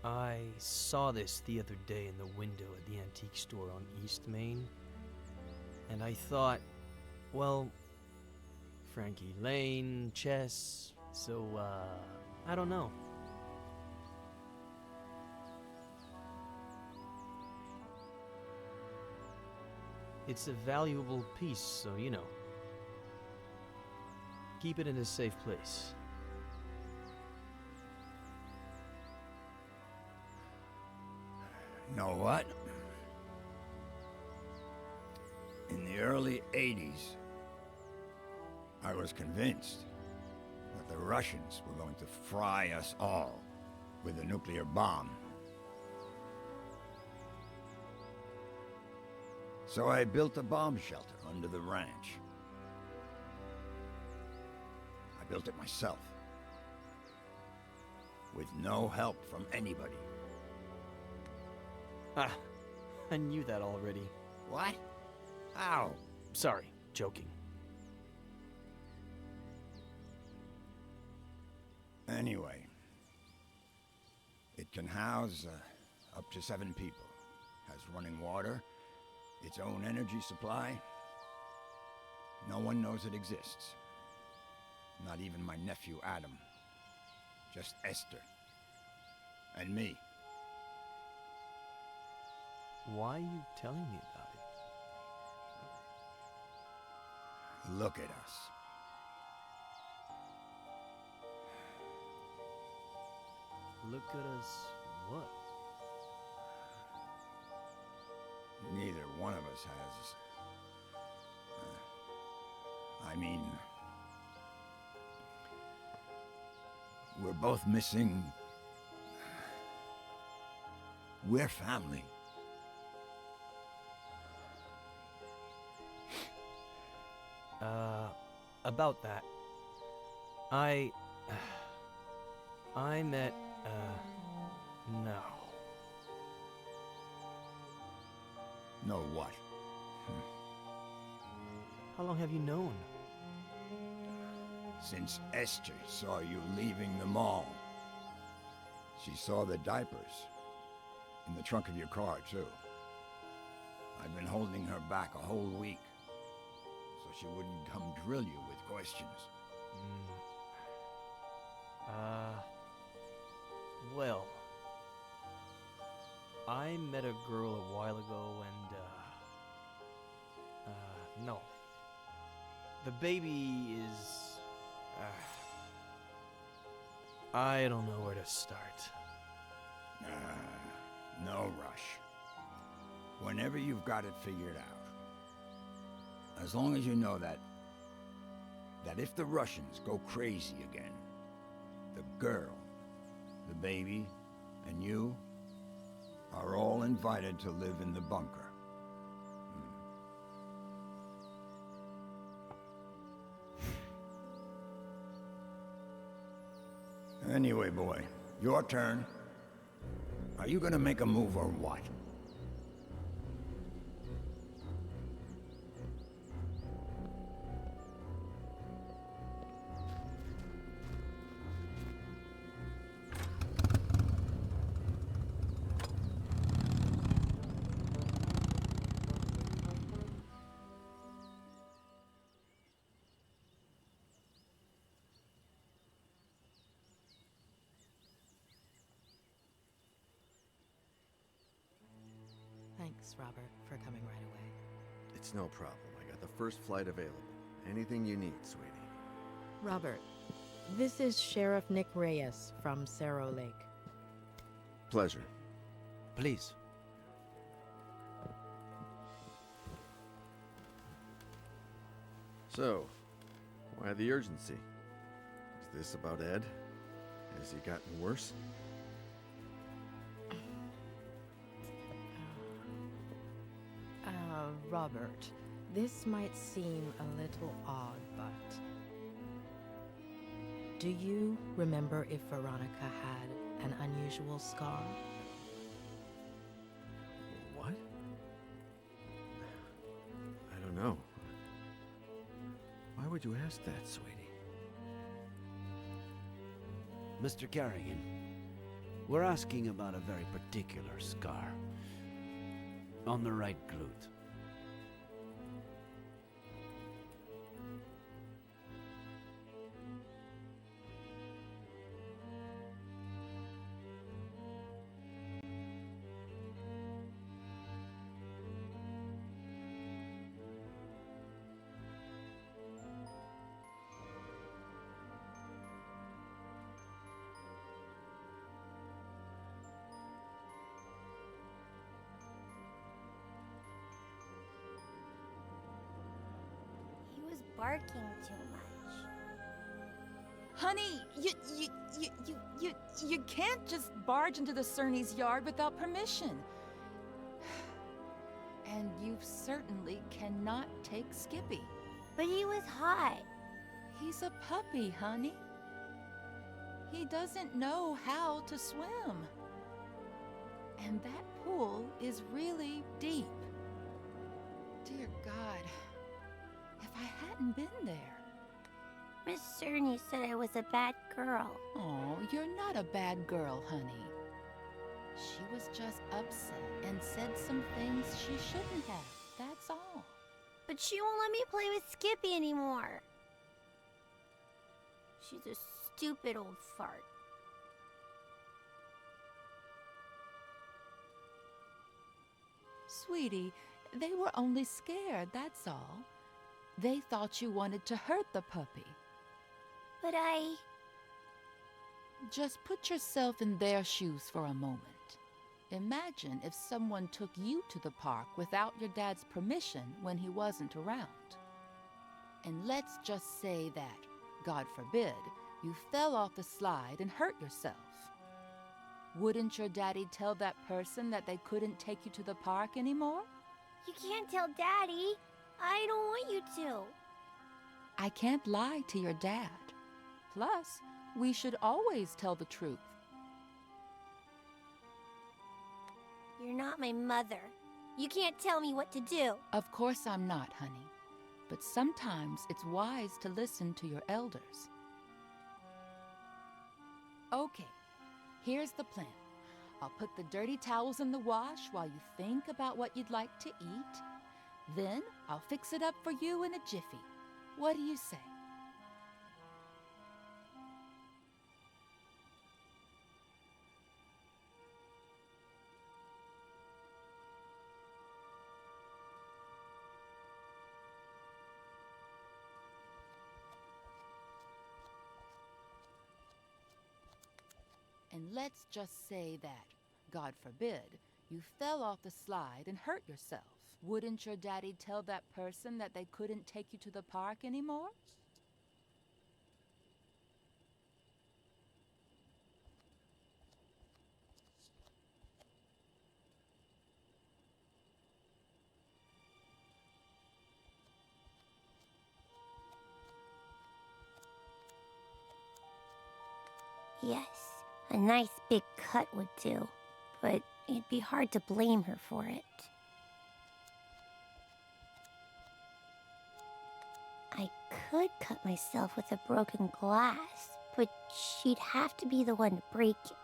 but I saw this the other day in the window at the antique store on East Main, and I thought, well, Frankie Lane, chess, so, I don't know. It's a valuable piece, so, you know, keep it in a safe place. Know what? In the early 80s, I was convinced that the Russians were going to fry us all with a nuclear bomb. So I built a bomb shelter under the ranch. I built it myself, with no help from anybody. Ah, I knew that already. What? How? Sorry, joking. Anyway, it can house up to 7 people. Has running water, its own energy supply. No one knows it exists. Not even my nephew Adam. Just Esther. And me. Why are you telling me about it? Look at us. Look at us what? Neither one of us has... I mean... We're both missing... We're family. About that. I met, no. Know what? How long have you known? Since Esther saw you leaving the mall. She saw the diapers. In the trunk of your car, too. I've been holding her back a whole week. So she wouldn't come drill you with questions. Well, I met a girl a while ago and, no. The baby is, I don't know where to start. No rush. Whenever you've got it figured out. As long as you know that if the Russians go crazy again, the girl, the baby, and you are all invited to live in the bunker. Anyway, boy, your turn. Are you gonna make a move or what? Thanks, Robert, for coming right away. It's no problem. I got the first flight available. Anything you need, sweetie. Robert, this is Sheriff Nick Reyes from Cerro Lake. Pleasure. Please. So, why the urgency? Is this about Ed? Has he gotten worse? Robert, this might seem a little odd, but do you remember if Veronica had an unusual scar? What? I don't know. Why would you ask that, sweetie? Mr. Carrigan, we're asking about a very particular scar. On the right glute. He was barking too much. Honey, you can't just barge into the Cerny's yard without permission. And you certainly cannot take Skippy. But he was hot. He's a puppy, honey. He doesn't know how to swim. And that pool is really deep. Dear God, if I hadn't been there. Miss Cerny said I was a bad girl. Oh, you're not a bad girl, honey. She was just upset and said some things she shouldn't have. That's all. But she won't let me play with Skippy anymore. She's a stupid old fart. Sweetie, they were only scared, that's all. They thought you wanted to hurt the puppy. But I... Just put yourself in their shoes for a moment. Imagine if someone took you to the park without your dad's permission when he wasn't around. And let's just say that, God forbid, you fell off the slide and hurt yourself. Wouldn't your daddy tell that person that they couldn't take you to the park anymore? You can't tell Daddy. I don't want you to. I can't lie to your dad. Plus, we should always tell the truth. You're not my mother. You can't tell me what to do. Of course I'm not, honey. But sometimes it's wise to listen to your elders. Okay, here's the plan. I'll put the dirty towels in the wash while you think about what you'd like to eat. Then I'll fix it up for you in a jiffy. What do you say? And let's just say that, God forbid, you fell off the slide and hurt yourself. Wouldn't your daddy tell that person that they couldn't take you to the park anymore? Yes, a nice big cut would do, but it'd be hard to blame her for it. I could cut myself with a broken glass, but she'd have to be the one to break it.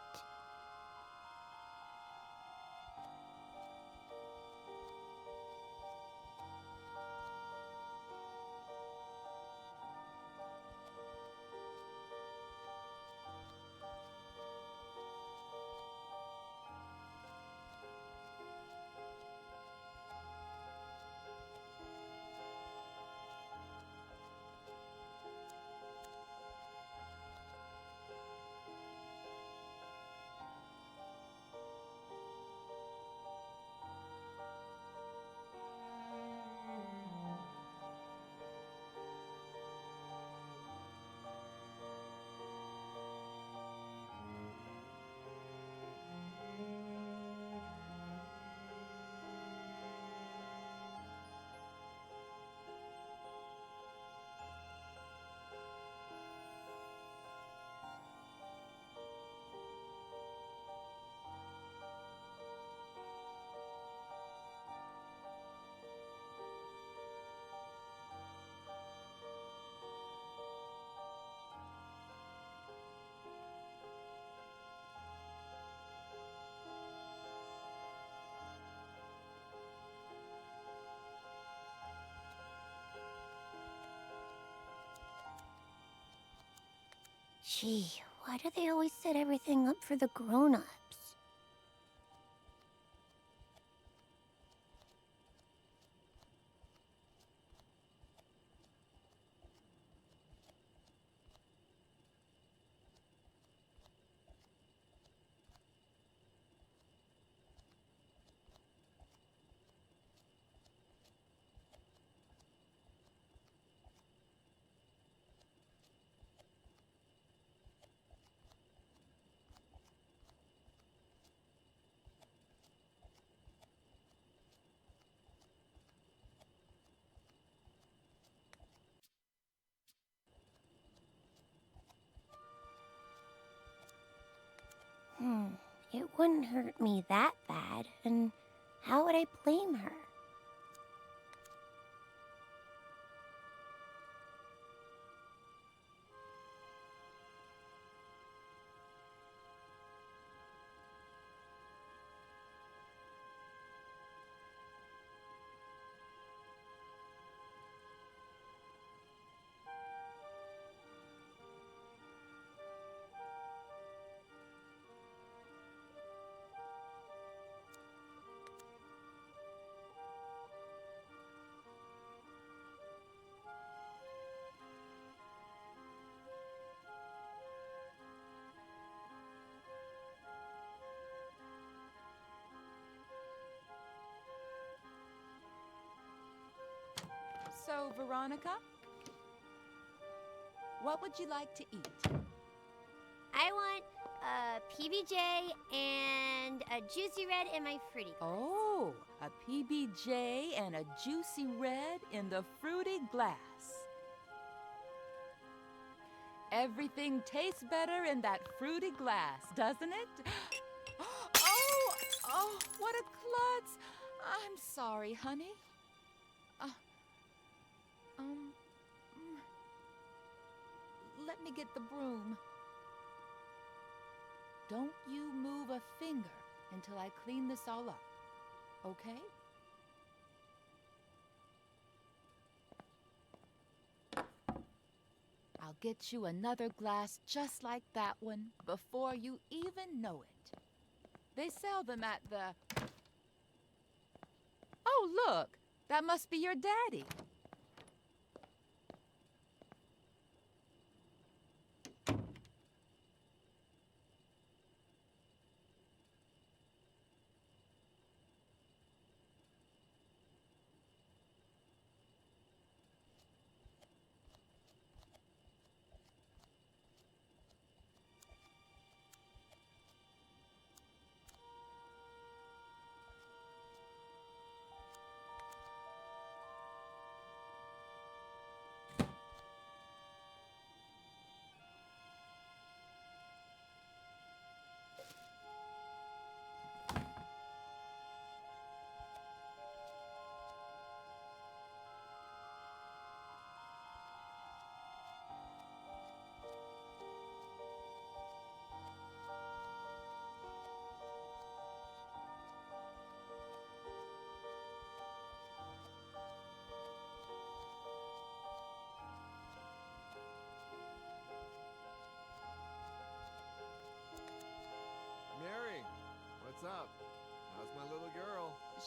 Gee, why do they always set everything up for the grown-ups? It wouldn't hurt me that bad, and how would I blame her? So, Veronica, what would you like to eat? I want a PBJ and a juicy red in my fruity. Oh, a PBJ and a juicy red in the fruity glass. Everything tastes better in that fruity glass, doesn't it? Oh, what a klutz. I'm sorry, honey. Let me get the broom. Don't you move a finger until I clean this all up, okay? I'll get you another glass just like that one before you even know it. They sell them at the... Oh, look! That must be your daddy.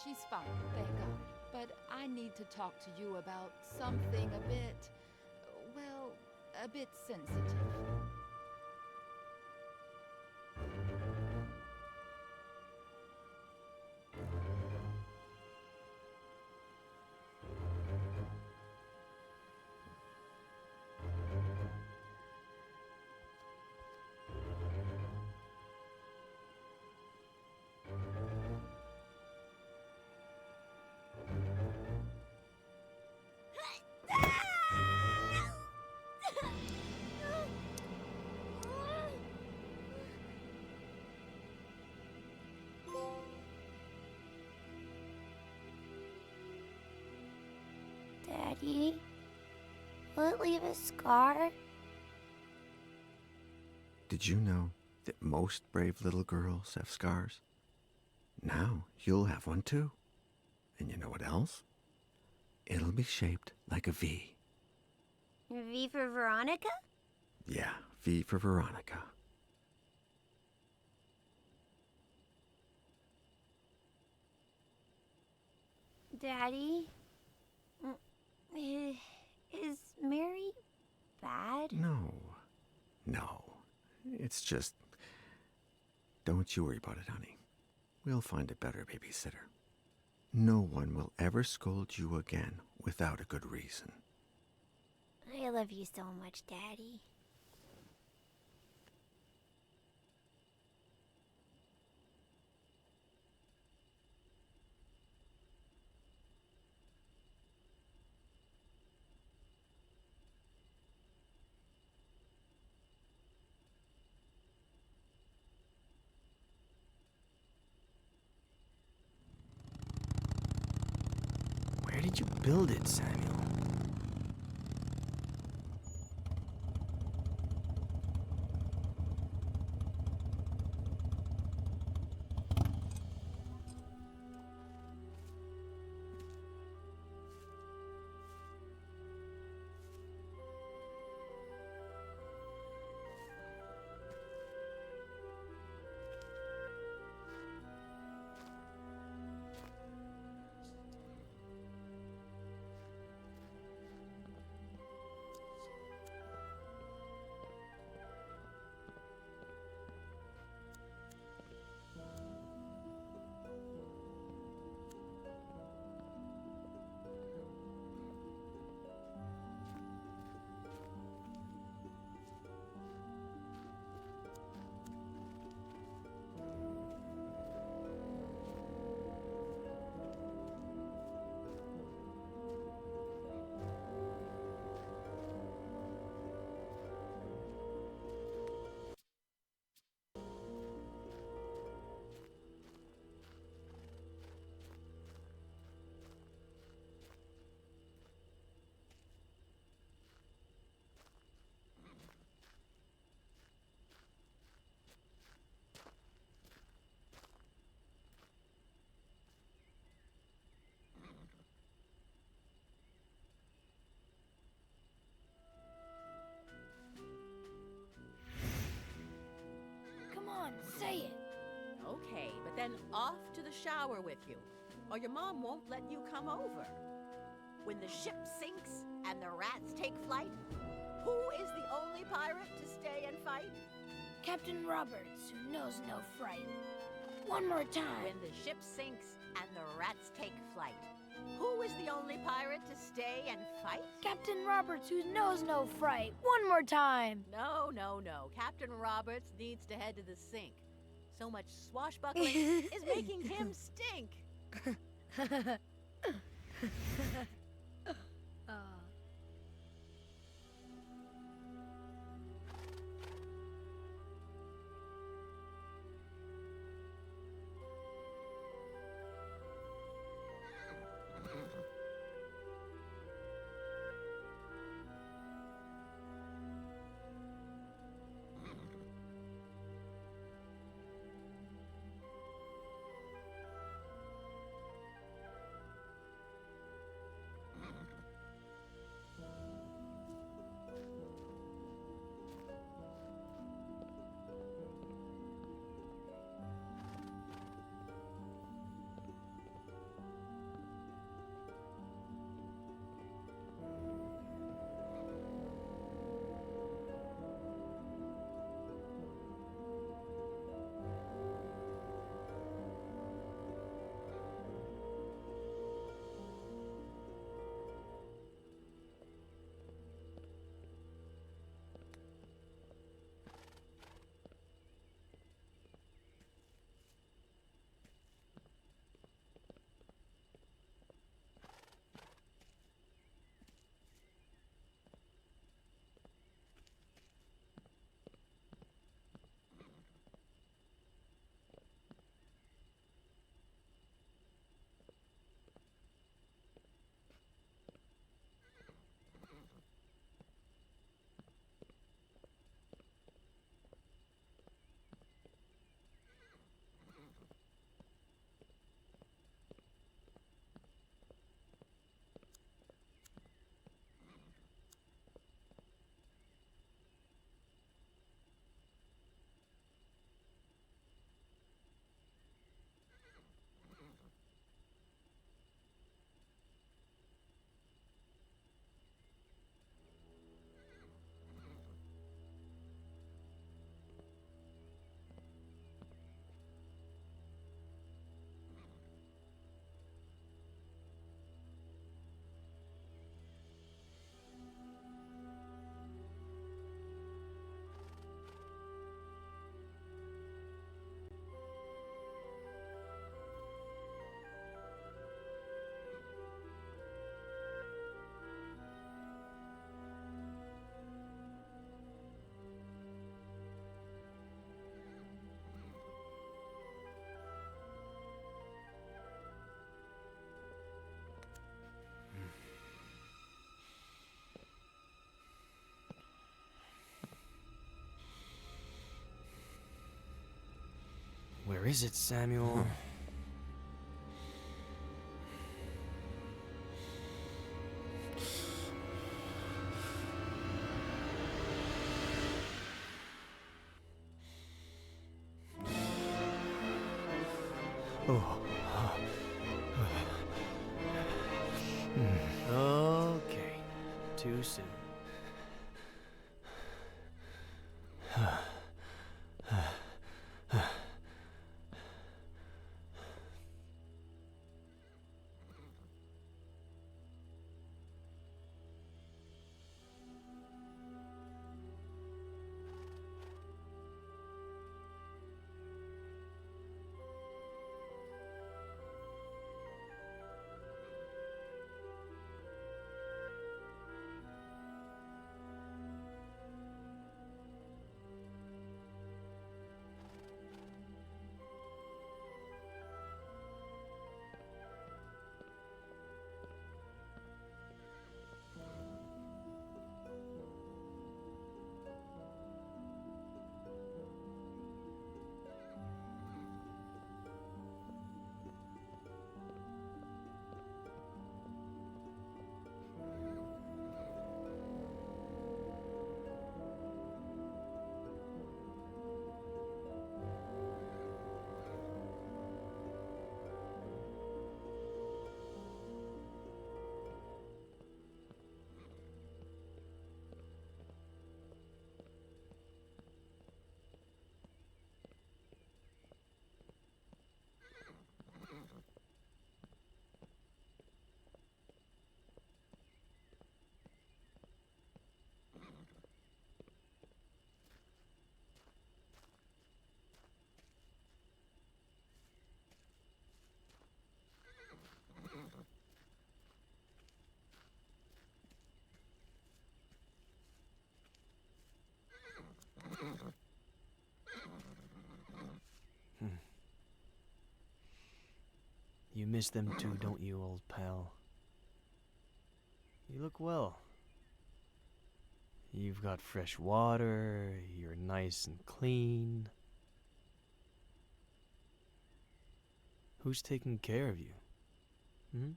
she's fine, thank God. But I need to talk to you about something a bit, well, a bit sensitive. Daddy, will it leave a scar? Did you know that most brave little girls have scars? Now you'll have one too. And you know what else? It'll be shaped like a V. V for Veronica? Yeah, V for Veronica. Daddy, is Mary bad? No. It's just... Don't you worry about it, honey. We'll find a better babysitter. No one will ever scold you again without a good reason. I love you so much, Daddy. Where did you build it, Samuel? Come on, say it. Okay, but then off to the shower with you, or your mom won't let you come over. When the ship sinks and the rats take flight, who is the only pirate to stay and fight? Captain Roberts, who knows no fright. One more time. When the ship sinks and the rats take flight, who is the only pirate to stay and fight? Captain Roberts, who knows no fright. One more time. No. Captain Roberts needs to head to the sink. So much swashbuckling is making him stink. is it, Samuel? Okay, too soon. You miss them too, don't you, old pal? You look well. You've got fresh water, you're nice and clean. Who's taking care of you? Hmm?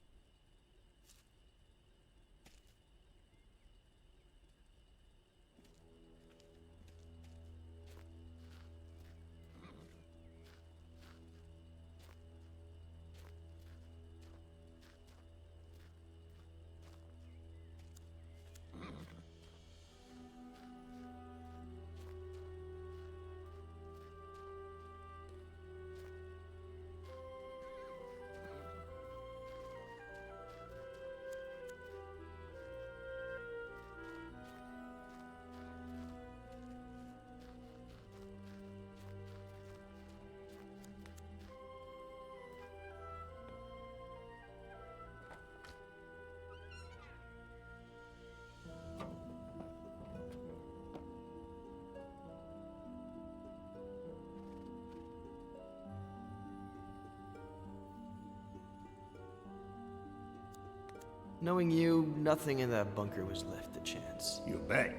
Knowing you, nothing in that bunker was left to chance. You bet.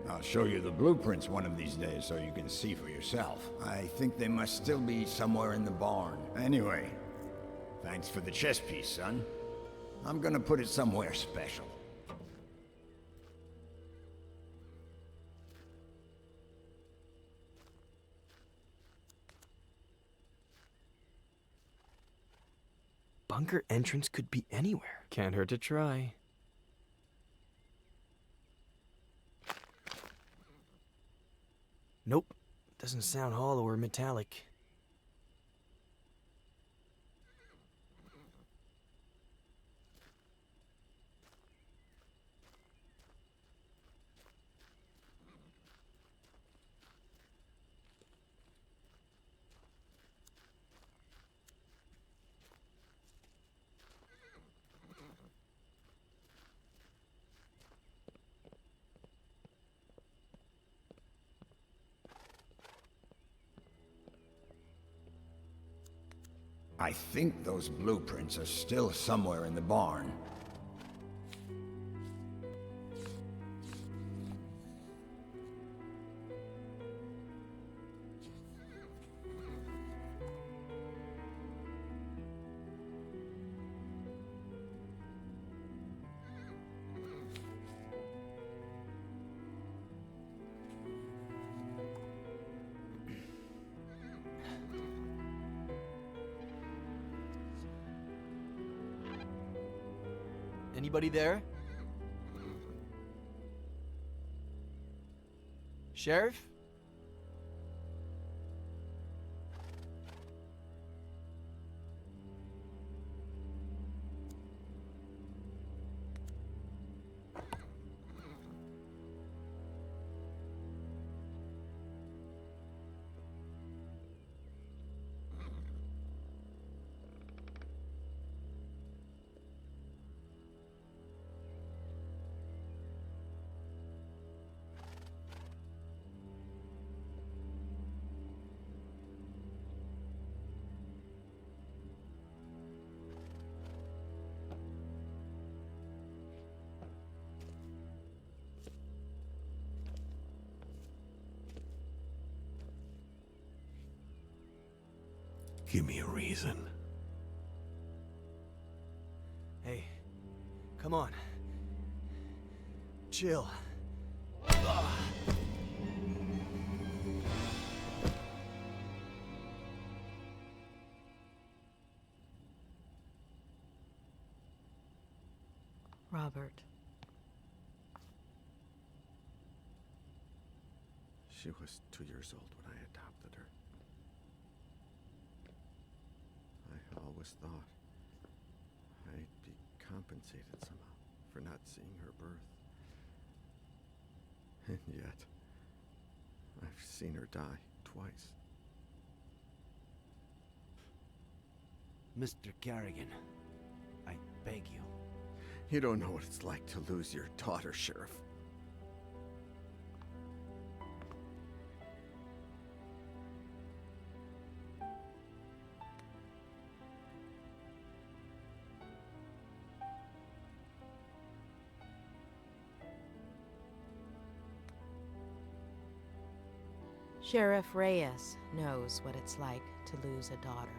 I'll show you the blueprints one of these days so you can see for yourself. I think they must still be somewhere in the barn. Anyway, thanks for the chess piece, son. I'm gonna put it somewhere special. Bunker entrance could be anywhere. Can't hurt to try. Nope. Doesn't sound hollow or metallic. I think those blueprints are still somewhere in the barn. Anybody there? Sheriff? Give me a reason. Hey, come on. Chill. Robert. She was 2 years old when I adopted her. I always thought I'd be compensated somehow for not seeing her birth. And yet, I've seen her die twice. Mr. Carrigan, I beg you. You don't know what it's like to lose your daughter, Sheriff. Sheriff Reyes knows what it's like to lose a daughter.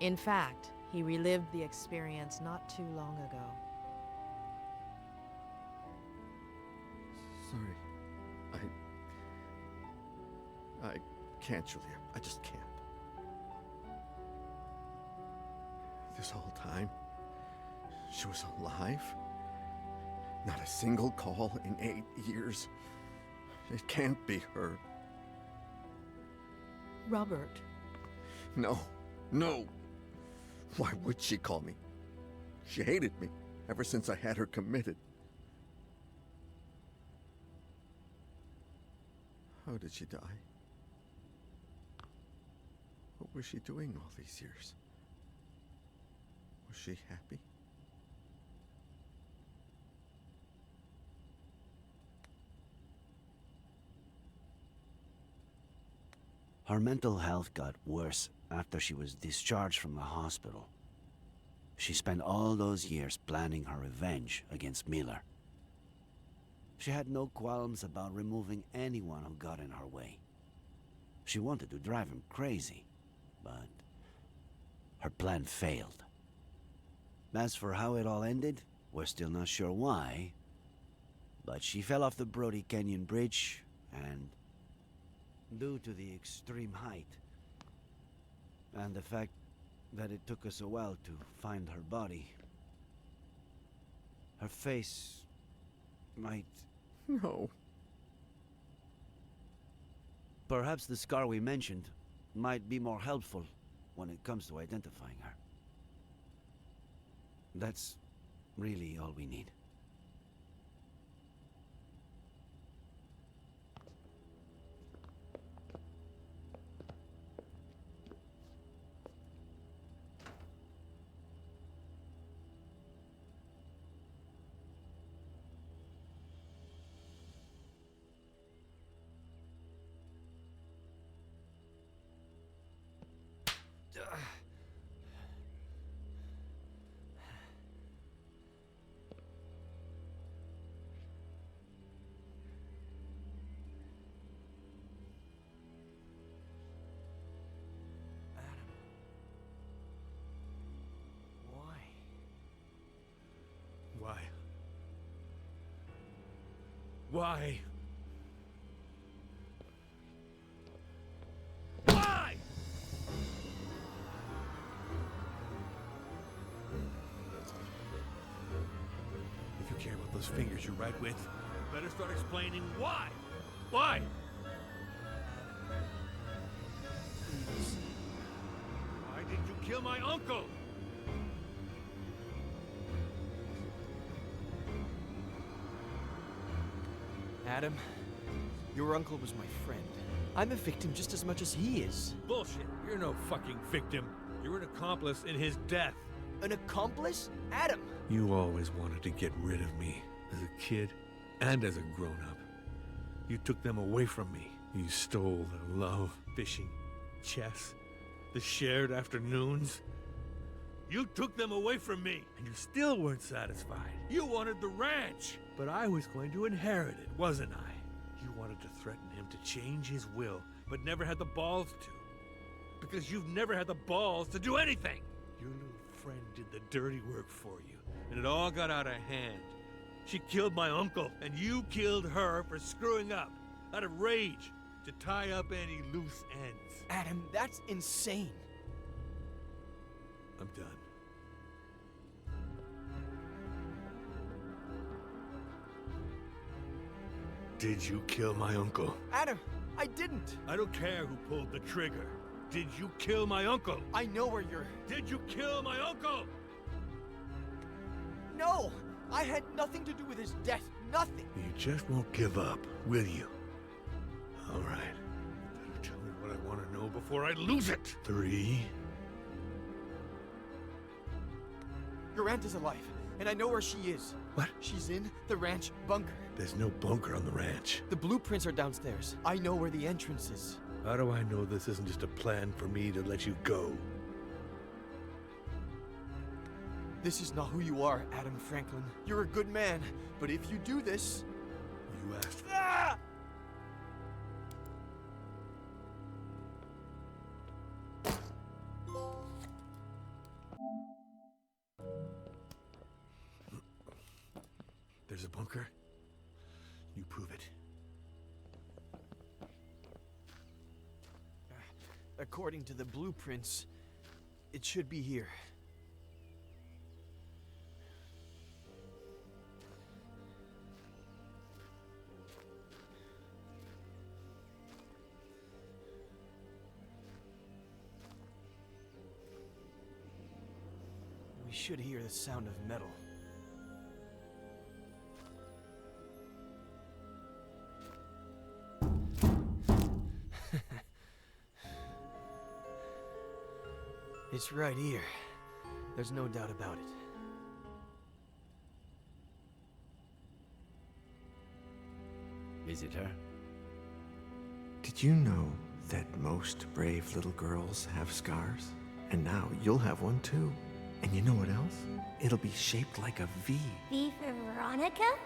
In fact, he relived the experience not too long ago. Sorry. I can't, Julia. I just can't. This whole time, she was alive. Not a single call in 8 years. It can't be her. Robert. No. No. Why would she call me? She hated me ever since I had her committed. How did she die? What was she doing all these years? Was she happy? Her mental health got worse after she was discharged from the hospital. She spent all those years planning her revenge against Miller. She had no qualms about removing anyone who got in her way. She wanted to drive him crazy, but her plan failed. As for how it all ended, we're still not sure why, but she fell off the Brody Canyon Bridge, and due to the extreme height, and the fact that it took us a while to find her body, her face might... No. Perhaps the scar we mentioned might be more helpful when it comes to identifying her. That's really all we need. Why? Why? Why? You care about those fingers you're right with? You better start explaining why. Why? Why did you kill my uncle? Adam, your uncle was my friend. I'm a victim just as much as he is. Bullshit. You're no fucking victim. You're an accomplice in his death. An accomplice? Adam! You always wanted to get rid of me, as a kid and as a grown-up. You took them away from me. You stole their love, fishing, chess, the shared afternoons. You took them away from me, and you still weren't satisfied. You wanted the ranch, but I was going to inherit it, wasn't I? You wanted to threaten him to change his will, but never had the balls to. Because you've never had the balls to do anything. Your little friend did the dirty work for you, and it all got out of hand. She killed my uncle, and you killed her for screwing up, out of rage, to tie up any loose ends. Adam, that's insane. I'm done. Did you kill my uncle? Adam, I didn't. I don't care who pulled the trigger. Did you kill my uncle? I know where you're... Did you kill my uncle? No! I had nothing to do with his death. Nothing! You just won't give up, will you? All right. You better tell me what I want to know before I lose it. 3. Your aunt is alive, and I know where she is. What? She's in the ranch bunker. There's no bunker on the ranch. The blueprints are downstairs. I know where the entrance is. How do I know this isn't just a plan for me to let you go? This is not who you are, Adam Franklin. You're a good man, but if you do this... You asked for Ah! There's a bunker? You prove it. According to the blueprints, it should be here. We should hear the sound of metal. It's right here. There's no doubt about it. Is it her? Did you know that most brave little girls have scars? And now you'll have one too. And you know what else? It'll be shaped like a V. V for Veronica?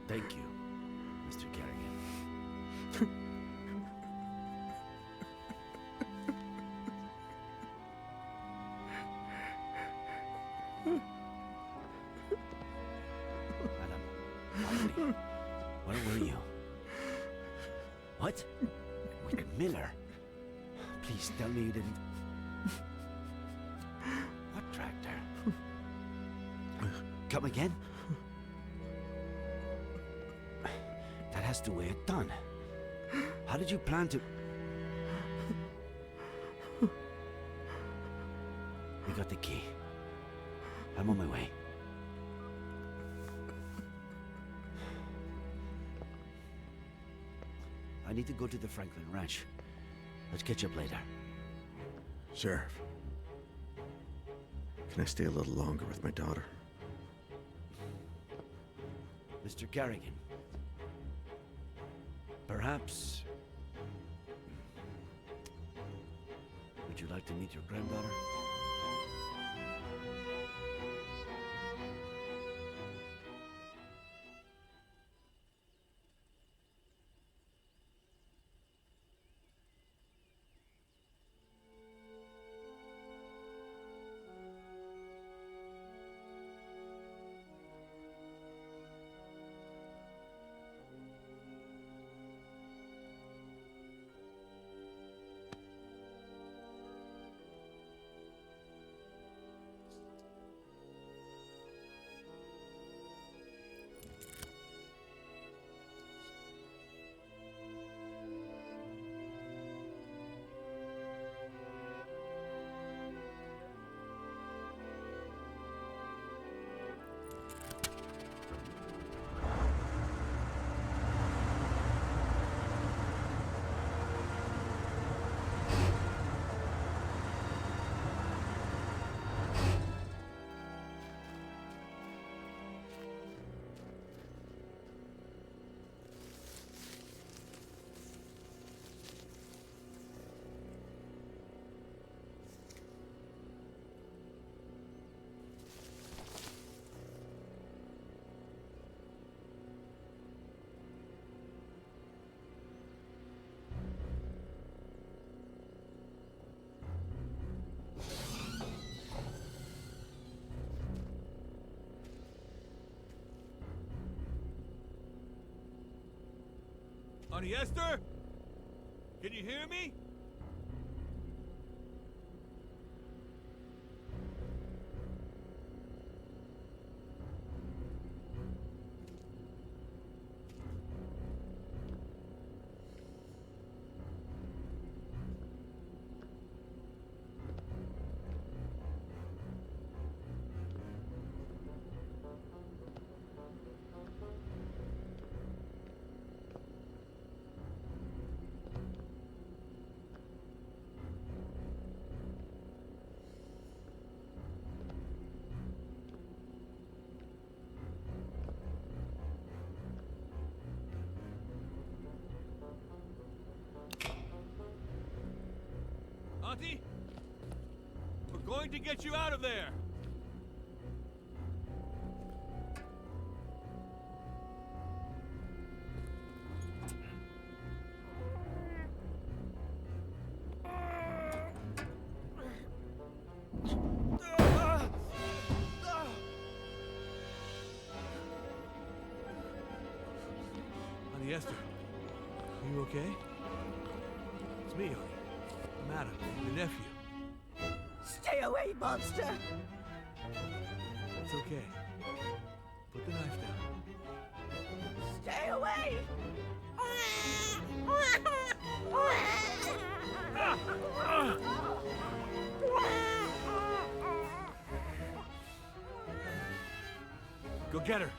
Thank you, Mr. Kerrigan. Adam, finally. Where were you? What? With Miller? Please tell me you didn't... What tractor? Come again? That has to weigh a ton. How did you plan to... We got the key. I'm on my way. I need to go to the Franklin Ranch. Let's catch up later. Sheriff, can I stay a little longer with my daughter? Mr. Kerrigan. Perhaps... Would you like to meet your granddaughter? Honey Esther? Can you hear me? Auntie? We're going to get you out of there! Honey Esther, are you okay? It's me, honey. Madam, your nephew. Stay away, monster! It's okay. Put the knife down. Stay away! Go get her.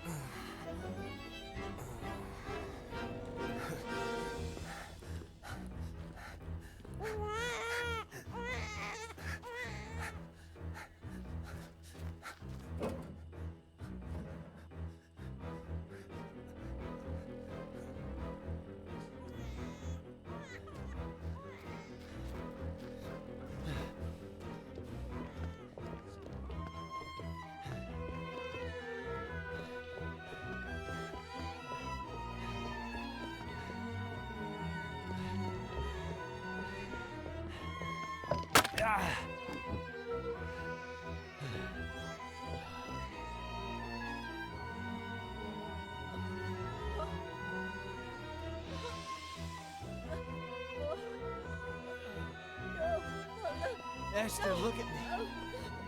Esther, look at me.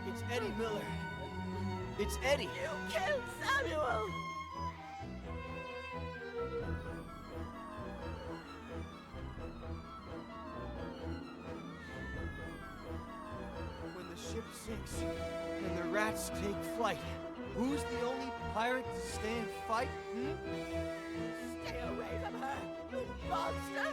It's Eddie Miller. It's Eddie. You killed Samuel! When the ship sinks and the rats take flight, who's the only pirate to stay and fight? Stay away from her, you monster!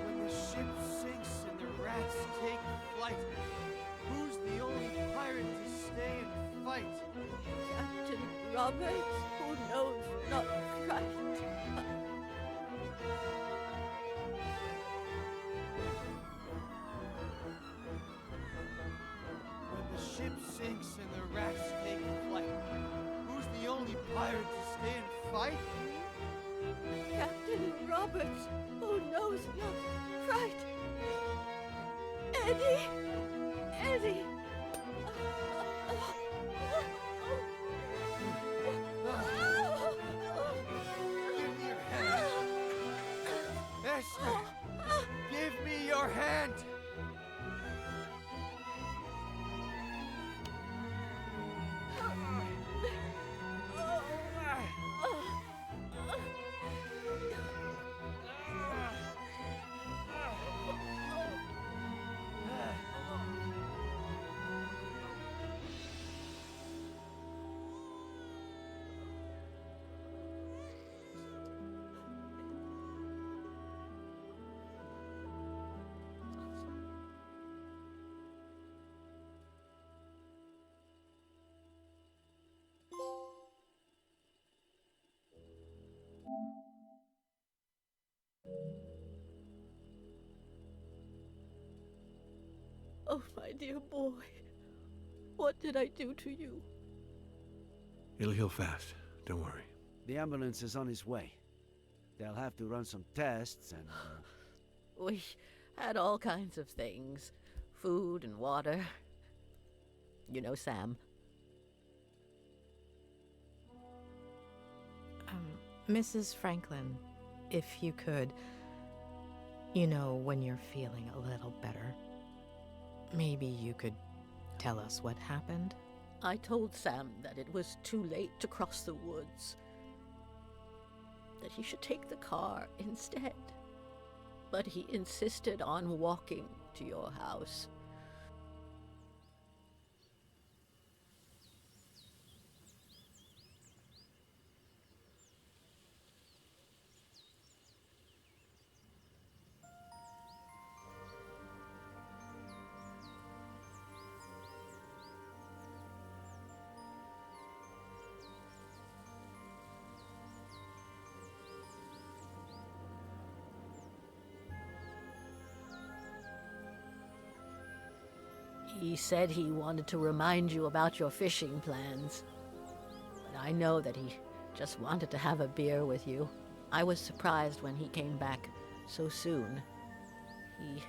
When the ship sinks and the rats take flight, who's the only pirate to stay and fight? Captain Roberts, who knows not right. When the ship sinks and the rats take flight, who's the only pirate to stay and fight? Captain Roberts, who knows not right. Eddie! Eddie! Give me your hand. Esther, give me your hand. Oh, my dear boy. What did I do to you? It'll heal fast. Don't worry. The ambulance is on its way. They'll have to run some tests and... We had all kinds of things. Food and water. You know, Sam. Mrs. Franklin, if you could, you know, when you're feeling a little better, maybe you could tell us what happened? I told Sam that it was too late to cross the woods, that he should take the car instead. But he insisted on walking to your house. He said he wanted to remind you about your fishing plans. But I know that he just wanted to have a beer with you. I was surprised when he came back so soon. He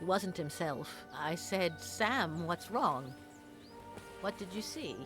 wasn't himself. I said, Sam, what's wrong? What did you see?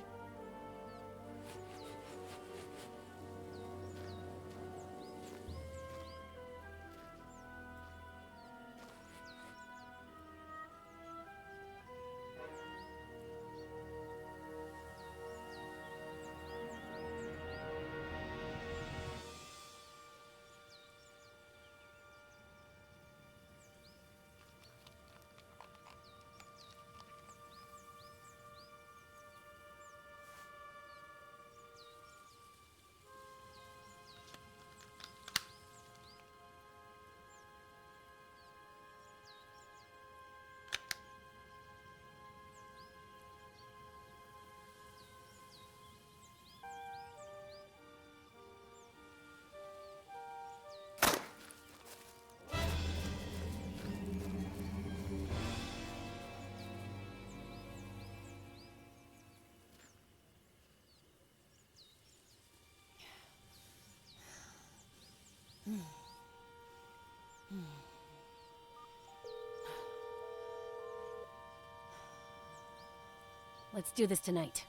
Let's do this tonight.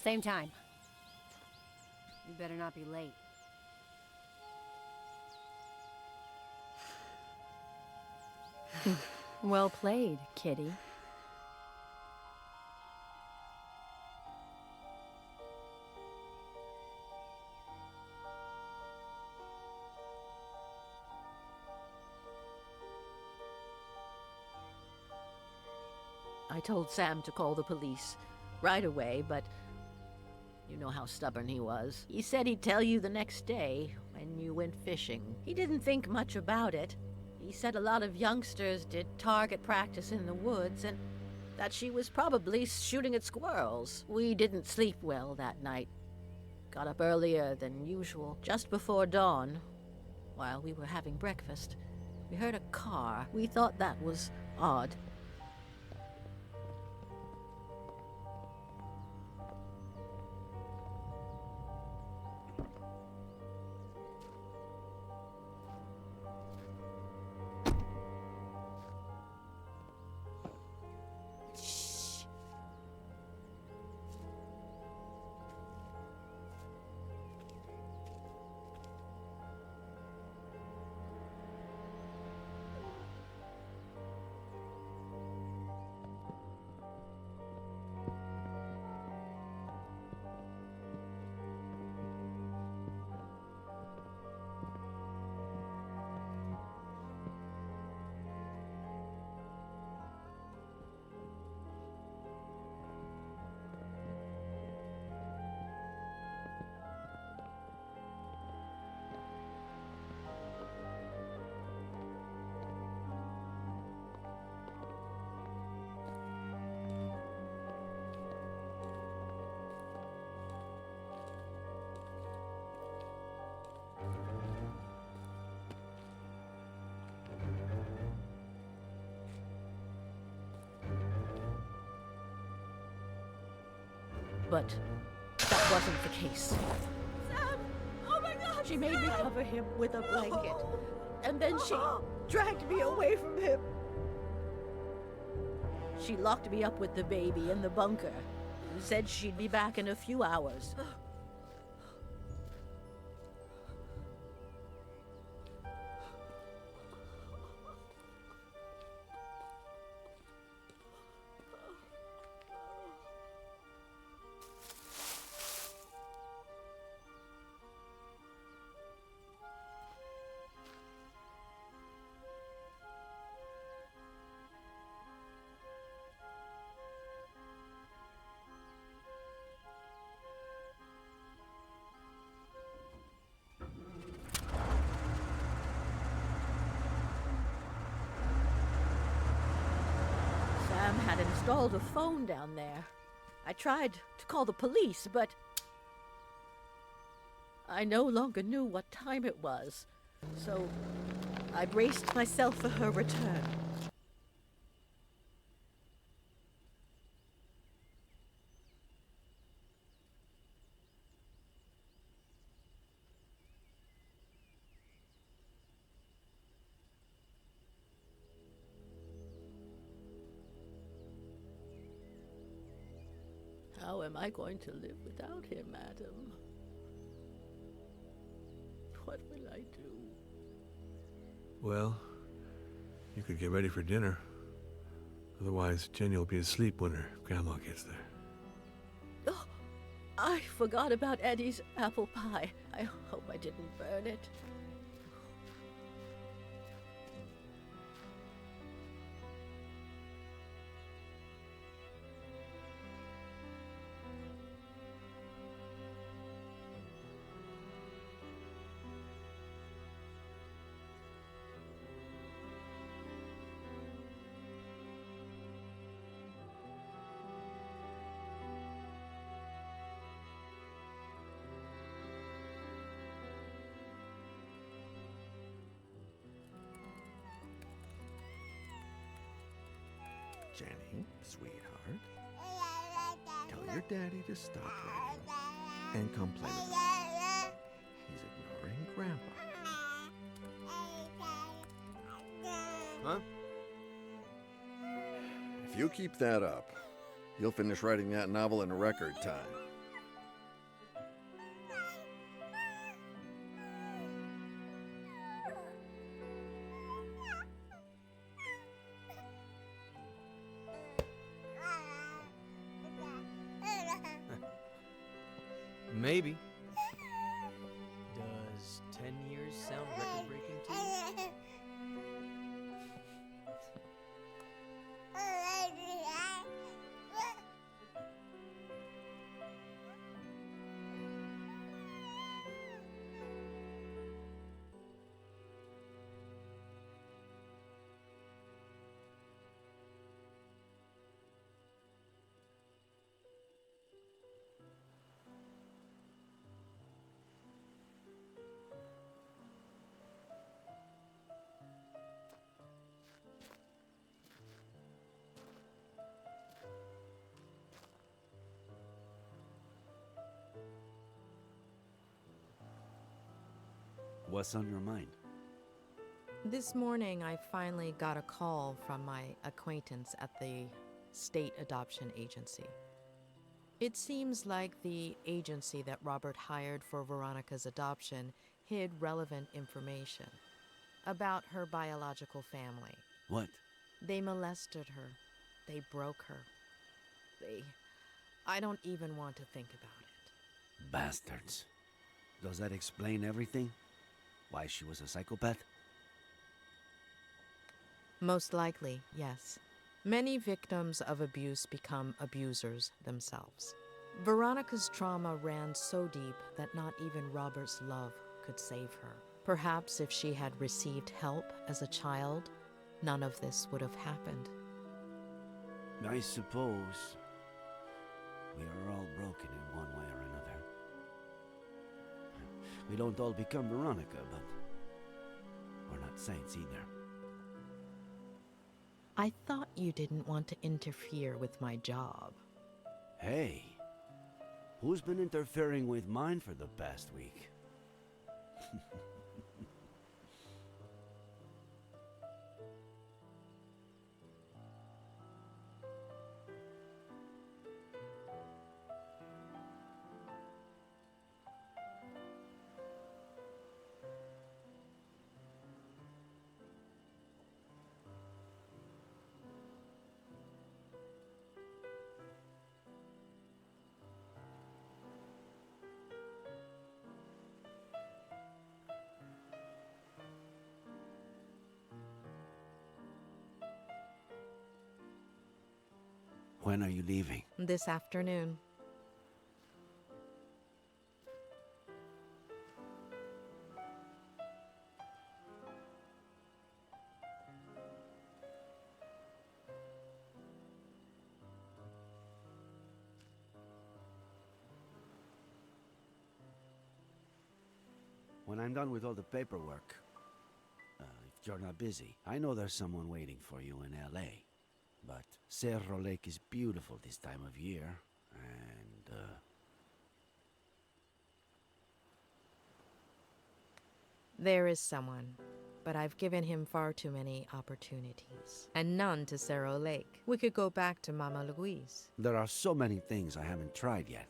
Same time. You better not be late. Well played, kitty. I told Sam to call the police right away, but you know how stubborn he was. He said he'd tell you the next day when you went fishing. He didn't think much about it. He said a lot of youngsters did target practice in the woods and that she was probably shooting at squirrels. We didn't sleep well that night. Got up earlier than usual, just before dawn. While we were having breakfast, we heard a car. We thought that was odd. But that wasn't the case. Sam! Oh my God! She made me cover him with a blanket, and then she dragged me away from him. She locked me up with the baby in the bunker. Said she'd be back in a few hours. Sam had installed a phone down there. I tried to call the police, but I no longer knew what time it was, so I braced myself for her return. How am I going to live without him, Adam? What will I do? Well, you could get ready for dinner. Otherwise, Jenny will be asleep when her grandma gets there. Oh, I forgot about Eddie's apple pie. I hope I didn't burn it. Jenny, sweetheart, tell your daddy to stop writing and come play with us. He's ignoring Grandpa. Huh? If you keep that up, you'll finish writing that novel in record time. Maybe. Does 10 years sound record-breaking to you? What's on your mind? This morning, I finally got a call from my acquaintance at the state adoption agency. It seems like the agency that Robert hired for Veronica's adoption hid relevant information about her biological family. What? They molested her. They broke her. I don't even want to think about it. Bastards. Does that explain everything? Why she was a psychopath? Most likely, yes. Many victims of abuse become abusers themselves. Veronica's trauma ran so deep that not even Robert's love could save her. Perhaps if she had received help as a child, none of this would have happened. I suppose we are all broken in one way or another. We don't all become Veronica, but we're not saints either. I thought you didn't want to interfere with my job. Hey, who's been interfering with mine for the past week? When are you leaving? This afternoon. When I'm done with all the paperwork, if you're not busy, I know there's someone waiting for you in L.A. But Cerro Lake is beautiful this time of year, and, There is someone, but I've given him far too many opportunities, and none to Cerro Lake. We could go back to Mama Louise. there are so many things I haven't tried yet.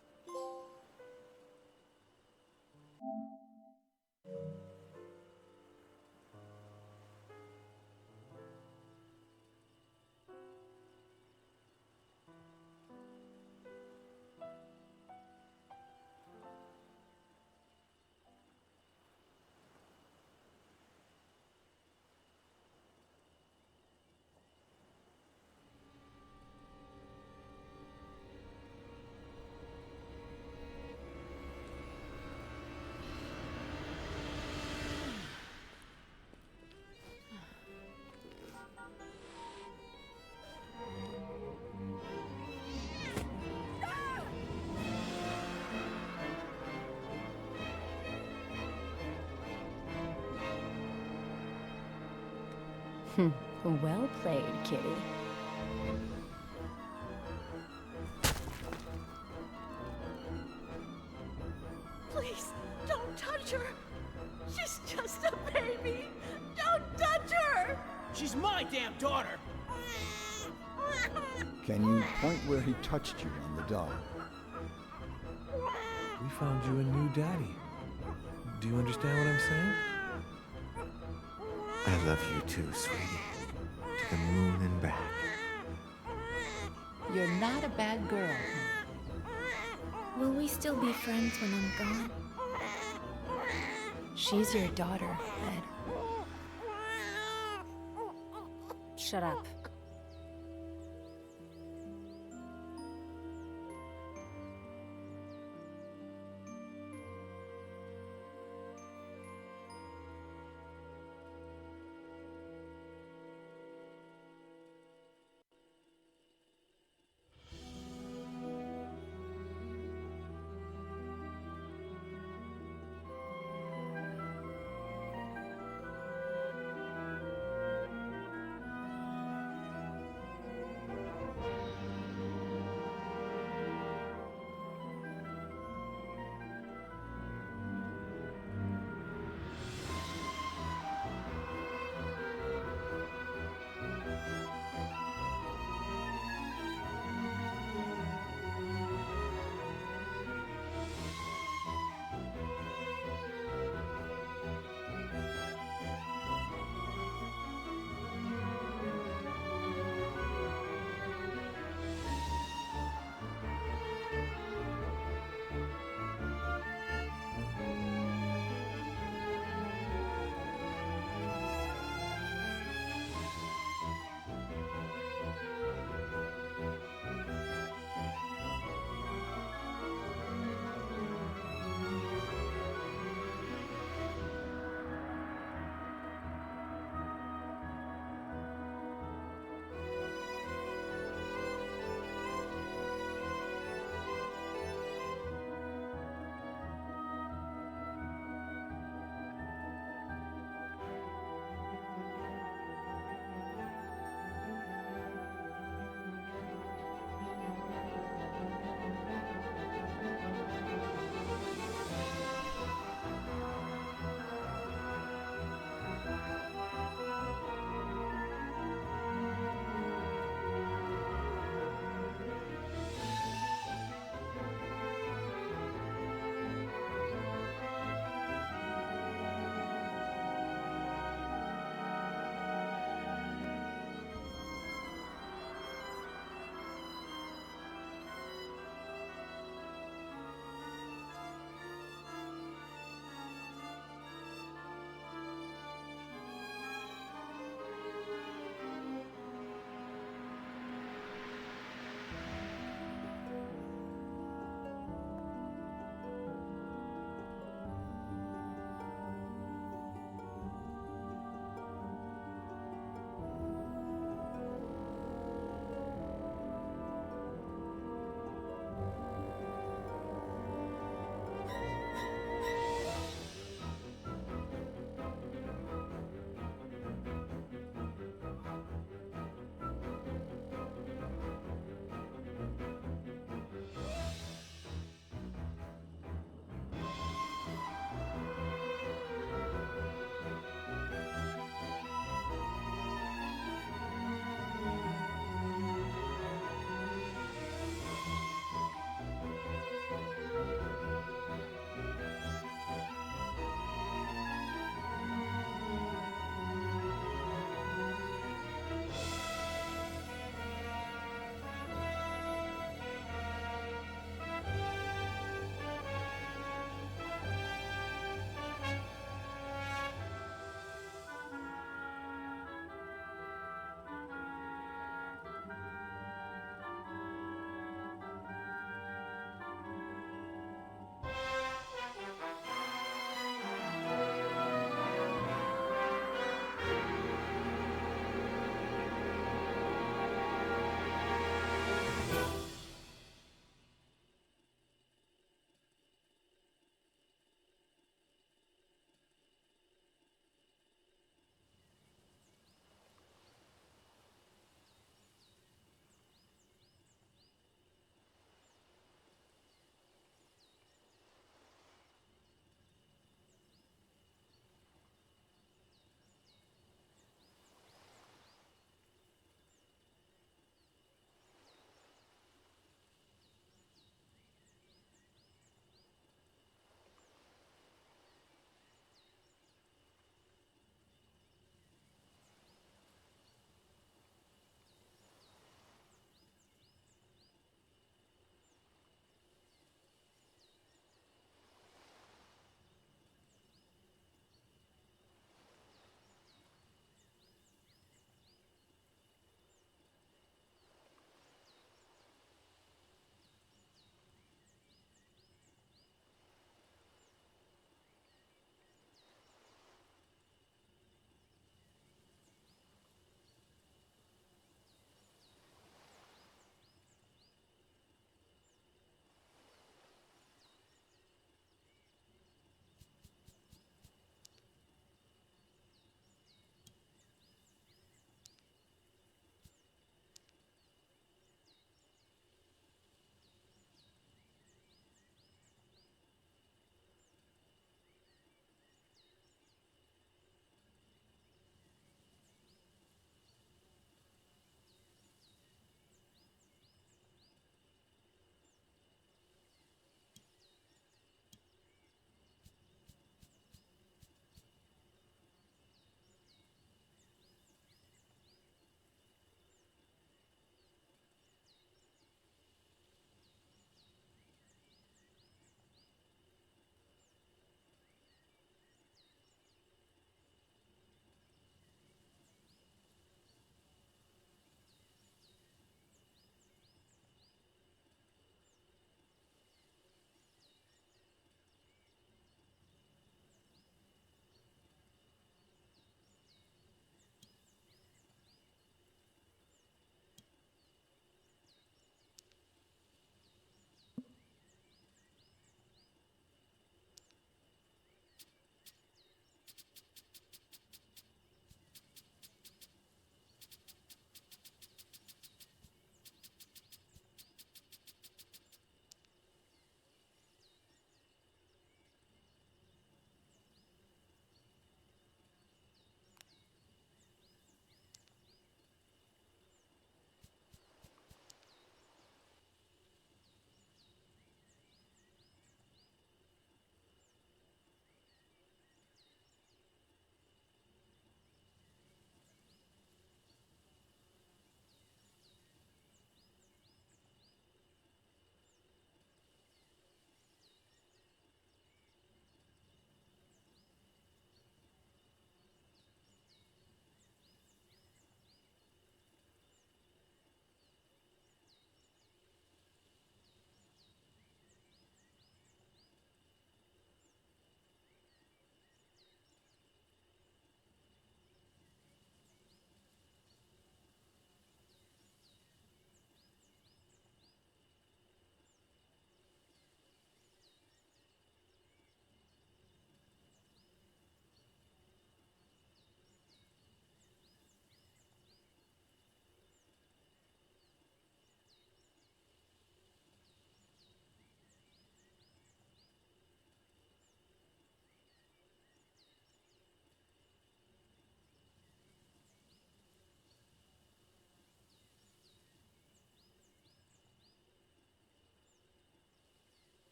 Well played, kitty. Please, don't touch her. She's just a baby. Don't touch her. She's my damn daughter. Can you point where he touched you on the doll? We found you a new daddy. Do you understand what I'm saying? I love you too, sweetie. To the moon and back. You're not a bad girl. Will we still be friends when I'm gone? She's your daughter, Ed. Shut up.